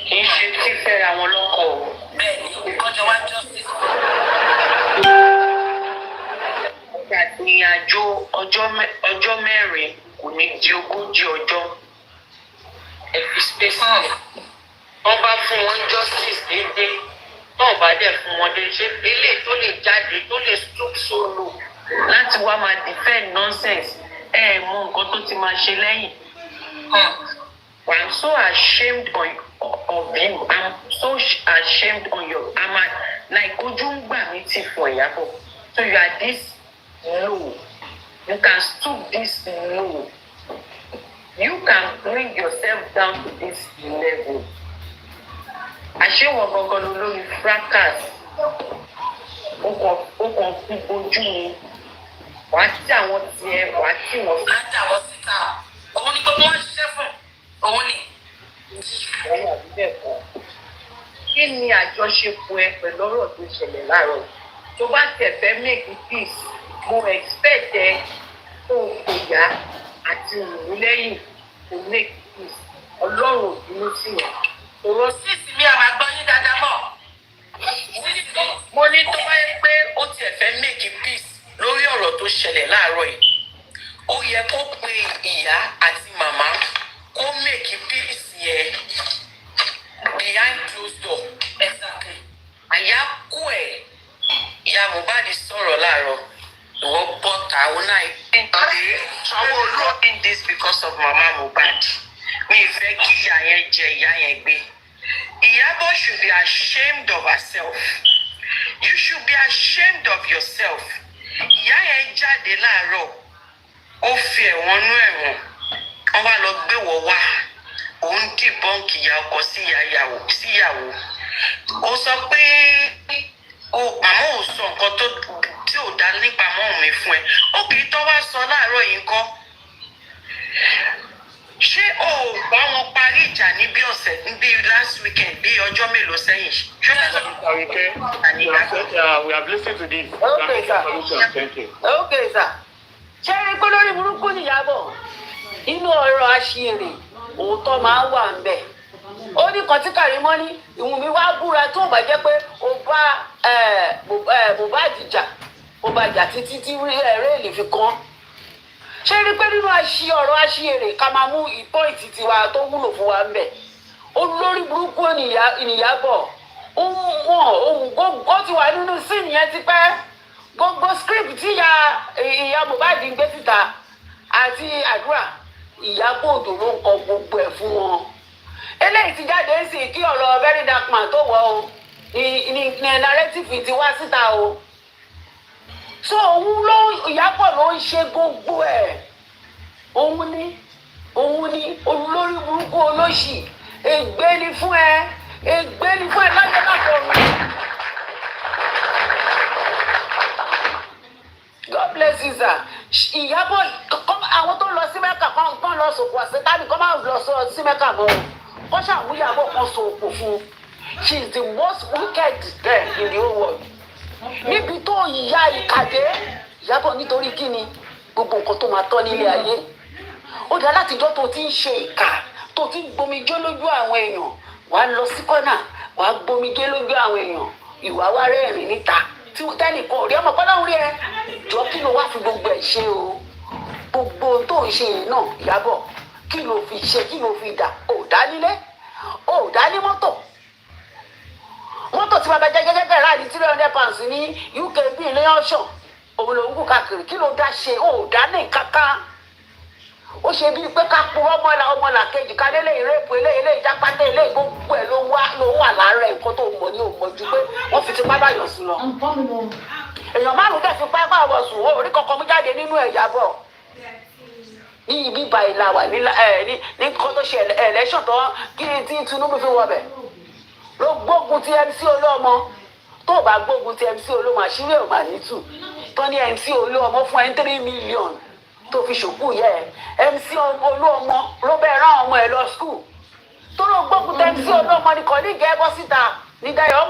S15: Kì í ṣe tí fẹ́ra wọn lọ́kọ o. Bẹ́ẹ̀ni, ìkọjọ wá justice. Ìrìn àjò ọjọ́ mẹ́rin kò ní di 40 ọjọ́. Ẹ fi space sílẹ̀. Wọ́n bá fún wọn justice déédéé. Náà bá dẹ̀ fún wọn dé ṣe eléyìí tó lè jáde tó lè stoop solo láti wá máa defend nonsense. Mọ nǹkan tó ti máa ṣe lẹ́yìn. I'm so ashamed of you. I'm so ashamed on your. Like ojú ń gbà mí tì fún Ìyábọ̀. So you are this low. You can stoop this low. You can bring yourself down to this level. Àṣewọ̀ gangan ló lórí fracas. Ó kàn fi ojú mi. Wàá tí àwọn tiẹ̀ wàá tí wọ́n. Láti àwọn síta. Òun ni gbogbo wọn ṣiṣẹ́ fún. Òun ni. Ẹ̀yìn àbí bẹ́ẹ̀ kọ́. Kí ni àjọṣepọ̀ ẹ pẹ̀lú ọ̀rọ̀ tó ṣẹlẹ̀ láàárọ̀? Tó bá tẹ̀ fẹ́ make peace, mo expect ẹ kó o kò yá àti òun lẹ́yìn kò make peace. Ọlọ́run ò bínú sí wọn. Òrò sísì mi àwọn àgbọ̀ yín dáadáa mọ̀. Mo ní tó bá yẹ pé ó tiẹ̀ fẹ́ make peace lórí ọ̀rọ̀ tó ṣẹlẹ̀ láàárọ̀ yìí. Ó yẹ kó pe ìyá àti màmá kó make peace yẹn behind closed door. Exactly. Àyà kú ẹ̀ ìyá Mohbad sọ̀rọ̀ láàárọ̀. Ìwọ bọ́ta òun náà sanwó olóògùn this because of Mama Mohbad. Mi ì fẹ́ kí ìyá yẹn jẹ ìyá yẹn gbé. Ìyábọ̀ should be ashamed of herself. You You should be ashamed of yourself. Ìyá yẹn jáde láàárọ̀, ó fi ẹ̀wọ̀n nú ẹ̀wọ̀n, wọ́n wá lọ gbé wọ̀ wá, òun dìbọ́ǹkì ìyá ọkọ síyàwó. Ó sọ pé màmá ò sọ nǹkan tí ò dá nípa mọ́ mi fún ẹ. Ó kì í tọ́ wá sọ láàárọ̀ yìí ńkọ́. Ṣé o ò bá wọn parí ìjà ní bí ọ̀sẹ̀ bí last weekend bí ọjọ́ mélòó sẹ́yìn?
S8: We have listened to this.
S14: Okay, sir.
S8: Thank you.
S14: Okay, sir. Ṣé rí pé lórí burúkú ni Ìyábọ̀? Inú ọ̀rọ̀ àṣírí òótọ́ máa ń wà ń bẹ̀. Ó ní kan tí Kàrímọ́ ní Ìwùnmí wá búra tó bá jẹ́ pé ó bá Mohbad jà, ó bá jà títí tí réèlì fi kàn. Ṣé rí pé nínú ọ̀rọ̀ àṣírí ká máa mú ìpọ́ìtì tiwa tó wúlò fún wa ń bẹ̀? Olórí burúkú ni Ìyábọ̀. Ó ti wà nínú síìnì yẹn ti pẹ́. Gbogbo script tí ìyá Mohbad ń gbé síta àti àdúrà Ìyábọ̀ Òjó ló ń kọ gbogbo ẹ̀ fún wọn. Eléyìí ti jáde sí kí ọ̀rọ̀ very dark man tó wọ̀ o ní narrative ti wá síta o. So Ìyábọ̀ ló ń ṣe gbogbo ẹ̀. Òun ni olórí burúkú olóṣì. Ègbé ni fún ẹ láyé lákọ̀ọ́rùn. God bless you, sir. Ìyábọ̀ àwọn tó lọ sí Mẹ́kà kan lọ sòkò àṣetánì kan máa lọ sí Mẹ́kà mọ́ o. Wọ́n ṣàmúyàbọ̀ kan sòkò fún. She is the most wicked girl in the whole world. Níbi tó ìyá ìkàdé Ìyábọ̀ nítorí kí ni gbogbo nǹkan tó máa tọ́ nílé ayé. Ó dá látijọ́ tó ti ń ṣe ìkà tó ti ń gbomijé lójú àwọn èèyàn. Wàá lọ sí kọ́nà wàá gbomijé lójú àwọn èèyàn. Ìwà wa rẹ́rìn níta. Tí tẹ́nìkan ò rí ọmọ kọ́lá ń rí ẹ jọ kí ló wá fi gbogbo ẹ̀ ṣe o gbogbo tó ń ṣe yìí náà Ìyábọ̀ kí ló fi ṣe kí ló fi dà ò dá nílé ò dá ní mọ́tò tí bàbá jẹjẹrẹ bẹ̀rẹ̀ àdí £300 ní UK bíi ilé ọ̀ṣọ́ òun ló ń kú káàkiri kí ló dá ṣe ò dá ní kankan ó ṣe bíi pé ká purọ́ ọmọlà kejì ká lélẹ̀ ìrẹ́pù eléyìí jápátẹ́ eléyìí gbogbo ẹ̀ ló wà lára ẹ̀ nǹkan tó mọ̀ ní òmò ju pé wọ́n fi tipá báyọ̀ sùn lọ. Èèyàn márùn-ún dẹ̀ fi pápá ọ̀rọ̀ sùn orí kankan mú jáde nínú ẹ̀ Ìyábọ̀. Ní ibi ìbà ìlà wà ní nǹkan tó ṣe election tó kí tí Tinubu fi wọbẹ̀. Ló gbógun ti MC Olúọmọ tó bá gbógun ti MC Olúọmọ àṣírí ò mà ní tù. Tó ní MC Olúọmọ fún ẹ 3 million tó fi ṣòkú yẹ MC Olúọmọ ló bẹ rán ọmọ ẹ lọ school tó ló gbógun tẹ MC Olúọmọ ní kọ́líìgì ẹ bọ́ síta ní Dayọ̀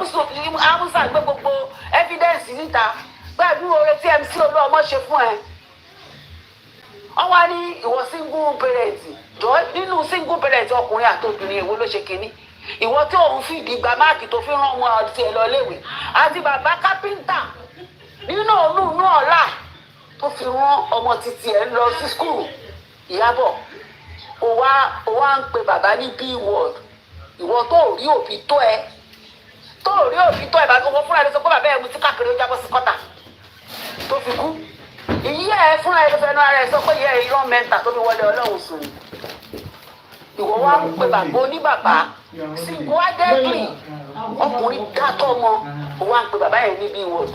S14: Amusa gbé gbogbo evidence níta gbàgbé oore tí MC Olúọmọ ṣe fún ẹ wọ́n wá ní ìwọ single parent jọ nínú single parent ọkùnrin àtòbìnrin èwo ló ṣe kínní ìwọ tí òun fìdí gba máàkì tó fi rán ọmọ àti ẹ lọ léwe àti bàbá kápẹ́ńtà nínú òun náà ọ̀la tó fi rán ọmọ títí ẹ lọ sí skul Ìyábọ̀ ó wá ń pe bàbá ní b-word ìwọ tó rí òbí tó ẹ bàbá wọn fúnra ẹ ló sọ pé bàbá ẹ mú tí káàkiri ó jábọ́ sí kọ́tà tó fi kú ìyá ẹ fúnra ẹ ló fẹnu ara ẹ sọ pé ìyá ẹ irọ́ mẹ́ta tó fi wọlé Ọlọ́run sùn ni ìwọ wá ń pe bàbá oníbàbá sìnkú adẹ́gbìn ọkùnrin dátọ́ ọmọ ó wá ń pe bàbá yẹn ní b-word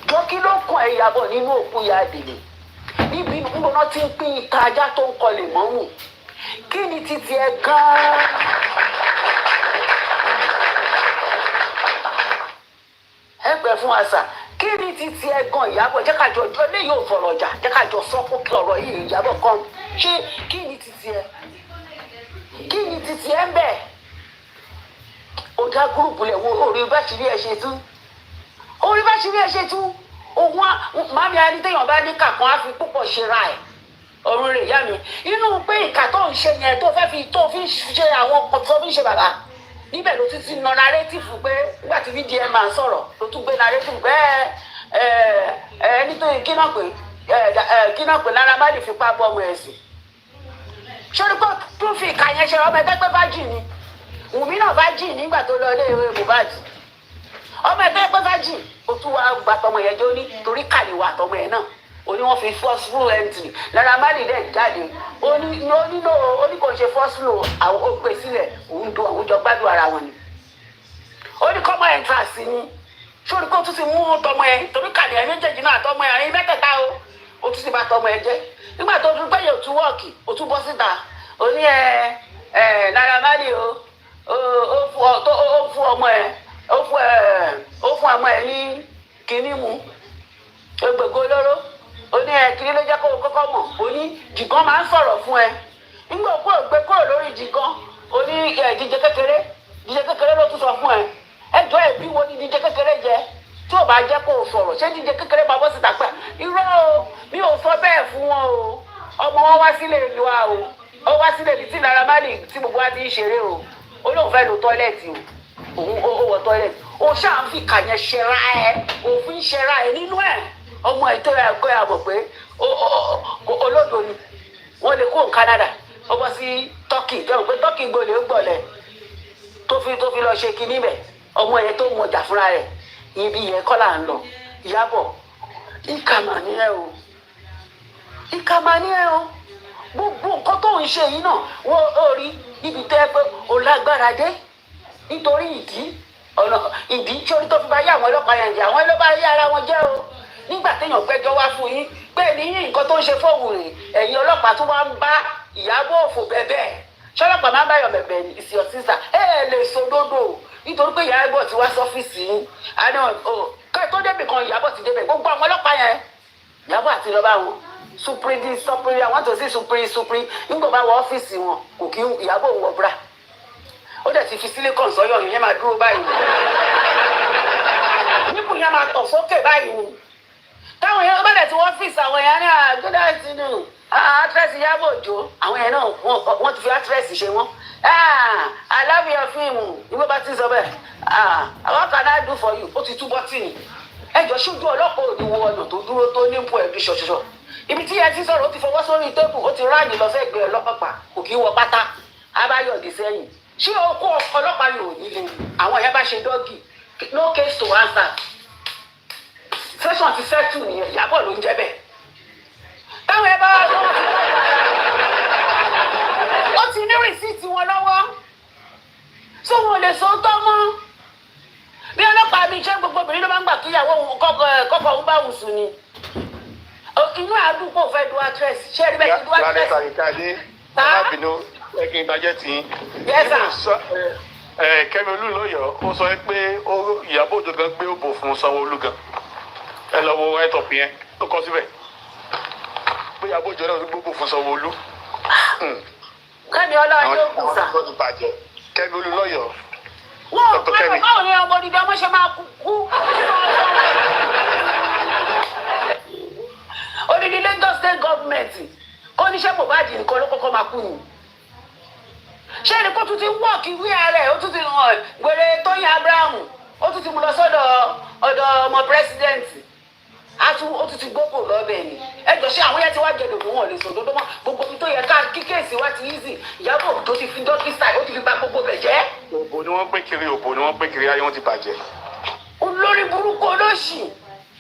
S14: jọ kí ló kàn ẹ Ìyábọ̀ nínú òkú ìyá àdèlè níbi ìgbóná tí ń pín ìka ajá tó ń kọlẹ̀ mọ́mù kí ni títí ẹ gan-an. Ẹgbẹ́ fún àṣà kí ni títí ẹ gan Ìyábọ̀ jẹ́ kájọ ọjọ́ lè yóò fọ̀rọ̀ ọjà jẹ́ kájọ sọ fún kí ọ̀rọ̀ yìí Ìyábọ̀ kan ṣé kí ni títí ẹ ń bẹ̀ ó dá gúrùpù lẹ̀ wo orí bá ṣe rí ẹ ṣe tú òun màmí ẹni téèyàn bá ní kàkan á fi púpọ̀ ṣe ra ẹ̀ ọ̀run rẹ̀ ìyá mi inú pé ìkà tó ń ṣe yẹn tó fi ń ṣe àwọn ọkọ̀ tó fi ń ṣe bàbá níbẹ̀ ló ti nà narrative pé nígbà tí VDM máa ń sọ̀rọ̀ ló tún gbé narrative pé ẹni tó kí náà pé Naira Marley fipá bọ́ ọmọ ẹ̀sìn sórí pé tó fi ìkà yẹn ṣe ọmọ ẹgbẹ́ pé virgin ni Wùmí náà virgin nígbà tó lọ ilé ìwé Mohbad ọmọ ẹgbẹ́ pé virgin ó tún wá gba tọmọ yẹn jẹ́ ní torí kàlíwà tọmọ yẹn náà ó ní wọ́n fi forceful entry Naira Marley dẹ̀ jáde ó ní kò ṣe forceful àwọn ó gbé sílẹ̀ òun do àwọn jọ gbádùn ara wọn ni ó ní common entrance ni sórí kó tún ti mú tọmọ ẹ torí kàdé ẹ méjèèjì náà tọmọ ẹ ẹyin mẹ́tẹ̀ẹ̀ta o tún ti bá tọmọ ẹ jẹ́ nígbà tó tún gbẹ̀yẹ̀ òtún wọ́ọ̀kì òtún bọ́ síta ó ní Naira Marley ó fún ọmọ ẹ ó fún ọmọ ẹ ní kinní mu egbègbè olóró ó ní kinní ló jẹ́ kó kọ́kọ́ mọ̀ ó ní jìgàn máa ń sọ̀rọ̀ fún ẹ nígbà òkú ògbé kúrò lórí jìgàn ó ní jíjẹ kékeré ló tún sọ fún ẹ ẹjọ́ ẹbí wo ni jíjẹ kékeré jẹ tí ò bá jẹ́ kó o sọ̀rọ̀ ṣé jíjẹ kékeré máa bọ́ síta pẹ́ irọ́ o mi ò sọ bẹ́ẹ̀ fún wọn o ọmọ wọn wá sílé ìlú wa o ó wá sílé ibi tí Naira Marley tí gbogbo wa ti ń ṣeré o ó lóun fẹ́ lo tọ́ílẹ̀tì o òun ó wọ tọ́ílẹ̀tì ó ṣáà ń fi kàyẹn ṣẹra ẹ òfin ṣẹra ẹ nínú ẹ ọmọ ẹ tó yà kó yà mọ̀ pé olódo ni wọ́n lè kó Canada ó bọ́ sí Turkey jẹun pé Turkey gbọ́lẹ̀ ó gbọ́lẹ̀ tó fi lọ ṣe kinní bẹ̀ ọmọ yẹn tó mọjà fúnra rẹ̀ ibi yẹn kọ́ là ń lọ Ìyábọ̀ ìkàmà ni ẹ o gbogbo nǹkan tó ń ṣe yìí náà wọ́n ó rí ibi tẹ́ pé ó lágbára dé nítorí ìdí tí orí tó fi bá yá àwọn ọlọ́pàá yẹn jẹ́ àwọn ọlọ́pàá yé ara wọn jẹ́ o nígbà téèyàn gbẹ́jọ́ wá fún yín pé ní nǹkan tó ń ṣe fóònù rẹ̀ ẹ̀yin ọlọ́pàá tó wá ń bá Ìyábọ̀ òfò bẹ́ẹ̀ ṣọlọ́pàá máa ń báyọ̀ bẹ̀bẹ̀ ní ìsì ọ̀sísà lè sòdodo nítorí pé Ìyábọ̀ ti wá sọ́fíìsì yín ká tó débì kan Ìyábọ̀ ti débẹ̀ gbogbo àwọn ọlọ́pàá yẹn Ìyábọ̀ àti lọ́ba wọn supri àwọn tó sí supri nígbà bá wọ ọ́fíìsì wọn kò kí Ìyábọ̀ wọ bra ó dẹ̀ ti fi silicon sọ́yọ̀ yẹn máa dúró báyìí nípò yẹn máa tọ̀ sókè báyìí ni táwọn yẹn bá dẹ̀ ti wọ ọ́fíìsì àwọn yẹn ní àgbẹ̀dẹ̀ àtinú actress Ìyábọ̀ Òjó àwọn yẹn náà wọ́n ti fi actress ṣe wọ́n I love your film ìwé bá ti sọ bẹ́ẹ̀ what can I do for you ó ti túbọ̀ tì ní ẹjọ́ ṣojú ọlọ́pàá òní wo ọ̀nà tó dúró tó ní ipò ẹ̀bí ṣọṣọṣọ ibi tí ẹ ti sọ̀rọ̀ ó ti fọwọ́ sórí tébù ó ti ráàyè lọ sẹ́gbẹ̀ẹ́ ọlọ́pàá kò kí wọ pátá abáyọ̀dé sẹ́yìn ṣé okó ọlọ́pàá yóò nílé àwọn yẹn bá ṣe dọ́gì no case to answer session ti settle nìyẹn Ìyábọ̀ ló ń jẹ́ bẹ́ẹ̀ táwọn ẹ bá wà lọ́wọ́ ó ti ní rìsíìtì wọn lọ́wọ́ tó wọn ò lè sọ tọ́ mọ́ bí ọlọ́pàá mi jẹ́ gbogbo obìnrin ló máa ń gbà kíyàwó kọ́kọ́ òun bá wùn sùn ni inú àdúgbò fẹ́ du actress ṣé ẹni bẹ́ẹ̀ ti du actress.
S2: lálẹ́ ìkàdé alábìnú ẹ̀kìn ìbàjẹ́ tì í. Kẹ́mi Olúlọ́yọ̀ ó sọ pé Ìyábọ̀ Òjó gan gbé òbò fún Sanwó-Olú gan ẹ lọ wo right up yẹn ó kọ síbẹ̀ pé Ìyábọ̀ Òjó náà gbé òbò fún Sanwó-Olú.
S14: Kẹ́mi Ọlọ́run yóò kù sà.
S2: Kẹ́mi Olúlọ́yọ̀.
S14: wọ́n báwo ni ọmọ dídá ọmọ ṣe máa kú. odidi Lagos state government ó ní ṣé Mohbad nìkan ló kọ́kọ́ máa kú ni ṣé ẹni kó tún ti wọ́ọ̀kì wí ààrẹ ó tún ti hàn gbèrè Tóyìn Abraham ó tún ti mú lọ sọ́dọ̀ ọmọ president ó tún ti gbókò lọ́bẹ̀ ni ẹjọ́ ṣé àwọn yẹn ti wá jẹ̀dọ̀ fún wọn lè sọ dodo mọ́ gbogbo tó yẹ ká kí kéèsì wá ti easy Ìyábọ̀ tó ti fi dókítà ó ti fi bà gbogbo bẹ̀ jẹ́.
S2: òbò ni wọ́n pè kiri ayé wọn ti bàjẹ́.
S14: olórí burúkú olóṣì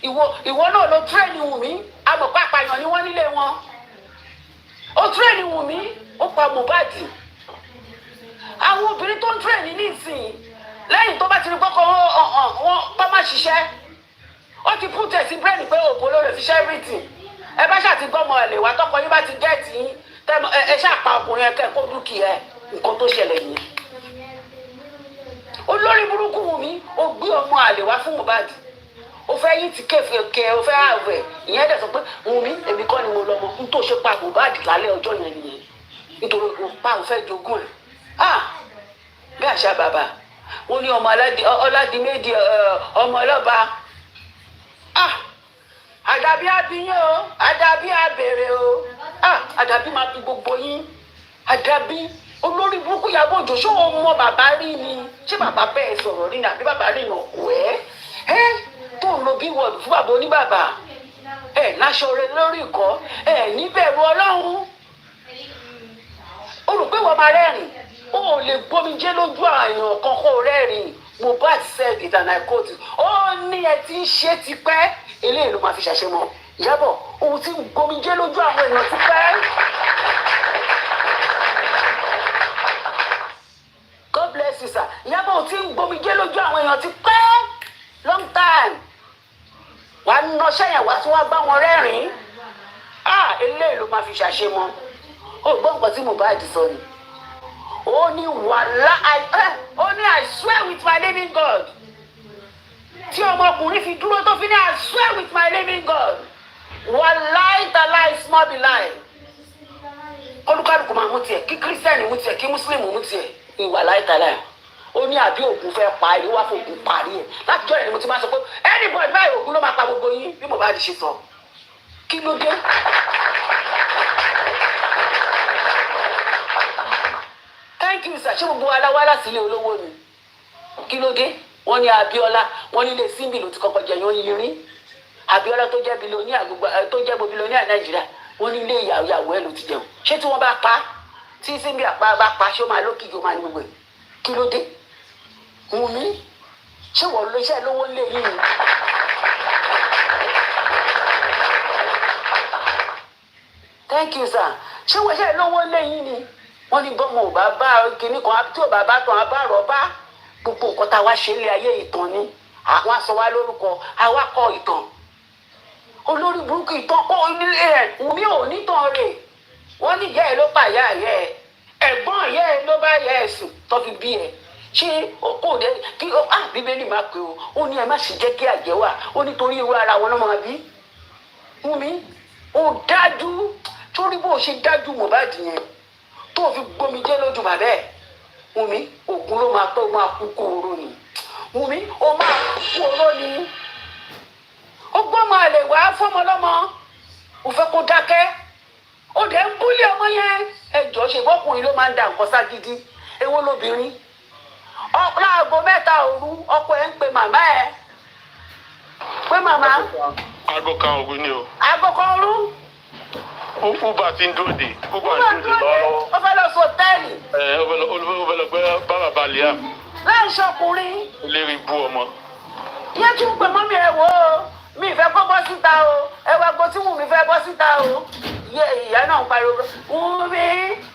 S14: ìwọ náà ló tírẹ̀nì Wùmí amọ̀pá àpàyàn ni wọ́n nílé wọn ó tírẹ̀nì Wùmí ó pa Mohbad àwọn obìnrin tó ń tírẹ̀nì nísìnyí lẹ́yìn tó bá ti rí gbọ́kọ̀ wọn bá má ṣiṣẹ́ ó ti put ẹ̀ sí brain pé òbò ló lè fi ṣe everything ẹ bá ṣàti gbọ́mọ ẹ̀ lè wá tọkọ yín bá ti gẹ́ẹ̀tì yín ẹ ṣàpá ọkùnrin ẹ kẹ́kọ̀ọ́ dúkìá nǹkan tó ṣẹlẹ̀ yìí olórí burúkú Wùmí ó gbé ọmọ àlè wá fún Mohbad ó fẹ́ yín ti kéfèké ó fẹ́ àwẹ̀ ìyẹn dẹ̀ sọ pé Wùmí èmi kọ́ ni mo lọ́mọ n tó ṣe pa Mohbad lálẹ́ ọjọ́ yẹn nìyẹn nítorí o pa òun fẹ́ jogún ẹ̀ bí àṣà bàbá wọn ní ọmọ ọládìméjì ọmọ ọlọ́ba àdàbí abiyín o àdàbí abèrè o àdàbí máa fi gbogbo yín àdàbí olórí burúkú Ìyábọ̀ Òjó ṣé o mọ bàbá rí ni ṣé bàbá bẹ́ẹ̀ sọ̀rọ̀ rí ni àbí bàbá rí nà kú tó ń lo bí wọ́ọ̀dù fún bàbá oníbàbà láṣọ rẹ lórí ìkọ́ níbẹ̀rù Ọlọ́run o rò pé wọ́n máa rẹ́rìn o ò lè gbómijé lójú àyàn kan kó rẹ́rìn Mohbad said it and I quote ó ní ẹ ti ń ṣe tipẹ́ eléyìí ló máa fi ṣàṣẹ mọ́ Ìyábọ̀ òun ti ń gbómijé lójú àwọn èèyàn tipẹ́. God bless you sir Ìyábọ̀ òun ti ń gbómijé lójú àwọn èèyàn tipẹ́ long time ń nọṣẹ́ yẹn wá tí wọ́n bá wọn rẹ́rìn-ín eléyìí ló máa fi ṣàṣe mọ́ ó gbọ́ nǹkan tí Mohbad sọ ni ó ní wàhálà ó ní I swear with my living God tí ọmọkùnrin fi dúró tó fi ní I swear with my living God wàláì tàláì small be lie olùkálùkù máa mú tiẹ̀ kí kírísítẹ́nì mú tiẹ̀ kí mùsùlùmí mú tiẹ̀ ìwàláì tàláì ó ní àbí ògùn fẹ́ pa ìlú wá fògùn parí ẹ̀ láti jọ́ ẹni mo ti máa sọ pé anybody báyìí ògùn ló máa pa gbogbo yín bí Mohbad ṣe sọ kí ló dé. Thank you sir ṣé gbogbo aláwá láti ilé olówó ni kí ló dé wọ́n ní Abíọ́lá wọ́n nílé símbì ló ti kọ́kọ́ jẹ yán yìnrín Abíọ́lá tó jẹ́ bilóníà gbogbo tó jẹ́ gbogbo bilóníà Nàìjíríà wọ́n nílé ìyàwó ẹ̀ ló ti jẹun ṣé tí wọ́n bá pa tí símbì àpá bá pa ṣé ó máa lókìkí ó máa ní gbogbo ẹ̀ kí ló dé Wùnmí ṣé wọ́n lo iṣẹ́ lówó ńlẹ̀ yìí ni. Thank you sir ṣé wọ́n iṣẹ́ lówó ńlẹ̀ yìí ni wọ́n ní gbọ́mọ ò bá bá kinní kan tí ò bá bá tán abá rọ̀ bá gbogbo nǹkan tá a wá ṣe ilé ayé ìtàn ni àwọn aṣọ wa lórúkọ àwa kọ ìtàn olórí burúkú ìtàn kọ ilé ẹ Wùnmí ò nítàn rè wọ́n ní ìyá ẹ ló pa ìyá ẹ ẹ̀gbọ́n ìyá ẹ ló bá ìyá ẹ sùn tó fi bí ẹ ṣé kò dé kí Bíbélì máa pè ó ní ẹ má sì jẹ́ kí àjẹ́ wà ó nítorí irú ara wọn náà máa bí Wùnmí ó dájú torí bó ṣe dájú Mohbad yẹn tó fi gbomijé lójú bàbá ẹ Wùnmí ògùn ló máa pẹ́ ó máa kú kó oró ni Wùnmí ó máa kú oró ni ó gbọ́ máa lè wá fọ́mọ lọ́mọ ò fẹ́ kó dákẹ́ ó dẹ̀ ń búlé ọmọ yẹn ẹjọ́ ṣe bọ́kùnrin ló máa ń da nǹkan ságídí èwo lóbìnrin láago 3 òru ọkọ ẹ̀ ń pe màmá ẹ̀ pé màmá.
S2: aago kan òru ni o.
S14: aago kan òru.
S2: Uber ti ń dúró de Uber ń dúró de lọ́wọ́.
S14: ó fẹ́ lọ sọ hòtẹ́ẹ̀lì.
S2: ó fẹ́ lọ gbé bàbá balẹ̀
S14: láì ṣọkùnrin.
S2: lérí bú ọmọ.
S14: yẹ kí n pè mọ́ mi ẹ̀ wò ó mi ì fẹ́ kó bọ́ síta o ẹ wá gbọ́ tí Wùnmí fẹ́ bọ́ síta o ìyá náà ń pariwo Wùnmí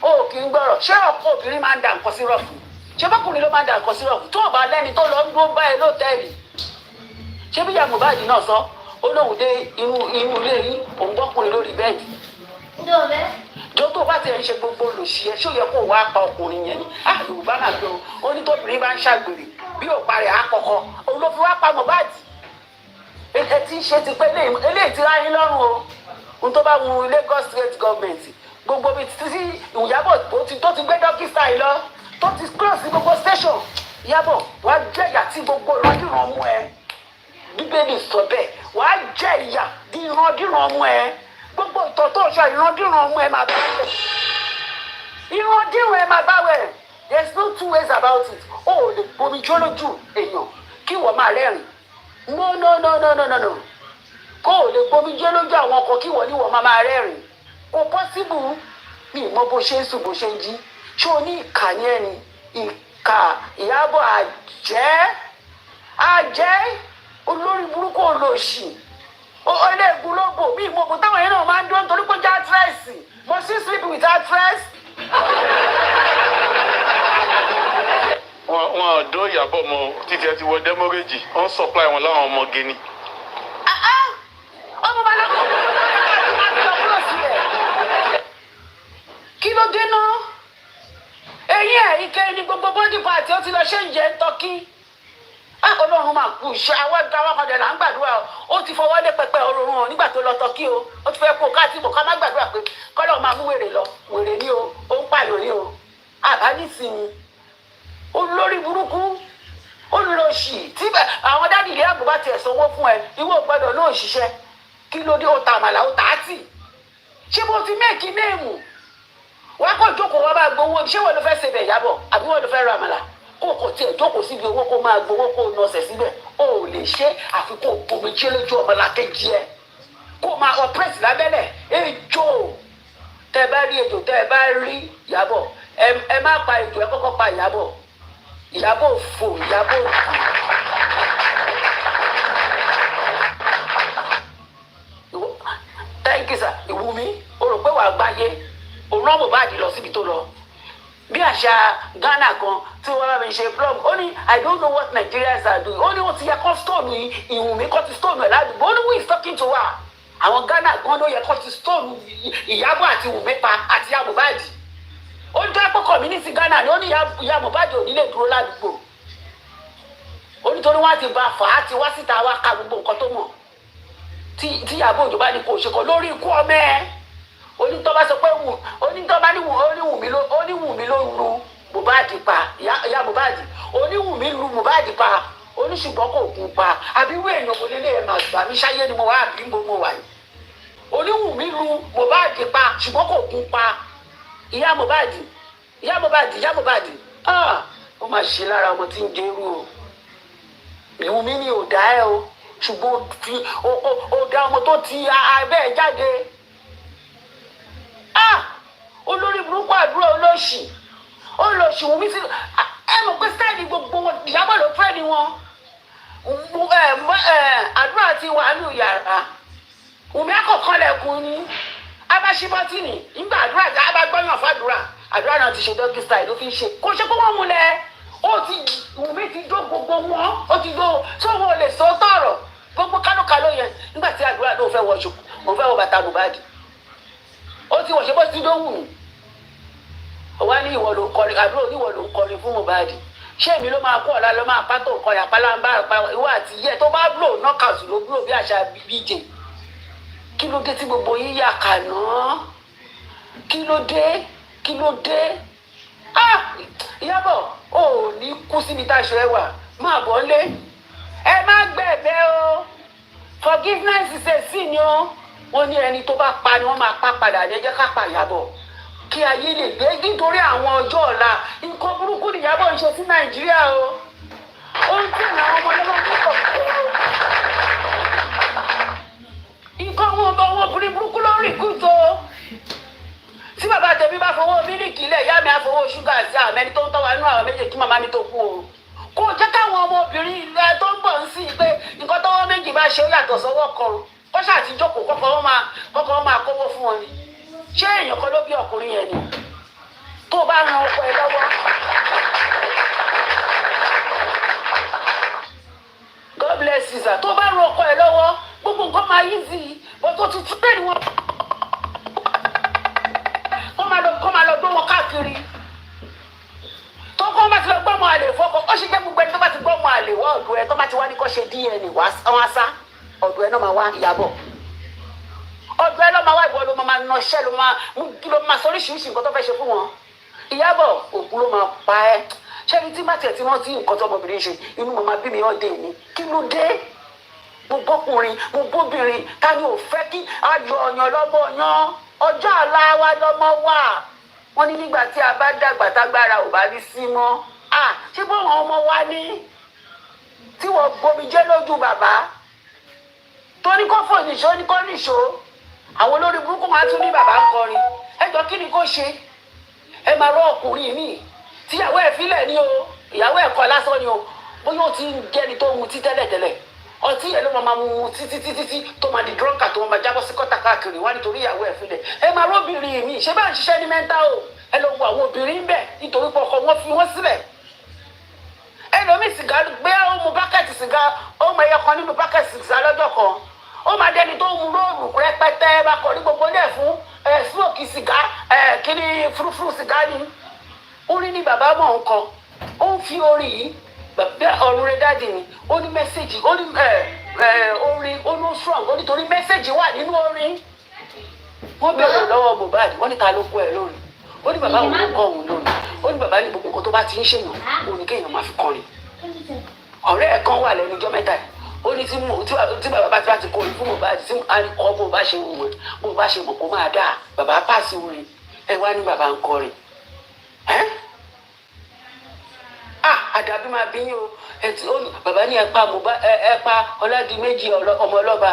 S14: o kì í gbọ́rọ̀ ṣé ọkọ obìnrin máa ń da nǹkan sí rọ̀fù ṣé bọ́kùnrin ló máa ń da nǹkan sí rọ̀fù tó ọba lẹ́ni tó lọ ń dúró báyìí lóòtẹ́ẹ̀lì ṣé bí ìyá Mohbad náà sọ ó lóun dé inú ilé yìí òun gbọ́kùnrin lórí bẹ́ẹ̀dì jọ tó bá ti ẹ̀ ń ṣe gbogbo olùsí ẹ ṣó yẹ kó wá pa ọkùnrin yẹn ni Yorùbá náà gbé o ó ní tóbìnrin bá ń ṣàgbèrè bí ò parẹ́ àkọ́kọ́ òun ló fi wá pa Mohbad ẹ ti ṣe ti pé eléyìí ti ráyín lọ́rùn o ohun tó bá wù Lagos state government gbogbo bíi títí Ìyábọ̀ tó ti gbé dókítà yìí lọ tó ti close gbogbo station Ìyábọ̀ wàá jẹ́ ìyà tí gbogbo ìrandíran mú ẹ Bíbélì sọ bẹ́ẹ̀ wàá jẹ́ ìyà tí ìrandíran mú ẹ gbogbo ìtọ́ tó ṣe ìrandíran mú ẹ máa bá wẹ̀ ìrandíran ẹ máa bá wẹ̀ there is no two ways about it o ò lè gbomi jó lójú èèyàn kí wọ́n máa rẹ́rìn no kó o lè gbomi jẹ́ lójú àwọn ọkọ̀ kí wọ́n ní wọ́n máa rẹ́rìn kò pọ́síbù ní ìmọ̀ bó ṣe ń sùn bó ṣe ń jí ṣé o ní ìkà ní ẹni ìkà Ìyábọ̀ àjẹ́ olórí burúkú olóṣì olóògùn lóbò bí ìmọ̀ bó táwọn yẹn náà máa ń dúró nítorí pé jẹ́ àtírẹ́sì mo sì sleep with actress.
S2: wọn ọ̀dọ́ Ìyábọ̀ mọ títí ẹ ti wọ dẹ́mọ́rẹ́jì wọ́n supply wọn láwọn ọmọge ni.
S14: ọmọ bá lọ́kọ̀ kúrò sílẹ̀ kí ló dé náà eyín ẹ̀ ike ní gbogbo body part ó ti lọ ṣe ń jẹ́ ń tọ́kí Ọlọ́run máa kú iṣẹ́ àwọn ọkọ̀dẹ̀ là ń gbàdúrà ó ti fọwọ́ lé pẹpẹ ọrùn wọn nígbà tó lọ tọ́kí o ó ti fẹ́ kó káàtì bò ká má gbàdúrà pé kọ́lọ́ máa mú wèrè lọ wèrè ní o ó ń pààyàn ní o àbá nísìnyí olórí burúkú olùlọ́sì tí àwọn dádì ilé àgbò bá tiẹ̀ sanwó fún ẹ ìwọ gbọ́dọ̀ náà ṣiṣẹ́ kí ló dé ó ta àmàlà ó ta á tì ṣé bó ti méèkì néèmù wá kó jókòó wá máa gbowó ṣé wọn ló fẹ́ ṣe bẹ̀ Ìyábọ̀ àbí wọn ló fẹ́ ra àmàlà kó kò tiẹ̀ jókòó síbi owó kó máa gbowó kó nọsẹ̀ síbẹ̀ ó lè ṣe àfi kó bomi jẹ́ lójú ọmọlàkejì ẹ kó máa ọpẹ́rẹ́sì lábẹ́lẹ̀ ejò tẹ́ bá rí ejò tẹ́ bá rí Ìyábọ̀ ẹ má pa ejò ẹ kọ́kọ́ pa Ìyábọ̀ Ìyábọ̀ fò Ìyábọ̀ fò. Thank you sir Ìwúmi o rò pé wàá gbáyé òun náà Mohbad lọ síbi tó lọ bí àṣà Ghana kan tí wọ́n bá mi ṣe blog ó ní I don't know what Nigerians are doing ó ní wọ́n ti yẹ kó stone Ìwùnmí kó ti stone ẹ̀ ládùúgbò ó ní who is talking to her àwọn Ghana gan ló yẹ kó ti stone Ìyábọ̀ àti Ìwùnmí pa àti ìyá Mohbad ó ní tọ́pọ̀ community Ghana ni ó ní ìyá Mohbad ò ní lè dúró ládùúgbò ó ní torí wọ́n ti bá fà á ti wá síta wá ka gbogbo nǹkan tó mọ̀ tí Ìyábọ̀ Òjó bá ní kò ṣe kọ lórí ikú ọmọ ẹ̀ ó ní tó bá sọ pé ó ní tó bá ní Wùnmí ló lu Mohbad pa ìyá Mohbad oníwùmí lu Mohbad pa oníṣùgbọ́n kò kú pa àbí wí èèyàn kò lélẹ̀ ẹ̀ máa gbà mí ṣáyé ni mo wá àbí mo wà yìí oníwùmí lu Mohbad pa ṣùgbọ́n kò kú pa ìyá Mohbad ó máa ṣe lára ọmọ tí ń dérú o Ìwùnmí ni ò dá ẹ o ṣùgbọ́n ó dá ọmọ tó ti abẹ́ ẹ̀ jáde olórí burúkú àdúrà olóṣì ó lọ ṣùgbọ́n mi sí ẹ mọ̀ pé sáìdì gbogbo wọn Ìyábọ̀ ló fẹ́ ni wọn àdúrà ti wà nù yàrá Wùnmí àkọ́kọ́ lẹ́kùn ní abáṣíbọ́tìnì nígbà àdúrà tí a bá gbọ́yàn fàdúrà àdúrà náà ti ṣe dọ́gí style ló fi ń ṣe kó ṣe kó wọ́n múlẹ̀ Wùnmí ti dó gbogbo wọn ó ti dó tí wọn ò lè sọ tọ̀rọ̀ gbogbo kálókáló yẹn nígbà tí àdúrà náà fẹ́ wọ ṣùkú òun fẹ́ wọ bàtà Mohbad ó ti wọ̀ ṣe bó ti dó Wùnmí wá ní ìwọ ló ń kọrin àbúrò oníwọ ló ń kọrin fún Mohbad ṣé èmi ló máa kó ọ̀la ló máa pátó nǹkan yàpálá ń bá àpá ìwọ àti yẹ tó bá blow knockout ló blow bí àṣà BJ kí ló dé tí gbogbo yín yà kàná kí ló dé Ìyábọ̀ ò ní kú síbi táṣọ ẹ wà máa bọ̀ lé ẹ má gbẹ̀bẹ̀ o forgiveness is a sin o wọ́n ní ẹni tó bá pa ni wọ́n máa pa padà ní ẹ jẹ́ ká pa Ìyábọ̀ kí ayé lè gbé nítorí àwọn ọjọ́ ọ̀la nǹkan burúkú ni Ìyábọ̀ ń ṣe sí Nàìjíríà o ó ń tẹ̀lé àwọn ọmọ lọ́wọ́ púpọ̀ nǹkan wọn obìnrin burúkú ló ń rìn kú tó tí bàbá tèmi bá fowó mílíkì ilẹ̀ ìyá mi á fowó ṣúgà sí àwọn ẹni tó ń tọ́wọ́ inú àwọn méjèèjì kí màmá mi tó kú o kò jẹ́ káwọn ọmọbìnrin ilẹ̀ tó ń bọ̀ ń sí i pé nǹkan tọ́wọ́ méjì bá ṣe ó yàtọ̀ sọ́wọ́ kan kó ṣàtijọ́kọ̀ kọ́kọ́ wọn máa kówó fún wọn ni ṣé èèyàn kan ló bí ọkùnrin yẹn ni tó bá ran ọkọ ẹ lọ́wọ́ God bless you sir tó bá ran ọkọ ẹ lọ́wọ́ gbogbo nǹkan máa yí sí i bó tó ti tún bẹ́ẹ̀ ni wọ́n kọ́ máa lọ gbé wọn káàkiri tó kọ́ bá ti lọ gbọ́mọ àlè fọ́kọ ó ṣe jẹ́ gbogbo ẹni tó bá ti gbọ́mọ àlè wọ́ ọ̀dọ̀ ẹ tó bá ti wá ní kó ṣe DNA wọ́n á sá ọ̀dọ̀ ẹ náà máa wá Ìyábọ̀ ọdún ẹ ló máa wá ìwọ ló máa ná iṣẹ́ ló máa sọ oríṣiríṣi nǹkan tó fẹ́ ṣe fún wọn Ìyábọ̀ òkú ló máa pa ẹ́ ṣẹ́ni tí má tiẹ̀ tí wọ́n ti nǹkan tó ọmọbìnrin ṣe inú màmá bí mi ọ̀dẹ̀ ni kí ló dé mo bọ́kùnrin mo bóbìnrin ta ni ò fẹ́ kí ayọ̀ ọ̀yàn lọ́mọ yan ọjọ́ àlá wa lọ́mọ wà wọ́n ní nígbà tí a bá dàgbà tágbára ò bá rí sí mọ́ ṣé bọ́wọn ọmọ wa ní tí wọ́n gbomi jẹ́ lójú bàbá tó ní kó fò nìṣó ní kó nìṣó àwọn olórí burúkú máa tún ní bàbá ń kọrin ẹjọ́ kí ni kó ṣe ẹ máa rọ ọkùnrin mi tíyàwó ẹ̀ fílẹ̀ ni o ìyàwó ẹ̀ kọ́ lásán ni o bóyá ó ti ń jẹ́ni tó mu tí tẹ́lẹ̀tẹ́lẹ̀ ọtí yẹn ló máa mu títí tó máa di drunker tó máa jábọ́ sí kọ́tà káàkiri wá nítorí ìyàwó ẹ̀ fílẹ̀ ẹ máa rọ́bìnrin mi ṣé bá ń ṣiṣẹ́ ní mẹ́ńtà o ẹ lọ wo àwọn obìnrin bẹ̀ nítorí pé ọkọ wọn fi wọ́n sílẹ̀ ẹlòmíì sìgá gbé ọmọ bákẹ́tì sìgá ọmọ ẹyọ kan nínú bákẹ́tì sìgá lọ́jọ́ kan ó máa dẹni tó mu lóòrùn rẹpẹtẹ bá kọ ní gbogbo ilé fún smoke sìgá kíní fúrúfúrú sìgá ni ó rí ní bàbá mọ̀ nǹkan ó ń fi orin yìí bàbá ọ̀run rẹ̀ dáàdì ni ó ní mẹ́sẹ̀gì ó ní orin ó ní strong ó nítorí mẹ́sẹ̀gì wà nínú orin wọ́n bẹ̀rẹ̀ lọ́wọ́ Mohbad wọ́n ní ta ló kó ẹ lórí ó ní bàbá òun ló kọ́ òun lórí ó ní bàbá ní gbogbo nǹkan tó bá ti ń ṣèyàn òun ní kéèyàn máa fi kọrin ọ̀rẹ́ ẹ̀ kan wà lẹ́nu ọjọ́ mẹ́ta yìí ó ní tí bàbá bá ti kọrin fún Mohbad tí kọ́ bó bá ṣe wù bó bá ṣe mọ̀ kó máa dáa bàbá pàṣẹ orin ẹ wá ní bàbá ń kọrin àdàbí máa bí yín o bàbá ní ẹ pa Ọládìméjì ọmọ ọlọ́ba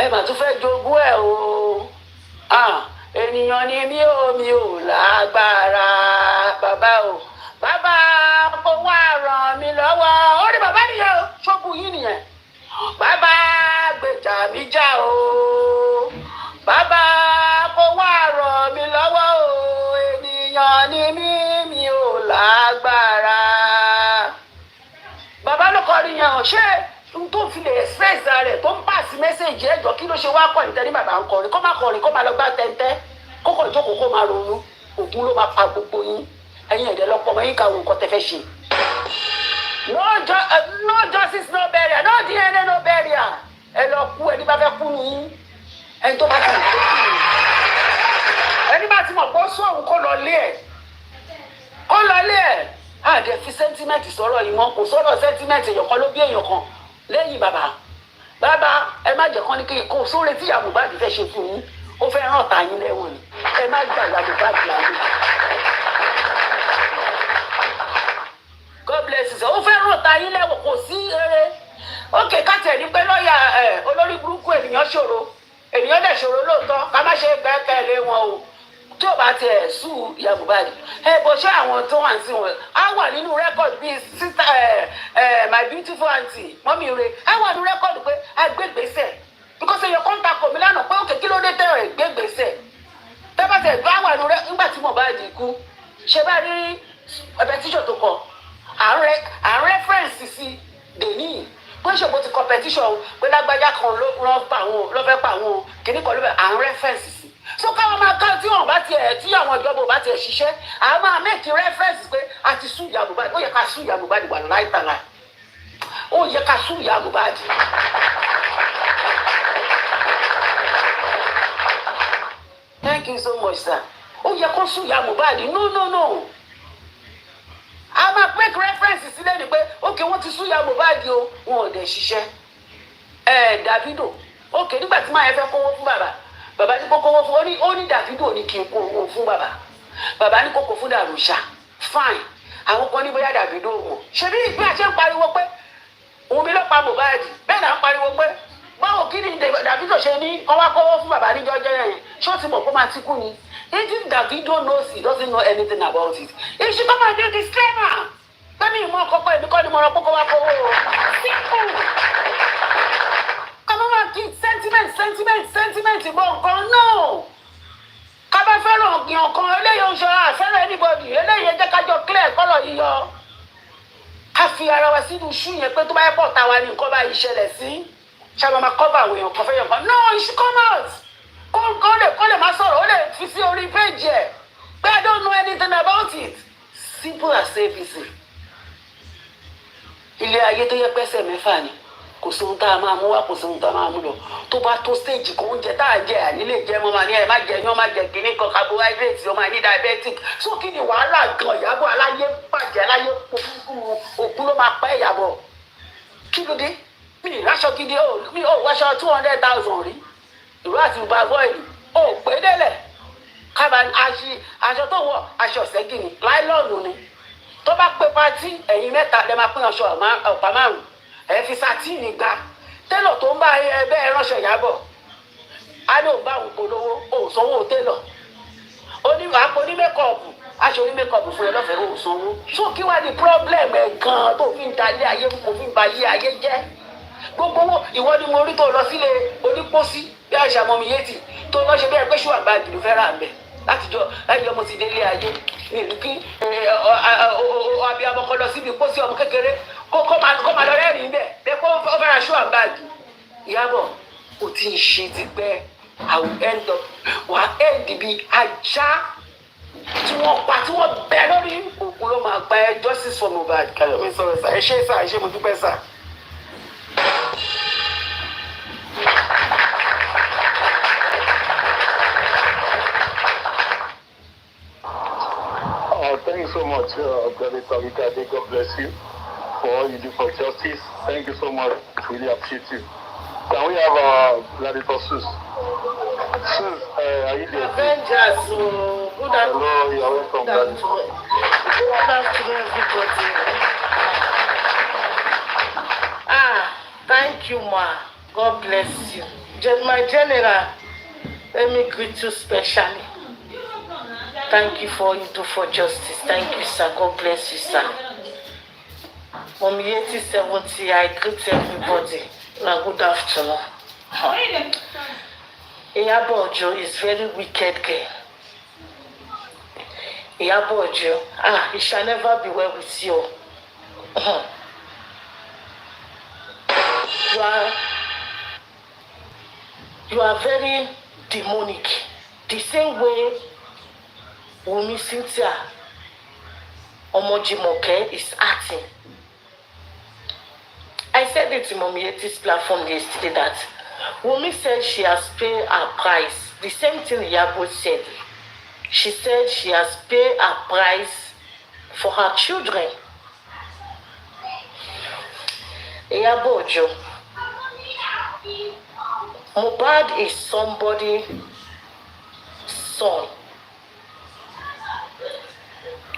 S14: ẹ mà tún fẹ́ jogún ẹ o ènìyàn ni mi ò lágbára bàbá o bàbá kó wá ràn mí lọ́wọ́ ó ní bàbá nìyẹn o ṣọ́ọ̀bù yín nìyẹn bàbá gbèjà mi já o bàbá kó wá ràn mí lọ́wọ́ o ènìyàn ni mi kọrin yẹn hàn ṣé n tó fi lè express rẹ̀ tó ń pass message ẹ̀jọ̀ kí ló ṣe wá kọ́ ìtẹ́rí bàbá ń kọrin kó má lọ gbá tẹ́ntẹ́ kókò ìjókòó kó máa ronú ògùn ló máa pa gbogbo yín ẹ̀yin ẹ̀dẹ̀ lọ́pọ̀ ọmọ yín kàwé nǹkan tẹ́ fẹ́ ṣe. No justice no burial no DNA no burial ẹ lọ kú ẹni bá fẹ́ kú nìyí ẹni tó bá ti mọ̀ ẹni bá ti mọ̀ pé ó sún òun kó lọ lé ẹ̀ àdẹ fi sentiment sọ̀rọ̀ yìí wọn kò sọ̀rọ̀ sentiment èèyàn kan ló bí èèyàn kan lẹ́yìn bàbá ẹ má jẹ́ kán ní kí kò sóore tí ìyá Mohbad fẹ́ ṣe fún yín ó fẹ́ ràn tà yín lẹ́wọ̀n ni ẹ má gbà ìyá Mohbad láàyè. God bless you ó fẹ́ ràn tà yín lẹ́wọ̀n kò sí eré ókè káàtẹ̀ ní pé lọ́ọ̀yà olórí burúkú ènìyàn dẹ̀ ṣòro lóòótọ́ ká má ṣe gbẹ́kẹ̀lé wọn o tí ò bá tiẹ̀ sú ìyá Mohbad bó ṣe àwọn tó wà sí wọn á wà nínú rẹ́kọ̀dù bíi sísá my beautiful aunty mọ́mí rẹ̀ á wà nínú rẹ́kọ̀dù pé agbègbèsè because èèyàn kan takò mí lánàá pé òkè kí ló dé tẹ̀rọ ìgbègbèsè tẹ́bàtẹ̀ bá wà nínú nígbà tí Mohbad kú ṣe bá rí petition tó kọ à ń rẹ́fẹ̀rẹ̀nsì sí dèní bó ṣe bó ti competition pé lágbájá kan ló fẹ́ pa àwọn kìnnìkan ló fẹ́ à ń rẹ́fẹ̀rẹ̀nsì sí so káwọn máa ká tí wọn bá tiẹ̀ tí àwọn ìjọba ò bá tiẹ̀ ṣiṣẹ́ àwọn máa make reference pé a ti sún ìyá Mohbad ó yẹ ká sún ìyá Mohbad wà láìtàlá ó yẹ ká sún ìyá Mohbad. Thank you so much sir ó yẹ kó sún ìyá Mohbad no a máa make reference sílẹ̀ ni pé okay wọ́n ti sún ìyá Mohbad o wọn ò dẹ̀ ṣiṣẹ́ Davido okay nígbà tí máa yẹ fẹ́ kówó fún bàbá ní kókó wọn fún ó ní Davido ní kí n kó owó fún bàbá ní kókó fún Darusha fine àwọn kan ní bóyá Davido mọ̀ ṣebí ìpín àṣẹ ń pariwo pé òun mi ló pa Mohbad bẹ́ẹ̀ náà ń pariwo pé báwo kí ni Davido ṣe ní kọ́ wá kówó fún bàbá níjọ́ jẹ́ yẹn ṣé ó ti mọ̀ kó máa ti kú ni if Davido knows he doesn't know anything about it he should come and do disclaimer pẹ́mi ìmọ̀ ọkọ̀ èmi kọ́ ni mo rọ pé kó wá kówó simple. Kama ma kí sentiment bọ̀ nǹkan náà. Kaba fẹ́ràn ọ̀gbìn kan eléyìí ń ṣọ́ra fẹ́ràn anybody eléyìí jẹ́ kájọ clear kọ́lọ̀ yíyọ. Ká fi ara wa sínú ṣú yẹn pé tó bá yẹ pọ̀ ta wa ní nǹkan bá yìí ṣẹlẹ̀ sí. Ṣáà máa cover àwọn èèyàn kan fẹ́yàn kan. No, it should come out. Kó lè má sọ̀rọ̀ ó lè fi sí orí page ẹ̀. Pé I don't know anything about it. Simple as ABC. Ilé ayé tó yẹ pẹ́sẹ̀ mẹ́fà ni. Kò sí ohun tá a máa mú wá kò sí ohun tá a máa mú lọ tó bá tó stage kan oúnjẹ tá a jẹ ànílé jẹ mọ́ máa ní ẹ má jẹ yán má jẹ kínní kan carbohydrates ó máa ní diabetic so kí ni wàhálà gan Ìyábọ̀ aláyé bàjẹ́ aláyé òkú ló máa pẹ́ Ìyábọ̀ kí ló dé mi ìráṣọ gidi mi ò wáṣọ 200,000 rí ìró àti ìbá bọ́ọ̀lì ò pé délẹ̀ kábà aṣọ tó wọ̀ aṣọ ṣẹ́gi ni láìlọ́ọ̀nù ni tó bá pé pátí ẹ̀yin mẹ́ta lẹ́ máa pín aṣọ ọ̀pá márùn-ún ẹ fi sátìnì gba télọ̀ tó ń bá ẹbẹ́ ẹ ránṣọ Ìyábọ̀ á ní òun bá òun polówó òun sanwó télọ̀ àpò ní mẹ́kọ̀ọ̀pù aṣọ ní mẹ́kọ̀ọ̀pù fún ẹ lọ́fẹ̀ẹ́ òun sanwó so kí wàá di problem ẹ̀ gan-an tó fi ń da ilé ayé kò fi ń ba ilé ayé jẹ́ gbogbo owó ìwọ ni mo rí tó lọ sílé onípòsí bí àṣà mọ̀mí yéètì tó lọ ṣe bí ẹ pé ṣùgbọ́n àgbà ìlú fẹ́ rà ń bẹ̀ látijọ́ láti ọmọ ti délé ayé ní ìlú kí abiyamọ kọ lọ síbi pósí ọmọ kékeré kó máa lọ rẹ́rìn-ín bẹ́ẹ̀ kó fẹ́ra ṣú àgbàdì Ìyábọ̀ kò tí ì ṣe ti pẹ́ àwùjọ wà á ẹ̀ẹ́dì bíi ajá tí wọ́n pa tí wọ́n bẹ́ lórí òkú ló máa gba ẹ justice for Mohbad Káyọ̀mí sọ̀rọ̀ sà ẹ ṣé mo dúpẹ́ sà.
S16: Thank you so much, Brother Tawikade. God bless you for all you do for justice. Thank you so much. Really appreciate you. Can we have Gladiator Sus? Sus, are you there?
S17: Avengers, good afternoon.
S16: Hello, you are welcome, Gladiator.
S17: Good afternoon, everybody. Thank you, ma. God bless you. My general, let me greet you specially. Thank you for all you do for justice. Thank you, sir. God bless you, sir. From 80-70, I greet everybody. Good afternoon. IYABO OJO is very wicked girl. IYABO OJO, it shall never be well with you. you are very demonic. The same way Wunmi Cynthia Omojimoke is acting. I said it in Mommy Eti's platform yesterday that Wunmi said she has paid her price. The same thing Iyabo said. She said she has paid her price for her children. Iyabo Ojo, Mohbad is somebody's son.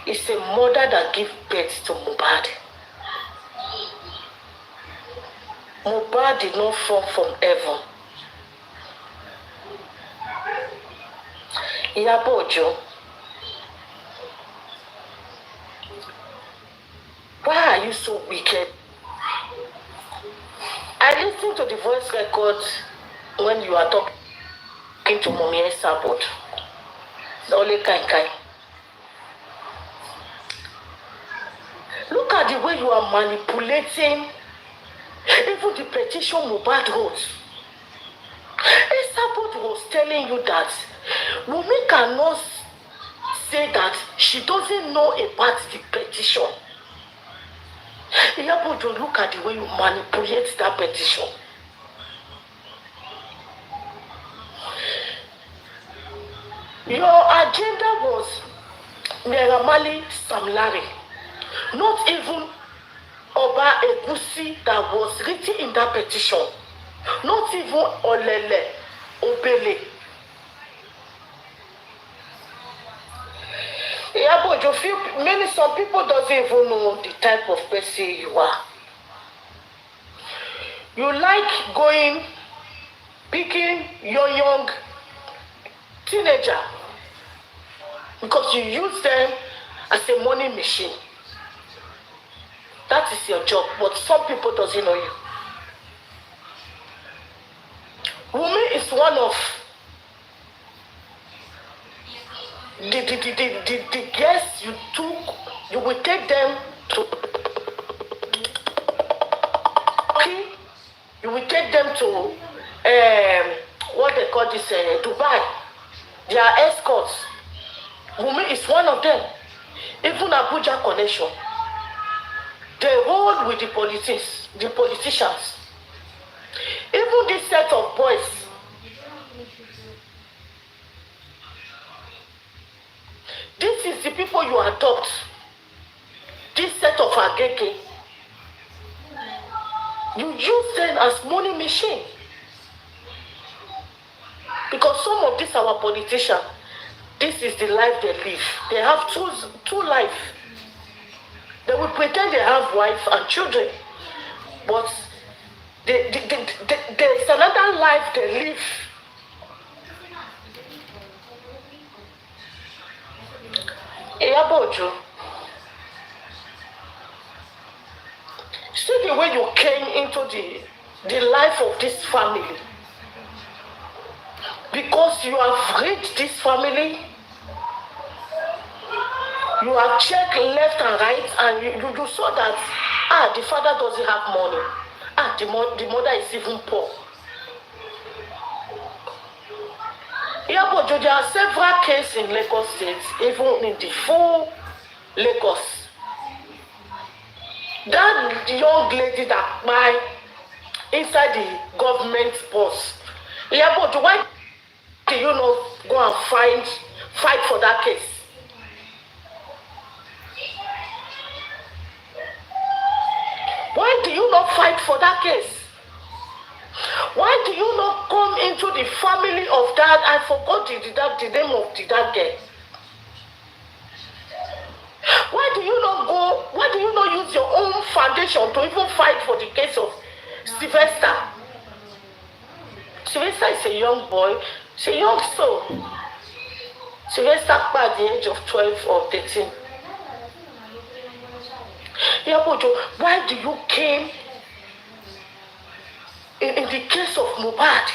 S17: It's a mother that gives birth to Mohbad. Mohbad did not fall from heaven. Iyabo Ojo, why are you so wicked? I listened to the voice record when you are talking to Mommy Esabod. Ole Kai. Look at the way you are manipulating even the petition Mohbad wrote. Esabod was telling you that Wunmi cannot say that she doesn't know about the petition. Iyabo Ojo, look at the way you manipulate that petition. Your agenda was Naira Marley Sam Larry, not even Oba Egusi that was written in that petition, not even Olele Obele. Iyabo Ojo, some people doesn't even know the type of person you are. You like going, picking your young teenager because you use them as a money machine. That is your job, but some people doesn't know you. Wunmi is one of the guests you took. You will take them to. You will take them to what they call this Dubai. They are escorts. Wunmi is one of them. Even Abuja connection. They hold with the politicians. Even this set of boys. This is the people you adopt. This set of agege. You use them as money machine. Because some of these our politicians, this is the life they live. They have two lives. They will pretend they have wife and children, but there's another life they live. Iyabo Ojo, see the way you came into the life of this family. Because you have reached this family, you have checked left and right, and you saw that the father doesn't have money. The mother is even poor. Iyabo Ojo, there are several cases in Lagos State, even in the full Lagos. That young lady that died inside the government bus. Iyabo Ojo, why do you not go and fight for that case? Why do you not fight for that case? Why do you not come into the family of that? I forgot the name of that girl. Why do you not go? Why do you not use your own foundation to even fight for the case of Sylvester? Sylvester is a young boy. It's a young soul. Sylvester at the age of 12 or 13. Iyabo Ojo, why do you came in the case of Mohbad?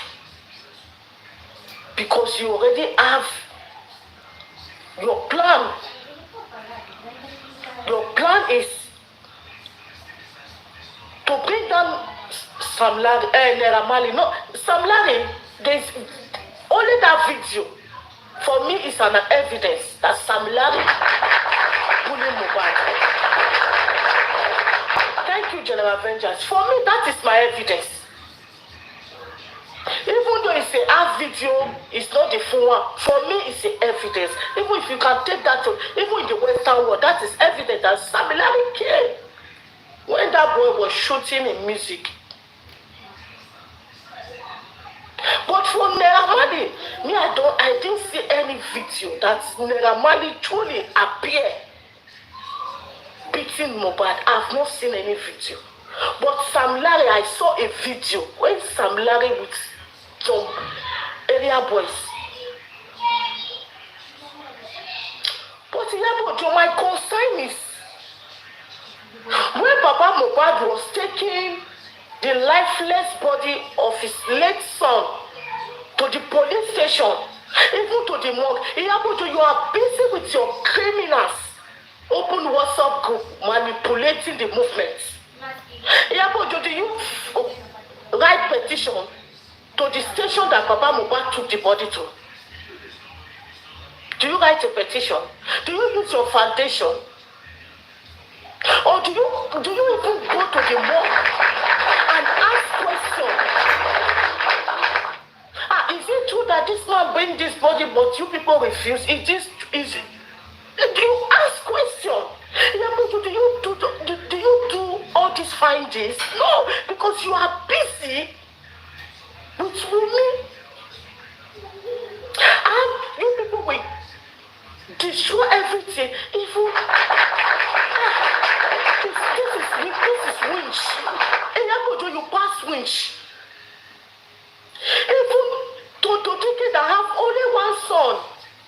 S17: Because you already have your plan. Your plan is to bring down Sam Larry, Naira Marley. No, Sam Larry, there's only that video. For me, it's an evidence that Sam Larry bullying Mohbad. Thank you, General Avengers. For me, that is my evidence. Even though it's a half video, it's not the full one. For me, it's the evidence. Even if you can take that to, even in the Western world, that is evidence that Sam Larry came when that boy was shooting in music. But for Naira Marley, me, I didn't see any video that Naira Marley truly appeared beating Mohbad. I've not seen any video. But Sam Larry, I saw a video when Sam Larry with some area boys. But IYABO, my concern is when Papa Mohbad was taking the lifeless body of his late son to the police station, even to the morgue, IYABO, you are busy with your criminals. Open WhatsApp group manipulating the movement. IYABO, do you write petition to the station that Papa Mohbad took the body to? Do you write a petition? Do you use your foundation? Or do you even go to the morgue and ask questions? Is it true that this man bring this body but you people refuse? Do you ask questions? Do you do all these findings? No, because you are busy with women. And you people will destroy everything. Even this is winch. IYABO, you pass winch. Even to Dike that have only one son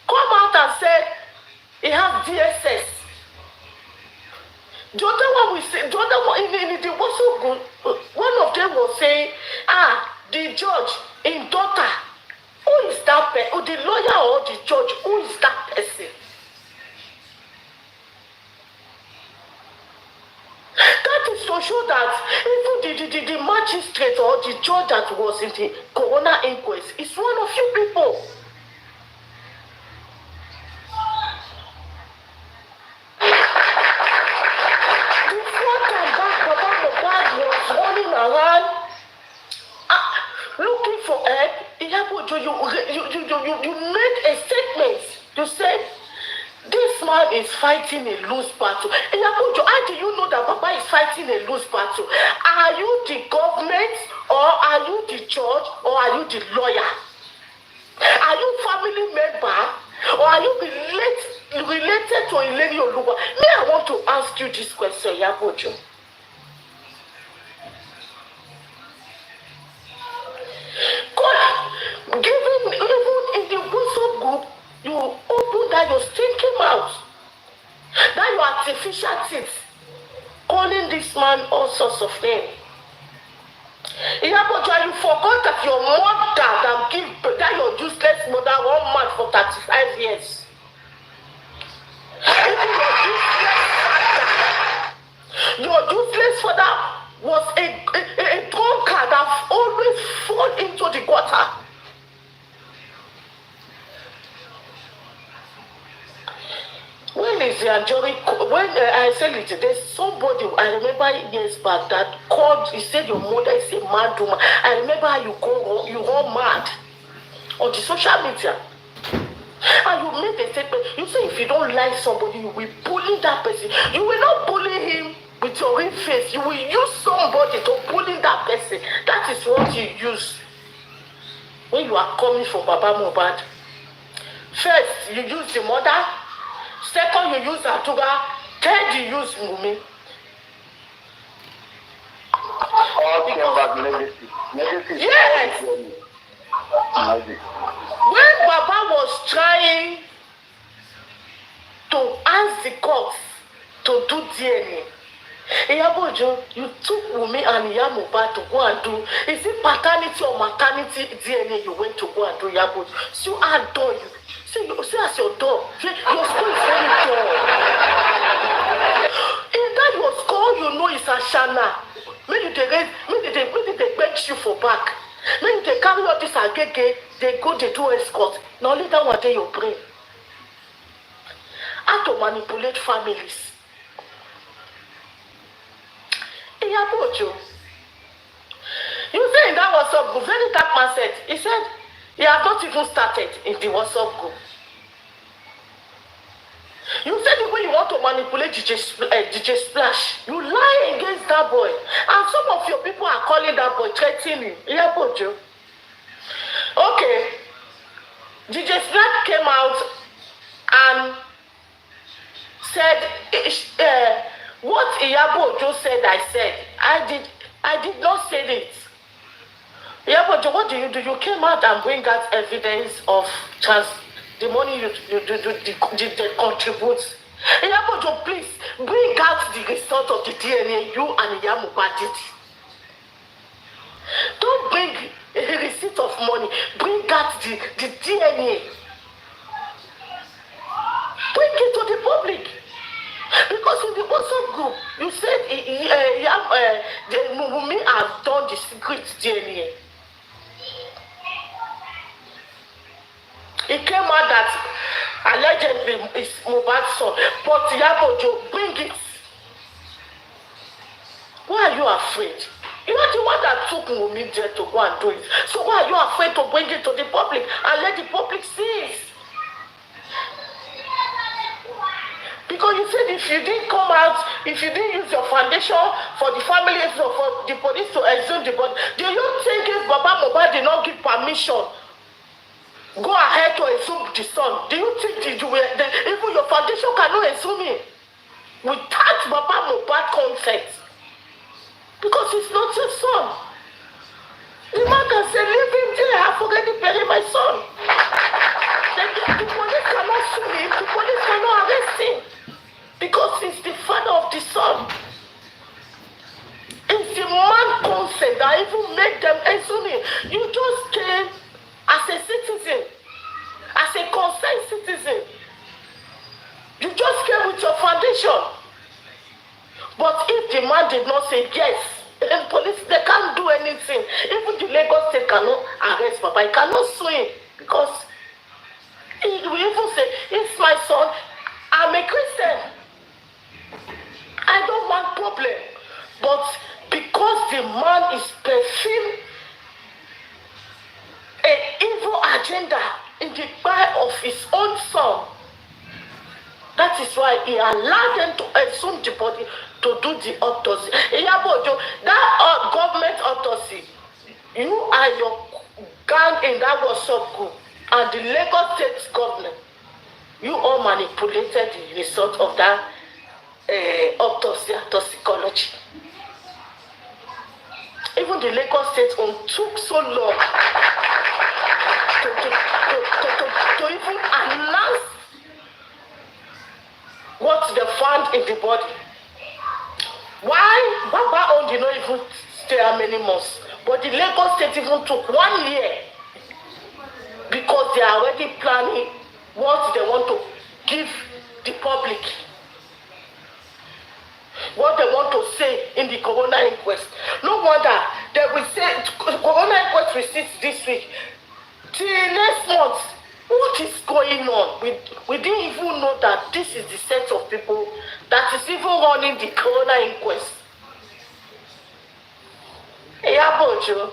S17: come out and said he has DSS. The other one we say, the other one in the WhatsApp group, one of them was saying, the judge in daughter, who is that person? The lawyer or the judge, who is that person? That is to show that even the magistrate or the judge that was in the coroner inquest is one of you people. Looking for help, you made a statement. You said this man is fighting a loose battle. How do you know that Papa is fighting a loose battle? Are you the government, or are you the judge, or are you the lawyer? Are you family member, or are you related to Ileri Oluwa? Me, I want to ask you this question, IYABO. Even in the WhatsApp group, you open that your skin came out. That your artificial teeth, calling this man all sorts of names. IYABO, you forgot that your mother that your useless mother 1 month for 35 years. Even your useless father was a drunkard that always fall into the gutter. When is the Anjori? When I said it, there's somebody I remember years back that called. He said your mother is a mad woman. I remember how you go mad on the social media, and you made a statement. You say if you don't like somebody, you will bully that person. You will not bully him with your real face. You will use somebody to bully that person. That is what you use when you are coming from Baba Mohbad. First, you use the mother. Second, you use Atuga. Third, you use Mumi. Yes. When Baba was trying to ask the cops to do DNA, IYABO, you took Wumi and Mohbad to go and do. Is it paternity or maternity DNA you went to go and do, IYABO? So I adore you. See as your dog. Your school is very dull. In that your school, you know it's a shana. Maybe they bench you for back. Then they carry all this agege, they go, they do escort. Now later one day your brain. How to manipulate families. IYABO OJO. You say in that WhatsApp group, very that man said, he said, he has not even started in the WhatsApp group. You said the way you want to manipulate DJ Splash, you lie against that boy. And some of your people are calling that boy, threatening him. IYABO OJO. Okay. DJ Splash came out and said, what IYABO OJO said, I said. I did not say it. IYABO OJO, what do? You came out and bring out evidence of the money you contribute. IYABO OJO, please bring out the result of the DNA you and Mohbad did. Don't bring a receipt of money. Bring out the DNA. Bring it to the public. Because in the WhatsApp group, you said OMOWUMMI has done the secret DNA. It came out that allegedly is Mohbad's son, but IYABO OJO, bring it. Why are you afraid? You are the one that took Wunmi there to go and do it. So why are you afraid to bring it to the public and let the public see it? Because you said if you didn't come out, if you didn't use your foundation for the family, for the police to exhume the body, do you think if Baba Mohbad did not give permission, go ahead to exhume the son? Do you think even your foundation cannot exhume him without Baba Mohbad consent? Because it's not your son. The man can say, leave him there, I've already buried my son. The police cannot sue him, the police cannot arrest him. Because he's the father of the son. It's the man consent that even made them exhume him. You just came as a citizen, as a concerned citizen. You just came with your foundation. But if the man did not say yes, the police, they can't do anything. Even the Lagos State cannot arrest Papa. He cannot sue him because he will even say, it's my son, I'm a Christian. I don't want problem. But because the man is pursuing an evil agenda in the mind of his own son, that is why he allowed them to exhume the body to do the autopsy. IYABO OJO, that government autopsy, you and your gang in that WhatsApp group and the Lagos State government, you all manipulated the result of that autopsy and toxicology. Even the Lagos State took so long to even announce what they found in the body. Why? Baba own did not even stay how many months. But the Lagos State even took 1 year because they are already planning what they want to give the public. What they want to say in the Corona inquest. No wonder they will say Corona inquest receipts this week. Till next month. What is going on? We didn't even know that this is the set of people that is even running the Corona inquest. IYABO OJO,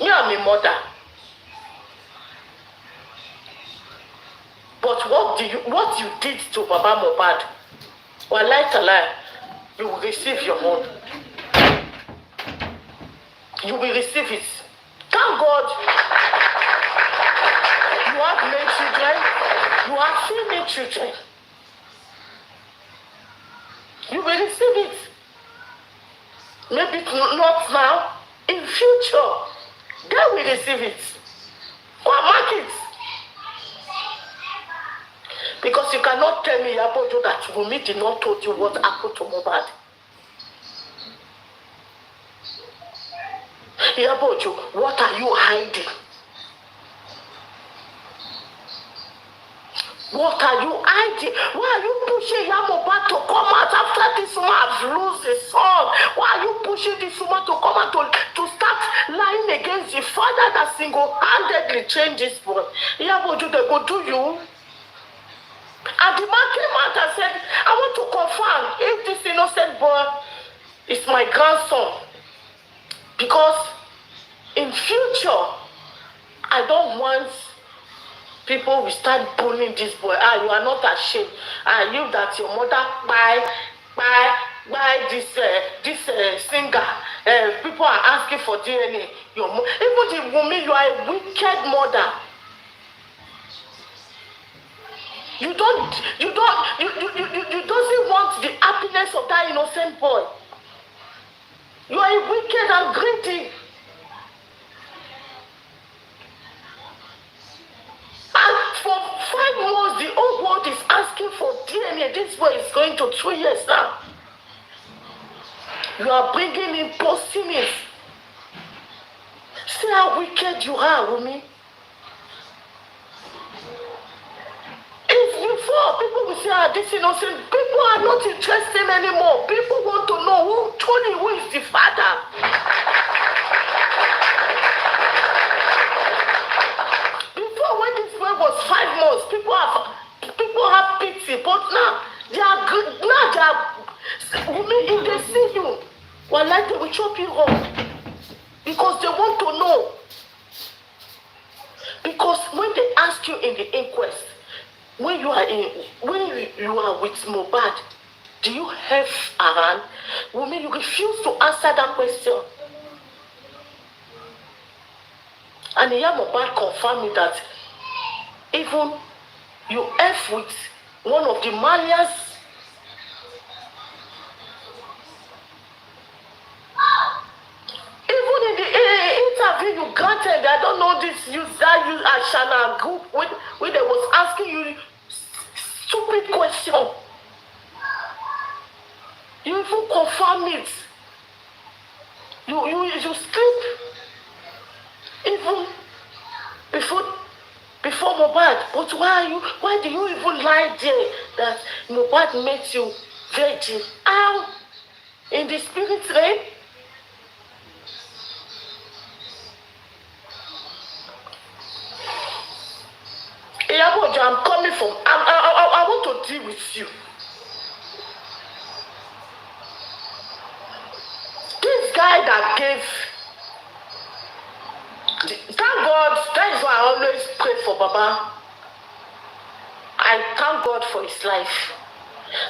S17: you are my mother. But what you did to Baba Mohbad, wallahi talai, you will receive your own. You will receive it. Thank God. You have male children, you have female children. You will receive it. Maybe not now, in future, they will receive it. Go and mark it. Because you cannot tell me, IYABO OJO, that Wunmi did not tell you what happened to Mohbad. IYABO OJO, what are you hiding? What are you hiding? Why are you pushing Mohbad to come out after this man has lost his son? Why are you pushing come and to start lying against the father that single-handedly changed this boy. Iyabo Ojo, they go do you. And the man came out and said, I want to confirm if this innocent boy is my grandson. Because in future, I don't want people will start bullying this boy. You are not ashamed. You that your mother buy this singer. People are asking for DNA. Even the woman, you are a wicked mother. You doesn't want the happiness of that innocent boy. You are a wicked and greedy. And for 5 months, the whole world is asking for DNA. This boy is going to 2 years now. You are bringing in proceedings. See how wicked you are, Wumi. If before people will say, this innocent, people are not interested anymore. People want to know who is the father. Before, when this boy was 5 months, people have pity, but now they are good. Now they are. If they see you, well, like they will chop you off because they want to know. Because when they ask you in the inquest, when you are with Mohbad, do you have a hand? Women, you refuse to answer that question. And Mohbad confirmed me that even you F with one of the manias. Even in the interview you granted, I don't know this Ashana group when they was asking you stupid question. You even confirm it. You sleep even before Mohbad. But why do you even lie there that Mohbad makes you virgin? How? In the spirit realm? Iyabo Ojo, I'm coming from. I want to deal with you. This guy that gave. Thank God. That is why I always pray for Baba. I thank God for his life.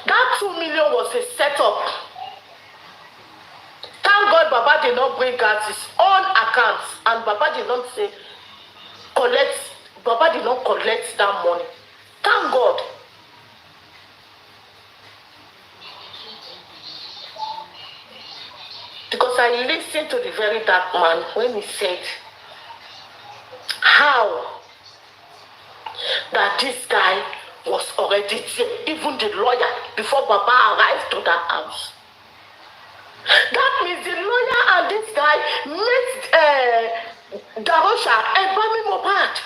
S17: That 2 million was a setup. Thank God Baba did not bring out his own accounts, and Baba did not say collect. Baba did not collect that money. Thank God. Because I listened to the very dark man when he said how that this guy was already there, even the lawyer, before Baba arrived to that house. That means the lawyer and this guy met Darosha and Bami Mohbad.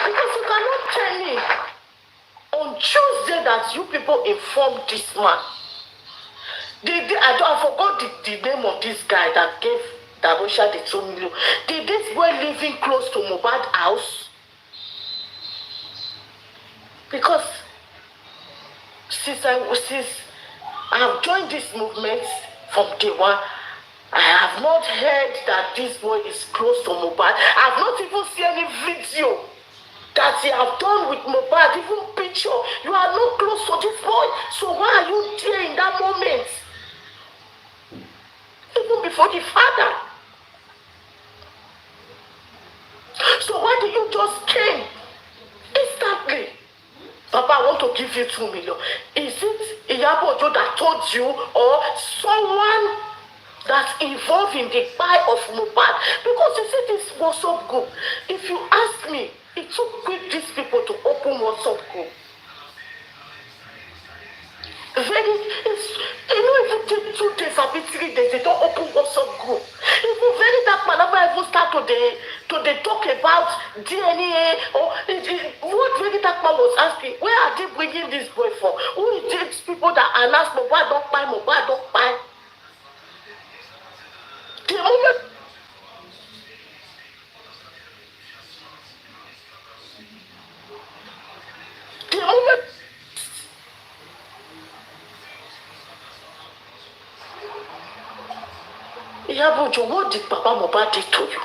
S17: Because you cannot tell me on Tuesday that you people informed this man. I forgot the name of this guy that gave Darosha the 2 million. Did this boy living close to Mohbad house? Because since I have joined this movement from day one, I have not heard that this boy is close to Mohbad. I have not even seen any video that he have done with Mohbad, even picture. You are not close to this boy. So why are you there in that moment? Even before the father. So why did you just came instantly? Papa, I want to give you 2 million. Is it Iyabo Ojo that told you, or someone that's involved in the buy of Mohbad? Because you see this WhatsApp group. If you ask me, it took these people to open WhatsApp group. If it take 2 days or 3 days, they don't open WhatsApp group. Even very dark man never even start to to they talk about DNA or what Regita was asking, where are they bringing this boy from? Who is these people that announce Mohbad don't buy? The moment Iyabojo, what did Papa Mohbad do to you?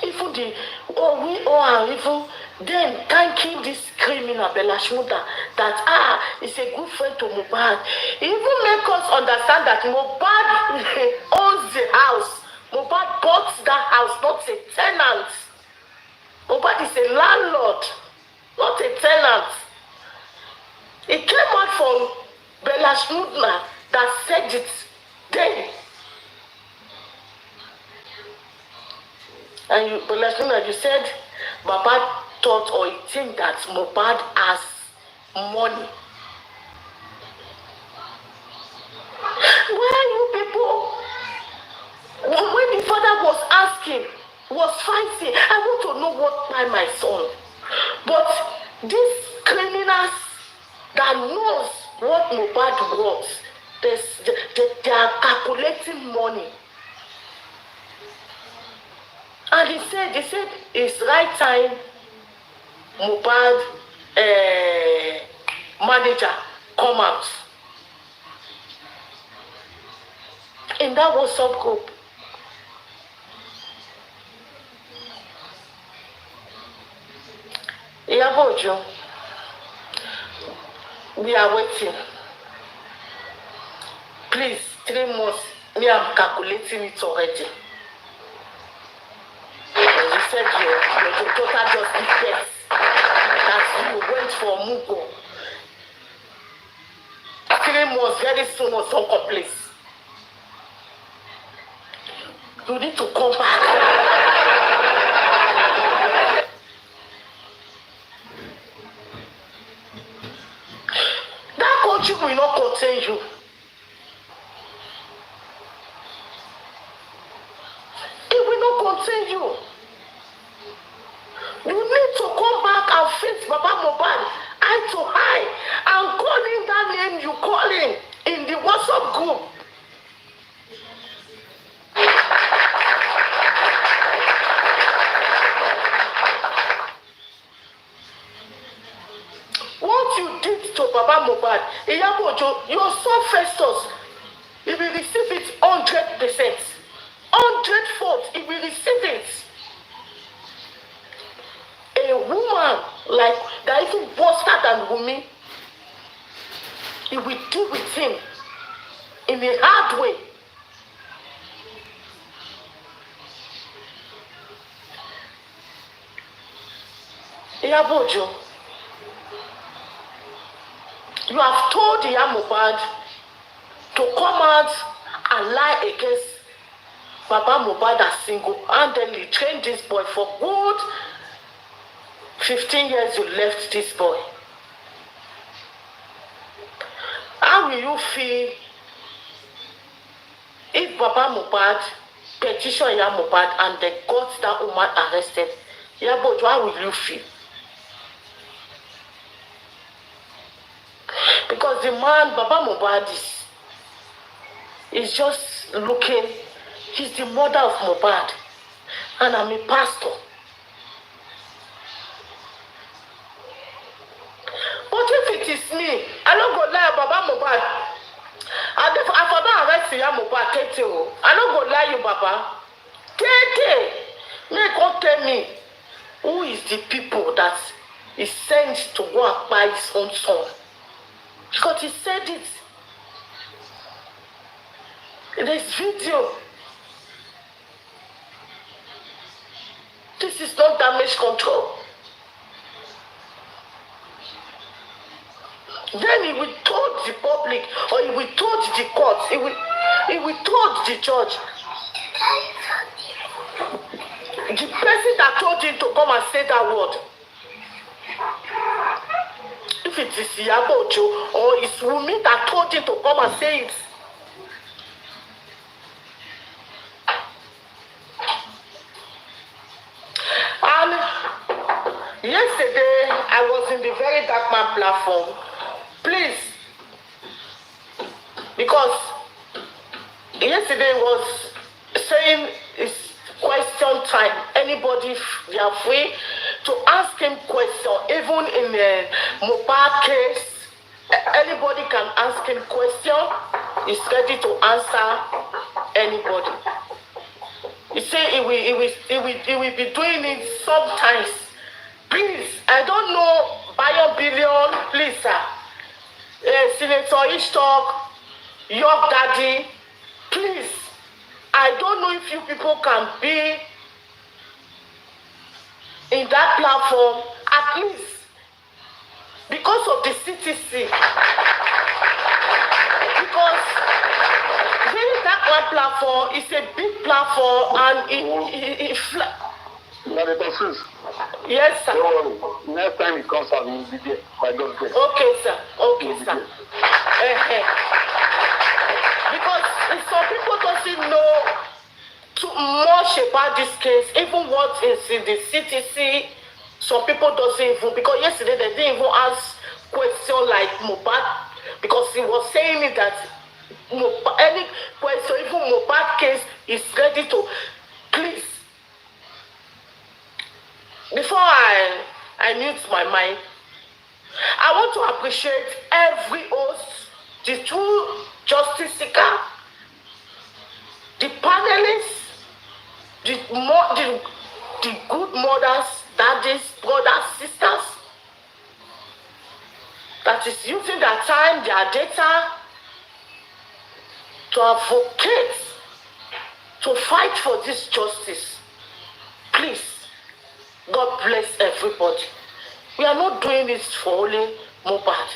S17: Even we all are even then thanking this criminal Bella Shmurda that is a good friend to Mohbad. He even make us understand that Mohbad owns the house. Mohbad bought that house, not a tenant. Mohbad is a landlord, not a tenant. It came out from Bella Shmurda that said it then. And you, Bella Shmurda, you said Baba thought or he think that Mohbad has money. Why are you people? When the father was asking, was fighting, I want to know what by my son. But these criminals that knows what Mohbad wants, they are calculating money. And he said it's right time Mohbad manager come out. In that WhatsApp group. Iyabojo, we are waiting. Please, 3 months. Me, I'm calculating it already. You said your total just depends that you went for Mugo. 3 months, very soon or some complete. You need to come back. That country will not contain you. It will not contain you. You need to come back and face Baba Mohbad eye to eye and call in that name you call in the WhatsApp group. What you did to Baba Mohbad, Iyabojo, your son Festus, he will receive it 100%. 100-fold, he will receive it. A woman like that even worse than Wunmi, he will deal with him in a hard way. Iyabojo, you have told Mohbad to come out and lie against Baba Mohbad as single-handedly trained this boy for good 15 years. You left this boy. How will you feel if Baba Mohbad petitioned Mohbad and they got that woman arrested? Iyabojo, how will you feel? Because the man, Baba Mohbad, is just looking, he's the mother of Mohbad, and I'm a pastor. But if it is me, I don't go lie Baba Mohbad. I for not arrest Mohbad, Kete. I don't go lie you, Baba. Kete, come tell me who is the people that is sent to go and buy his own son. Because he said it. There's video. This is not damage control. Then he will told the public, or he will told the court, he will told the judge. The person that told him to come and say that word. If it is Iyabojo or it's Wunmi that told him to come and say it. Yesterday, I was in the very dark man platform. Please, because yesterday was saying it's question time. Anybody, they are free to ask him question. Even in the Mohbad case, anybody can ask him question. He's ready to answer anybody. He say he will be doing it sometimes. Please, I don't know Bayo Billion, please, sir. Senator Ishtok, York Daddy, please. I don't know if you people can be in that platform, at least because of the CTC. Because very dark one platform is a big platform and yes, sir.
S16: Don't worry. Next time it comes out, you will be there. By God's grace.
S17: Okay, sir. Okay, sir. Because some people doesn't know too much about this case, even what is in the CTC. Some people doesn't even, because yesterday they didn't even ask question like Mohbad, because he was saying it that any question, even Mohbad case is ready to, please. Before I mute my mic, I want to appreciate every host, the two justice seekers, the panelists, the good mothers, daddies, brothers, sisters, that is using their time, their data to advocate, to fight for this justice. Please, God bless everybody. We are not doing it for only Mohbad.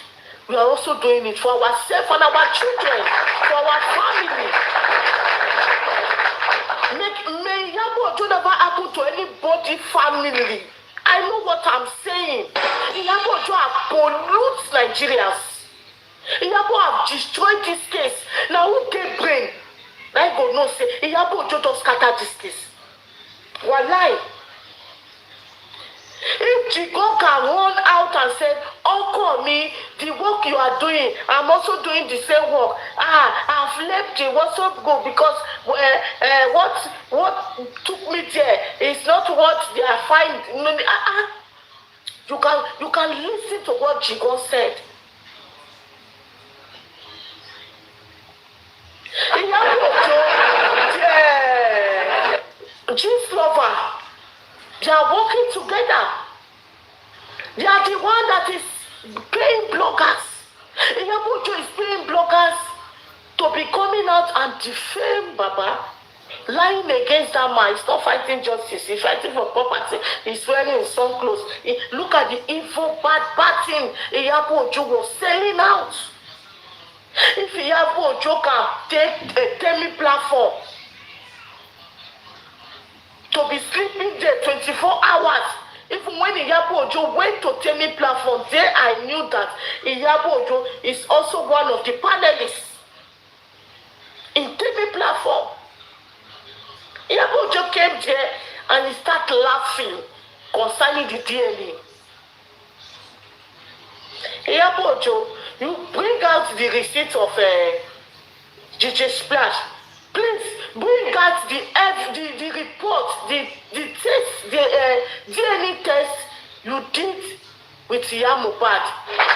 S17: We are also doing it for ourselves and our children, for our family. May Iyabo Ojo never happen to anybody family. I know what I'm saying. Iyabo Ojo have pollutes Nigerians. Iyabo have destroyed this case. Now who get brain? I go no say Iyabo Ojo just scatter this case. Wallahi. If Jigo can run out and say, Uncle me, the work you are doing, I'm also doing the same work. I've left the WhatsApp go because what took me there is not what they are finding. You can listen to what Jigo said. G's lover, they are working together. They are the one that is paying bloggers. Iyabo Ojo is paying bloggers to be coming out and defame Baba, lying against that man. He's not fighting justice. He's fighting for property. He's wearing his own clothes. Look at the evil, bad thing Iyabo Ojo was selling out. If Iyabo Ojo can take a Temi platform to be sleeping there 24 hours, even when Iyabo Ojo went to Temi platform, there I knew that Iyabo Ojo is also one of the panelists in Temi platform. Iyabo Ojo came there and he started laughing concerning the DNA. Iyabo Ojo, you bring out the receipt of DJ Splash. Please bring out the report, the test, the DNA test you did with Mohbad,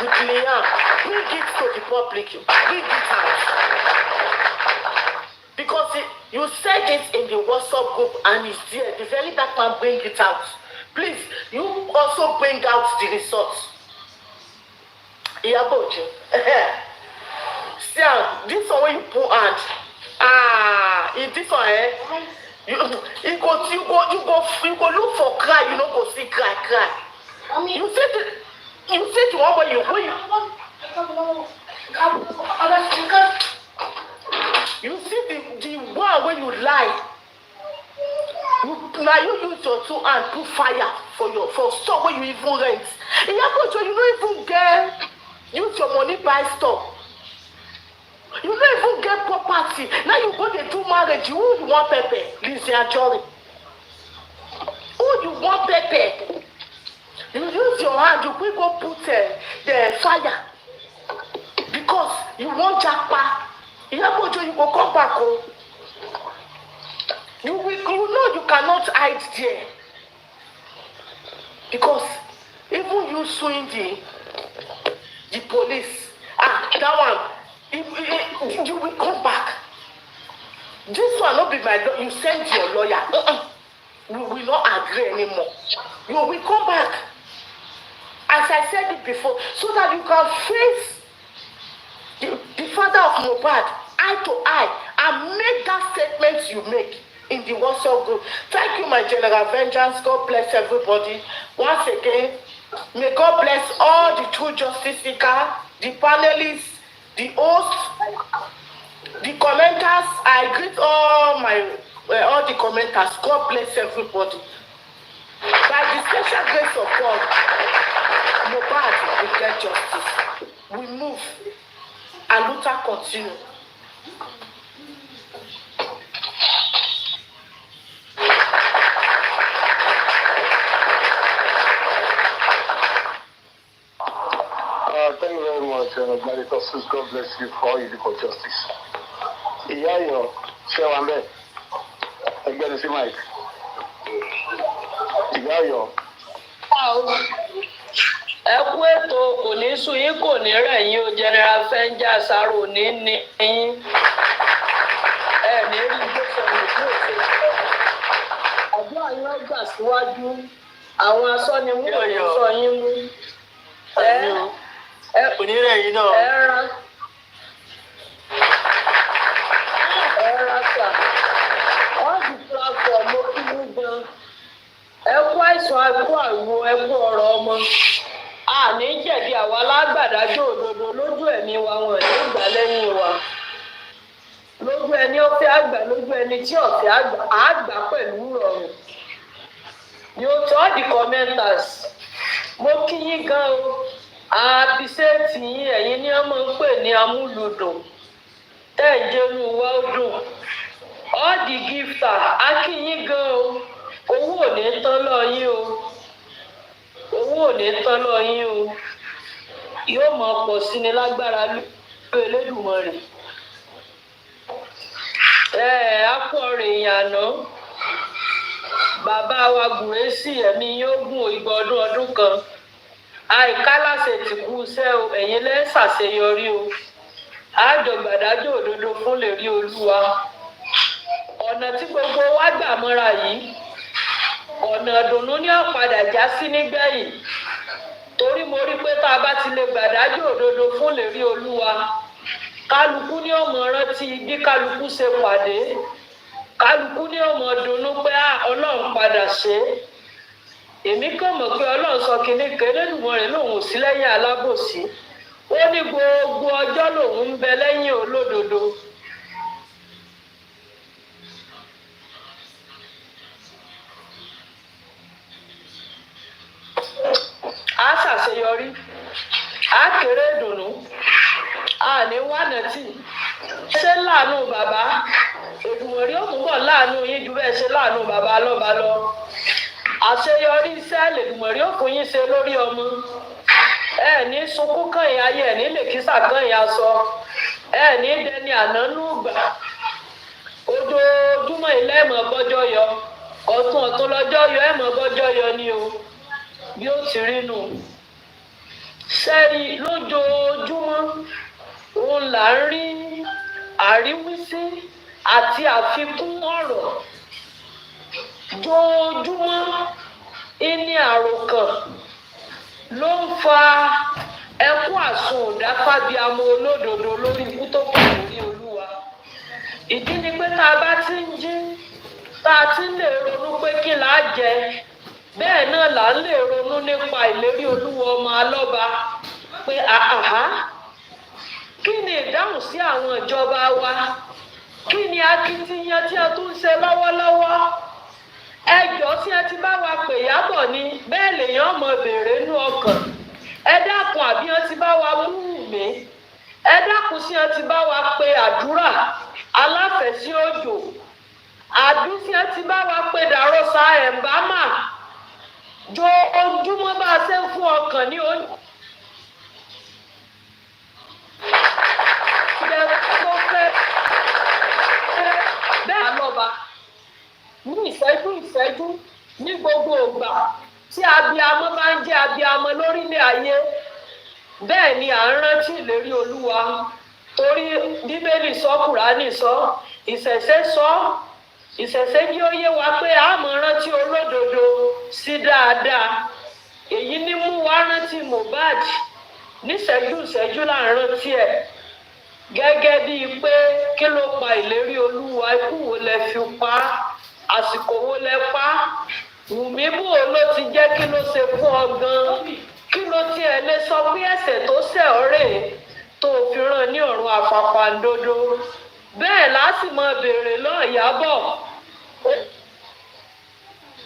S17: with Liam. Bring it to the public. Bring it out. Because you said it in the WhatsApp group and it's there. The very dark man, bring it out. Please, you also bring out the results. Iyabo Ojo. See, this one when you put hand. In this one, you go look for cry, you don't go see cry. You said the one where you see the one where you lie. Now you use your two hands put fire for store where you even rent. Iyabo Ojo, you don't even get use your money buy store. You don't even get property. Now you go to do marriage. Who you want Pepe? Lizzie Ajori. Who you want Pepe? You your hand, you quick go put the fire because you want japa. IYABO OJO, you go come back home. You know you cannot hide there because even you suing the police, that one, you will come back. This one not be my lawyer. You send your lawyer. We will not agree anymore. You will come back. As I said it before, so that you can face the father of Mohbad eye to eye and make that statement you make in the WhatsApp group. Thank you, my general vengeance. God bless everybody. Once again, may God bless all the true justice seekers, the panelists, the hosts, the commenters. I greet all the commenters. God bless everybody. By the special grace of God, Mohbad will get justice. We move and Luther continue.
S16: Thank you very much, Narrator. God bless you for all you do for justice. Iyayo, Shewambe, again, see Mike. Iyayo.
S18: Ẹ kú ètò kò ní sú yín kò ní rẹ̀ yín o general fenja saro ní yín ẹ ní rí gbèsè nìkú òfin àjọ àyàn ọgbà síwájú àwọn asọ́nimú ọ̀yọ́ sọ yín mú ẹ kò ní rẹ̀ yín náà ẹ ra sà all the platform mo kí ní gan ẹ kú àìsàn ẹ kú àgbo ẹ kú ọ̀rọ̀ ọmọ. Àní jẹ̀bi àwa lágbàdájọ́ òdodo lójú ẹ̀mí wa wọn ní ìgbà lẹ́yìn wa lójú ẹni ó fẹ́ àgbà lójú ẹni tí ó fẹ́ àgbà pẹ̀lú rọrùn. You told the commenters mo kí yín gan o àbísẹ́ẹ̀tì yín ẹ̀yin ni wọ́n máa ń pè ní amúlùdùn tẹ́ ẹ̀ jẹ́nu wa ó dùn all the gifter á kí yín gan o owó ò ní tán lọ yín o. Owó ò ní tán lọ yín o yóò mọ pọ̀ sí ni lágbára lórí Elédùmarè akọrin ìyànà bàbá wa Gùrẹ́sì ẹ̀mí yóò gùn ìgbà ọdún kan àìkálàṣe ti kú iṣẹ́ o ẹ̀yin lẹ́ ṣàṣeyọrí o àjọgbàdájọ́ òdodo fún lè rí Olúwa ọ̀nà tí gbogbo wa gbà mọ́ra yìí ọ̀nà ìdùnnú ní ọ̀padà já sí nígbẹ̀yìn torí mo rí pé tá a bá ti lè gbàdájọ́ òdodo fún lè rí Olúwa kálukú ní ọmọ rántí bí kálukú ṣe pàdé kálukú ní ọmọ dunnú pé Ọlọ́run padà ṣe èmi kàn mọ̀ pé Ọlọ́run sọ kínní kan Elédùmarè lòun ò sí lẹ́yìn alábòsí ó ní gbogbo ọjọ́ lòun ń bẹ lẹ́yìn olódodo. A ṣàṣeyọrí a kéré ìdùnnú a ní wánàtì ṣé láàánú bàbá Èdùmàrè ó túbọ̀ láàánú yín ju bẹ́ẹ̀ ṣe láàánú bàbá lọ́ba lọ àṣeyọrí iṣẹ́ Èdùmàrè ó fún yín ṣe lórí ọmọ ẹ ní sunkún kan ìyá ayé ẹ ní lèkísà kan ìyá sọ ẹ ní dẹni ànánú gbà ojoojúmọ́ ilé ẹ̀mọ́ bọ́jọ́ yọ ọ̀tún lọ́jọ́ yọ ẹ̀mọ́ bọ́jọ́ yọ ni o bí ó ti rí nù sẹ́rí lójoojúmọ́ òun là ń rí àríwísí àti àfikún ọ̀rọ̀ joojúmọ́ ìní àròkàn ló ń fa ẹkún àsundà fábíàmọ olódodo lórí ikú tó kù lórí Olúwa ìdí ni pé tá a bá ti ń jí tá a ti ń lè ronú pé kí là á jẹ bẹ́ẹ̀ náà là ń lè ronú nípa ìlérí Olúwa ọmọ alọ́ba pé kí ni ìdáhùn sí àwọn ìjọba wa kí ni akitiyan tí a tún ń ṣe lọ́wọ́lọ́wọ́ ẹjọ́ tí ẹ ti bá wa pè Ìyábọ̀ ni bẹ́ẹ̀ lèèyàn mọ̀ béèrè inú ọkàn ẹ dákun àbí wọn ti bá wa mú mi ẹ dákun sí wọn ti bá wa pe àdúrà aláfẹ̀sí òjò àbí tí wọn ti bá wa pe dàrọ́sà ẹ̀ǹbámà jo ojúmọ́ bá a ṣe ń fún ọkàn kàn ní oúnjẹ tó fẹ́ bẹ́ẹ̀ lọ́ba ní ìṣẹ́jú ní gbogbo ìgbà tí abiyamọ bá ń jẹ́ abiyamọ lórílẹ̀ ayé bẹ́ẹ̀ ni à ń rántí ìlérí Olúwa torí Bíbélì sọ, Kùránì sọ, ìṣẹ̀ṣe sọ, ìṣẹ̀ṣe jí ó yé wa pé a máa rántí olódodo sí dáadáa. Èyí ní mú wa rántí Mohbad níṣẹ́jú là ń rántí ẹ̀ gẹ́gẹ́ bíi pé kí ló pa ìlérí Olúwa, ikú wo lẹ fi pa á, àsìkò wo lẹ pa á, Wùmí bò ló ti jẹ́, kí ló ṣe fún ọ gan-an, kí ló tiẹ̀ lè sọ pé ẹ̀ṣẹ̀ tó ṣẹ̀ ọ́ rèé tó fi rán ní ọ̀run àpàpàǹdodo. Bẹ́ẹ̀ láti máa béèrè lọ́ọ̀ Ìyábọ̀,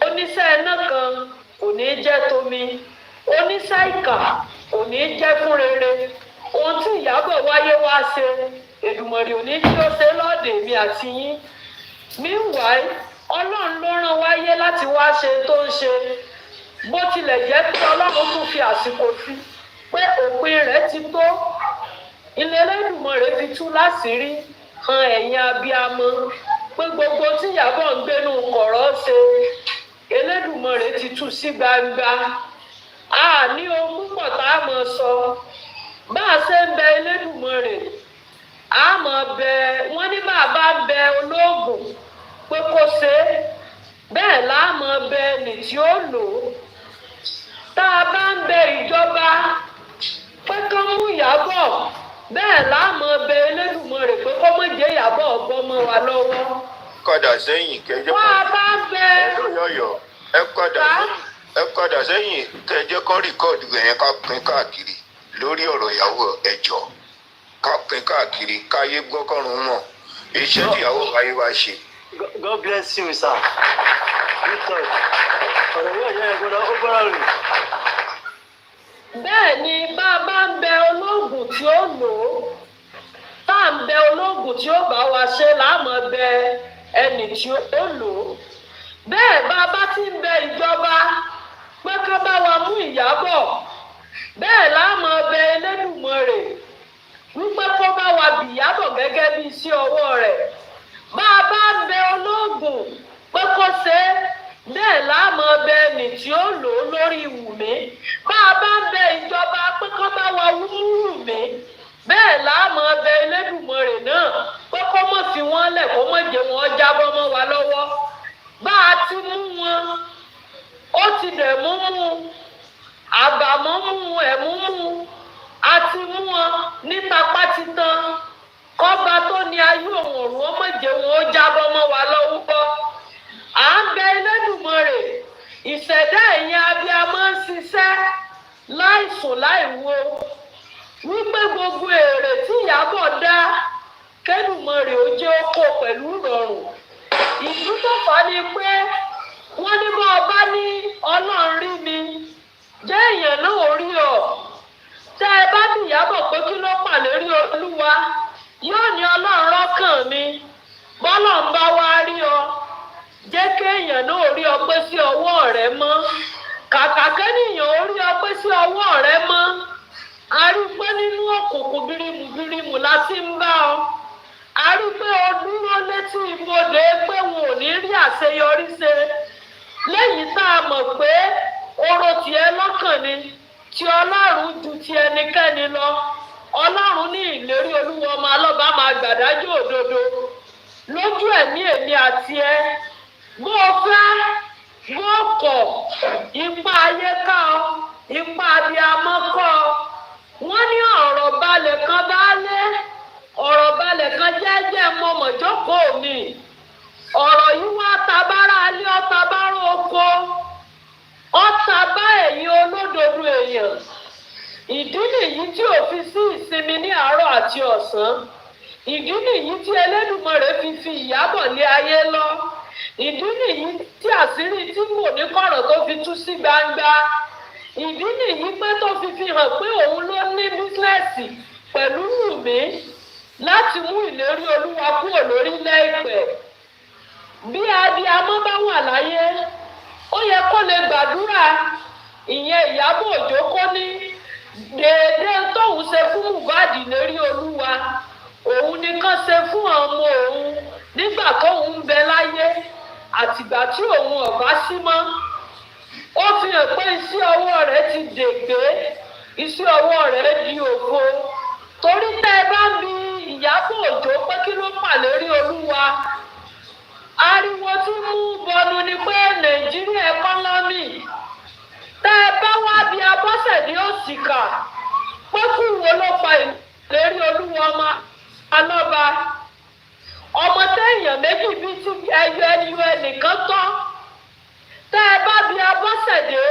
S18: oníṣẹ́ iná kan kò ní jẹ́ tomi, oníṣẹ́ ìkà kò ní jẹ́ fún rere. Ohun tí Ìyábọ̀ wáyé wá ṣe, Èdùmàrè ò ní kí ó ṣe lọ́ọ̀dẹ̀ mi àti yín. Meanwhile, Ọlọ́run ló rán wáyé láti wá ṣe tó ń ṣe, bó tilẹ̀ jẹ́ pé Ọlọ́run tún fi àsìkò sí pé òpin rẹ̀ ti tó. Ilé Elédùmarè fi tú láṣìírí hàn ẹ̀yin abiyamọ pé gbogbo tí Ìyábọ̀ ń gbénú kọ̀rọ̀ ṣe, Elédùmarè ti tú sí gbangba. A ní ohun púpọ̀ tá a mọ̀ sọ. Bá a ṣe ń bẹ Elédùmarè, a mọ̀ bẹ, wọ́n ní bàbá bẹ olóògùn pé kó ṣe é, bẹ́ẹ̀ la mọ̀ bẹ ẹni tí ó lò ó. Tá a bá ń bẹ ìjọba pé kán mú Ìyábọ̀, bẹ́ẹ̀ la mọ̀ bẹ Elédùmarè pé kó má jẹ́ Ìyábọ̀ ọgbọ́n mọ́ wa lọ́wọ́.
S19: Kọ́dà sẹ́yìn kẹjọ́
S18: wọ́n a bá bẹ
S19: yọ̀yọ̀ ẹ kọ́dà sẹ́yìn kẹjọ́ kan rìkọ́ọ̀dù yẹn ká pín káàkiri lórí ọ̀rọ̀ ìyàwó ẹjọ́, ká pín káàkiri káyé gbọ́kànrún mọ̀ iṣẹ́ ìyàwó ayé wa ṣe.
S16: God bless you, sir. Ọ̀rọ̀ yóò yẹ ẹ̀gbọ́dọ̀ ó gbọ́dọ̀ rìn.
S18: Bẹ́ẹ̀ ni bá a bá ń bẹ olóògùn tí ó lò ó, tá à ń bẹ olóògùn tí ó bá wa ṣe láàmú bẹ ẹni tí ó lò ó. Bẹ́ẹ̀ bá a bá ti ń bẹ ìjọba pé ká bá wa mú Ìyábọ̀, bẹ́ẹ̀ láàmú bẹ Elédùmarè wípé kó bá wa bì Ìyábọ̀ gẹ́gẹ́ bí iṣẹ́ ọwọ́ rẹ̀. Bá a bá ń bẹ olóògùn pé kó ṣe é, bẹ́ẹ̀ láàmú bẹ ẹni tí ó lò ó lórí Wùmí. Bá a bá ń bẹ ìjọba pé kó bá wa wú Wùmí, bẹ́ẹ̀ láàmú bẹ Elédùmarè náà pé kó mọ̀ fi wọ́n lẹ̀, kó mọ̀ jẹ́ wọn jábọ́ mọ́ wa lọ́wọ́. Bá a ti mú wọn, ó ti dẹ̀ mú àbàmọ́ mú ẹ̀mú a ti mú wọn ní tapá titan. Kọ́ba tó ní ayé òun ọ̀run ó mọ̀ jẹ́ wọn ó jábọ́ mọ́ wa lọ́wọ́. À ń bẹ Elédùmarè, ìṣẹ̀dá ẹ̀yin abiyamọ ń ṣiṣẹ́ láìsùn láìwo wípé gbogbo èrè tí Ìyábọ̀ dá k'Èdùmàrè ó jẹ́ ó kó pẹ̀lú ìrọ̀rùn. Ìlú tó fà á ni pé wọ́n ní bá ọba ní Ọlọ́run rí mi, jẹ́ èèyàn náà ò rí ọ. Tẹ́ ẹ bá bí Ìyábọ̀ pé kí ló pàlérí Olúwa, yóò ní Ọlọ́run rọ́kàn mi. Bọ́lọ̀ ń bá wá rí ọ, jẹ́ kéèyàn náà rí ọ pé sí ọwọ́ rẹ mọ́. Kàkà kẹ́nìyàn ó rí ọ pé sí ọwọ́ rẹ mọ́. A rí pé nínú òkùnkùn birimùbirimù la ti ń bá ọ. A rí pé o dúró létí ibodè pé wọn ò ní rí àṣeyọrí ṣe. Lẹ́yìn tá a mọ̀ pé oró tiẹ̀ lọ́kàn ni, tí Ọlọ́run ju ti ẹnikẹ́ni lọ. Ọlọ́run ní ìlérí Olúwa ọmọ alọ́ba máa gbàdájọ́ òdodo lójú ẹ̀mí èmi àti ẹ. Bó o fẹ́, bó o kọ̀, ipá ayé ká ọ, ipá abiyamọ kọ́ ọ. Wọ́n ní ọ̀rọ̀ balẹ̀ kan baálé, ọ̀rọ̀ balẹ̀ kan jẹ́jẹ́ mọ̀mọ̀jókòó mi. Ọ̀rọ̀ yìí wá tabára alé, ọ̀tabárò oko, ọ̀tabá ẹ̀yin olódodo èèyàn. Ìdí nìyí tí ò fi sí ìsinmi ní àárọ̀ àti ọ̀sán. Ìdí nìyí tí Elédùmarè fi Ìyábọ̀ lé ayé lọ. Ìdí nìyí tí àṣírí tí kò ní kọ̀rọ̀ tó fi tú sí gbangba. Ìdí nìyí pé tó fi hàn pé òun ló ní bísínẹ́sì pẹ̀lú Wùmí láti mú ìlérí Olúwa kúrò lórílẹ̀ ìpẹ̀. Bí abiyamọ bá wà láyé, ó yẹ kó lè gbàdúrà ìyẹn Ìyábọ̀ Òjó kó ní déédéé tóun ṣe fún Mohbad lérí Olúwa òun nìkan ṣe fún ọmọ òun nígbà tóun ń bẹ láyé àtìgbà tí òun ọ̀bá sí mọ́. Ó fi hàn pé iṣẹ́ ọwọ́ rẹ̀ ti dègbé, iṣẹ́ ọwọ́ rẹ̀ di òfo. Torí tẹ́ ẹ bá ń bi Ìyábọ̀ Òjó pé kí ló mà lérí Olúwa, ariwo tí mú bọnu ni pé Nàìjíríà ẹkọ́nọ́mì. Tẹ́ ẹ bá wá bí Abọ́sẹ̀dé Òsìkà pé kú wo ló pa ìlérí Olúwa ọmọ alọ́ba. Ọmọ téèyàn méjì bíi ti ẹyọ ẹnìkan tán. Tẹ́ ẹ bá bí Abọ́sẹ̀dé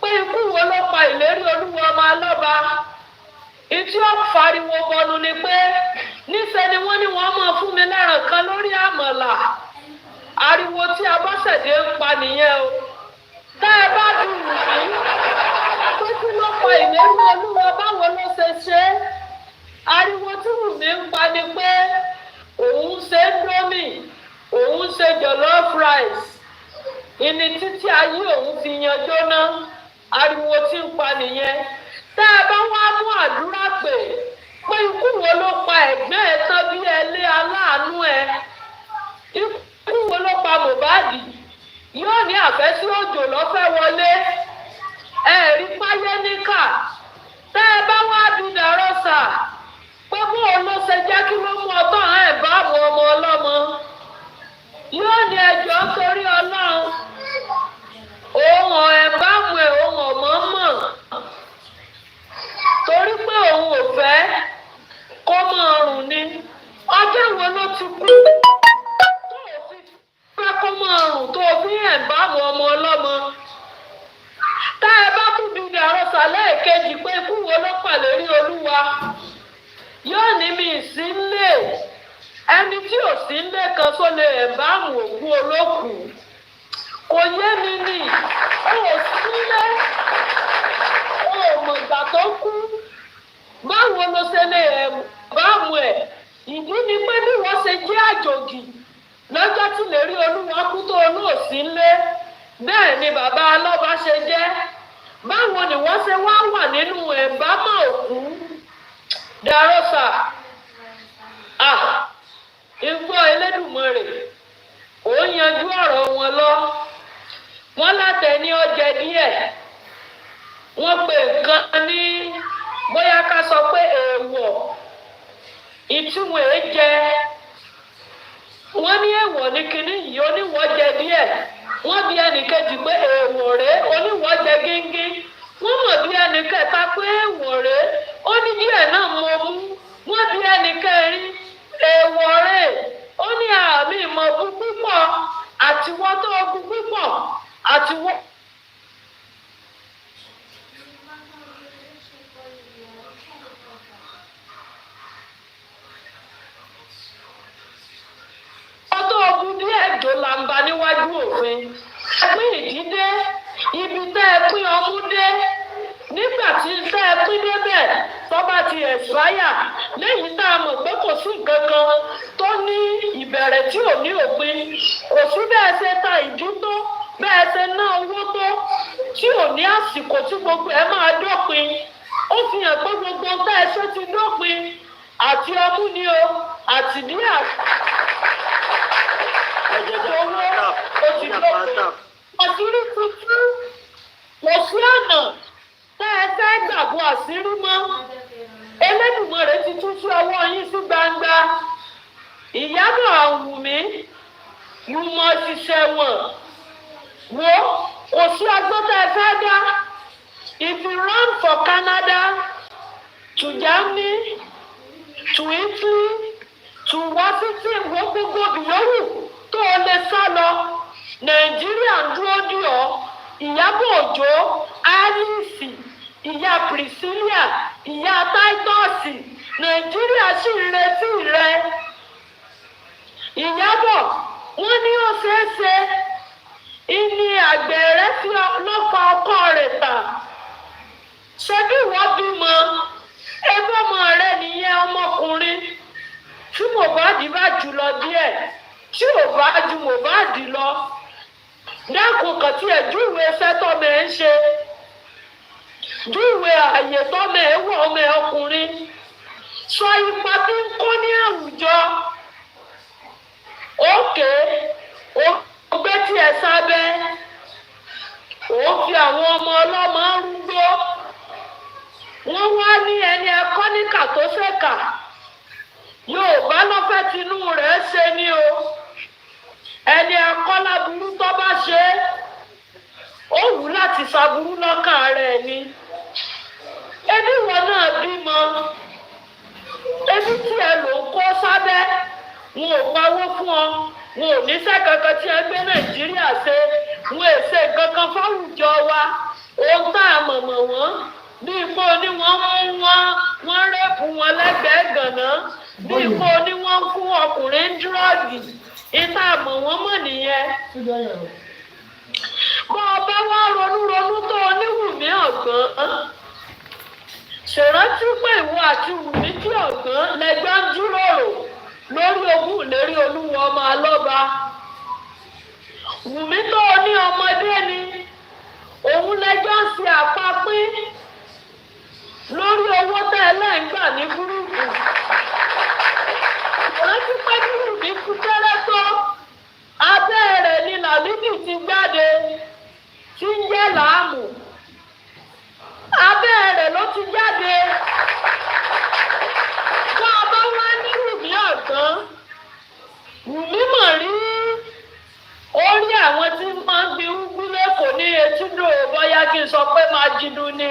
S18: pé ikú wo ló pa ìlérí Olúwa ọmọ alọ́ba. Ìtí ó fariwo bọnu ni pé níṣẹ́ ni wọ́n ní wọ́n máa fún mi lẹ́ràn kan lórí àmàlà. Ariwo tí Abọ́sẹ̀dé ń pa nìyẹn o. Tẹ́ ẹ bá bí Wùmí pé kí ló pa ìlérí Olúwa báwo ló ṣe ṣe é. Ariwo tí Wùmí ń pa ni pé òun ṣe Indomie, òun ṣe jollof rice. Ìní títí ayé òun fi yan jóná. Ariwo tí ń pa nìyẹn. Tẹ́ ẹ bá wá mú àdúrà pé ikú wo ló pa ẹ̀gbẹ́ ẹ tán bí ẹlé aláàánú ẹ. Ikú wo ló pa Mohbad? Yóò ní àfẹ́sí òjò lọ́fẹ́ wọlé. Ẹ̀rí páyé níkà. Tẹ́ ẹ bá wá bí Dàrọ́sà pé bóun ló ṣe jẹ́ kí ló mú ọtọ́ ẹ̀ bá àwọn ọmọ ọlọ́mọ. Yóò ní ẹjọ́ torí Ọlọ́run. Òun ẹ̀ bá mú ẹ̀ òun ọ̀mọ́ mọ̀. Torí pé òun ò fẹ́ kó máa rùn ni. Ọjọ́ wo ló ti kú? Tó o fi fẹ́ kó máa rùn tó o fi ẹ̀ bá àwọn ọmọ ọlọ́mọ. Tá ẹ bá tún bí Dàrọ́sà lẹ́ẹ̀kejì pé ikú wo ló pa lérí Olúwa. Yóò ní mi sí nílé. Ẹni tí ò sí nílé kan tó lè ẹ̀báàmù òkú olókùú. Kò yé mi nì. Kò sí nílé. O ò mọ̀ ìgbà tó kú. Báwo ló ṣe lè ẹ̀báàmù ẹ̀? Ìdí ni pé bí wọ́n ṣe jẹ́ àjòjì lọ́jọ́ tí lérí Olúwa kú tó olóòsí nílé. Bẹ́ẹ̀ ni bàbá alọ́ba ṣe jẹ́. Báwo ni wọ́n ṣe wá wà nínú ẹ̀bámọ̀ òkú? Dàrọ́sà, ìgbọ́ Elédùmarè, ó yanjú ọ̀rọ̀ wọn lọ. Wọ́n látẹni ọjẹ díẹ̀. Wọ́n pe nǹkan ní bóyá ká sọ pé èèwọ̀. Ìtumọ̀ èjẹ. Wọ́n ní èèwọ̀ ní kinní yìí oníwọ̀ jẹ díẹ̀. Wọ́n bi ẹnìkejì pé èèwọ̀ rèé oníwọ̀ jẹ gíngín. Wọ́n mọ̀ bí ẹnìkẹta pé èèwọ̀ rèé ó ní díẹ̀ náà mo mú. Wọ́n bi ẹnìkẹrin èèwọ̀ rèé ó ní àmì ìmọ̀bù púpọ̀ àtiwọ́ tó ogun púpọ̀ àtiwọ́. Ọtọ́ ogun díẹ̀ jò làǹbà níwájú òfin. Pín ìdídé ibi tẹ́ ẹ pín ọmú dé. Nígbà tí tẹ́ ẹ pín débẹ̀ tó bá ti ẹ̀sìráyà lẹ́yìn tá a mọ̀ pé kò sí nǹkan kan tó ní ìbẹ̀rẹ̀ tí ò ní òpin. Kò sí bẹ́ẹ̀ ṣe ta ìdí tó bẹ́ẹ̀ ṣe ná owó tó tí ò ní àsìkò tí gbogbo ẹ máa dópin. Ó fi hàn pé gbogbo tẹ́ ẹ ṣe ti dópin àti ọmú ni o àti ní owó ó ti dópin. Àṣírí tuntun kò sí ọ̀nà tẹ́ ẹ fẹ́ gbàgbọ́ àṣírí mọ́. Elédùmarè ti tún sí ọwọ́ yín sí gbangba. Ìyábọ̀ Wùmí ìmọ̀ ṣiṣẹ́ wọn. Wo kò sí ọgbọ́n tẹ́ ẹ fẹ́ dá. If you run for Canada, to Germany, to Italy, to Washington, wọ́n gbogbo bìyọ́wù tó o lè sá lọ. Nàìjíríà ń dúró dì ọ́. Ìyábọ̀ Òjó, Alice, ìyá Priscilla, ìyá Titus, Nàìjíríà sì ń retí rẹ. Ìyábọ̀, wọ́n ní ó ṣeé ṣe. Ìní àgbẹ̀ rẹ̀ ló fa ọkọ rẹ̀ tà. Ṣebí wọ́n bímọ? Ẹgbẹ́ ọmọ rẹ̀ nìyẹn ọmọkùnrin. Tí Mohbad bá jù lọ díẹ̀, tí ò bá ju Mohbad lọ. Dákun kan tí ẹ̀jú ìwé sẹ́tọ̀ mi ń ṣe. júwe ààyè tọ́mọ ẹ̀ wọ̀ ọmọ ẹ̀ ọkùnrin sọ ipa tí ń kó ní àwùjọ òkè ògbé tí ẹ sábẹ́ òun fi àwọn ọmọ ọlọ́mọ rúgbó wọ́n wá ní ẹni ẹ̀kọ́ níkà tó ṣèkà Yorùbá lọ́fẹ́ tinú rẹ̀ ṣe ni o ẹni ẹ̀kọ́ láburú tó bá ṣe ó wù láti ṣàbúrú lọ́kàn rẹ̀ ni ebi wọn náà bímọ ebi tí ẹ lò ń kó sábẹ́ wọn ò pawó fún ọ wọn ò níṣẹ́ kankan tí ẹ gbé Nàìjíríà ṣe wọn ò ṣe kankan fáwùjọ wa ohun tá a mọ̀mọ̀ wọ́n bí ipò ní wọ́n rẹ́pù wọn lẹ́gbẹ̀ẹ́ gànà bí ipò ní wọ́n fún ọkùnrin dúrọ́ọ̀gì ìta àmọ̀ wọ́n mọ̀ nìyẹn. bọ́ ọba wá ronú tó oníwùmí ọ̀gbọ́n ṣèrántí pé ìwọ àti wùmí tí ọ̀gbọ́n lẹ́gbẹ́ ń jíròrò lórí ogún ìlérí Olúwa ọmọ alọ́ba. wùmí tó ní ọmọdé ni òun lẹ́jọ́ ń ṣe àpapín lórí owó tẹ́ ẹ lẹ́ǹgbà ní gúrúùpù. ìrántí pé gúrúùpù kú tẹ́lẹ̀ tó abẹ́ rẹ̀ ni làlíbì ti jáde tí ń jẹ́ làámù. abẹ́ rẹ̀ ló ti jáde. tó a bá wá ní wùmí ọ̀gbọ́n wùmí mọ̀ rí orí àwọn tí máa ń gbin gbílé kò ní etídò bóyá kí n sọ pé máa jìnnú ní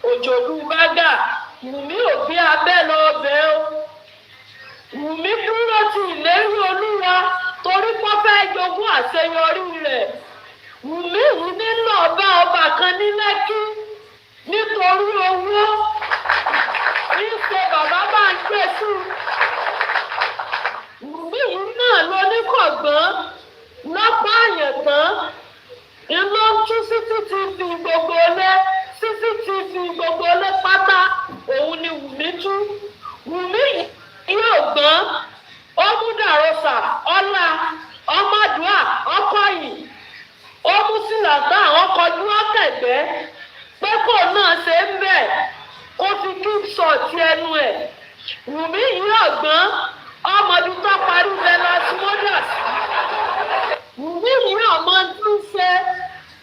S18: òjòlú bágà wùmí ò gbé abẹ́ lọ bẹ́ ó wùmí dúró ti ìlérí Olúwa torí pé ó fẹ́ jogún àṣeyọrí rẹ̀ wùmí yìí nílò ọba kan ní Lẹ́kí nítorí owó níṣẹ́ bàbá bá ń gbé sí wùmí yìí náà lọ ní kọ̀gbọ́n lọ́pọ̀ àyàn tán iná tún CCTV gbogbo lé CCTV gbogbo lé pátá òun ni wùmí tú wùmí yóò gbọ́n ọmúdàrọ́sà ọlá ọmọdúà ọkọyìn ọmúsílàtà ọkọjú ọkẹgbẹ pé kò náà ṣe ń bẹ kó fi keep sọ̀tì ẹnu ẹ̀ wùmí yóò gbọ́n ọmọdún tó parí velas modas wùmí yìí ọmọ tún ṣe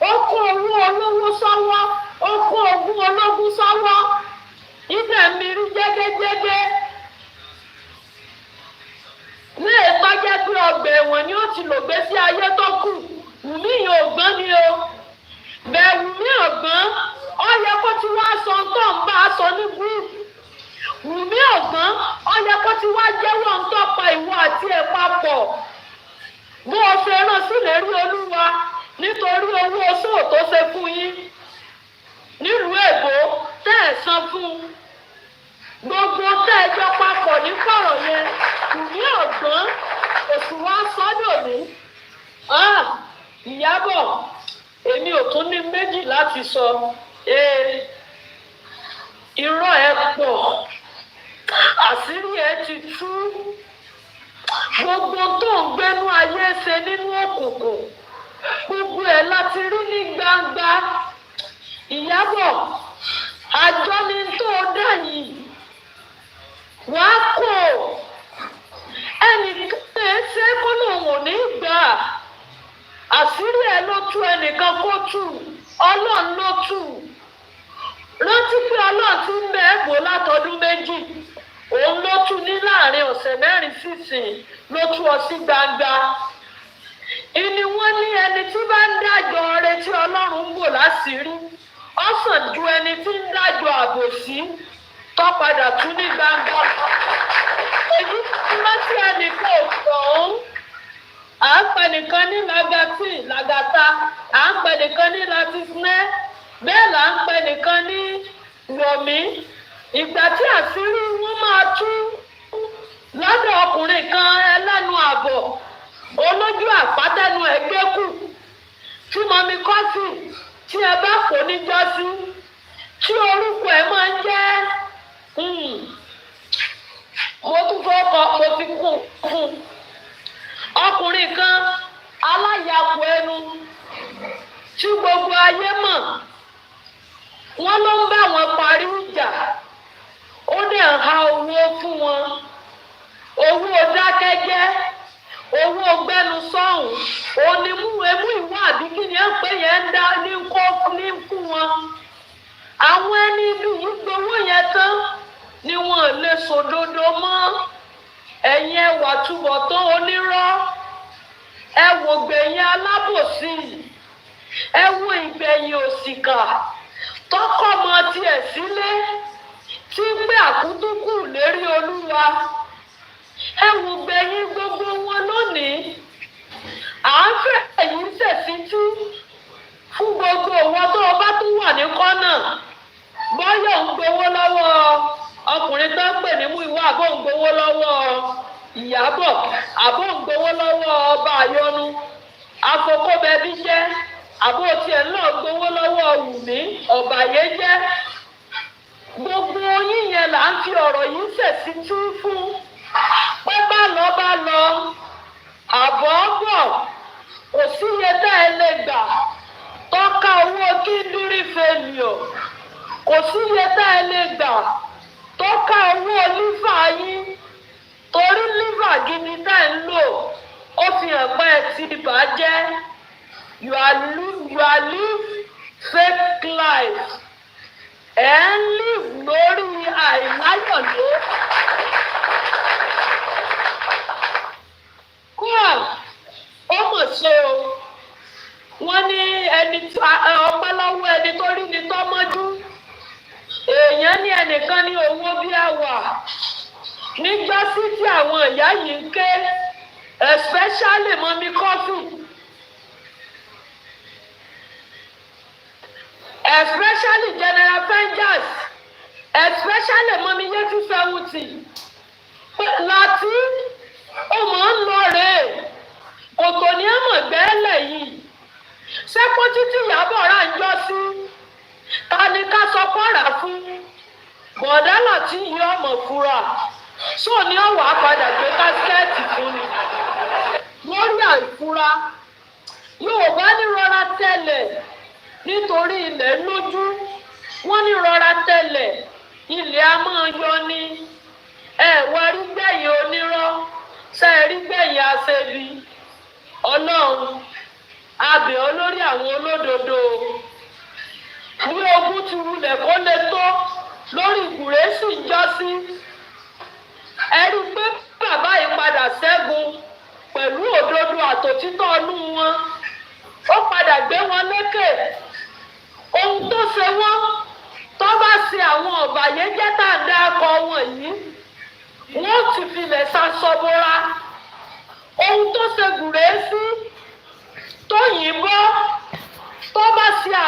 S18: ó kó owó olówó sọ́wọ́ ó kó ogún ológun sọ́wọ́ ibẹ̀ mìírí jẹ́gẹ́jẹ́gẹ́ ní ìtọ́jẹ́ pé ọgbà ẹ̀wọ̀n ni ó ti lò gbé sí ayé tó kù wùmí yìí ọ̀gbọ́n ni o bẹ̀ wùmí ọ̀gbọ́n ó yẹ kó ti wá sọ tó ń bá a sọ ní gúrúùpù wùmí ọ̀gbọ́n ó yẹ kó ti wá jẹ́wọ́ ń tọ́pa ìwọ àti ẹ̀ papọ̀ bó o ṣe rán sílérí Olúwa nítorí owó oṣù tó ṣe fún yín nílùú Èkó tẹ́ ẹ̀ san fún gbogbo tẹ́ ẹ jọ papọ̀ ní kọ̀rọ̀ yẹn wùmí ọ̀gbọ́n oṣù wa sọ́dọ̀ mi Ìyábọ̀ èmi ò tún ní méjì láti sọ irọ́ ẹ pọ̀ àṣírí ẹ ti tú gbogbo tó ń gbénú ayé ṣe nínú òkùnkùn gbogbo ẹ̀ láti rí ní gbangba Ìyábọ̀ àjọ ni tó dá yìí wàá kó ẹnìkan ṣe kó lòun ò ní gbà àṣírí ẹ ló tú ẹnìkan kó tú Ọlọ́run ló tú rántí pé Ọlọ́run ti ń bẹ ẹ̀gbọ́n látọdún méjì òun ló tú ní láàrin ọ̀sẹ̀ mẹ́rin sísìn ló tú ọ sí gbangba ìní wọ́n ní ẹni tí bá ń dájọ́ ọrẹ tí Ọlọ́run ń bò láṣìírí ó sàn ju ẹni tí ń dájọ́ àbòsí tó padà tú ní gbangba èyí tí wọ́n ti ẹnìkan òkè ọ̀hún à ń pè nìkan ní lagata à ń pè nìkan ní latisne bẹ́ẹ̀ là ń pè nìkan ní yomi ìgbà tí àṣírí wọn máa tú lọ́dọ̀ ọkùnrin kan ẹlẹ́nu àbọ̀ olójú àpátẹ́nu ẹgbẹ́ kù tí mọ̀mí kọ́fì tí ẹ bá kò ní jọ́sí tí orúkọ ẹ máa ń jẹ́ mo tún fọ́kọ mo fi kún ọkùnrin kan aláyàpọ̀ ẹnu tí gbogbo ayé mọ̀ wọ́n ló ń bá wọn parí ìjà ó dẹ̀ ń ha owó fún wọn owó dákẹ́jẹ́ owó gbẹ́nu sọ́hùn onímú emú ìwọ àbí kí ni ẹ ń pè yẹn ń dá ní fún wọn àwọn ẹni ibi yìí gbowó yẹn tán ni wọn lè sòdodo mọ́ ẹ̀yin ẹwà túbọ̀ tó onírọ́ ẹ wò gbẹ̀yìn alábòsí ẹ wo ìgbẹ̀yìn òṣìkà tọkọmọ tiẹ̀ sílé tí ń gbé àkútúkù lérí olúwa ẹ wò gbẹ̀yìn gbogbo wọn lónìí à ń fẹ́ èyí ṣèṣítí fún gbogbo wọn tó o bá tún wà ní kọ́nà bọ́yọ̀ ń gbowó lọ́wọ́ ọkùnrin tó ń pè ní Múyìwá àbò ń gbowó lọ́wọ́ Ìyábọ̀ àbò ń gbowó lọ́wọ́ ọba àyọnu afọkọ́bẹbí jẹ́ àbò tiẹ̀ náà gbowó lọ́wọ́ Wùmí ọ̀bàyéjẹ́ gbogbo yín yẹn là ń fi ọ̀rọ̀ yìí ṣèṣítí fún pé bá lọ àbọ̀ bọ̀ kò sí iye tá ẹ lè gbà tọ́ka owó kíndìnrí failure kò sí iye tá ẹ lè gbà tọ́ka owó lífà yín torí lífà gidi tá ẹ ń lò ó fi hàn pé ẹ ti bàjẹ́ you are live fake life ẹ ń live lórí àìláyọ̀lé. Ó mọ̀ ṣe o wọ́n ní ẹni ọpẹ́ lọ́wọ́ ẹni tó rí ni tó mọ́jú èèyàn ní ẹnìkan ní owó bí àwà nígbàsí tí àwọn ìyá yìí ń ké especially mọ́mí kọ́fì especially general Vengeance especially mọ́mí yẹtí 70 láti ó mọ̀ ń lọ rèé kòtò ní àmọ̀ gbẹ́lẹ̀ yìí sẹ́kọ́ títí Ìyábọ̀ rà ń jọ sí ta ni ká sọ pọ́nrà fún bọ̀dálà tí yí ọmọ fura sóò ní ọ̀wọ́ àpadà gbé kásikẹ́ẹ̀tì fún ni lórí àìfura Yorùbá ní rọra tẹ́lẹ̀ nítorí ilẹ̀ lójú wọ́n ní rọra tẹ́lẹ̀ ilẹ̀ a máa yọ ní ẹ̀wọ̀ rí gbẹ̀yìn onírọ́ sẹ́ẹ̀rí gbẹ̀yìn aṣebi Ọlọ́run abẹ olórí àwọn olódodo ní ogún ti wulẹ̀ kó lè tó lórí ìgùrẹ́sì jọ́sí ẹ̀rí pé bàbá yìí padà ṣẹ́gun pẹ̀lú òdodo àtòtítọ́ ọnú wọn ó padà gbé wọn lékè ohun tó ṣe wọ́n tó bá ṣe àwọn ọ̀bàyéjẹ́ tá à ń dá akọ wọn yìí wọ́n ti filẹ̀ ṣaṣọ́bọ́ra ohun tó ṣe gùrẹ́sì tó yìnbọn tó bá ṣe àwọn.